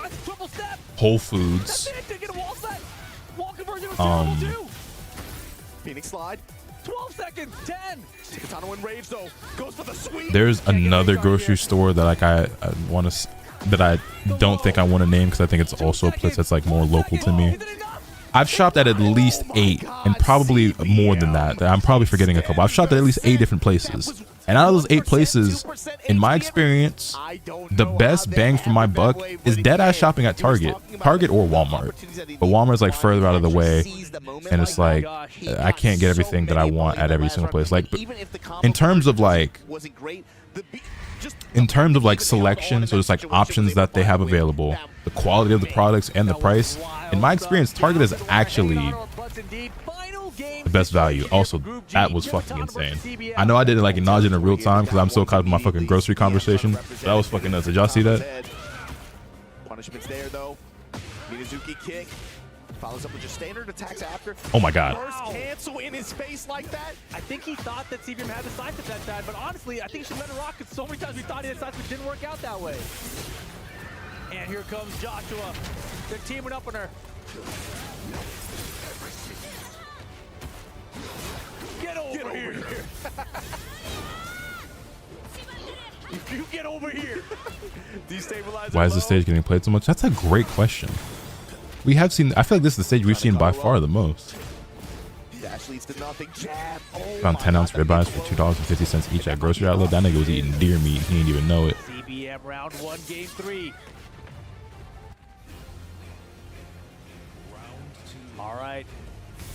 Whole Foods. Phoenix slide. 12 seconds. 10. Tibetana in rage though. Goes for the sweep. There's another grocery store that like I want to that I don't think I want to name because I think it's also a place that's like more local to me. I've shopped at least 8 and probably more than that. I'm probably forgetting a couple. I've shopped at least 8 different places. And out of those 8 places, in my experience, the best bang for my buck is dead-ass shopping at Target or Walmart. But Walmart's like further out of the way, and it's like I can't get everything that I want at every single place. Like, in terms of like selection, so it's like options that they have available, the quality of the products and the price. In my experience, Target is actually the best value. Also, that was fucking insane. I know I didn't like acknowledge it in real time because I'm so caught up in my fucking grocery conversation. That was fucking nuts. Did y'all see that? Punishment's there though. Minazuki kick. Follows up with just standard attacks after. Oh my god. First cancel in his face like that. I think he thought that CBM had the sights at that time, but honestly, I think he should let it rock because so many times we thought he had sights, but it didn't work out that way. And here comes Joshua. They're teaming up on her. Get over here. You get over here. Why is the stage getting played so much? That's a great question. We have seen, I feel like this is the stage we've seen by far the most. Dash leads to nothing. Jab. Found 10-ounce ribeyes for $2.50 each at grocery outlet. That nigga was eating deer meat. He didn't even know it. CBM round 1, game 3. All right.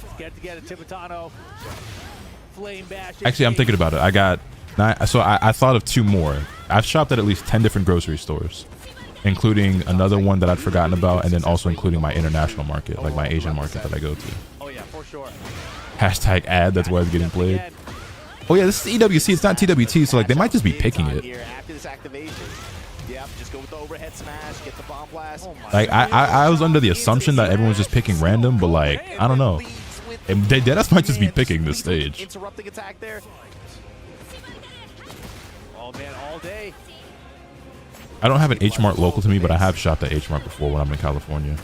Let's get together, Tibetano. Flame bash. Actually, I'm thinking about it. I got 9. So I thought of 2 more. I've shopped at least 10 different grocery stores, including another one that I'd forgotten about, and then also including my international market, like my Asian market that I go to. Oh yeah, for sure. Hashtag ad, that's why it's getting played. Oh yeah, this is EWC, it's not TWT, so like they might just be picking it. After this activation. Yep, just go with the overhead smash, get the bomb blast. Like I was under the assumption that everyone's just picking random, but like I don't know. And they deadass might just be picking this stage. Interrupting attack there. Oh man, all day. I don't have an H Mart local to me, but I have shopped at H Mart before when I'm in California.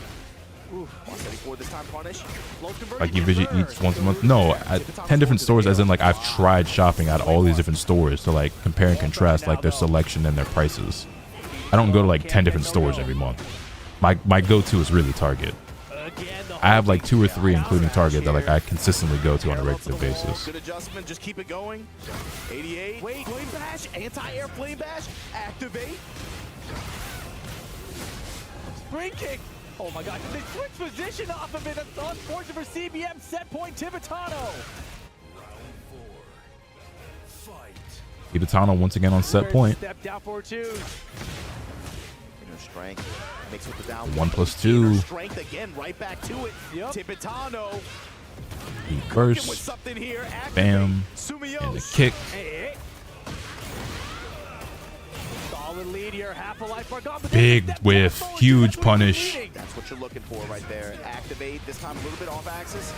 Like you visit each once a month? No, at 10 different stores, as in like I've tried shopping at all these different stores to like compare and contrast like their selection and their prices. I don't go to like 10 different stores every month. My go-to is really Target. I have like 2 or 3, including Target, that like I consistently go to on a regular basis. Good adjustment, just keep it going. 88. Wait, flame bash, anti-air flame bash, activate. Spring kick. Oh my god, they switch position off of it. That's unfortunate for CBM. Set point, Tibetano. Tibetano once again on set point. Step down for 2. Strength. Mixed with the down. 1+2. Strength again, right back to it. Yep. Tibetano. He burst. Bam. And the kick. meteor, half a life bar gone. Big whiff, huge punish. That's what you're looking for right there. Activate, this time a little bit off axis.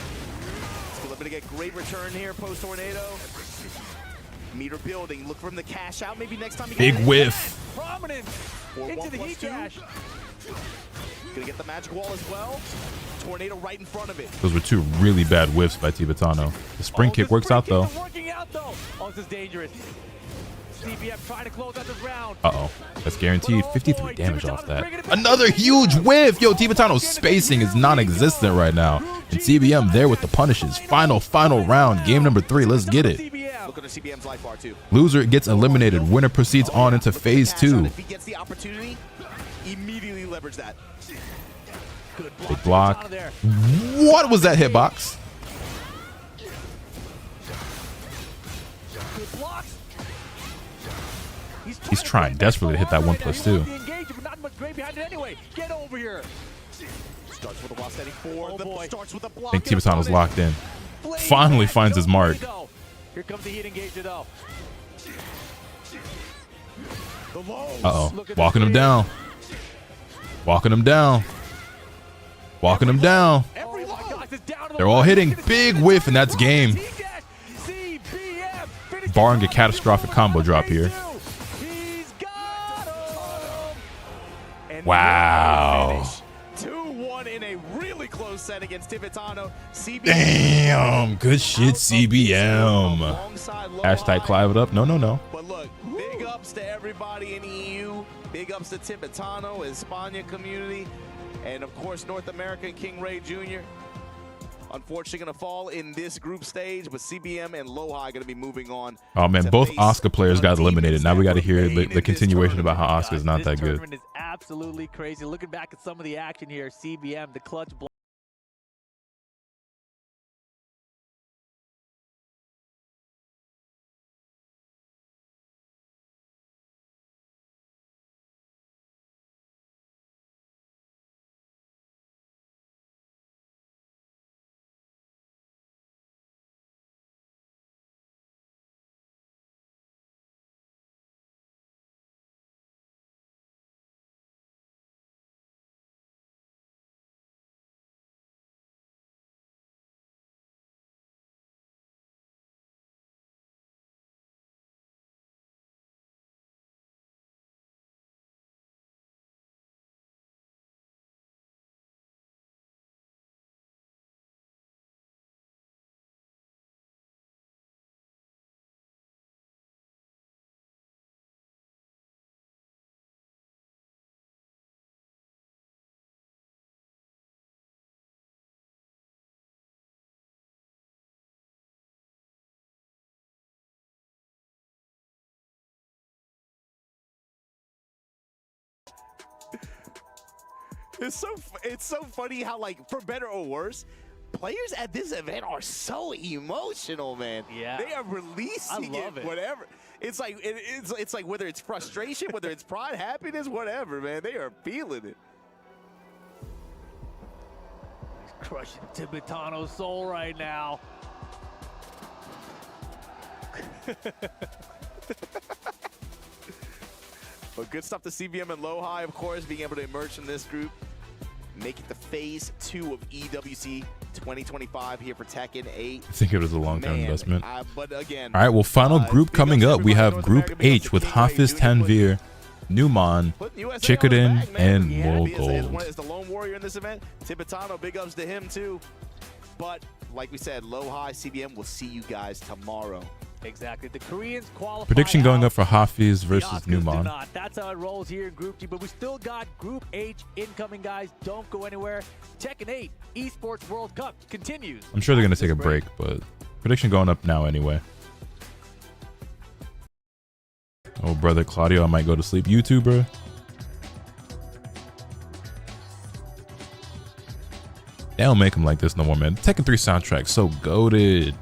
Still able to get great return here post-tornado. Meter building, look for him to cash out maybe next time. Big whiff. Prominent into the heat dash. Gonna get the magic wall as well. Tornado right in front of it. Those were two really bad whiffs by Tibetano. The spring kick works out though. Working out though. Oh, this is dangerous. CBM trying to close out this round. Uh-oh. That's guaranteed 53 damage off that. Another huge whiff. Yo, Tibetano's spacing is non-existent right now. And CBM there with the punishes. Final round. Game number 3. Let's get it. Look at the CBM's life bar too. Loser gets eliminated. Winner proceeds on into phase 2. If he gets the opportunity, immediately leverage that. Big block. What was that hitbox? He's trying desperately to hit that 1+2. Get over here. Starts with a while standing forward. Starts with a block. I think Tibetano's locked in. Finally finds his mark. Here comes the heat engager though. Uh-oh. Walking him down. Walking him down. Walking him down. They're all hitting. Big whiff, and that's game. Barring a catastrophic combo drop here. Wow. 2-1 in a really close set against Tibetano. Damn. Good shit, CBM. Hashtag Clive it up. No. But look, big ups to everybody in EU. Big ups to Tibetano, España community, and of course North America, King Ray Jr. Unfortunately going to fall in this group stage, but CBM and Lohi going to be moving on. Oh man, both Oscar players got eliminated. Now we got to hear the continuation about how Oscar's not that good. This tournament is absolutely crazy. Looking back at some of the action here, CBM, the clutch block. It's so funny how, like, for better or worse, players at this event are so emotional, man. Yeah, they are releasing it. Whatever. It's like it's like whether it's frustration, whether it's pride, happiness, whatever, man. They are feeling it. He's crushing Tibetano's soul right now. But good stuff to CBM and Lohi, of course, being able to emerge from this group. Make it the phase 2 of EWC 2025 here for Tekken 8. I think it was a long-term investment. But again, all right, well, final group coming up. We have Group H with Hafiz Tanvir, Numan, Chikadin, and Mogold. Is the lone warrior in this event. Tibetano, big ups to him too. But like we said, Lohi, CBM, we'll see you guys tomorrow. Exactly. The Koreans qualify. Prediction going up for Hafiz versus Numan. That's how it rolls here in Group G, but we still got Group H incoming, guys. Don't go anywhere. Tekken 8 Esports World Cup continues. I'm sure they're going to take a break, but prediction going up now anyway. Oh, brother Claudio, I might go to sleep. YouTuber. They don't make them like this no more, man. Tekken 3 soundtrack so goated.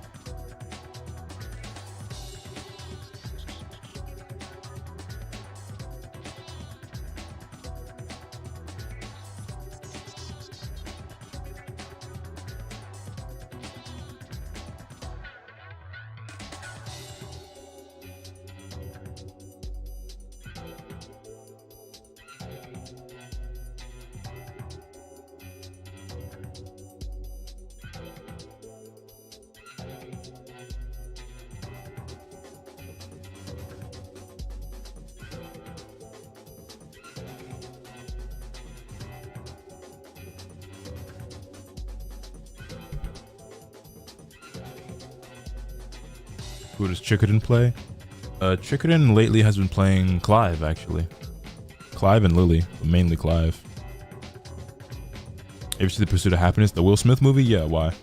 Who does Chikuden play? Chikuden lately has been playing Clive, actually. Clive and Lily, but mainly Clive. Ever see The Pursuit of Happiness, the Will Smith movie? Yeah, why?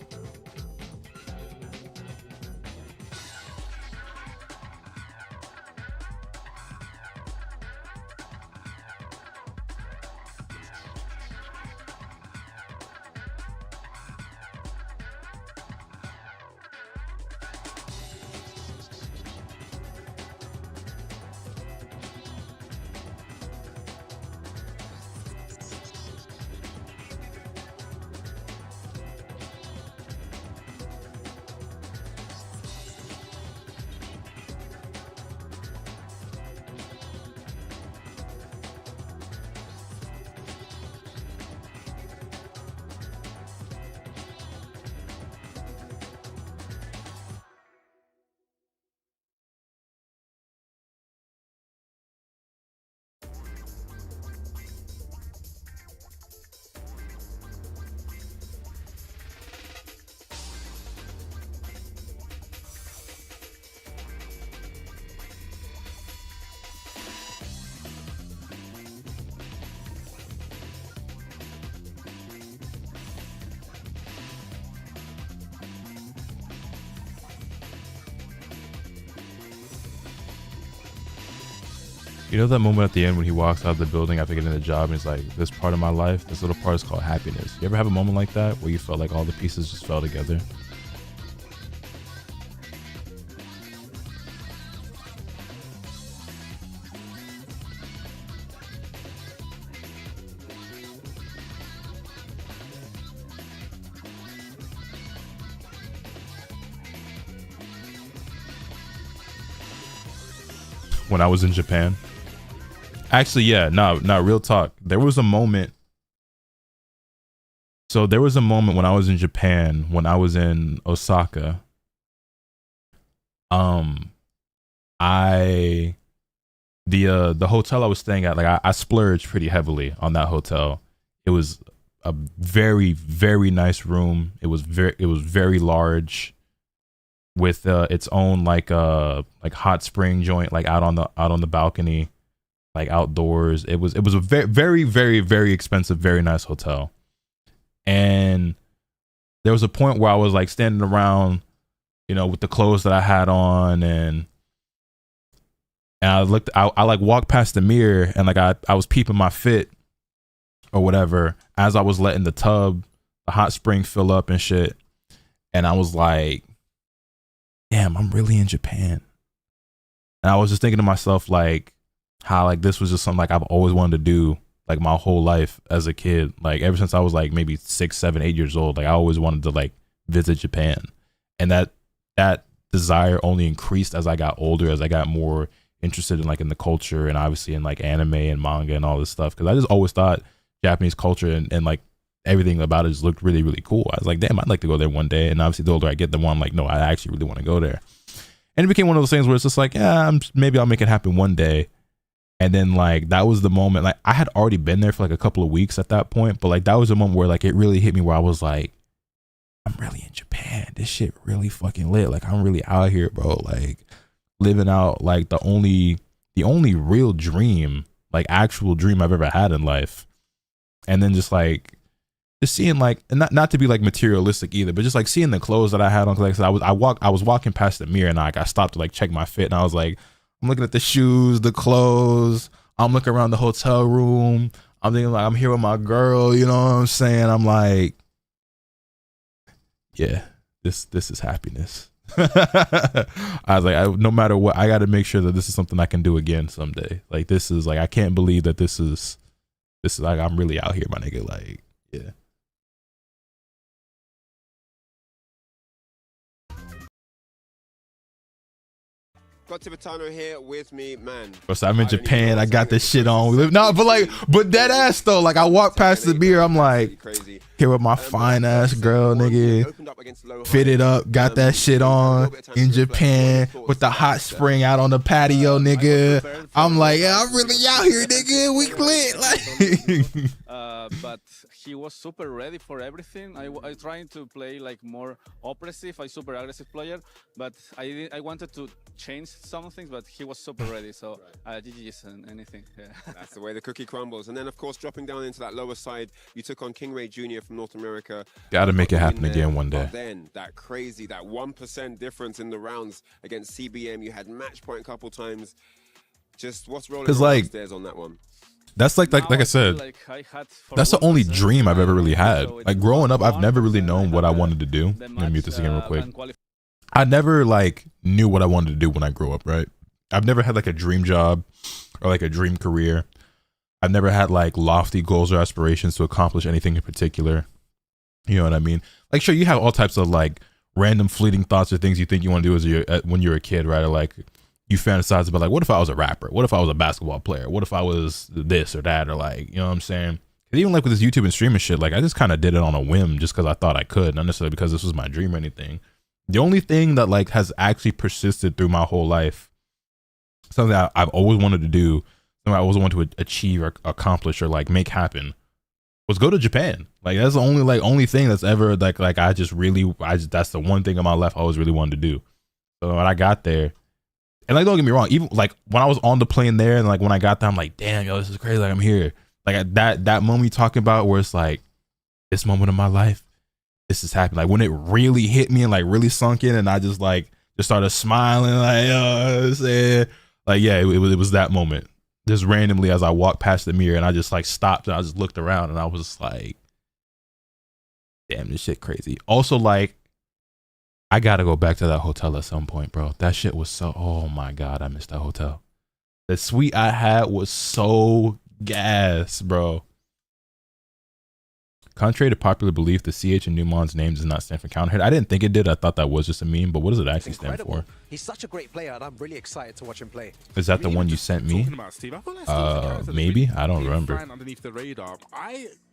You know that moment at the end when he walks out of the building after getting the job and he's like, this part of my life, this little part is called happiness. You ever have a moment like that where you felt like all the pieces just fell together? When I was in Japan. Actually, yeah, no, real talk. There was a moment. So there was a moment when I was in Japan, when I was in Osaka. The hotel I was staying at, like I splurged pretty heavily on that hotel. It was a very, very nice room. It was very large, with its own like hot spring joint, like out on the balcony, like outdoors. It was a very, very, very, very expensive, very nice hotel. And there was a point where I was like standing around, you know, with the clothes that I had on, and I like walked past the mirror, and like I was peeping my fit or whatever as I was letting the hot spring fill up and shit. And I was like, damn, I'm really in Japan. And I was just thinking to myself, like, how like this was just something like I've always wanted to do, like my whole life as a kid. Like ever since I was like maybe 6, 7, 8 years old, like I always wanted to like visit Japan. And that desire only increased as I got older, as I got more interested in like in the culture, and obviously in like anime and manga and all this stuff. Cause I just always thought Japanese culture and like everything about it just looked really, really cool. I was like, damn, I'd like to go there one day. And obviously the older I get, the more I'm like, no, I actually really want to go there. And it became one of those things where it's just like, yeah, maybe I'll make it happen one day. And then like that was the moment. Like I had already been there for like a couple of weeks at that point, but like that was the moment where like it really hit me, where I was like, I'm really in Japan. This shit really fucking lit. Like I'm really out here, bro. Like living out like the only real dream, like actual dream I've ever had in life. And then just seeing like, and not to be like materialistic either, but just like seeing the clothes that I had on. Cause like I said, I was walking past the mirror, and I stopped to like check my fit, and I was like, I'm looking at the shoes, the clothes. I'm looking around the hotel room. I'm thinking like I'm here with my girl. You know what I'm saying? I'm like, yeah, this is happiness. I was like, no matter what, I got to make sure that this is something I can do again someday. Like this is like, I can't believe that this is like, I'm really out here, my nigga. Like, yeah. Got Tibetana here with me, man. Bro, so I'm in Japan. I got this shit on. No, but dead ass though. Like I walk past the mirror, I'm like, here with my fine ass girl, nigga, fitted up, got that shit on in Japan with the hot spring out on the patio, nigga. I'm like, yeah, I'm really out here, nigga. We lit. Like, but he was super ready for everything. I trying to play like more oppressive, a super aggressive player, but I wanted to change some things, but he was super ready. So GG's and anything. Yeah. That's the way the cookie crumbles. And then, of course, dropping down into that lower side, you took on King Ray Jr. from North America. Got to make it happen again one day. But then that 1% difference in the rounds against CBM, you had match point a couple times. Just what's rolling upstairs on that one? That's like I said, that's the only dream I've ever really had. Like growing up, I've never really known what I wanted to do. Let me mute this again real quick. I never like knew what I wanted to do when I grew up, right? I've never had like a dream job or like a dream career. I've never had like lofty goals or aspirations to accomplish anything in particular. You know what I mean? Like, sure, you have all types of like random fleeting thoughts or things you think you want to do when you're a kid, right? Or like you fantasize about like, what if I was a rapper? What if I was a basketball player? What if I was this or that? Or like, you know what I'm saying? And even like with this YouTube and streaming shit, like I just kind of did it on a whim just because I thought I could, not necessarily because this was my dream or anything. The only thing that like has actually persisted through my whole life, something that I've always wanted to do, something I always wanted to achieve or accomplish or like make happen, was go to Japan. Like that's the only thing that's ever that's the one thing in my life I always really wanted to do. So when I got there, and like don't get me wrong, even like when I was on the plane there and like when I got there, I'm like, damn, yo, this is crazy. Like I'm here. Like that moment you talking about where it's like this moment of my life, this is happening. Like when it really hit me and like really sunk in, and I just started smiling, like like yeah, it was that moment. Just randomly as I walked past the mirror and I just like stopped and I just looked around and I was just like, damn, this shit crazy. Also, like, I gotta go back to that hotel at some point, bro. That shit was so, oh my God, I missed that hotel. The suite I had was so gas, bro. Contrary to popular belief, the CH in Newmon's name does not stand for counterhit. I didn't think it did. I thought that was just a meme, but what does it actually stand for? He's such a great player, and I'm really excited to watch him play. Is that the one you sent me? Maybe. I don't remember. Underneath the radar.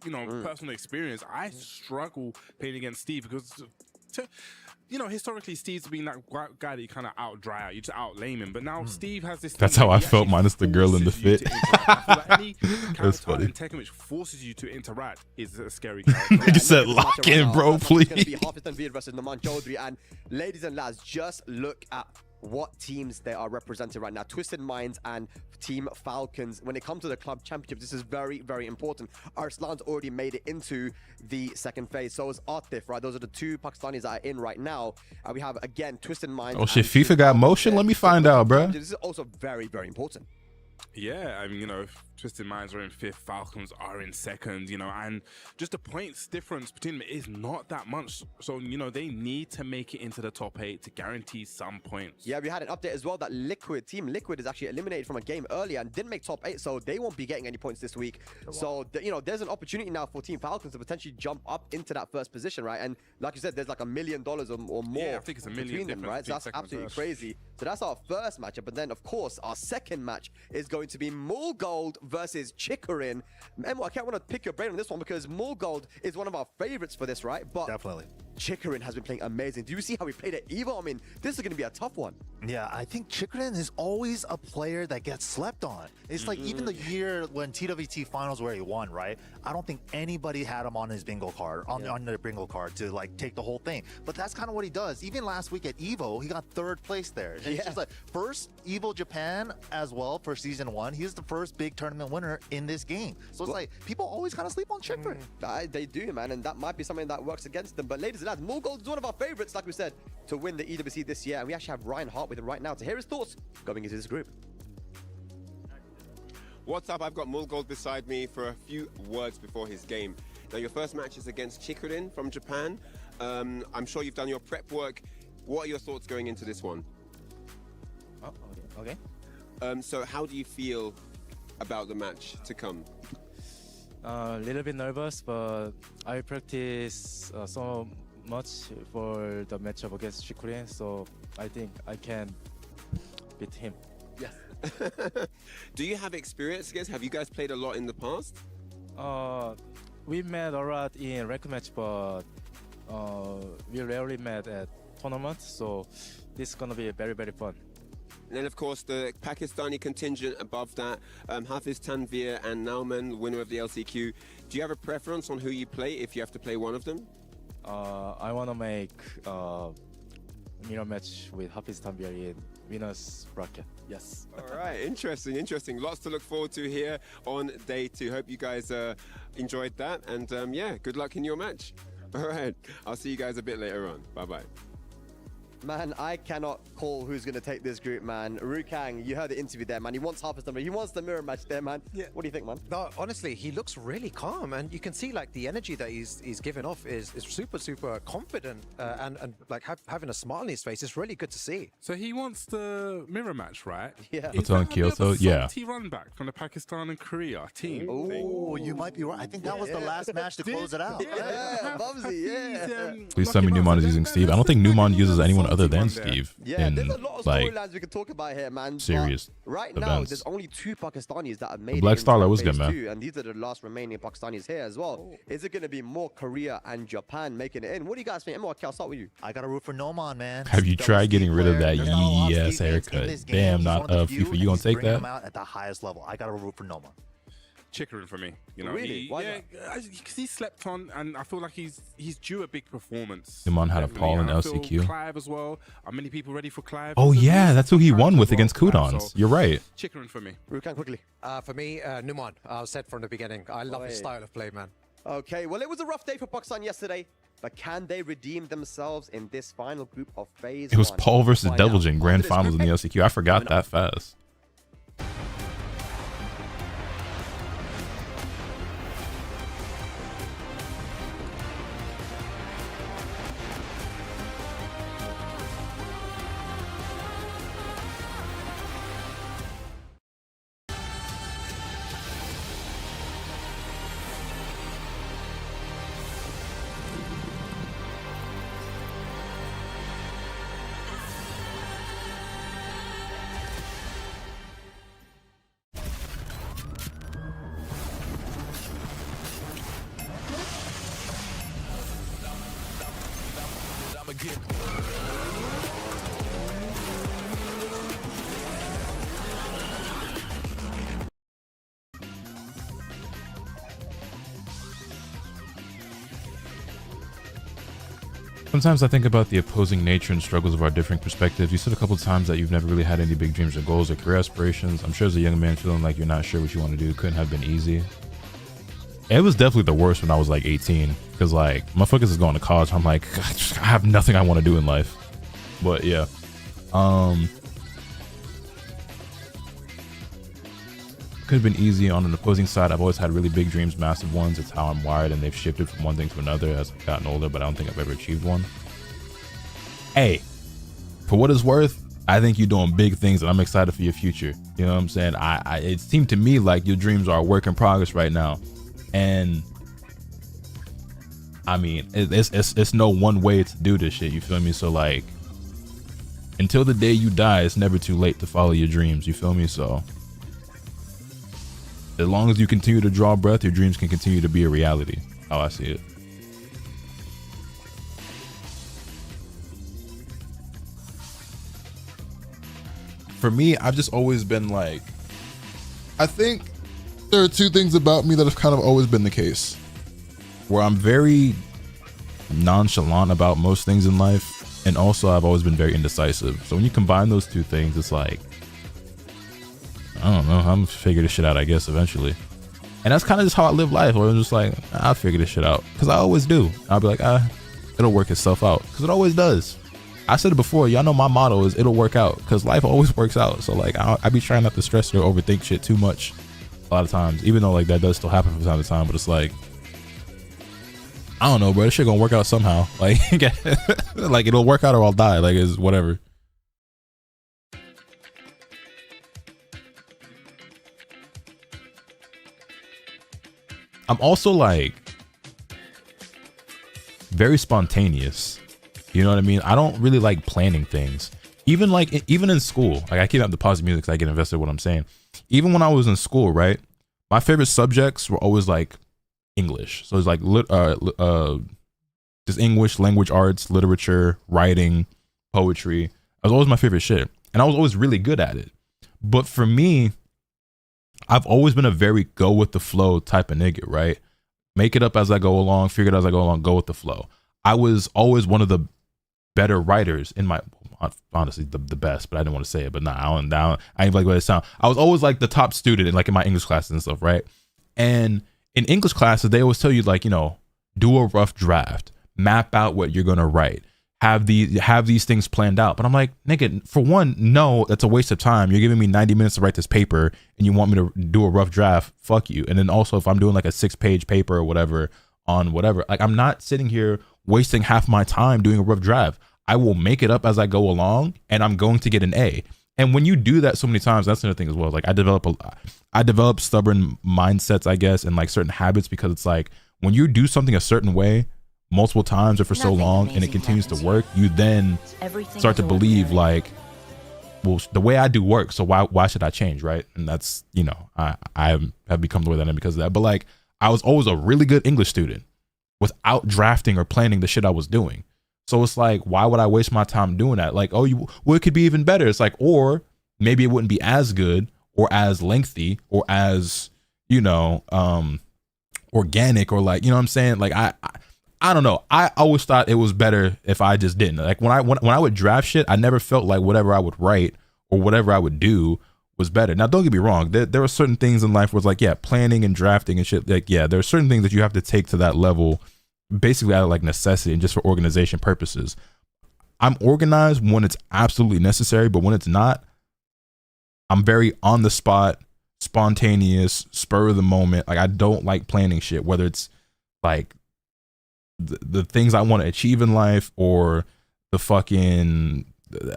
Personal experience, I struggle playing against Steve because, historically Steve's been that guy that you kind of out dry out, you just out lame him. But now Steve has this. That's how I felt, minus the girl in the fit. Any That's funny. In Tekken which forces you to interact is a scary character. You said lock in, bro, please. It's going to be Hafizan Veer versus Naman Chaudhary. And ladies and lads, just look at what teams they are representing right now. Twisted Minds and Team Falcons. When it comes to the club championship, this is very, very important. Arslan's already made it into the second phase. So is Atif, right? Those are the two Pakistanis that are in right now. And we have, again, Twisted Minds. Oh shit, FIFA got motion? Let me find out, bro. This is also very, very important. Yeah, I mean, Twisted Minds are in 5th, Falcons are in 2nd, and just the points difference between them is not that much. So, they need to make it into the top 8 to guarantee some points. Yeah, we had an update as well that Team Liquid is actually eliminated from a game earlier and didn't make top 8, so they won't be getting any points this week. So, there's an opportunity now for Team Falcons to potentially jump up into that first position, right? And like you said, there's like $1 million or more yeah, I think it's $1 million between them, right? So that's absolutely crazy. So that's our first matchup. But then, of course, our second match is going to be Mulgold versus Chikarin. Emo, I can't want to pick your brain on this one because Mulgold is one of our favorites for this, right? But definitely. Chikarin has been playing amazing. Do you see how he played at EVO? I mean, this is going to be a tough one. Yeah, I think Chikarin is always a player that gets slept on. It's like even the year when TWT finals where he won, right? I don't think anybody had him on his bingo card, on their bingo card to like take the whole thing. But that's kind of what he does. Even last week at EVO, he got 3rd place there. And it's just like first EVO Japan as well for season 1. He's the first big tournament winner in this game. So it's like people always kind of sleep on Chikarin. They do, man, and that might be something that works against them. But ladies and lads, Mulgold is one of our favorites, like we said, to win the EWC this year. And we actually have Ryan Hart with him right now to hear his thoughts going into this group. What's up? I've got Mulgold beside me for a few words before his game. Now, your first match is against Chikarin from Japan. I'm sure you've done your prep work. What are your thoughts going into this one? Oh, okay. So how do you feel about the match to come? A little bit nervous, but I practice so much for the matchup against Chikarin, so I think I can beat him. Yes. Do you have experience against? Have you guys played a lot in the past? We met a lot in rank match, but we rarely met at tournaments, so this is gonna be very, very fun. And then, of course, the Pakistani contingent above that, Hafiz Tanvir and Nauman, winner of the LCQ. Do you have a preference on who you play if you have to play one of them? I want to make mirror match with Hafiz Tanvir in winners bracket. Yes. All right, interesting. Lots to look forward to here on day 2. Hope you guys enjoyed that. And yeah, good luck in your match. All right, I'll see you guys a bit later on. Bye-bye. Man, I cannot call who's going to take this group, man. Rukang, you heard the interview there, man. He wants half his number. He wants the mirror match there, man. Yeah. What do you think, man? No, honestly, he looks really calm, and you can see like the energy that he's given off is super confident, and like having a smile on his face is really good to see. So he wants the mirror match, right? Yeah. Is on that a bit of Kyoto? a Yeah. salty run back from the Pakistan and Korea team? Oh, you might be right. I think that was the last match to close it out. Yeah, Bubsy, yeah. Please tell me Newmon is using Steve. I don't think Newmon uses anyone other than Steve. Yeah, in, there's a lot of like, storylines we can talk about here, man. serious But right events. now, there's only 2 Pakistanis that have made it Black into Starlight was phase good, man. 2, and these are the last remaining Pakistanis here as well. Is it going to be more Korea and Japan making it in? What do you guys think? MRK, I'll start with you. I got to root for Noman, man. Have you tried getting rid of that There's not a lot of yes Steve Banks in haircut? this game. Damn, He's not one of the few, FIFA. You and gonna he's take bringing that? him out at the highest level. I got to root for Noman. Chickering for me, you know. Really? Why Because he slept on, and I feel like he's due a big performance. Newmon had a Definitely. Paul in And I feel LCQ. Clive as well. Are many people ready for Clive? Oh There's a yeah, reason that's who for he Clive won as with well, against Clive, Kudans. so You're right. Chickering for me. Rukan, quickly. For me, Numan. I said from the beginning, I love his style of play, man. Okay, well, it was a rough day for Pakistan yesterday, but can they redeem themselves in this final group of phase It was 1? Paul versus Find out. Devilgen grand After this finals in group the LCQ. I forgot that fast. Sometimes I think about the opposing nature and struggles of our different perspectives. You said a couple of times that you've never really had any big dreams or goals or career aspirations. I'm sure as a young man feeling like you're not sure what you want to do couldn't have been easy. It was definitely the worst when I was like 18 because like my focus is going to college. I'm like, I have nothing I want to do in life. But yeah, could have been easy. On an opposing side, I've always had really big dreams, massive ones. It's how I'm wired, and they've shifted from one thing to another as I've gotten older, but I don't think I've ever achieved one. Hey, for what it's worth, I think you're doing big things, and I'm excited for your future. You know what I'm saying? It seemed to me like your dreams are a work in progress right now, and I mean, it's no one way to do this shit. You feel me? So like, until the day you die, it's never too late to follow your dreams. You feel me? So as long as you continue to draw breath, your dreams can continue to be a reality. How I see it. For me, I've just always been like, I think there are 2 things about me that have kind of always been the case, where I'm very nonchalant about most things in life, and also I've always been very indecisive. So when you combine those 2 things, it's like, I don't know, I'm gonna figure this shit out, I guess, eventually. And that's kind of just how I live life, where I'm just like, I'll figure this shit out, because I always do. I'll be like, it'll work itself out, because it always does. I said it before, y'all know my motto is it'll work out, because life always works out. So like, I be trying not to stress or overthink shit too much a lot of times, even though like that does still happen from time to time. But it's like, I don't know, bro, this shit gonna work out somehow. Like, like it'll work out or I'll die. Like, it's whatever. I'm also like very spontaneous. You know what I mean? I don't really like planning things. Even in school, like I keep up the positive music because I get invested in what I'm saying. Even when I was in school, right? My favorite subjects were always like English. So it's like just English, language arts, literature, writing, poetry. That was always my favorite shit. and I was always really good at it. But for me, I've always been a very go with the flow type of nigga, right? Make it up as I go along, figure it out as I go along, go with the flow. I was always one of the better writers in my, honestly, the best, but I didn't want to say it, but nah, I ain't like what it sound. I was always like the top student in, like, in my English classes and stuff, right? And in English classes, they always tell you, like, you know, do a rough draft, map out what you're gonna write, have these things planned out. But I'm like, nigga, for one, no, that's a waste of time. You're giving me 90 minutes to write this paper and you want me to do a rough draft, fuck you. And then also, if I'm doing like a 6-page paper or whatever on whatever, like, I'm not sitting here wasting half my time doing a rough draft. I will make it up as I go along and I'm going to get an A. And when you do that so many times, that's another thing as well. Like, I develop stubborn mindsets, I guess, and like certain habits, because it's like, when you do something a certain way multiple times or for so long and it continues to work, you then start to believe, like, well, the way I do work, so why should I change, right? And that's, you know, I have become the way that I am because of that. But like, I was always a really good English student without drafting or planning the shit I was doing. So it's like, why would I waste my time doing that? Like, oh, well, it could be even better. It's like, or maybe it wouldn't be as good or as lengthy or as, you know, organic, or like, you know what I'm saying? Like, I don't know. I always thought it was better if I just didn't. Like, when I would draft shit, I never felt like whatever I would write or whatever I would do was better. Now, don't get me wrong. There are certain things in life where it's like, yeah, planning and drafting and shit. Like, yeah, there are certain things that you have to take to that level, basically out of like necessity and just for organization purposes. I'm organized when it's absolutely necessary, but when it's not, I'm very on the spot, spontaneous, spur of the moment. Like, I don't like planning shit, whether it's like the things I want to achieve in life or the fucking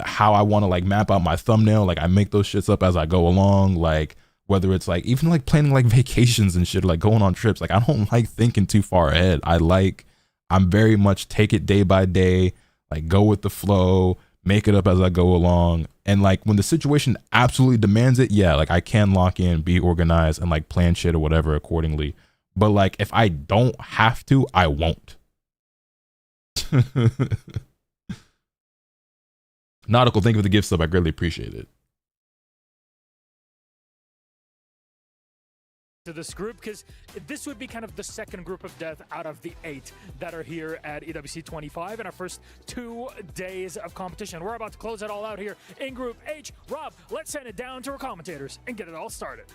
how I want to like map out my thumbnail. Like, I make those shits up as I go along. Like, whether it's like even like planning like vacations and shit, like going on trips. Like, I don't like thinking too far ahead. I'm very much take it day by day, like go with the flow, make it up as I go along. And like, when the situation absolutely demands it, yeah, like I can lock in, be organized, and like plan shit or whatever accordingly. But like, if I don't have to, I won't. Nautical, thank you for the gift sub. I greatly appreciate it. To this group, because this would be kind of the second group of death out of the 8 that are here at EWC 25 in our first 2 days of competition. We're about to close it all out here in Group H. Rob, let's send it down to our commentators and get it all started.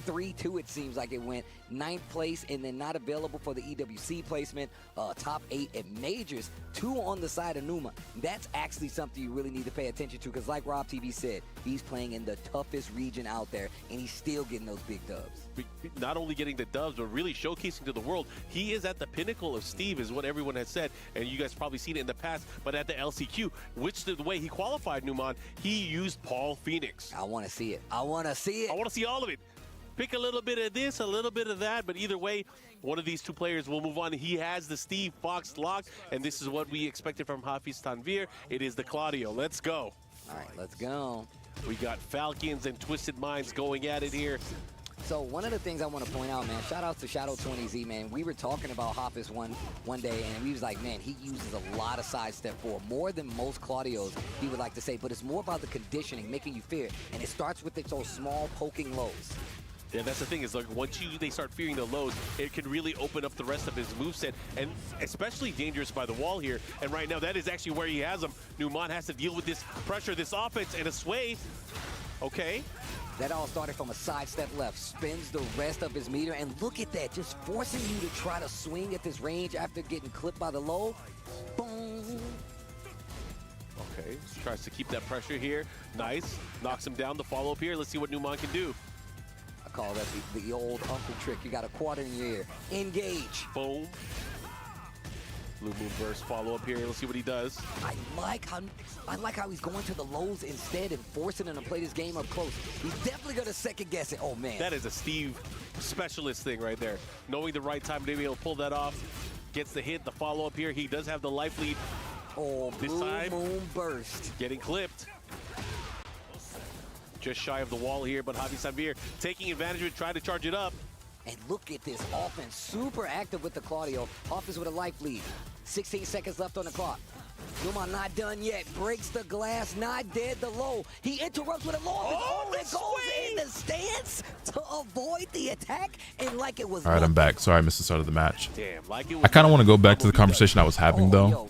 (3-2), it seems like it went. 9th place, and then not available for the EWC placement. Top 8 at majors. 2 on the side of Numa. That's actually something you really need to pay attention to, because like Rob TV said, he's playing in the toughest region out there, and he's still getting those big dubs. Not only getting the dubs, but really showcasing to the world he is at the pinnacle of Steve, is what everyone has said, and you guys probably seen it in the past. But at the LCQ, which the way he qualified, Numan, he used Paul Phoenix. I want to see it. I want to see it. I want to see all of it. Pick a little bit of this, a little bit of that, but either way, one of these two players will move on. He has the Steve Fox locked, and this is what we expected from Hafiz Tanvir. It is the Claudio. Let's go. All right, let's go. We got Falcons and Twisted Minds going at it here. So one of the things I want to point out, man, shout out to Shadow 20Z, man. We were talking about Hafiz one day, and we was like, man, he uses a lot of sidestep forward, more than most Claudios, he would like to say, but it's more about the conditioning, making you fear, and it starts with those small poking lows. Yeah, that's the thing, is like once they start fearing the lows, it can really open up the rest of his moveset, and especially dangerous by the wall here. And right now, that is actually where he has him. Numan has to deal with this pressure, this offense, and a sway. Okay. That all started from a sidestep left, spins the rest of his meter, and look at that, just forcing you to try to swing at this range after getting clipped by the low. Boom. Okay, tries to keep that pressure here. Nice, knocks him down. The follow-up here. Let's see what Numan can do. I call that the old uncle trick. You got a quarter in your ear. Engage. Boom. Blue Moon Burst follow-up here. Let's see what he does. I like how he's going to the lows instead and forcing him to play this game up close. He's definitely going to second guess it. Oh, man. That is a Steve specialist thing right there. Knowing the right time to be able to pull that off. Gets the hit, the follow-up here. He does have the life lead. Oh, this Blue time, Moon Burst. Getting clipped. Just shy of the wall here, but Javi Sanvir taking advantage of it, trying to charge it up. And look at this offense, super active with the Claudio. Offense with a life lead. 16 seconds left on the clock. Numan not done yet. Breaks the glass, not dead. The low. He interrupts with a low. Oh, it goes in the stance to avoid the attack. And like it was. All right, I'm back. Sorry, I missed the start of the match. Damn, like I kind of want to go back to the conversation I was having though,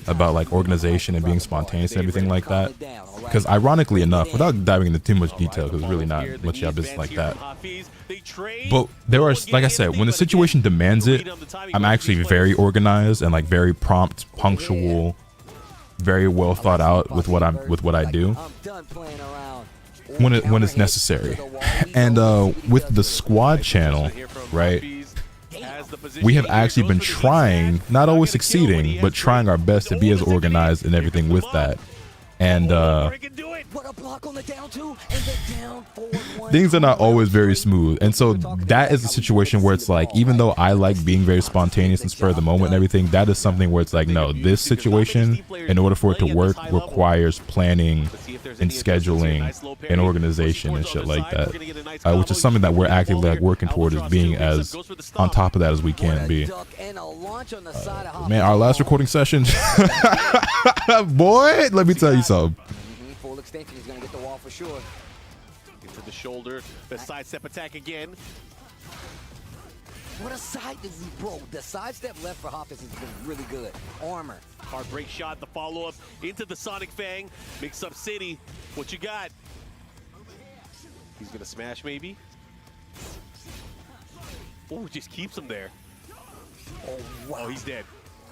about like organization and being spontaneous and everything like that. Because ironically enough, without diving into too much detail, because really not much of business like that. But there are, like I said, when the situation demands it, I'm actually very organized and like very prompt, punctual, very well thought out with what I do when it's necessary. And with the squad channel, right? We have actually been trying, not always succeeding, but trying our best to be as organized and everything with that. And things are not always very smooth, and so that is a situation where it's like, even though I like being very spontaneous and spur of the moment and everything, that is something where it's like, no, this situation, in order for it to work, requires planning and scheduling and organization and shit like that, which is something that we're actively like working toward, is being as on top of that as we can be. Man, our last recording session, boy, let me tell you something. Full extension, he's gonna get the wall for sure. Into the shoulder, the sidestep attack again. What a side, bro. The sidestep left for Hafiz has been really good. Armor. Hard break shot, the follow-up into the Sonic Fang. Mix up City. What you got? He's gonna smash maybe. Oh, just keeps him there. Oh, wow. Oh, he's dead.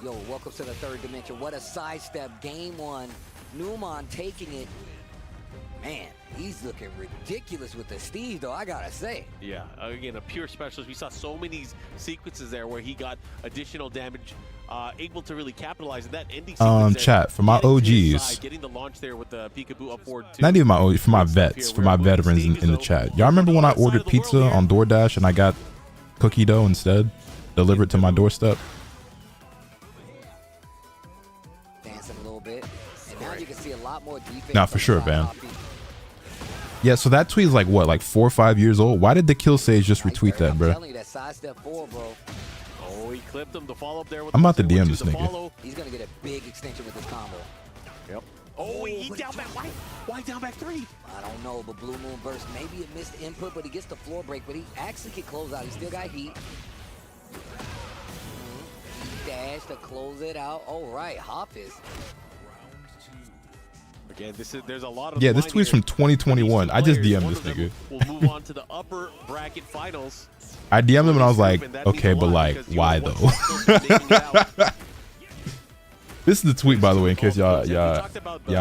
Yo, welcome to the third dimension. What a sidestep. Game one. Numan taking it. Man, he's looking ridiculous with the Steve, though, I gotta say. Yeah, again, a pure specialist. We saw so many sequences there where he got additional damage, able to really capitalize on that ending sequence. Chat, for my OGs, getting the launch there with the peekaboo up forward too. not even my OGs, for my vets, for my veterans in the chat. Y'all remember when I ordered pizza on DoorDash and I got cookie dough instead, delivered to my doorstep? Dancing a little bit. And now you can see a lot more defense. Nah, for sure, man. Yeah, so that tweet is like what, like 4 or 5 years old? Why did the Kill Sage just retweet that, bro? That sidestep forward, bro. Oh, he clipped him. The follow up there with I'm about to DM this nigga. He's gonna get a big extension with this combo. Yep. Oh, he down back. Why down back 3? I don't know, but Blue Moon Burst, maybe it missed input, but he gets the floor break, but he actually can close out. He still got heat. Dash to close it out. All right, Hafiz. Again, there's a lot of this tweet's from 2021. I just DM'd this nigga. We'll move on to the upper bracket finals. I DM'd him and I was like, okay, but like, why though? This is the tweet, by the way, in case y'all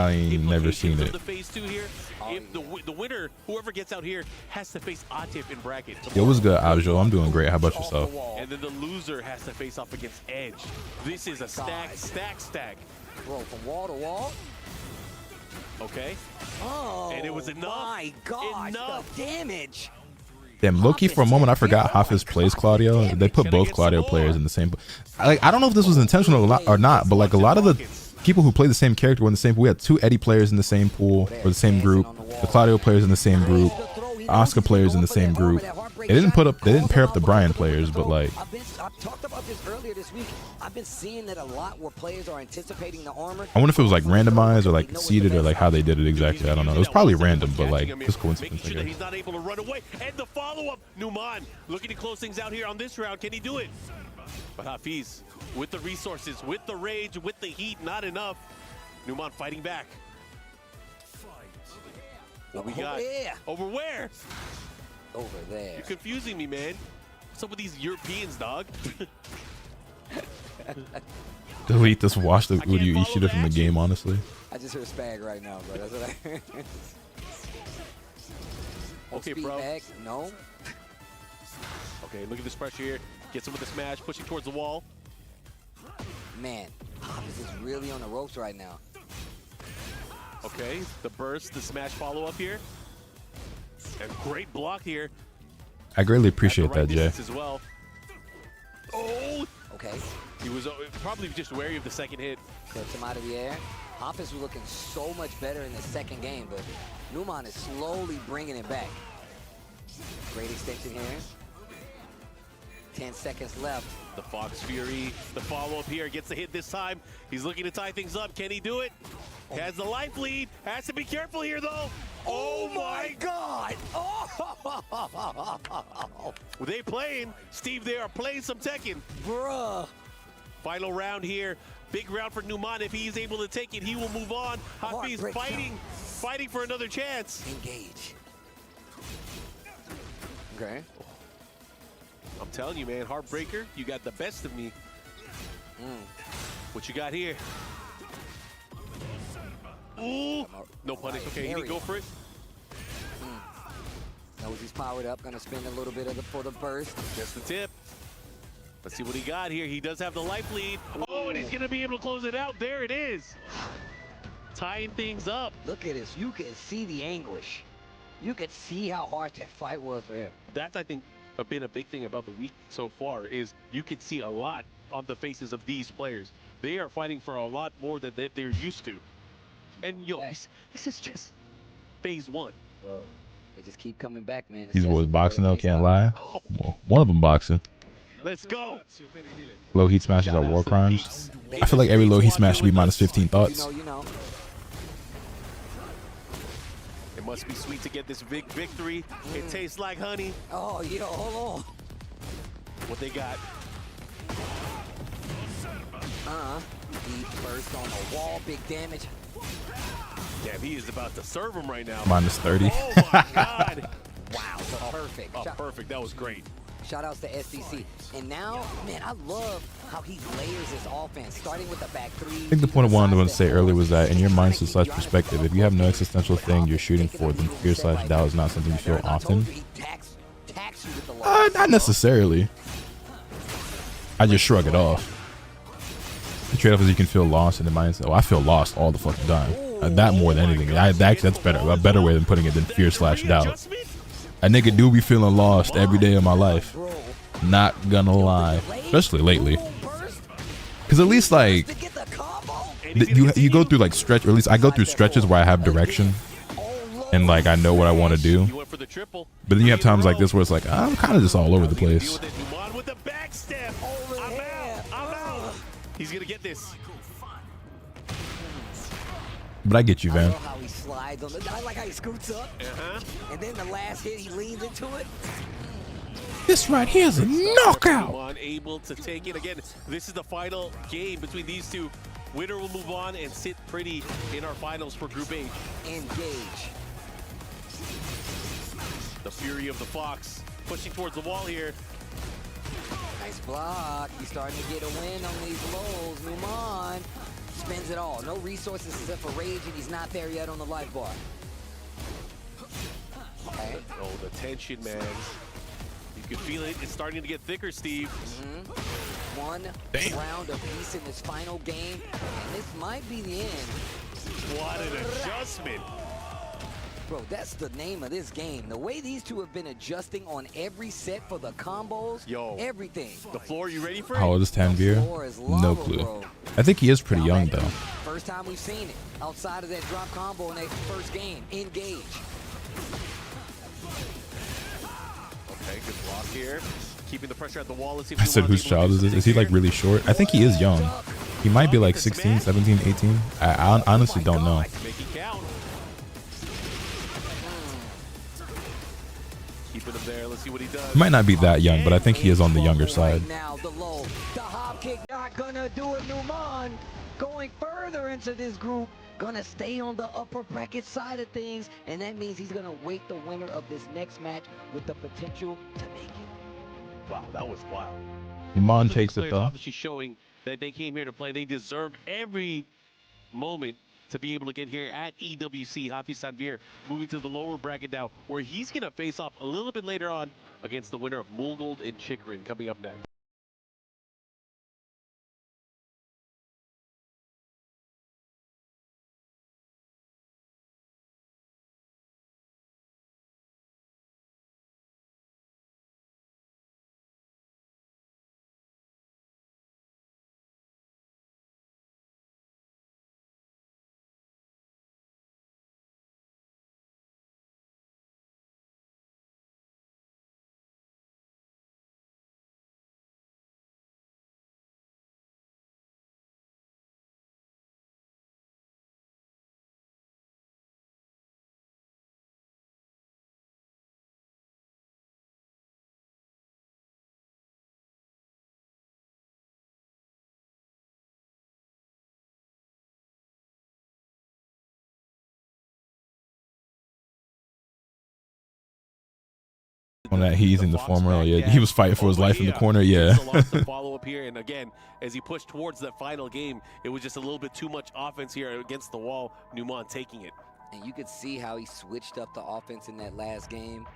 ain't never seen it. If the winner, whoever gets out here, has to face Atif in bracket. Yo, what's good, Avjo? I'm doing great. How about yourself? And then the loser has to face off against Edge. This is a stack. Bro, from wall to wall. Okay. Oh, and it was enough. My God, the damage. Damn, low-key for a moment I forgot Hafiz plays Claudio. They put both Claudio players in the same. Like, I don't know if this was intentional or not, but like a lot of the people who play the same character were in the same pool. We had 2 Eddie players in the same pool or the same group. The Claudio players in the same group. Oscar players in the same group. They didn't pair up the Brian players, but like. I've talked about this earlier this week. I've been seeing that a lot where players are anticipating the armor. I wonder if it was like randomized or like seeded or like how they did it exactly. I don't know. It was probably random, but like just coincidence. Sure that he's not able to run away. And the follow-up, Numan looking to close things out here on this round. Can he do it? But Hafiz, with the resources, with the rage, with the heat, not enough. Numan fighting back. What we got? Yeah. Over where? Over there. You're confusing me, man. What's up with these Europeans, dog? Delete this. Watch the Uryu Ishida from the game. Honestly. I just heard spag right now, bro. That's what I heard. Okay, Speed bro. back. No. Okay, look at this pressure here. Gets him with the smash, pushing towards the wall. Man, this is really on the ropes right now. Okay, the burst, the smash follow-up here. And great block here. I greatly appreciate that, Jay. As well. Oh! Okay. He was probably just wary of the second hit. Cuts him out of the air. Hafiz was looking so much better in the second game, but Numan is slowly bringing it back. Great extension here. 10 seconds left. The Fox Fury, the follow-up here, gets the hit this time. He's looking to tie things up. Can he do it? Has the life lead. Has to be careful here, though. Oh my God! Oh! Were they playing? Steve, they are playing some Tekken. Bruh. Final round here. Big round for Numan. If he's able to take it, he will move on. Hafiz fighting for another chance. Engage. Okay. I'm telling you, man, Heartbreaker, you got the best of me. What you got here? Ooh, no punish. Okay, he didn't go for it. Knows he's powered up. Gonna spin a little bit of for the burst. Just the tip. Let's see what he got here. He does have the life lead. Oh, and he's gonna be able to close it out. There it is. Tying things up. Look at this. You can see the anguish. You can see how hard that fight was for him. That's, I think, been a big thing about the week so far is you can see a lot on the faces of these players. They are fighting for a lot more than they're used to. And this is just phase one. Bro, they just keep coming back, man. These boys boxing though, can't lie. Well, one of them boxing. Let's go. Low heat smashes are war crimes. I feel like every low heat smash should be minus 15 thoughts. You know. It must be sweet to get this big victory. It tastes like honey. Oh, yo, hold on. What they got? Deep burst on the wall, big damage. Damn, he is about to serve him right now. Minus 30. Oh my God. Wow, perfect. Oh, perfect. That was great. Shout outs to SDC. And now, man, I love how he layers his offense, starting with the back three. I think the point I wanted to say earlier was that in your mindset / perspective, if you have no existential thing you're shooting for, then fear / doubt is not something you feel often. Not necessarily. I just shrug it off. The trade-off is you can feel lost in the mindset. Oh, I feel lost all the fucking time. That more than anything. That's better. A better way than putting it than fear / doubt. A nigga do be feeling lost every day of my life. Not gonna lie. Especially lately. Because at least like you go through like stretch, or at least I go through stretches where I have direction and like I know what I want to do. But then you have times like this where it's like I'm kind of just all over the place. He's gonna get this. But I get you, I Van. love how he slides on the, I like how he scoots up. And then the last hit, he leans into it. This right here is a knockout. Unable to take it again. This is the final game between these two. Winner will move on and sit pretty in our finals for Group H. Engage. The fury of the Fox pushing towards the wall here. Nice block. He's starting to get a win on these lows. Numan spends it all. No resources except for rage, and he's not there yet on the life bar. Okay. Oh, the tension, man. You can feel it. It's starting to get thicker, Steve. One round apiece in this final game, and this might be the end. What an adjustment. Bro, that's the name of this game. The way these two have been adjusting on every set for the combos, everything. The floor, you ready for it? How old is Tanvir? No clue. I think he is pretty young though. First time we've seen it. Outside of that drop combo in that first game. Engage. Okay, good block here. Keeping the pressure at the wall. Let's see if I said whose child is this? Is he like really short? I think he is young. He might be like 16, 17, 18. I honestly don't know. Making count. Keeping him there. Let's see what he does. He might not be that young, but I think he is on the younger side. Now the low. The hop kick not gonna do it. Numan going further into this group. gonna stay on the upper bracket side of things, and that means he's gonna wait the winner of this next match with the potential to make it. Wow, that was wild. Iman takes it Players though. obviously showing that they came here to play. They deserved every moment to be able to get here at EWC. Hafiz Sanvir moving to the lower bracket now, where he's going to face off a little bit later on against the winner of Mulgold and Chikrin coming up next. On that he's in the former, yeah, he was fighting for his life in the corner, yeah. A lot to follow up here, and again, as he pushed towards that final game, it was just a little bit too much offense here against the wall. Numan taking it. And you could see how he switched up the offense in that last game.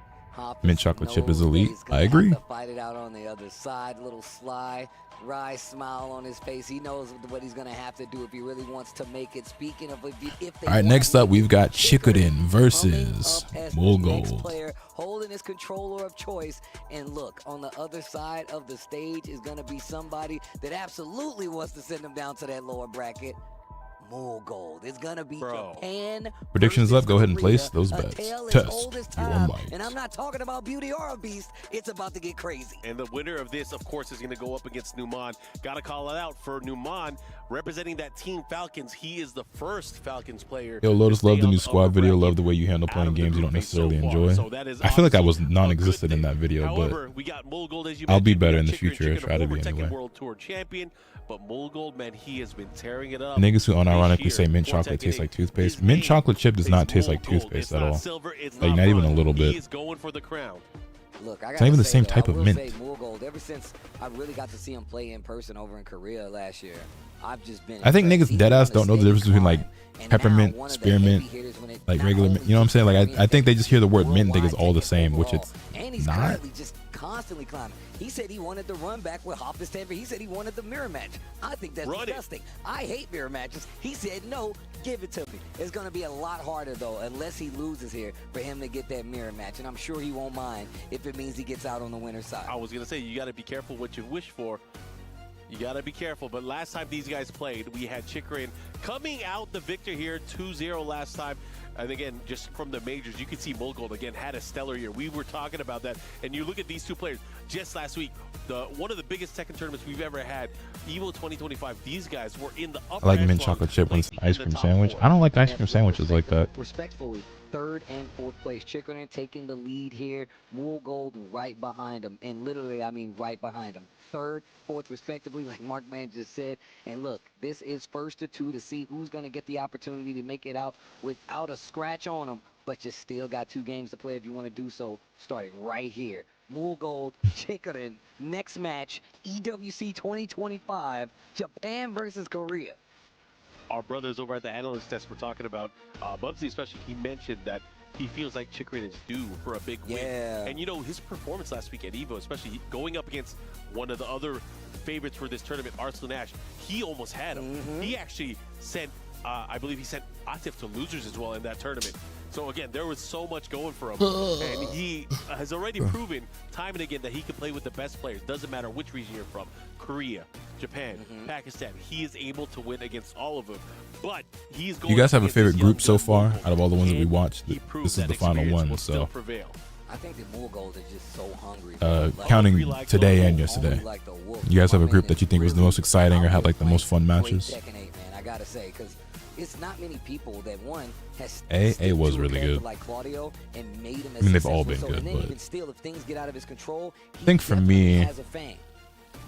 Mint chocolate chip is elite. I agree. Fight it out on the other side, little sly, wry smile on his face. He knows what he's gonna have to do if he really wants to make it. Speaking of, if they All right, next up we've got Chikrin versus Mulgold. Player holding his controller of choice, and look, on the other side of the stage is gonna be somebody that absolutely wants to send him down to that lower bracket. Mulgold. It's gonna be Japan. Predictions up. Go ahead and place those bets. Test your might. And I'm not talking about beauty or a beast. It's about to get crazy. And the winner of this, of course, is going to go up against Numan. Got to call it out for Numan, representing that Team Falcons. He is the first Falcons player. Yo, Lotus, love the new squad video. Love the way you handle playing games you don't necessarily enjoy. I feel like I was non-existent in that video, However, but we got Mulgold, as you I'll be mentioned, better in the Chikrin, future. Try to be Tekken anyway. World Tour champion, but Mulgold, man, he has been tearing it up. Niggas who unironically say mint chocolate tastes like toothpaste. Mint chocolate chip does not taste like toothpaste at all. Like, not even a little bit. He is going for the crown. Look, I it's not even the same type of mint. Mulgold, ever since I really got to see him play in person over in Korea last year, I've just been. I think niggas deadass don't know the difference between like peppermint, spearmint, like regular mint. You know what I'm saying? Like I think they just hear the word mint and think it's all the same, which it's not. Just constantly climbing. He said he wanted the run back with Hafiz Sanvir. He said he wanted the mirror match. I think that's disgusting. I hate mirror matches. He said, no, give it to me. It's going to be a lot harder, though, unless he loses here, for him to get that mirror match. And I'm sure he won't mind if it means he gets out on the winner's side. I was going to say, you got to be careful what you wish for. You got to be careful. But last time these guys played, we had Chikrin coming out the victor here, 2-0 last time. And again, just from the majors, you can see Mulgold, again, had a stellar year. We were talking about that. And you look at these two players. Just last week, one of the biggest Tekken tournaments we've ever had, EVO 2025, these guys were in the upper I like mint chocolate chip when it's ice cream sandwich. I don't like ice cream sandwiches like that. Respectfully, third and fourth place. Chikrin taking the lead here. Mulgold right behind him. And literally, I mean right behind him. Third, fourth, respectively, like Mark Man just said. And look, this is first to two to see who's going to get the opportunity to make it out without a scratch on them. But you still got 2 games to play if you want to do so. Starting right here. Mulgold, Chikrin, next match, EWC 2025, Japan versus Korea. Our brothers over at the analyst desk were talking about Bubsy, especially. He mentioned that he feels like Chikrin is due for a big win. And you know, his performance last week at EVO, especially going up against one of the other favorites for this tournament, Arslan Ash, he almost had him. He actually sent, I believe he sent Atif to losers as well in that tournament. So again, there was so much going for him. And he has already proven time and again that he can play with the best players. Doesn't matter which region you're from. Korea, Japan, Pakistan. He is able to win against all of them. But he's going. You guys have a favorite group so far out of all the ones that we watched? This is the final one, so. I think that Mulgold is just so hungry. Counting today and yesterday. You guys have a group that you think was the most exciting or had like the most fun matches? Tekken 8, man, I gotta say, because it's not many people that has A was really good. Like Claudio and made him I mean, they've all been good, and then but even still, if things get out of his control, I think for me,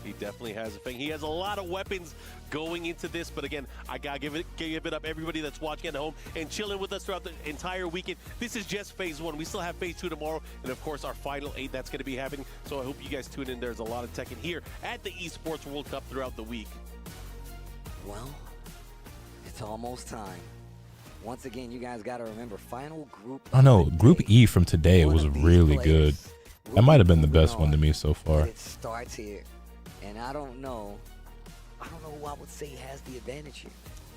He definitely has a thing. He has a lot of weapons going into this, but again, I gotta give it up everybody that's watching at home and chilling with us throughout the entire weekend. This is just phase 1. We still have phase 2 tomorrow, and of course our final 8 that's gonna be happening. So I hope you guys tune in. There's a lot of Tekken here at the Esports World Cup throughout the week. Well, it's almost time. Once again, you guys gotta remember, final group. I know Group E from today was really good. That might have been the best one to me so far. It starts here. And I don't know who I would say has the advantage here.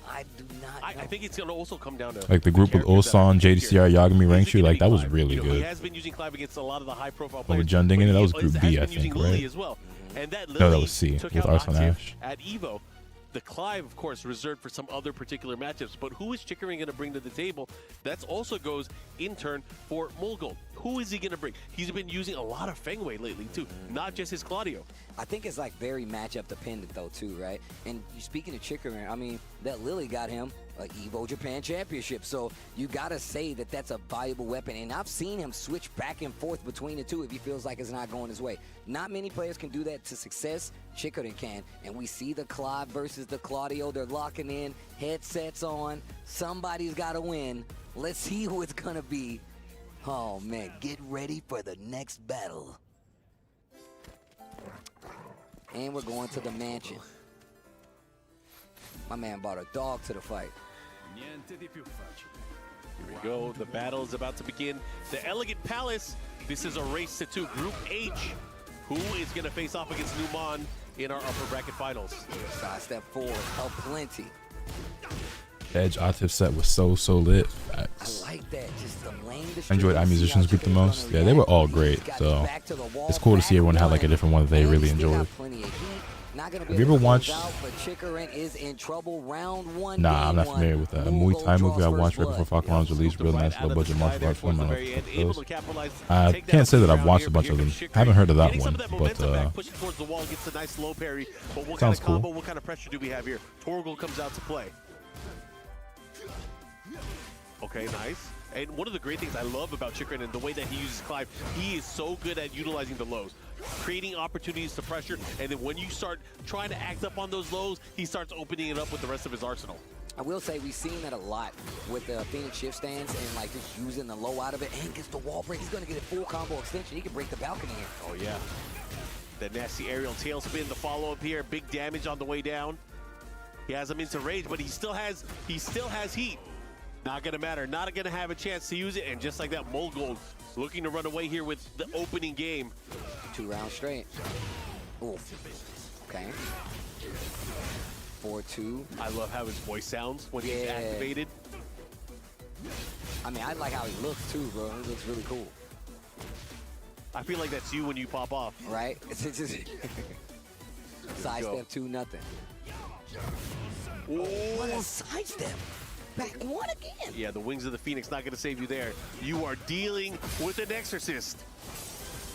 I do not know. I think it's going to also come down to Like the group with Ulsan, JDCR, Yagami, Rangchu, like that was really He good. has been using Clive against a lot of the high-profile But players. with Junding in it, that was but Group he B, I has been think, using Lily right? as well. And that No, that Lily was C took with out Arsenal Atif Ash. at Evo. The Clive, of course, reserved for some other particular matchups. But who is Chickering going to bring to the table? That also goes in turn for Mulgold. Who is he going to bring? He's been using a lot of Fengwei lately, too. Not just his Claudio. I think it's like very matchup dependent, though, too, right? And speaking of Chickering, I mean, that Lily got him an Evo Japan Championship. So you got to say that that's a valuable weapon. And I've seen him switch back and forth between the two if he feels like it's not going his way. Not many players can do that to success. Chickering can. And we see the Clive versus the Claudio. They're locking in, headsets on. Somebody's got to win. Let's see who it's going to be. Oh, man, get ready for the next battle. And we're going to the mansion. My man brought a dog to the fight. Here we go. The battle is about to begin. The Elegant Palace. This is a race to 2. Group H. Who is going to face off against Numan in our upper bracket finals? Side step forward. Plenty. Edge Atif set was so lit. Facts. I like that. Just the lane. I enjoyed iMusicians group the most. Yeah, they were all great. So it's cool to see everyone have like a different one that they really enjoyed. Have you ever watched? Nah, I'm not familiar with that. A Muay Thai movie I watched right before Falcon's release. Real nice low budget martial arts film. I can't say that I've watched a bunch of them. Haven't heard of that one, but Pushing towards the wall, gets a nice low parry. But what sounds kind of combo, cool. what kind of pressure do we have here? Torgal comes out to play. Okay, nice. And one of the great things I love about Chickering and the way that he uses Clive, he is so good at utilizing the lows, creating opportunities to pressure, and then when you start trying to act up on those lows, he starts opening it up with the rest of his arsenal. I will say we've seen that a lot with the Phoenix shift stance and like just using the low out of it and gets the wall break. He's going to get a full combo extension. He can break the balcony here. Oh, yeah. The nasty aerial tailspin, the follow-up here, big damage on the way down. He has him into rage, but he still has heat. Not going to matter. Not going to have a chance to use it. And just like that, Mulgold looking to run away here with the opening game. 2 rounds straight. Ooh. Okay. 4-2. I love how his voice sounds when he's activated. I mean, I like how he looks too, bro. He looks really cool. I feel like that's you when you pop off. Right? It's just sidestep 2-0. What a sidestep. Back 1 again. Yeah, the Wings of the Phoenix not going to save you there. You are dealing with an Exorcist.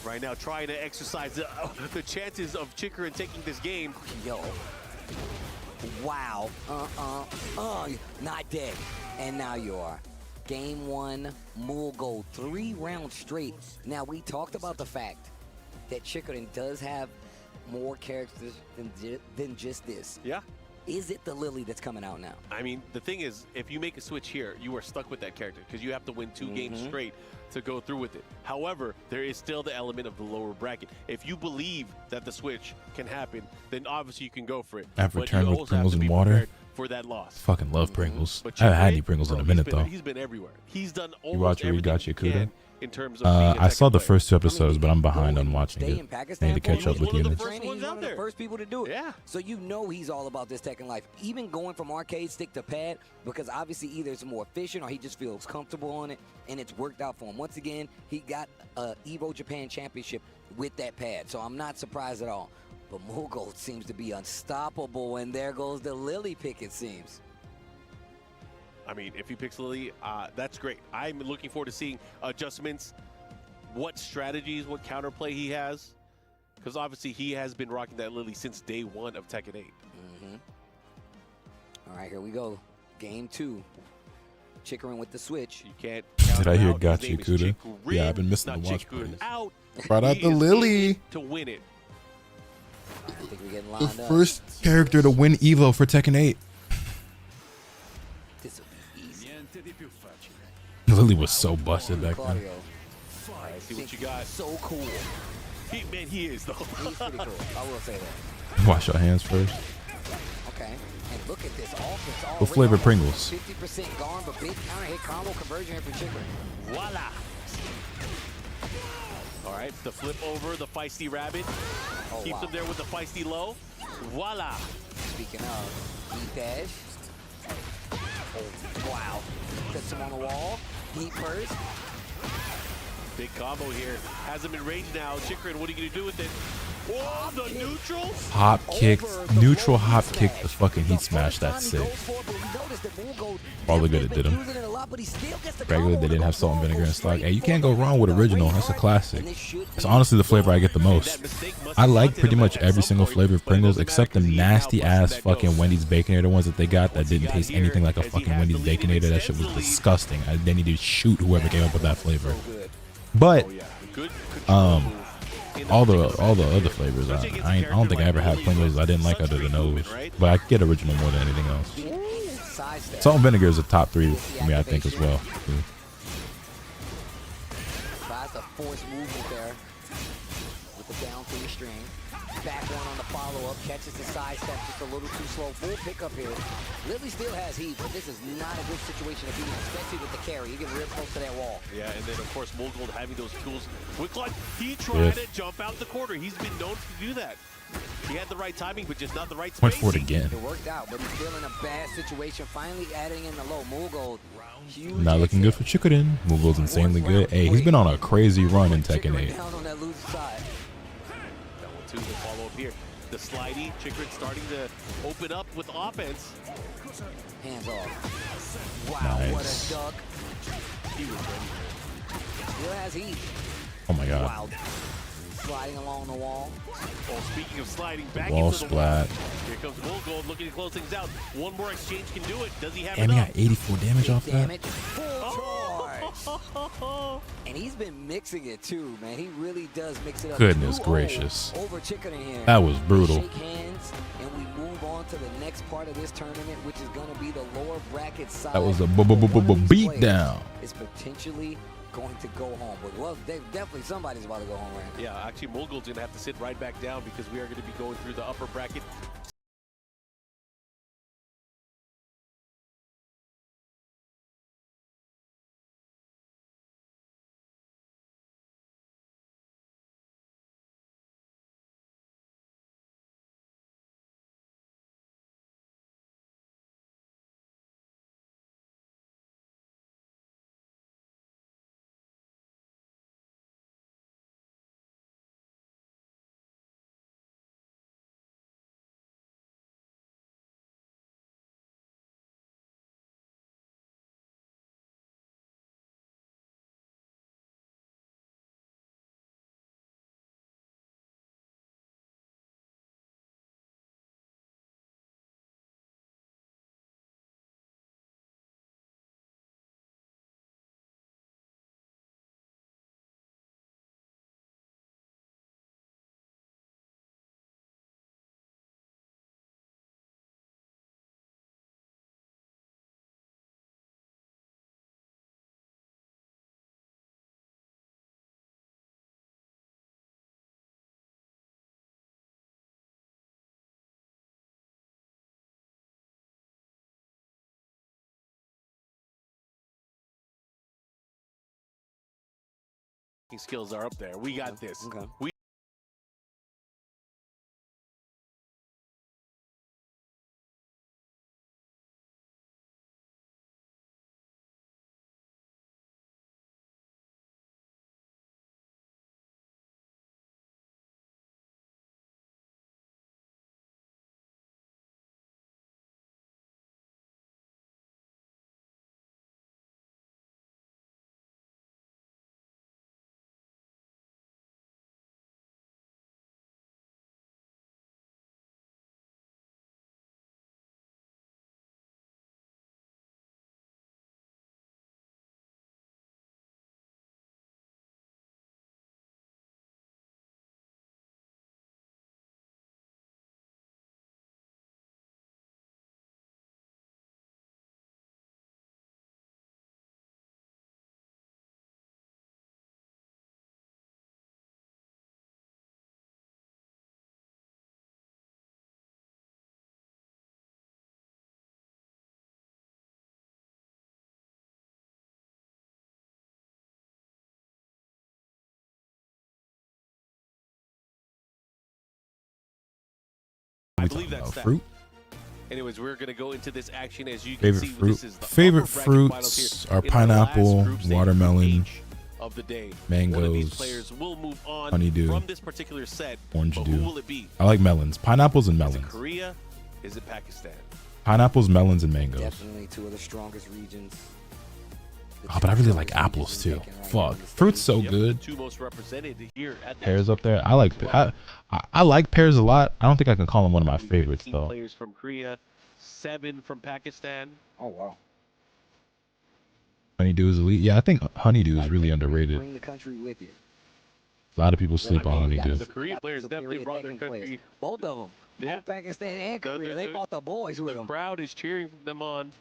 Right now, trying to exercise the chances of Chickering taking this game. Yo. Wow. Not dead. And now you are. Game 1, Mulgold, 3 rounds straight. Now, we talked about the fact that Chickering does have more characters than just this. Yeah. Is it the Lily that's coming out now? I mean, the thing is, if you make a switch here, you are stuck with that character because you have to win 2 games straight to go through with it. However, there is still the element of the lower bracket. If you believe that the switch can happen, then obviously you can go for it. I've But returned you with also have Pringles to be and water. prepared for that loss. Fucking love Pringles. But I haven't had any Chickering, Pringles in a bro, minute though. He's been everywhere. He's done You almost watch or you everything got he your Kuda? can in terms of being a I saw Tekken the player. first 2 episodes, but I'm behind on watching Stay it. in I Pakistan. need to catch up with you. He's one of the first people to do it. Yeah. So you know he's all about this Tekken life. Even going from arcade stick to pad, because obviously either it's more efficient or he just feels comfortable on it, and it's worked out for him. Once again, he got a Evo Japan Championship with that pad, so I'm not surprised at all. But Mulgold seems to be unstoppable, and there goes the Lily pick, it seems. I mean, if he picks Lily, that's great. I'm looking forward to seeing adjustments, what strategies, what counterplay he has. Because obviously he has been rocking that Lily since day 1 of Tekken 8. All right, here we go. Game 2. Chickering with the switch. You can't. Did I hear got you, Kuda? Yeah, I've been missing the watch parties. Out. Brought out He the is in Lily. it to win it. think we're getting The lined up. first character to win Evo for Tekken 8. This will be easy. Lily was so busted back then. All right, see what you got. So cool. Man, he is though. He's pretty cool. I will say that. Wash your hands first. Okay. And look at this offense. What flavor Pringles? 50% gone, but big counter hit combo conversion here for Chicken. Voila. All right, the flip over, the feisty rabbit. Keeps him there with the feisty low. Voila. Speaking of, heat dash. Oh, wow. Puts him on the wall. Heat first. Big combo here. Has him in range now. Chikrin, what are you going to do with it? Oh, the neutral? Hop kicked, neutral hop kicked the fucking heat smash. That's sick. Probably good it did him. Regular, they didn't have salt and vinegar in stock. Hey, you can't go wrong with original. That's a classic. It's honestly the flavor I get the most. I like pretty much every single flavor of Pringles except the nasty ass fucking Wendy's Baconator ones that they got that didn't taste anything like a fucking Wendy's Baconator. That shit was disgusting. They need to shoot whoever came up with that flavor. But all the other flavors, I don't think I ever had Pringles I didn't like other than those. But I get original more than anything else. Salt and vinegar is a top 3 for me, I think, as well. Tries to force movement there with the down 3 string. Back one on the follow-up, catches the side step just a little too slow. Full pickup here. Lily still has heat, but this is not a good situation to be in, especially with the carry. You get real close to that wall. Yeah, and then, of course, Molgold having those tools. Wicklock, he tried to jump out the corner. He's been known to do that. He had the right timing, but just not the right Went spacing. for it again. It worked out, but he's still in a bad situation. Finally adding in the low. Molgold, huge. Not looking good for Chikurin. Mughals insanely good. Hey, he's been on a crazy run in Tekken 8. Down on that loose side. That one, too, the follow-up here. The slidey, Chikrin starting to open up with offense. Hands off. Wow, what a duck. He was ready. Still has heat. Oh my god. Wow. Sliding along the wall. Oh, speaking of sliding back Wall into the splat. wall. Here comes Molgold looking to close things out. One more exchange can do it. Does he have Damn, he enough? got 84 damage off that. Damage. Full charge. And he's been mixing it too, man. He really does mix it up. Goodness gracious. Over Chicken in here. That was brutal. Shake hands, and we move on to the next part of this tournament, which is going to be the lower bracket side. That was a beat down. Is potentially going to go home, but well, definitely somebody's about to go home right now. Yeah, actually, Molgold's going to have to sit right back down because we are going to be going through the upper bracket. Skills are up there. We got this. Okay. We we believe talking that's about? that. Fruit? Anyways, we're going to go into this action. As you can Favorite see, fruit? this is the Favorite upper bracket finals fruits here are in the pineapple, last group stage watermelon, of the day. mangoes, One of these players will move on honeydew, from this particular set. orange but dew. who will it be? I like melons. Pineapples and Is it melons. Korea? Is it Pakistan? Pineapples, melons, and mangoes. Definitely two of the strongest regions. Oh, but I really like apples too. Fuck, fruit's so good. Two most represented here at the Pears up there. I like pears a lot. I don't think I can call them one of my favorites though. players from Korea, 7 from Pakistan. Oh wow. Honeydew is elite. Yeah, I think honeydew is really underrated. Bring the country with you. A lot of people sleep on honeydew. The Korean players definitely brought their country. Both of them. Yeah. Both Pakistan and Korea. They brought the boys with them. The crowd is cheering them on.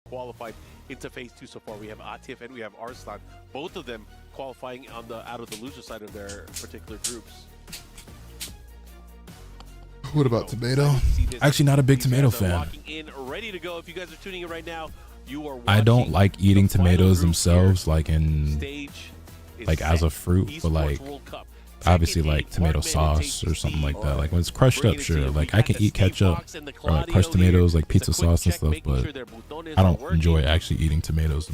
Qualified into phase 2 so far. We have Atif and we have Arslan. Both of them qualifying on the out of the loser side of their particular groups. What about tomato? Actually, not a big tomato fan. Locking in, ready to go. If you guys are tuning in right now, you are. I don't like eating tomatoes themselves, like Stage like as a fruit, but like obviously like tomato sauce or something like that. Like when it's crushed up, sure. Like I can eat ketchup or like crushed tomatoes, like pizza sauce and stuff, but I don't enjoy actually eating tomatoes.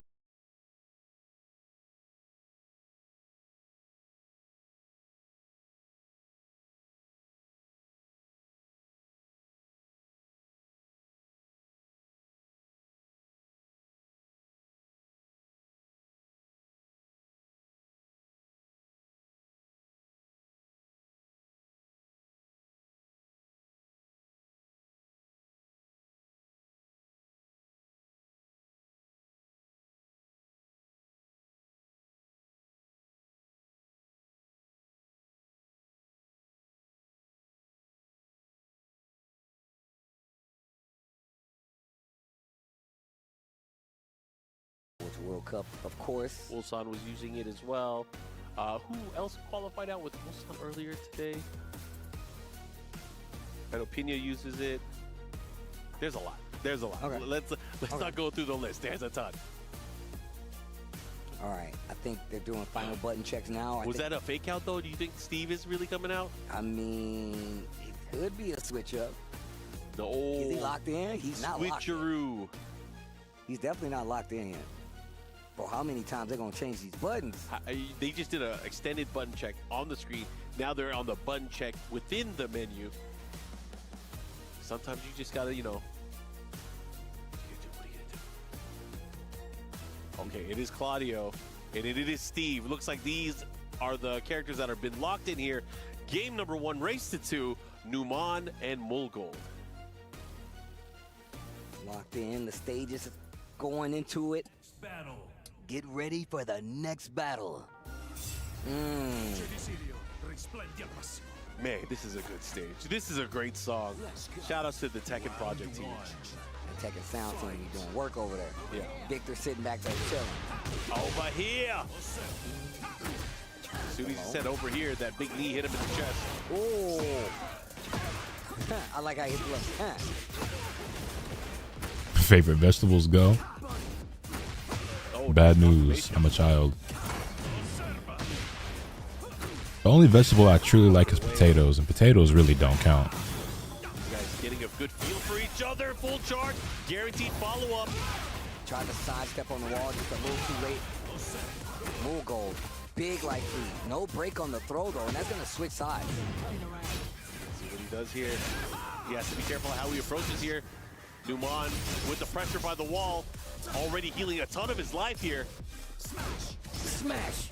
World Cup, of course. Ulsan was using it as well. Who else qualified out with Ulsan earlier today? I know Pena uses it. There's a lot. There's a lot. Okay. Let's not go through the list. There's a ton. All right, I think they're doing final button checks now. Was that a fake out though? Do you think Steve is really coming out? I mean, it could be a switch up. The old Is he locked in? He's not locked in. switcheroo. He's definitely not locked in yet. Bro, how many times they're gonna change these buttons? They just did an extended button check on the screen. Now they're on the button check within the menu. Sometimes you just gotta, you know. What are you gonna do? Okay, it is Claudio, and it is Steve. Looks like these are the characters that have been locked in here. Game number 1, race to 2, Numan and Mulgold. Locked in, the stage is going into it. Battle. Get ready for the next battle. Man, this is a good stage. This is a great song. Shout outs to the Tekken project team. The Tekken sound team doing work over there. Yeah. Victor sitting back there chilling. Over here. As soon as he said over here, that big knee hit him in the chest. Oh. I like how he hit the left. Favorite vegetables go. Bad news. I'm a child. The only vegetable I truly like is potatoes, and potatoes really don't count. You guys getting a good feel for each other. Full charge. Guaranteed follow-up. Tried to sidestep on the wall just a little too late. Mulgold. Big light feed. No break on the throw, though, and that's going to switch sides. See what he does here. He has to be careful how he approaches here. Numan with the pressure by the wall. Already healing a ton of his life here. Smash.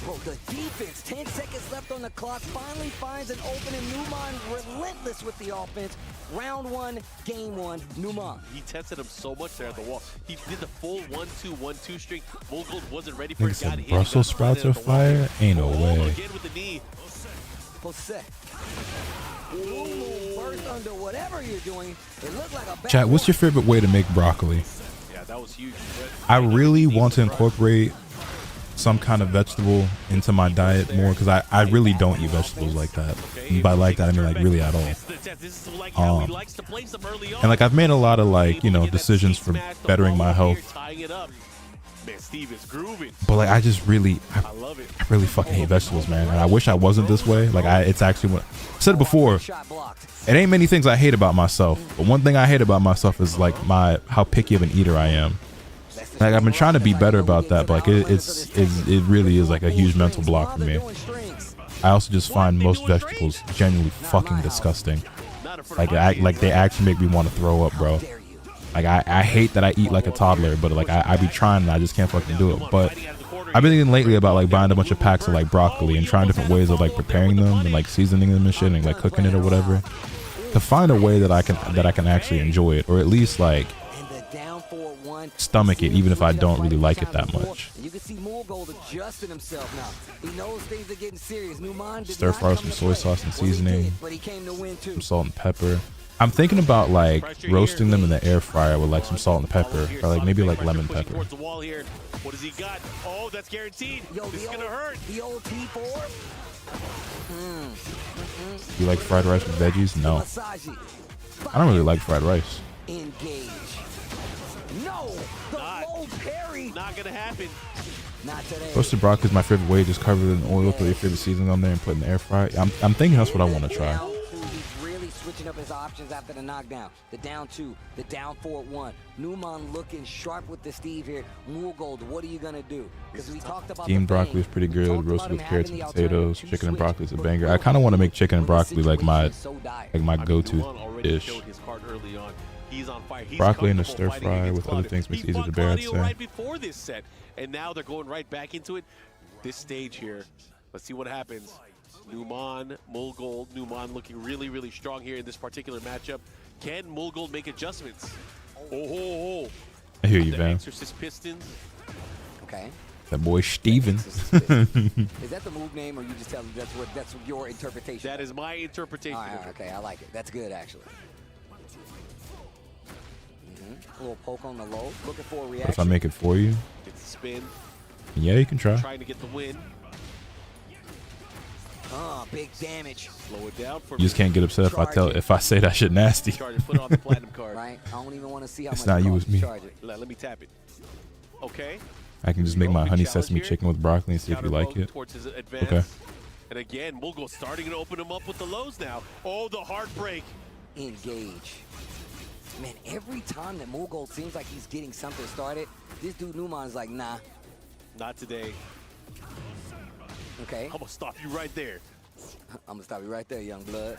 Bro, the defense, 10 seconds left on the clock, finally finds an opening. Numan relentless with the offense. Round 1, game 1, Numan. He tested him so much there at the wall. He did the full 1-2, 1-2 string. Mulgold wasn't ready for it. Got hit. Brussels sprouts are fire? Ain't no way. Again with the knee. Jose. Burst under whatever you're doing. It looked like a Chat, what's your favorite way to make broccoli? Yeah, that was huge. I really want to incorporate some kind of vegetable into my diet more because I really don't eat vegetables like that. And by like that, I mean like really at all. And like I've made a lot of like, you know, decisions for bettering my health. But like I really fucking hate vegetables, man. And I wish I wasn't this way. Like it's actually what I said it before. It ain't many things I hate about myself, but one thing I hate about myself is like how picky of an eater I am. Like I've been trying to be better about that, but like it really is like a huge mental block for me. I also just find most vegetables genuinely fucking disgusting. Like they actually make me want to throw up, bro. Like I hate that I eat like a toddler, but like I be trying and I just can't fucking do it. But I've been thinking lately about like buying a bunch of packs of like broccoli and trying different ways of like preparing them and like seasoning them and shit and like cooking it or whatever, to find a way that I can actually enjoy it, or at least like stomach it, even if I don't really like it that much. You can see Mulgold adjusting himself now. He knows things are getting serious. Stir fry with some soy sauce and seasoning, some salt and pepper. I'm thinking about like roasting them in the air fryer with like some salt and pepper, or like maybe like lemon pepper. What does he got? Oh, that's guaranteed. This is gonna hurt. The old P4. You like fried rice with veggies? No, I don't really like fried rice. Engage. No, the low parry. Not gonna happen. Not today. Roasted broccoli is my favorite way. Just cover it in oil, throw your favorite seasoning on there, and put it in the air fryer. I'm thinking that's what I want to try. Really switching up his options after the knockdown. The down 2, the down 4-1. Numan looking sharp with the Steve here. Mulgold, what are you gonna do? Because we talked about steamed broccoli is pretty good. Roasted with carrots and potatoes. Chicken and broccoli is a banger. I kind of want to make chicken and broccoli like my go-to dish. Broccoli in a stir fry with other things makes it easier to bear, I'd say. Right before this set, and now they're going right back into it. This stage here, let's see what happens. Numan, Mulgold, Numan looking really, really strong here in this particular matchup. Can Mulgold make adjustments? Oh. I hear you, Van. Exorcist Pistons. Okay. That boy Steven. Is that the move name, or you just tell me that's your interpretation? That is my interpretation. All right, okay, I like it. That's good, actually. A little poke on the low, looking for a reaction. If I make it for you, It's a spin. Yeah, you can try. Trying to get the win. Big damage. Slow it down for You just can't get upset if I say that shit nasty. Put on the platinum card. Right? I don't even want to see how It's much not you, it's me. Let me tap it. Okay. I can just make my honey sesame chicken with broccoli and see if you like it. Okay. And again, Mulgold starting to open him up with the lows now. Oh, the heartbreak. Engage. Man, every time that Mulgold seems like he's getting something started, this dude Numan's like, nah. Not today. Okay. I'm gonna stop you right there. I'm gonna stop you right there, young blood.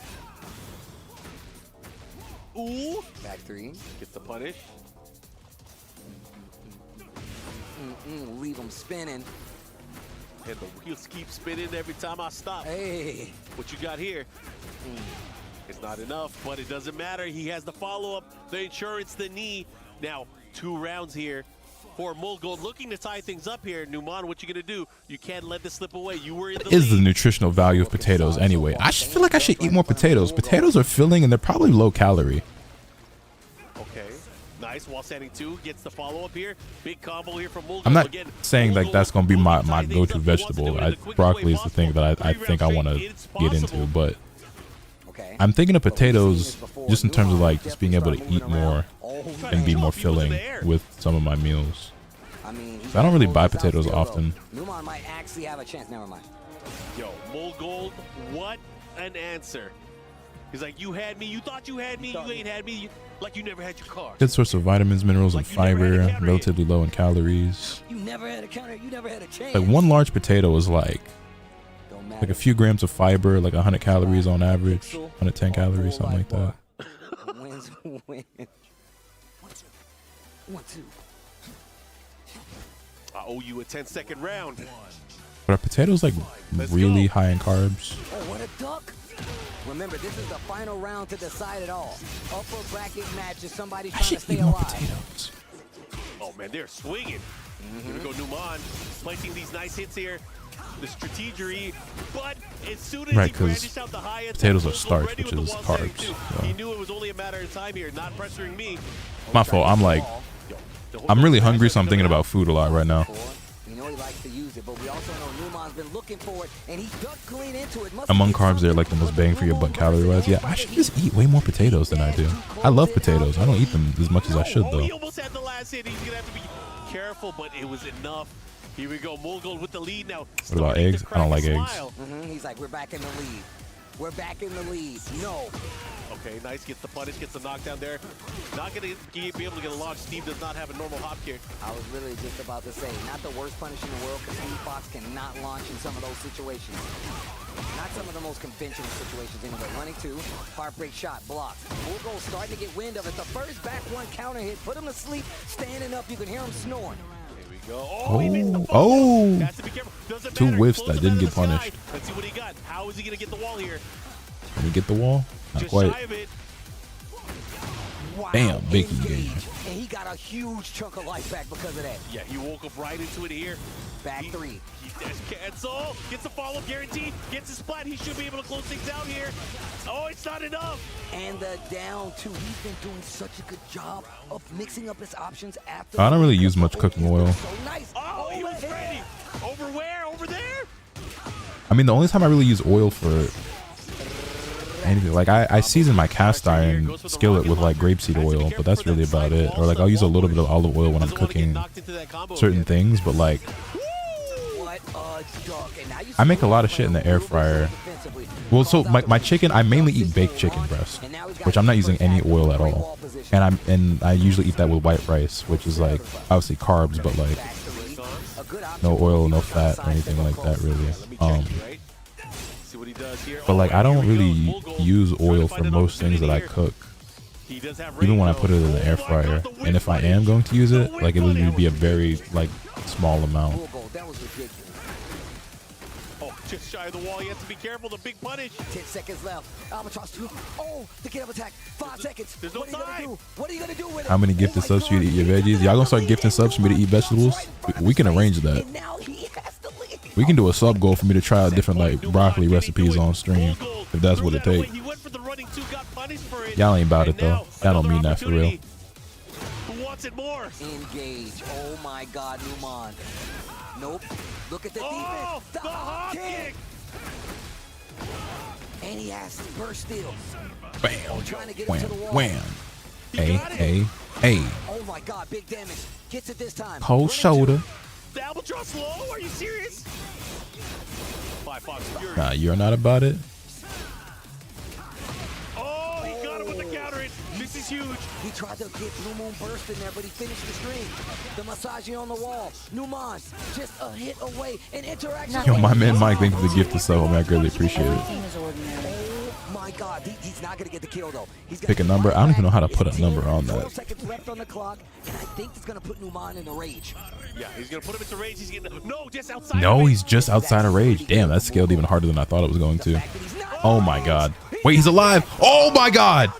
Ooh. Back 3. Gets the punish. Leave him spinning. And the wheels keep spinning every time I stop. Hey. What you got here? It's not enough, but it doesn't matter. He has the follow-up, the insurance, the knee. Now, 2 rounds here for Mulgold, looking to tie things up here. Numan, what you gonna do? You can't let this slip away. You were in the Is the nutritional value of potatoes anyway? I just feel like I should eat more potatoes. Potatoes are filling and they're probably low calorie. Okay, nice. While standing 2, gets the follow-up here. Big combo here from Mulgold. I'm not again. saying like that's gonna be my go-to vegetable. Broccoli is the thing that I think I want to get into, but I'm thinking of potatoes just in terms of like just being able to eat more and be more filling with some of my meals. I don't really buy potatoes often. Numan might actually have a chance. Never mind. Yo, Mulgold, what an answer. He's like, you had me, you thought you had me, you ain't had me, like you never had your car. Good source of vitamins, minerals, and fiber, relatively low in calories. You never had a counter, you never had a chance. Like one large potato is like a few grams of fiber, like 100 calories on average, 110 calories, something like that. Wins win. 1, 2. I owe you a 10-second round. But are potatoes like really high in carbs? Oh, what a duck. Remember, this is the final round to decide it all. Upper bracket matches, somebody's trying to stay alive. Oh man, they're swinging. Here we go, Numan, placing these nice hits here. the strategery, but as soon as Right, he because brandished out the high attack, potatoes are Mulgold starch, ready which with is the wall standing carbs. too. So. He knew it was only a matter of time here, not pressuring me. My fault. I'm really hungry, so I'm thinking about food a lot right now. You know he likes to use it, but we also know Numan's been looking for it, and he ducked clean into it. Among carbs, they're like the most bang for your buck calorie-wise. Yeah, I should just eat way more potatoes than I do. I love potatoes. I don't eat them as much as I should, though. He almost had the last hit. He's gonna have to be careful, but it was enough. Here we go. Mulgold with the lead now. What about eggs? I don't like eggs. He's like, we're back in the lead. We're back in the lead. No. Okay, nice. Gets the punish, gets the knockdown there. Not going to be able to get a launch. Steve does not have a normal hop kick. I was literally just about to say, not the worst punish in the world, because Steve Fox cannot launch in some of those situations. Not some of the most conventional situations anyway. Running two, heartbreak shot, blocked. Mulgold starting to get wind of it. The first back one counter hit, put him to sleep, standing up. You can hear him snoring. Oh, two whiffs that didn't get punished. Let's see what he got. How is he going to get the wall here? Can we get the wall? Not quite. Wow, Damn, big engagement. And he got a huge chunk of life back because of that. Yeah, he woke up right into it here. Back three. He dash cancel. Gets a follow guaranteed. Gets his splat. He should be able to close things out here. Oh, it's not enough. And the down two. He's been doing such a good job of mixing up his options after. I don't really use much cooking oil. So nice. Oh, he was ready. Over where? Over there? I mean, the only time I really use oil for anything, like I season my cast iron skillet with like grapeseed oil, but that's really about it. Or like I'll use a little bit of olive oil when I'm cooking certain things, but like I make a lot of shit in the air fryer. Well, so my chicken, I mainly eat baked chicken breast, which I'm not using any oil at all, and I usually eat that with white rice, which is like obviously carbs, but like no oil, no fat, or anything like that really. But like I don't really use oil for most things that I cook, even when I put it in the air fryer. And if I am going to use it, like it would be a very like small amount. Oh, just shy of the wall. You have to be careful. The big punish. 10 seconds left. Albatross 2. Oh, the get up attack. 5 seconds. There's no time. What are you gonna do with it? How many gifted subs for you to eat your veggies? Y'all gonna start gifting subs for me to eat vegetables? We can arrange that. We can do a sub goal for me to try out different like broccoli recipes on stream, if that's what it takes. Y'all ain't about it though. Y'all don't mean that for real. Who wants it more? Engage. Oh my God, Numan. Nope. Look at the defense. The hop kick. And he has to burst steal. Bam. Trying to get Wham. him to the wall. Wham. Hey. Oh my God, big damage. Gets it this time. Cold shoulder. The albatross low? Are you serious? Nah, you're not about it. Oh, he got him with the counter hit. This is huge. He tried to get Blue Moon burst in there, but he finished the string. The massaging on the wall. Numan just a hit away. An interaction. Yo, my man Mike, thank you for the gift of sub. I greatly appreciate it. Oh my God, he's not gonna get the kill though. He's Pick a number. I don't even know how to put a number on 12 that. seconds left on the clock, and I think it's gonna put Numan in a rage. Yeah, he's gonna put him into rage. He's getting no, just outside. No, he's just outside of rage. Damn, that scaled even harder than I thought it was going to. Oh my God. Wait, he's alive. Oh my God.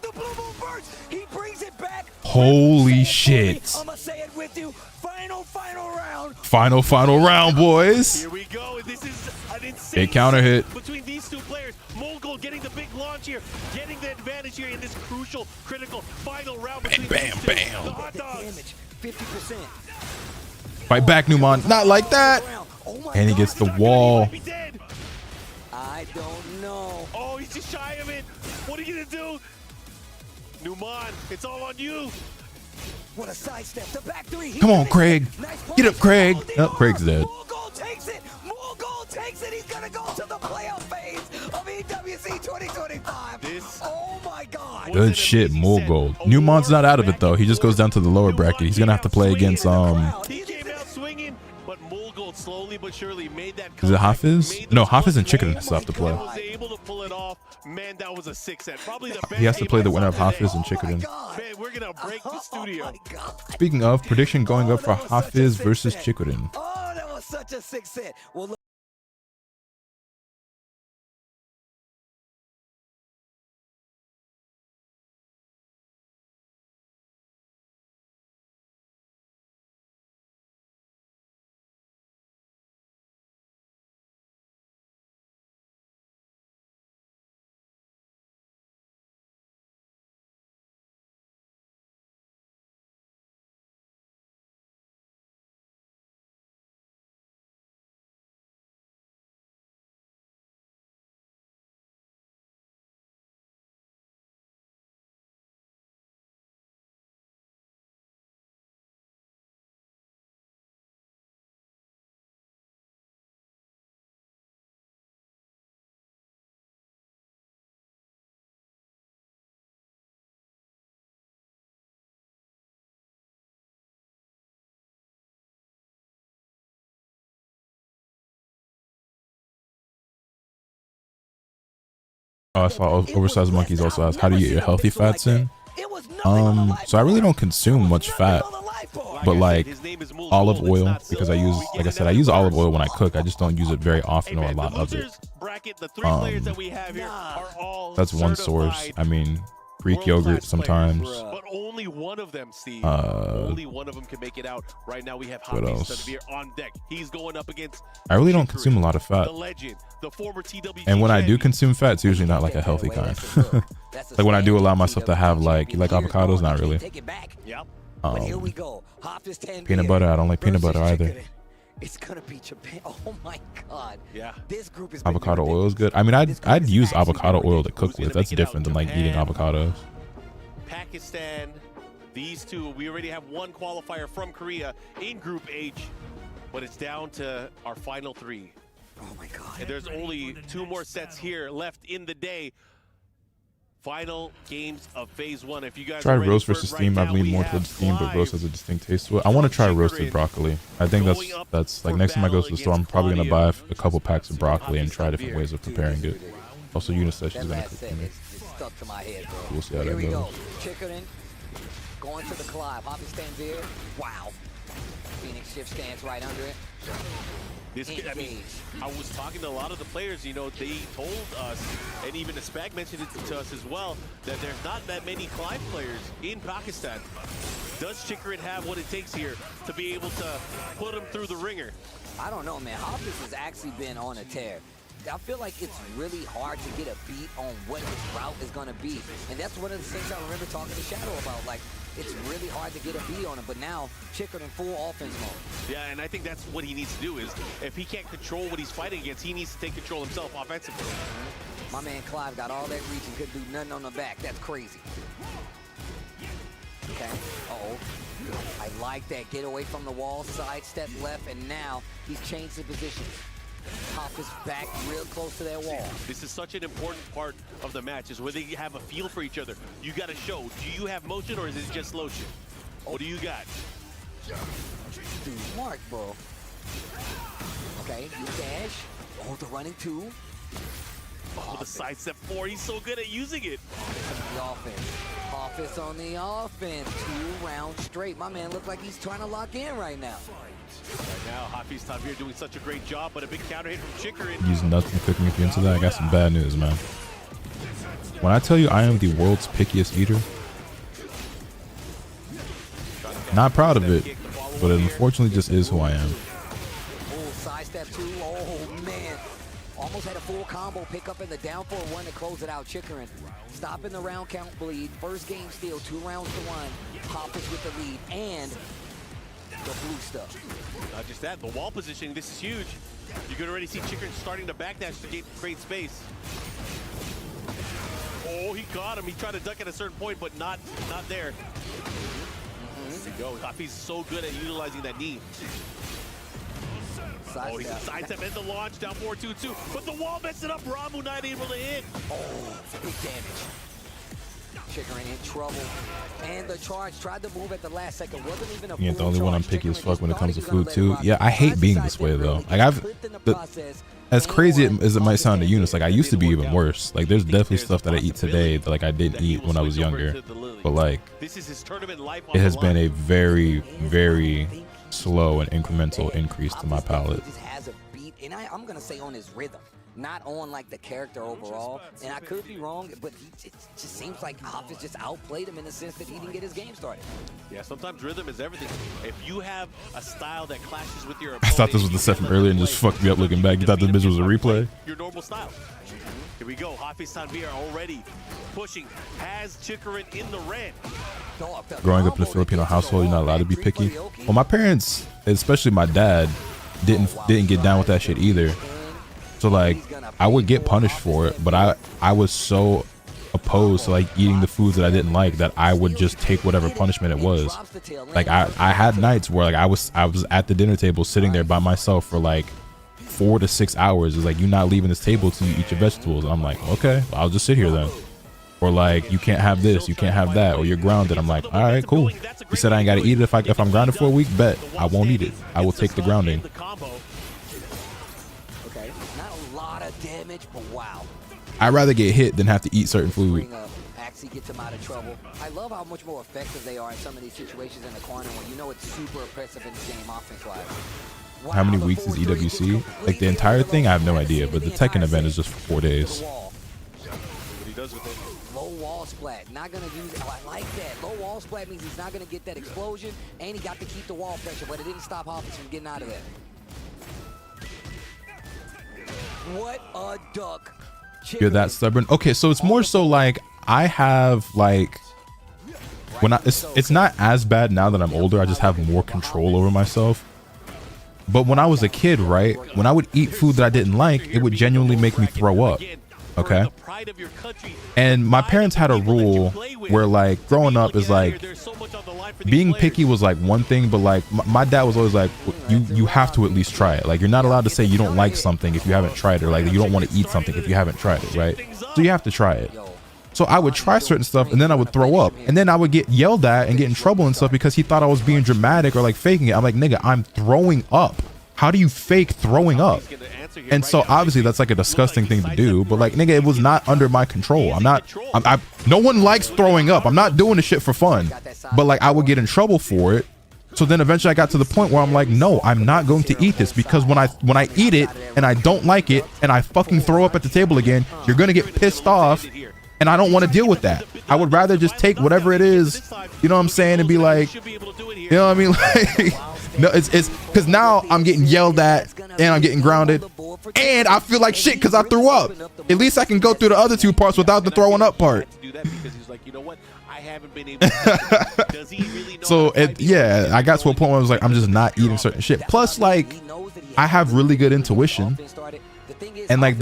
Holy shit. I'm gonna say it with you. Final round. Final round, boys. Here we go. This is an insane Big counter hit. between these two players. Mulgold getting the big launch here, getting the advantage here in this crucial, critical final round. Between Bam, these two. bam. The hot dogs. 50%. Fight back, Numan. Not like that. And he gets the wall. I don't know. Oh, he's just shy of it. What are you gonna do? Numan, it's all on you. What a sidestep. The back three. Come on, Craig. Get up, Craig. Oh, Craig's dead. Mulgold takes it. Mulgold takes it. He's gonna go to the playoff phase of EWC 2025. Oh my God. Good shit, Mulgold. Numan's not out of it though. He just goes down to the lower bracket. He's gonna have to play against He came out swinging, but Mulgold slowly but surely made that. Is it Hafiz? No, Hafiz and Chicken still have to play. Was able to pull it off. Man, that was a 6 set. Probably the best. He has to play the winner of Hafiz and Chicken. Man, we're gonna break the studio. Speaking of, prediction going up for Hafiz versus Chicken. Oh, that was such a 6 set. Well, Oh, I saw Oversized Monkeys also asked, how do you get your healthy fats in? So I really don't consume much fat, but like olive oil, because I use, like I said, I use olive oil when I cook. I just don't use it very often or a lot of it. That's one source. I mean, Greek yogurt sometimes. But only one of them, Steve. Only one of them can make it out. Right now we have Hafiz on deck. He's going up against I really don't consume a lot of fat. the legend, the former TWG And when I do consume fat, it's usually not like a healthy kind. Like when I do allow myself to have like, you like avocados? Not really. Peanut butter, I don't like peanut butter either. It's gonna be Japan. Oh my God. Yeah. This group is Avocado oil is good. I mean, I'd use avocado oil to cook with. That's different than like eating avocados. Pakistan. These two, we already have one qualifier from Korea in Group H, but it's down to our final three. Oh my God. And there's only 2 more sets here left in the day. Final games of Phase 1. If you guys Try are ready roast for versus it steam. right I now, lean we more have towards steam, but 5 roast has a distinct taste to it. I want to try roasted broccoli. I think that's like next time I go to the store, I'm probably gonna buy a couple packs of broccoli and try different ways of preparing it. Also, Eunice says she's gonna cook for me. Stuck to my head, bro. We'll see how Here that we go. goes. Chicken going to the Clive. Hoppy stands here. Wow. Phoenix shift stands right under it. This, I mean, I was talking to a lot of the players, you know, they told us, and even the Spag mentioned it to us as well, that there's not that many Clive players in Pakistan. Does Chikarin have what it takes here to be able to put him through the ringer? I don't know, man. Hoppus has actually been on a tear. I feel like it's really hard to get a beat on what his route is going to be. And that's one of the things I remember talking to Shadow about. Like, it's really hard to get a beat on him. But now, Chicken in full offense mode. Yeah, and I think that's what he needs to do is, if he can't control what he's fighting against, he needs to take control himself offensively. My man Clive got all that reach and couldn't do nothing on the back. That's crazy. Okay. Uh-oh. I like that. Get away from the wall, sidestep left, and now he's changed the position. Hop is back real close to that wall. This is such an important part of the match, is where they have a feel for each other. You got to show, do you have motion or is it just lotion? What do you got? Dude, smart, bro. Okay, you dash. Oh, the running 2. Oh, the sidestep 4. He's so good at using it. The offense. Office on the offense. 2 rounds straight. My man looks like he's trying to lock in right now. Right now, Hafiz Tavir doing such a great job, but a big counter hit from Chikarin. Use nuts and cooking if you're into that. I got some bad news, man. When I tell you I am the world's pickiest eater, not proud of it, but it unfortunately just is who I am. Oh, sidestep 2. Oh, man. Almost had a full combo pick up in the down 4-1 to close it out. Chikarin stopping the round count bleed. First game steal, 2 rounds to 1. Hoppers with the lead and the blue stuff. Not just that, the wall positioning, this is huge. You can already see Chikarin starting to backdash to create space. Oh, he got him. He tried to duck at a certain point, but not there. There we go. Hafiz is so good at utilizing that knee. Oh, he's sidestep in the launch, down 4-2-2. But the wall messed it up. Ramu not able to hit. Oh, big damage. Chikarin in trouble. And the charge tried to move at the last second. Wasn't even a You ain't the only one I'm picky as fuck when it comes to food too. Yeah, I hate being this way though. Like as crazy as it might sound to Eunice, like I used to be even worse. Like there's definitely stuff that I eat today that like I didn't eat when I was younger. But like it has been a very, very slow and incremental increase to my palate. He just has a beat, and I'm gonna say on his rhythm, not on like the character overall. And I could be wrong, but it just seems like Hafiz just outplayed him in the sense that he didn't get his game started. Yeah, sometimes rhythm is everything. If you have a style that clashes with your I opponent, thought this was the set from earlier and just fucked me up looking back. You thought this bitch was a replay? your normal style. Here we go. Hafiz Tanvir already pushing. Has Chikarin in the red. Growing up in a Filipino household, you're not allowed to be picky. Well, my parents, especially my dad, didn't get down with that shit either. So like I would get punished for it, but I was so opposed to like eating the foods that I didn't like that I would just take whatever punishment it was. Like I had nights where like I was at the dinner table sitting there by myself for like 4 to 6 hours. It's like, you're not leaving this table till you eat your vegetables. And I'm like, okay, well, I'll just sit here then. Or like, you can't have this, you can't have that, or you're grounded. I'm like, all right, cool. You said I ain't got to eat it if I'm grounded for a week, bet I won't eat it. I will take the grounding. Okay, not a lot of damage, but wow. I'd rather get hit than have to eat certain food. Actually gets them out of trouble. I love how much more effective they are in some of these situations in the corner when you know it's super oppressive in this game offense-wise. Wow, how many weeks is EWC? Like the entire thing, I have no idea, but the Tekken event is just for 4 days. Low wall splat, not gonna use it. Oh, I like that. Low wall splat means he's not gonna get that explosion, and he got to keep the wall pressure, but it didn't stop Hafiz from getting out of there. What a duck. You're that stubborn. Okay, so it's more so like I have like when it's not as bad now that I'm older. I just have more control over myself. But when I was a kid, right, when I would eat food that I didn't like, it would genuinely make me throw up. Okay. And my parents had a rule where like growing up is like being picky was like one thing, but like my dad was always like, you have to at least try it. Like you're not allowed to say you don't like something if you haven't tried it, or like you don't want to eat something if you haven't tried it, right? So you have to try it. So I would try certain stuff and then I would throw up, and then I would get yelled at and get in trouble and stuff because he thought I was being dramatic or like faking it. I'm like, nigga, I'm throwing up. How do you fake throwing up? And so obviously that's like a disgusting thing to do, but like, nigga, it was not under my control. No one likes throwing up. I'm not doing this shit for fun, but like I would get in trouble for it. So then eventually I got to the point where I'm like, no, I'm not going to eat this, because when I eat it and I don't like it and I fucking throw up at the table again, you're going to get pissed off. And I don't want to deal with that. I would rather just take whatever it is, you know what I'm saying, and be like, you know what I mean? Like, no, it's because now I'm getting yelled at and I'm getting grounded and I feel like shit because I threw up. At least I can go through the other two parts without the throwing up part. So yeah, I got to a point where I was like, I'm just not eating certain shit. Plus, like, I have really good intuition, and like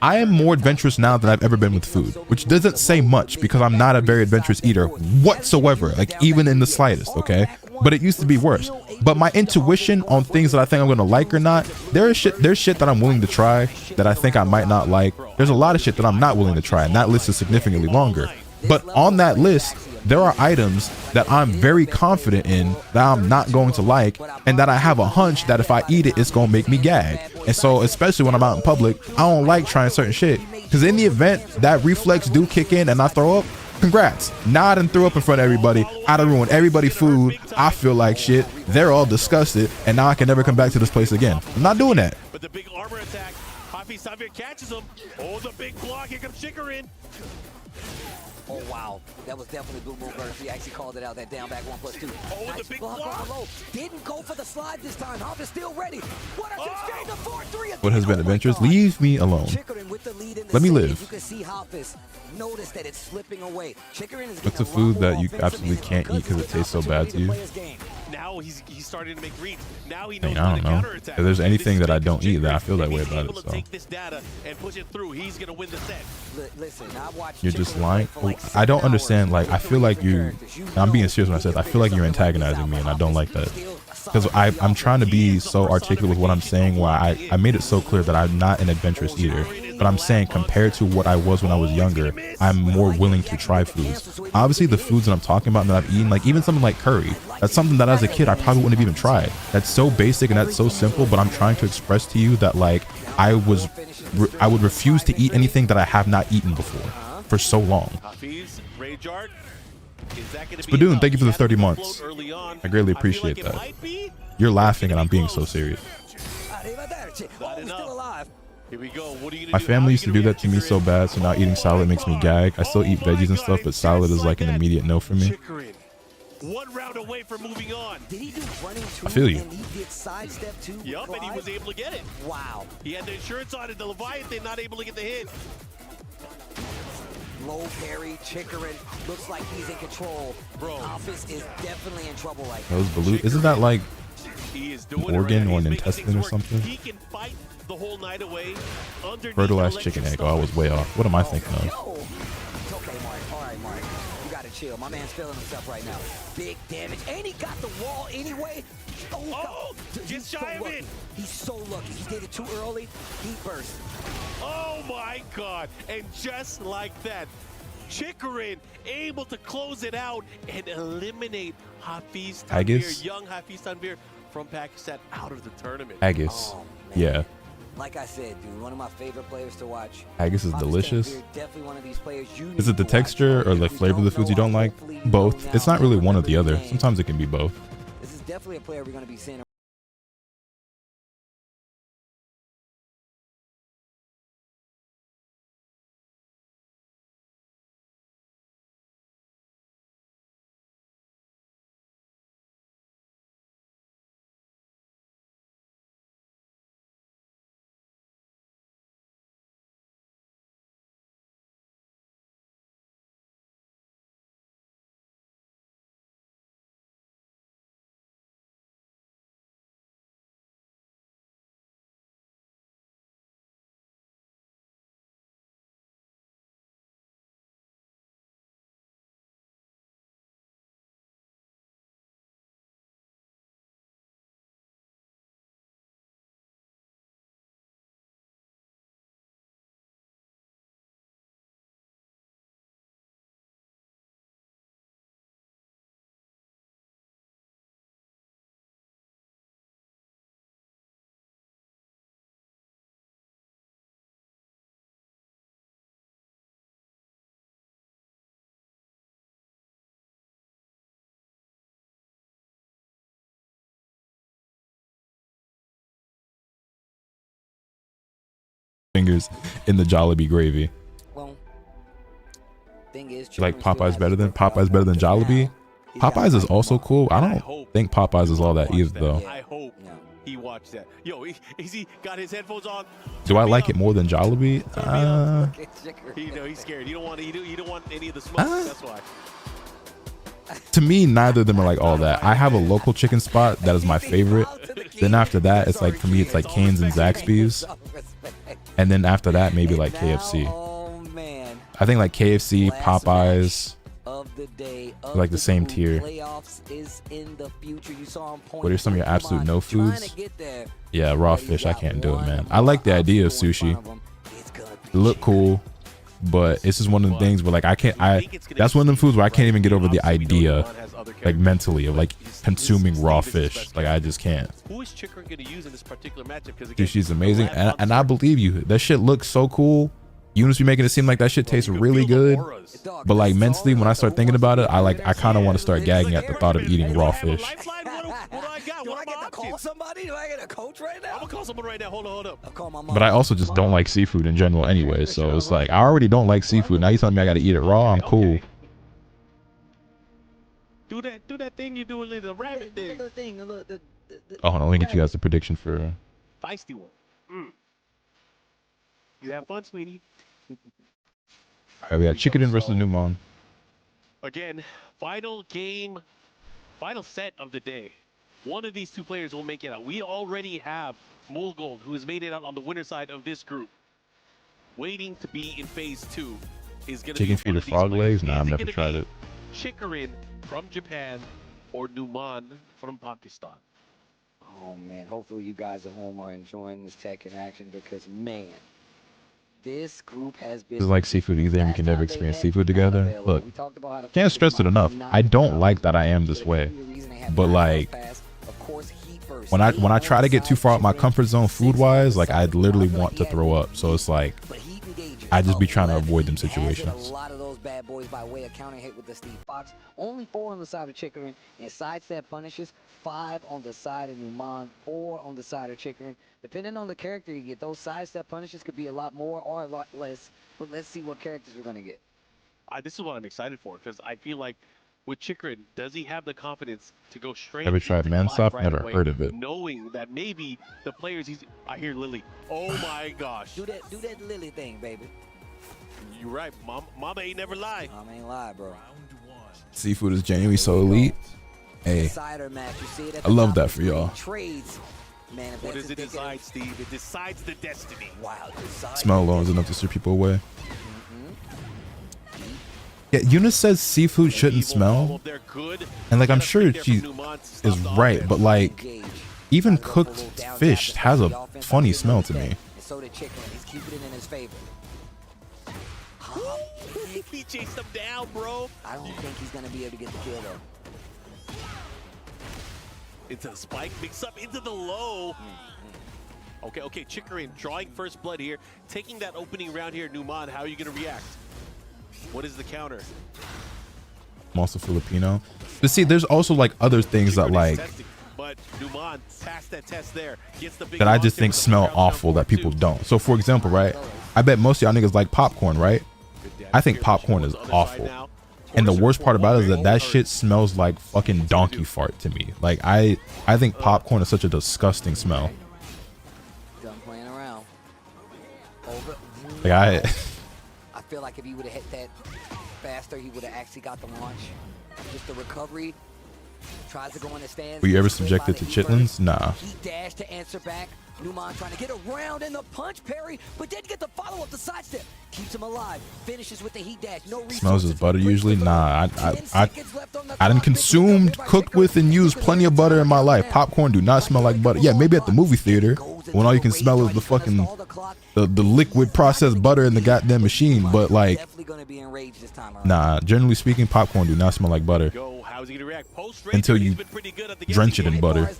I am more adventurous now than I've ever been with food, which doesn't say much because I'm not a very adventurous eater whatsoever, like even in the slightest, okay? But it used to be worse. But my intuition on things that I think I'm gonna like or not, there's shit that I'm willing to try that I think I might not like. There's a lot of shit that I'm not willing to try, and that list is significantly longer. But on that list, there are items that I'm very confident in that I'm not going to like, and that I have a hunch that if I eat it, it's going to make me gag. And so, especially when I'm out in public, I don't like trying certain shit, because in the event that reflex do kick in and I throw up, congrats. Now I done threw up in front of everybody. I done ruined everybody's food. I feel like shit. They're all disgusted, and now I can never come back to this place again. I'm not doing that. But the big armor attack, Hafiz catches him. Oh, the big block. Here comes Chikarin. Oh, wow. That was definitely Blue Moon Burst. He actually called it out, that down back 1+2. Oh, nice, the big block on the low. Didn't go for the slide this time. Hop is still ready. What a exchange of 4-3. What has been adventurous? Leave me alone. Let me live. You can see Hafiz notice that it's slipping away. What's the food that you absolutely can't eat because it tastes so bad to you? Now he's starting to make reads. Now he I knows don't know. If there's anything that I don't eat that I feel that way about it, so. Take this data and push it through. He's gonna win the set. Listen, You're just lying. I don't understand. Like, I feel like I'm being serious when I said I feel like you're antagonizing me, and I don't like that. Because I'm trying to be so articulate with what I'm saying, where I made it so clear that I'm not an adventurous eater. But I'm saying, compared to what I was when I was younger, I'm more willing to try foods. Obviously, the foods that I'm talking about that I've eaten, like even something like curry, that's something that as a kid I probably wouldn't have even tried. That's so basic and that's so simple, but I'm trying to express to you that like I would refuse to eat anything that I have not eaten before for so long. Spadoon, thank you for the 30 months. I greatly appreciate that. You're laughing and I'm being so serious. Here we go. What are you My family used to do that to me so bad, so now eating salad makes me gag. I still eat veggies and stuff, but salad is like an immediate no for me. 1 round away from moving on. Did he do running two? I feel you. And he did sidestep too? Yup, and he was able to get it. Wow. He had the insurance on it. The Leviathan not able to get the hit. Low parry, Chikarin looks like he's in control. Bro, Hafiz is definitely in trouble right Those balloons, isn't that like an organ or an intestine or something? He can fight the whole night away. Fertilized chicken egg. Oh, I was way off. What am I thinking of? It's okay, Mark. All right, Mark. You gotta chill. My man's feeling himself right now. Big damage. And he got the wall anyway. Oh, just shy of it. He's so lucky. He did it too early. He burst. Oh my God. And just like that, Chikarin able to close it out and eliminate Hafiz Tanvir, Haggis? young Hafiz Tanvir from Pakistan out of the tournament. Haggis. Yeah. Like I said, dude, one of my favorite players to watch. Haggis is delicious. Definitely one of these players you Is it the texture or the flavor of the foods you don't like? Both. It's not really one or the other. Sometimes it can be both. This is definitely a player we're going to be seeing. Fingers in the Jollibee gravy. Well, thing is, Like Popeye's better than Jollibee. Popeyes is also cool. I don't think Popeyes is all that either though. I hope he watched that. Yo, he got his headphones on. Do I like it more than Jollibee? He's scared. You don't want any of the smoke. That's why. To me, neither of them are like all that. I have a local chicken spot that is my favorite. Then after that, it's like for me, it's like Cane's and Zaxby's. And then after that, maybe like KFC. I think like KFC, Popeyes, like the same tier. What are some of your absolute no foods? Yeah, raw fish. I can't do it, man. I like the idea of sushi. It look cool, but it's just one of the things where like that's one of them foods where I can't even get over the idea, like mentally, of like consuming raw fish. Like I just can't. Who is Chikrin going to use in this particular matchup? Because Sushi's amazing, and I believe you. That shit looks so cool. Eunice be making it seem like that shit tastes really good, but like mentally, when I start thinking about it, I kind of want to start gagging at the thought of eating raw fish. Do I get to call somebody? Do I get a coach right now? I'm gonna call someone right now. Hold up. I'll call my mom. But I also just don't like seafood in general anyway, so it's like I already don't like seafood. Now you telling me I got to eat it raw? I'm cool. Do that thing you do, the rabbit thing. Oh, hold on, let me get you guys the prediction for Feisty one. You have fun, sweetie. All right, we got Chikrin versus Numon. Again, final game, final set of the day. One of these two players will make it out. We already have Mulgold, who has made it out on the winner side of this group. Waiting to be in phase 2 is going to be chicken feet or frog legs. Nah, I've never tried it. Chikrin from Japan or Numan from Pakistan. Oh man, hopefully you guys at home are enjoying this Tekken action because man, this group has been. It's like seafood either, and we can never experience seafood together. Look, can't stress it enough. I don't like that I am this way, but like when I try to get too far out my comfort zone food wise, like I literally want to throw up. So it's like I just be trying to avoid them situations. A lot of those bad boys by way of counter hit with the Steve Fox. Only 4 on the side of Chikrin and sidestep punishes. 5 on the side of Numan, 4 on the side of Chikrin. Depending on the character you get, those sidestep punishes could be a lot more or a lot less. But let's see what characters we're gonna get. This is what I'm excited for because I feel like with Chikrin, does he have the confidence to go straight? Ever tried Mansoft? Never heard of it. Knowing that maybe the players I hear Lily. Oh my gosh. Do that Lily thing, baby. You're right. Mama ain't never lie. Mama ain't lie, bro. Seafood is genuinely so elite. Hey, I love that for y'all. What does it decide, Steve? It decides the destiny. Wow. Smell alone is enough to steer people away. Yeah, Eunice says seafood shouldn't smell, and like I'm sure she is right, but like even cooked fish has a funny smell to me. So did Chikrin. He's keeping it in his favor. He chased him down, bro. I don't think he's gonna be able to get the kill though. Into the spike, mix up into the low. Okay, Chicorin drawing first blood here, taking that opening round here. Numan, how are you going to react? What is the counter? I'm also Filipino. But see, there's also like other things that like but Numan passed that test there. Gets the big that I just think smell awful that people don't. So for example, right? I bet most of y'all niggas like popcorn, right? I think popcorn is awful. And the worst part about it is that shit smells like fucking donkey fart to me. Like I think popcorn is such a disgusting smell. Done playing around. Like I feel like if he would have hit that faster, he would have actually got the launch. Just the recovery. Tries to go in the stands. Were you ever subjected to chitlins? Nah. He dashed to answer back. Numan trying to get around in the punch parry, but didn't get the follow up the sidestep. Keeps him alive. Finishes with the heat dash. No resources. Smells as butter usually? Nah. I done consumed, cooked with, and used plenty of butter in my life. Popcorn do not smell like butter. Yeah, maybe at the movie theater when all you can smell is the fucking the liquid processed butter in the goddamn machine. But like, nah. Generally speaking, popcorn do not smell like butter until you drench it in butter.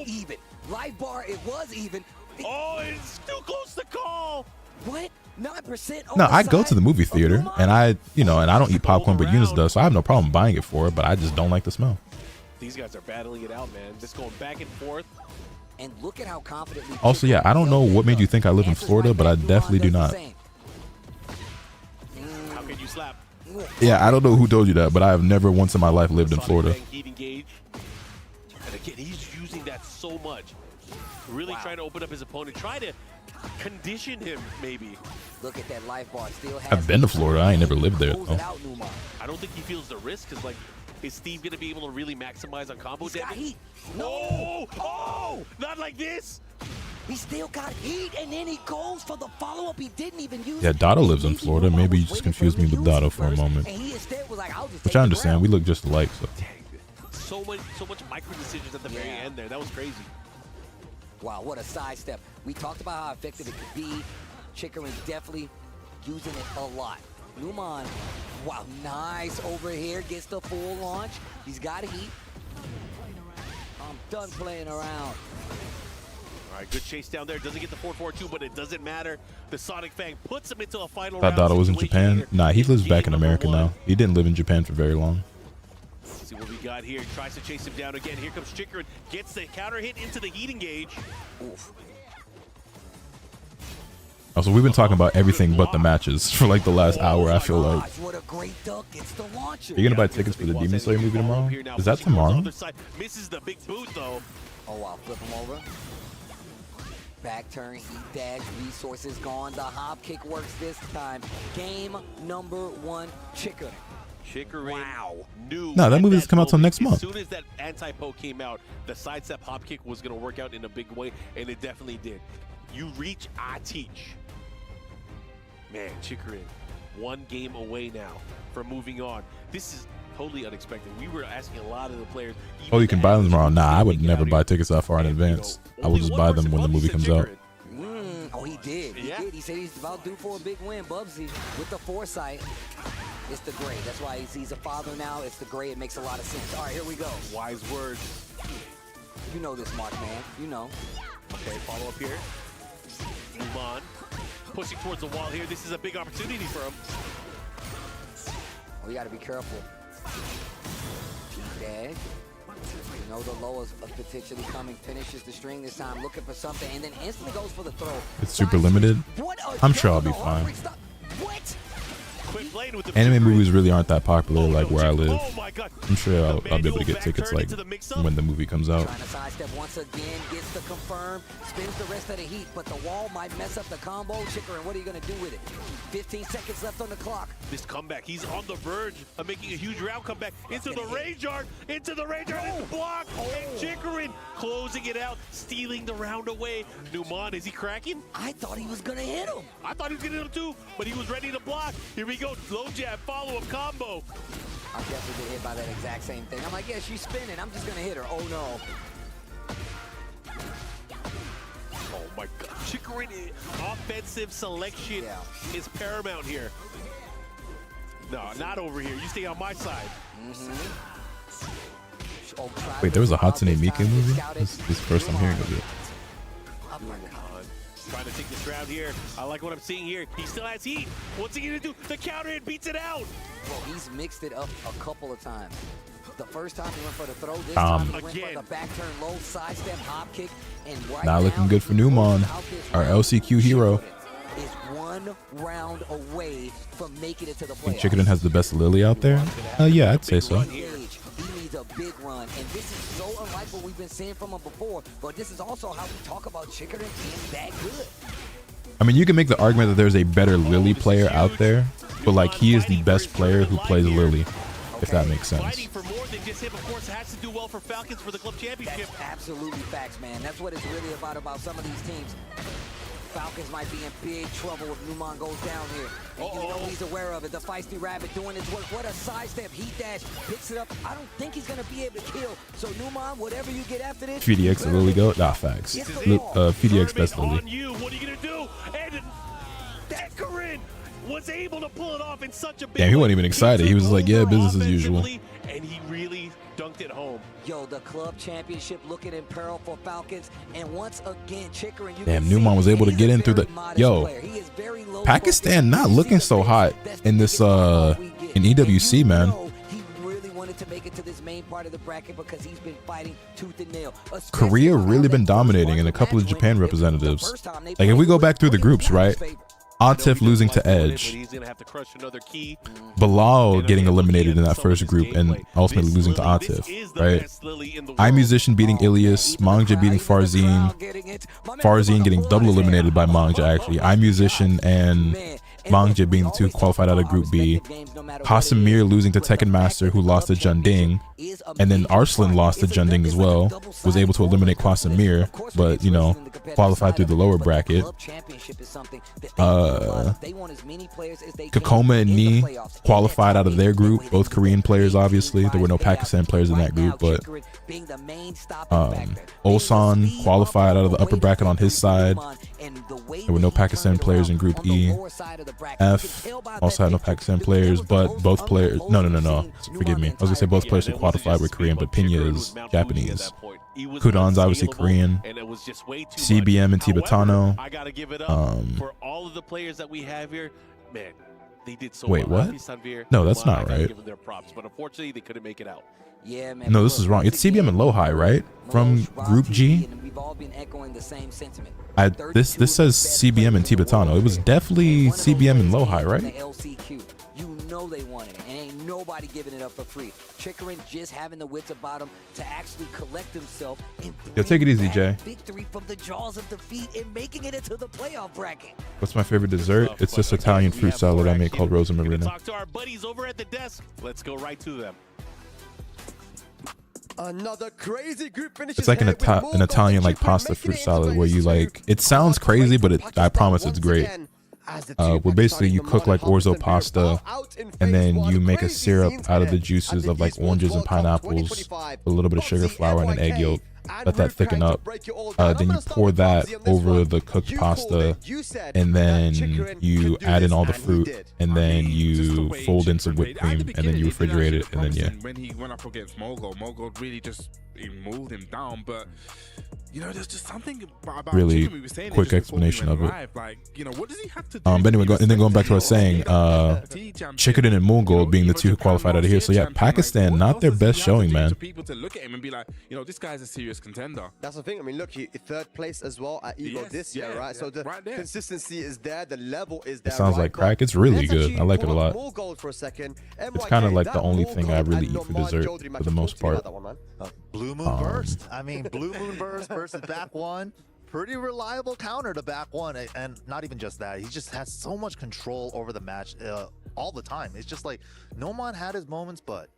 Even. Life bar, it was even. Oh, it's too close to call. What? 9%. No, I go to the movie theater and I don't eat popcorn, but Eunice does, so I have no problem buying it for her, but I just don't like the smell. These guys are battling it out, man. Just going back and forth. And look at how confidently. Also, yeah, I don't know what made you think I live in Florida, but I definitely do not. How can you slap? Yeah, I don't know who told you that, but I have never once in my life lived in Florida. And again, he's using that so much. Really trying to open up his opponent, try to condition him, maybe. Look at that life bar. Still has I've been to Florida. I ain't never lived there, though. I don't think he feels the risk, because, like, is Steve going to be able to really maximize on combo damage? No! Oh! Not like this! He still got heat, and then he goes for the follow-up. He didn't even use Yeah, Dotto lives in Florida. Maybe you just confused me with Dotto for a moment. Which I understand. We look just alike, so. So much micro decisions at the very end there. That was crazy. Wow, what a sidestep. We talked about how effective it could be. Chicorin definitely using it a lot. Numan, wow, nice over here. Gets the full launch. He's got heat. I'm done playing around. All right, good chase down there. Doesn't get the 4-4-2, but it doesn't matter. The Sonic Fang puts him into a final round. Dotto was in Japan. Nah, he lives back in America now. He didn't live in Japan for very long. See what we got here. Tries to chase him down again. Here comes Chicorin. Gets the counter hit into the heat engage. Oof. Also, we've been talking about everything but the matches for like the last hour, I feel like. What a great duck. It's the launcher. Are you going to buy tickets for the Demon Slayer movie tomorrow? Is that tomorrow? Misses the big boot, though. Oh, wow. Flip him over. Back turn, heat dash, resources gone. The hop kick works this time. Game number 1, Chicorin. Chicorin knew. No, that movie doesn't come out till next month. As soon as that anti-poke came out, the sidestep hop kick was going to work out in a big way, and it definitely did. You reach, I teach. Man, Chicorin, 1 game away now from moving on. This is totally unexpected. We were asking a lot of the players. Oh, you can buy them tomorrow. Nah, I would never buy tickets that far in advance. I will just buy them when the movie comes out. Oh, he did. He did. He said he's about due for a big win. Bubsy with the foresight. It's the gray. That's why he's a father now. It's the gray. It makes a lot of sense. All right, here we go. Wise words. You know this, Mark, man. You know. Okay, follow up here. Move on. Pushing towards the wall here. This is a big opportunity for him. We got to be careful. Dash. You know the low is potentially coming. Finishes the string this time. Looking for something. And then instantly goes for the throw. It's super limited. I'm sure I'll be fine. What? Anime movies really aren't that popular like where I live. I'm sure I'll be able to get tickets like when the movie comes out. Trying to sidestep once again, gets the confirm, spins the rest of the heat, but the wall might mess up the combo. Chicorin, what are you going to do with it? 15 seconds left on the clock. This comeback, he's on the verge of making a huge round comeback into the rage yard, into the block, and Chicorin closing it out, stealing the round away. Numan, is he cracking? I thought he was going to hit him. I thought he was going to hit him too, but he was ready to block. Here we go, low jab, follow-up combo. I definitely get hit by that exact same thing. I'm like, yeah, she's spinning. I'm just going to hit her. Oh, no. Oh, my God. Chicorin, offensive selection is paramount here. No, not over here. You stay on my side. Wait, there was a Hatsune Miku movie? This is the first I'm hearing of it. Trying to take this round here. I like what I'm seeing here. He still has heat. What's he gonna do? The counter and beats it out. Well, he's mixed it up a couple of times. The first time he went for the throw, this time he went for the back turn low, sidestep, hop kick, and right Not looking good for Newman, our LCQ hero. Is 1 round away from making it to the I think playoffs. Chicken has the best Lily out there. Yeah, I'd say so. He needs a big run, and this is so unlike what we've been seeing from him before, but this is also how we talk about Chicken being that good. I mean, you can make the argument that there's a better Lily player out there, but like he is the best player who plays Lily, if that makes sense. For more than just him, of course, has to do well for Falcons for the club championship. That's absolutely facts, man. That's what it's really about some of these teams. Falcons might be in big trouble if Numan goes down here. And you know he's aware of it. The feisty rabbit doing his work. What a sidestep. Heat dash. Picks it up. I don't think he's going to be able to kill. So Numan, whatever you get after this. FDX and Lily go? Nah, facts. FDX best Lily. What are you going to do? And Tekken was able to pull it off in such a big Damn, he wasn't even excited. He was like, yeah, business as usual. And he really dunked it home. Yo, the club championship looking in peril for Falcons. And once again, Chicorin, you Damn, Newman was able to get in through the... Yo, Pakistan not looking so hot in this, in EWC, man. To make it to this main part of the bracket because he's been fighting tooth and nail. Korea really been dominating, and a couple of Japan representatives. Like, if we go back through the groups, right? Atif losing to Edge. Bilal getting eliminated in that first group and ultimately losing to Atif, right? iMusician beating Ilias, Mangja beating Farzine. Farzine getting double eliminated by Mangja, actually. iMusician and Mangja being the two qualified out of Group B. Hasamir losing to Tekken Master, who lost to Junding. And then Arslan lost to Junding as well. Was able to eliminate Kwasamir, but, you know, qualified through the lower bracket. Kakoma and Ni qualified out of their group. Both Korean players, obviously. There were no Pakistan players in that group, but Ulsan qualified out of the upper bracket on his side. There were no Pakistan players in Group E. F also had no Pakistan players, but both players... No. Forgive me. I was going to say both players who qualified were Korean, but Pena is Japanese. Kudans obviously Korean. CBM and Tibetano. I gotta give it up for all of the players that we have here. Man, they did so Wait, well. what? No, that's not right. Give them their props, but unfortunately, they couldn't make it out. Yeah, man. No, this is wrong. It's CBM and Lowhigh, right? From Group G. We've all been echoing the same sentiment. This says CBM and Tibetano. It was definitely CBM and Lowhigh, right? The LCQ. You know they wanted it, and ain't nobody giving it up for free. Chicorin just having the wits about him to actually collect himself and Yo, take it easy, Jay. victory from the jaws of defeat and making it into the playoff bracket. What's my favorite dessert? It's this Italian fruit salad I make called Rosa Marina. Talk to our buddies over at the desk. Let's go right to them. Another crazy group finish. It's like an Italian like pasta fruit salad where you like, it sounds crazy, but I promise it's great. Where basically you cook like orzo pasta and then you make a syrup out of the juices of like oranges and pineapples, a little bit of sugar, flour, and an egg yolk. Let that thicken up. Then you pour that over the cooked pasta, and then you add in all the fruit, and then you fold in some whipped cream, and then you refrigerate it, and then yeah. When he went up against Mogul really just moved him down, but you know, there's just something about really Chicken we were saying quick explanation of it. Like, you know, what does he have to do? But anyway, and then going back to what I was saying, Chicken and Mongol being the two who qualified out of here. So yeah, Pakistan, not their best showing, man. People to look at him and be like, you know, this guy's a serious contender. That's the thing. I mean, look, he third place as well at Evo this year, right? So the consistency is there, the level is there. It sounds like crack. It's really good. I like it a lot. More gold for a second. It's kind of like the only thing I really eat for dessert for the most part. Blue Moon Burst. I mean, Blue Moon Burst versus back one. Pretty reliable counter to back one. And not even just that. He just has so much control over the match all the time. It's just like, Noman had his moments, but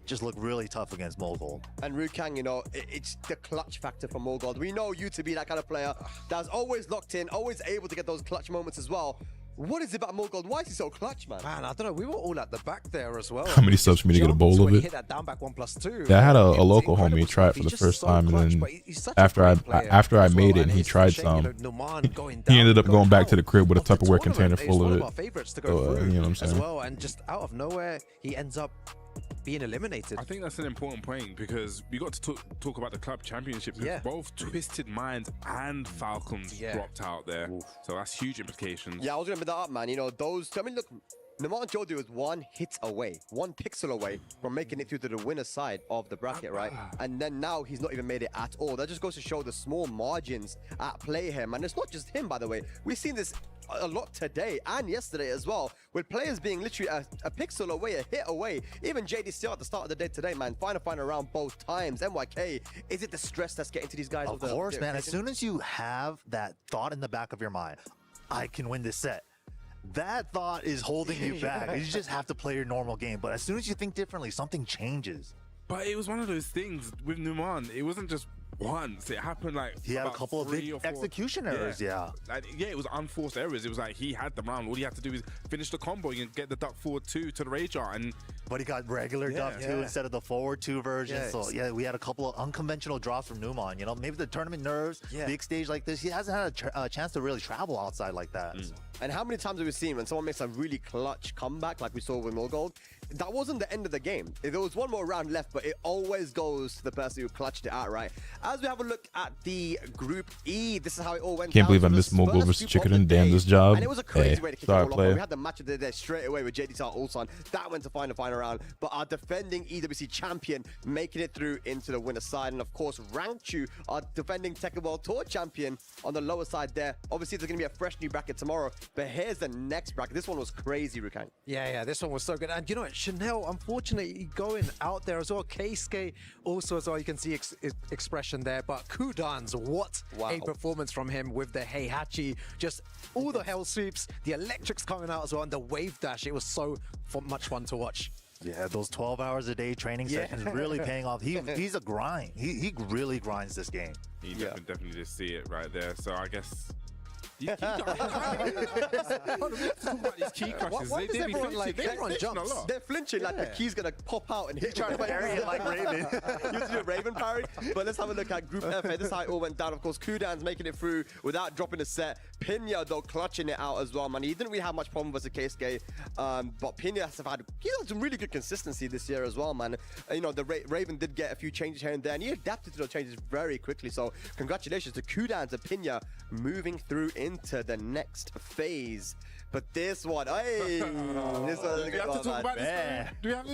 just looked really tough against Mogul. And Rukang, you know, it's the clutch factor for Mogul. We know you to be that kind of player that's always locked in, always able to get those clutch moments as well. What is it about Mogul? Why is he so clutch, man? Man, I don't know. We were all at the back there as well. How many subs for me to get a bowl of it? Yeah, I had a local homie try it for the first time, and then after I made it and he tried some, he ended up going back to the crib with a Tupperware container full of it. So, you know what I'm saying? As well, and just out of nowhere, he ends up being eliminated. I think that's an important point because we got to talk about the club championship. Yeah. Both Twisted Minds and Falcons dropped out there. So that's huge implications. Yeah, I was going to bring that up, man. You know, those... I mean, look, Naman Jody was one hit away, one pixel away from making it through to the winner's side of the bracket, right? And then now he's not even made it at all. That just goes to show the small margins at play here, man. It's not just him, by the way. We've seen this a lot today and yesterday as well, with players being literally a pixel away, a hit away. Even JDCR at the start of the day today, man, final round both times. NYK, is it the stress that's getting to these guys? Of course, man. As soon as you have that thought in the back of your mind, I can win this set, that thought is holding you back. You just have to play your normal game. But as soon as you think differently, something changes. But it was one of those things with Numan. It wasn't just once. It happened like he had a couple of big execution errors. Yeah. It was unforced errors. It was like he had the round. All he had to do is finish the combo and get the duck forward 2 to the rage art. But he got regular duck 2 instead of the forward 2 version. So yeah, we had a couple of unconventional drops from Numan. You know, maybe the tournament nerves, big stage like this. He hasn't had a chance to really travel outside like that. And how many times have we seen when someone makes a really clutch comeback like we saw with Milgold? That wasn't the end of the game. There was one more round left, but it always goes to the person who clutched it out, right? As we have a look at the Group E, this is how it all went. Can't believe I missed Mogul versus Chicken. Damn this job. And it was a crazy way to kick it all off. Player. We had the match of the day straight away with JDCR Ulsan. That went to final round. But our defending EWC champion making it through into the winner's side. And of course, Rangchu, our defending Tekken World Tour champion, on the lower side there. Obviously, there's going to be a fresh new bracket tomorrow. But here's the next bracket. This one was crazy, Rukang. Yeah, this one was so good. And you know what, Chanel, unfortunately, going out there as well. Keisuke also as well, you can see expression there. But Kudans, what a performance from him with the Heihachi. Just all the hell sweeps, the electrics coming out as well, and the wave dash. It was so much fun to watch. Yeah, those 12 hours a day training sessions really paying off. He's a grind. He really grinds this game. You definitely just see it right there. So I guess... Why these key crushes. Why does everyone like everyone jumps? They're flinching like the key's gonna pop out and hit. Trying to parry it like Raven. You do a Raven parry. But let's have a look at Group F. This is how it all went down. Of course, Kudans making it through without dropping a set. Pena though clutching it out as well, man. He didn't really have much problem versus Keisuke, but Pena has had some really good consistency this year as well, man. You know, the Raven did get a few changes here and there, and he adapted to those changes very quickly. So congratulations to Kudans and Pena moving through into the next phase. But this one, hey, this one is a good one, man. Do we have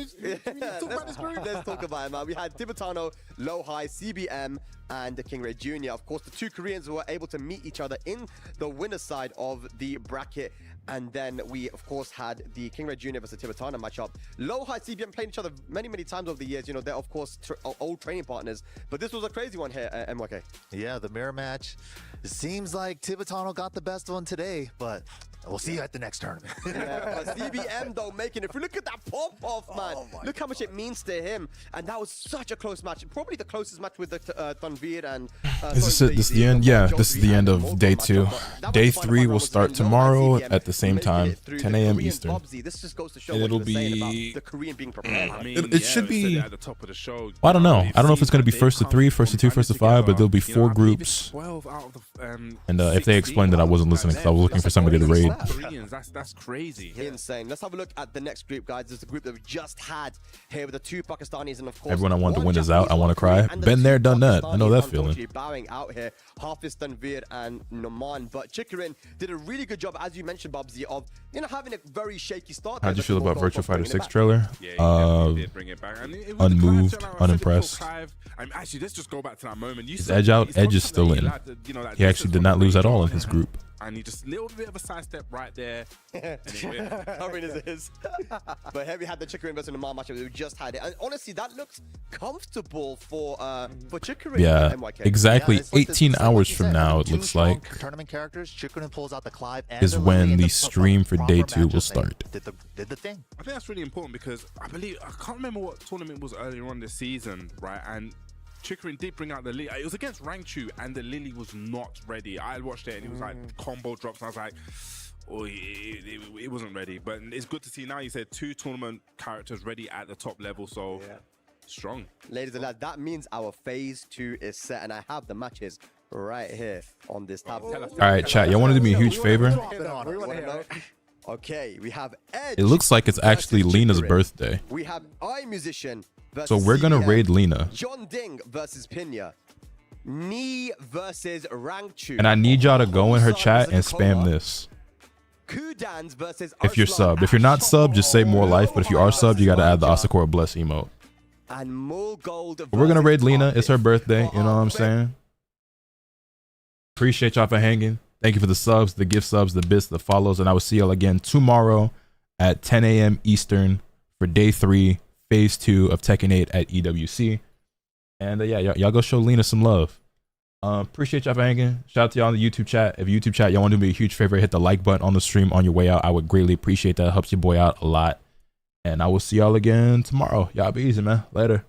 to talk about this group? Let's talk about it, man. We had Tibetana, Low High, CBM, and the King Ray Jr. Of course, the two Koreans were able to meet each other in the winner's side of the bracket. And then we, of course, had the King Ray Jr. versus Tibetana matchup. Low High, CBM played each other many times over the years. You know, they're, of course, old training partners. But this was a crazy one here at MYK. Yeah, the mirror match. It seems like Tibetana got the best one today, but we'll see you at the next tournament. Yeah, but CBM, though, making it. Look at that pop-off, man. Look how much it means to him. And that was such a close match. Probably the closest match with the Tanvir and... Is this the end? Yeah, this is the end of day 2. Day 3 will start tomorrow at the same time, 10 a.m. Eastern. This just goes to show and what it'll you were saying be... about the Korean being prepared. I mean, it should be... At the top of the show, Well, I don't know. I don't know if it's going to be first to 3, first to 2, first to 5, but there'll be 4 groups. 12 out of the, and if they explained that, I wasn't listening because I was looking for somebody to raid. That's crazy. Insane. Let's have a look at the next group, guys. This is the group that we just had here with the two Pakistanis and, of course, Everyone I want to win is out. I want to cry. Been there, done that. I know that feeling. Bowing out here, Hafiz, Tanvir, and Noman. But Chikarin did a really good job, as you mentioned, Bubsy, of having a very shaky start. How'd you feel about Virtua Fighter 6 trailer? Yeah, he did bring it back. And it was unmoved, unimpressed. Actually, let's just go back to that moment. His edge out, Edge is still in. He actually did not lose at all in his group. And he just a little bit of a sidestep right there. Covering his ears. But here we had the Chikarin versus Noman matchup. We just had it. And honestly, that looked comfortable for Chikarin. Yeah, MYK. exactly. Yeah, like 18 hours from now, it looks like, tournament characters, Chikarin pulls out the Clive is when the stream for day 2 will start. Did the thing. I think that's really important because I can't remember what tournament was earlier on this season, right? And Chikarin did bring out the Lily. It was against Rangchu, and the Lily was not ready. I watched it, and it was like combo drops, and I was like, oh, it wasn't ready. But it's good to see now. You said 2 tournament characters ready at the top level, so strong. Ladies and lads, that means our phase 2 is set, and I have the matches right here on this tab. All right, chat. Y'all want to do me a huge favor? Okay, we have Edge. It looks like it's actually Lena's birthday. We have iMusician versus So we're gonna CM. raid Lena. John Ding versus Pena. Knee versus Rangchu. And I need y'all to go in her chat and spam this. Kudans versus If you're subbed. If you're not subbed, just say more life. But if you are subbed, you gotta add the Asakura Bless emote. And Mul Gold But we're gonna raid Lena. It's her birthday. You know what I'm saying? Appreciate y'all for hanging. Thank you for the subs, the gift subs, the bits, the follows, and I will see y'all again tomorrow at 10 a.m. Eastern for day 3, phase 2 of Tekken 8 at EWC. And yeah, y'all go show Lena some love. Appreciate y'all for hanging. Shout out to y'all in the YouTube chat. If YouTube chat, y'all want to do me a huge favor, hit the like button on the stream on your way out. I would greatly appreciate that. It helps your boy out a lot. And I will see y'all again tomorrow. Y'all be easy, man. Later.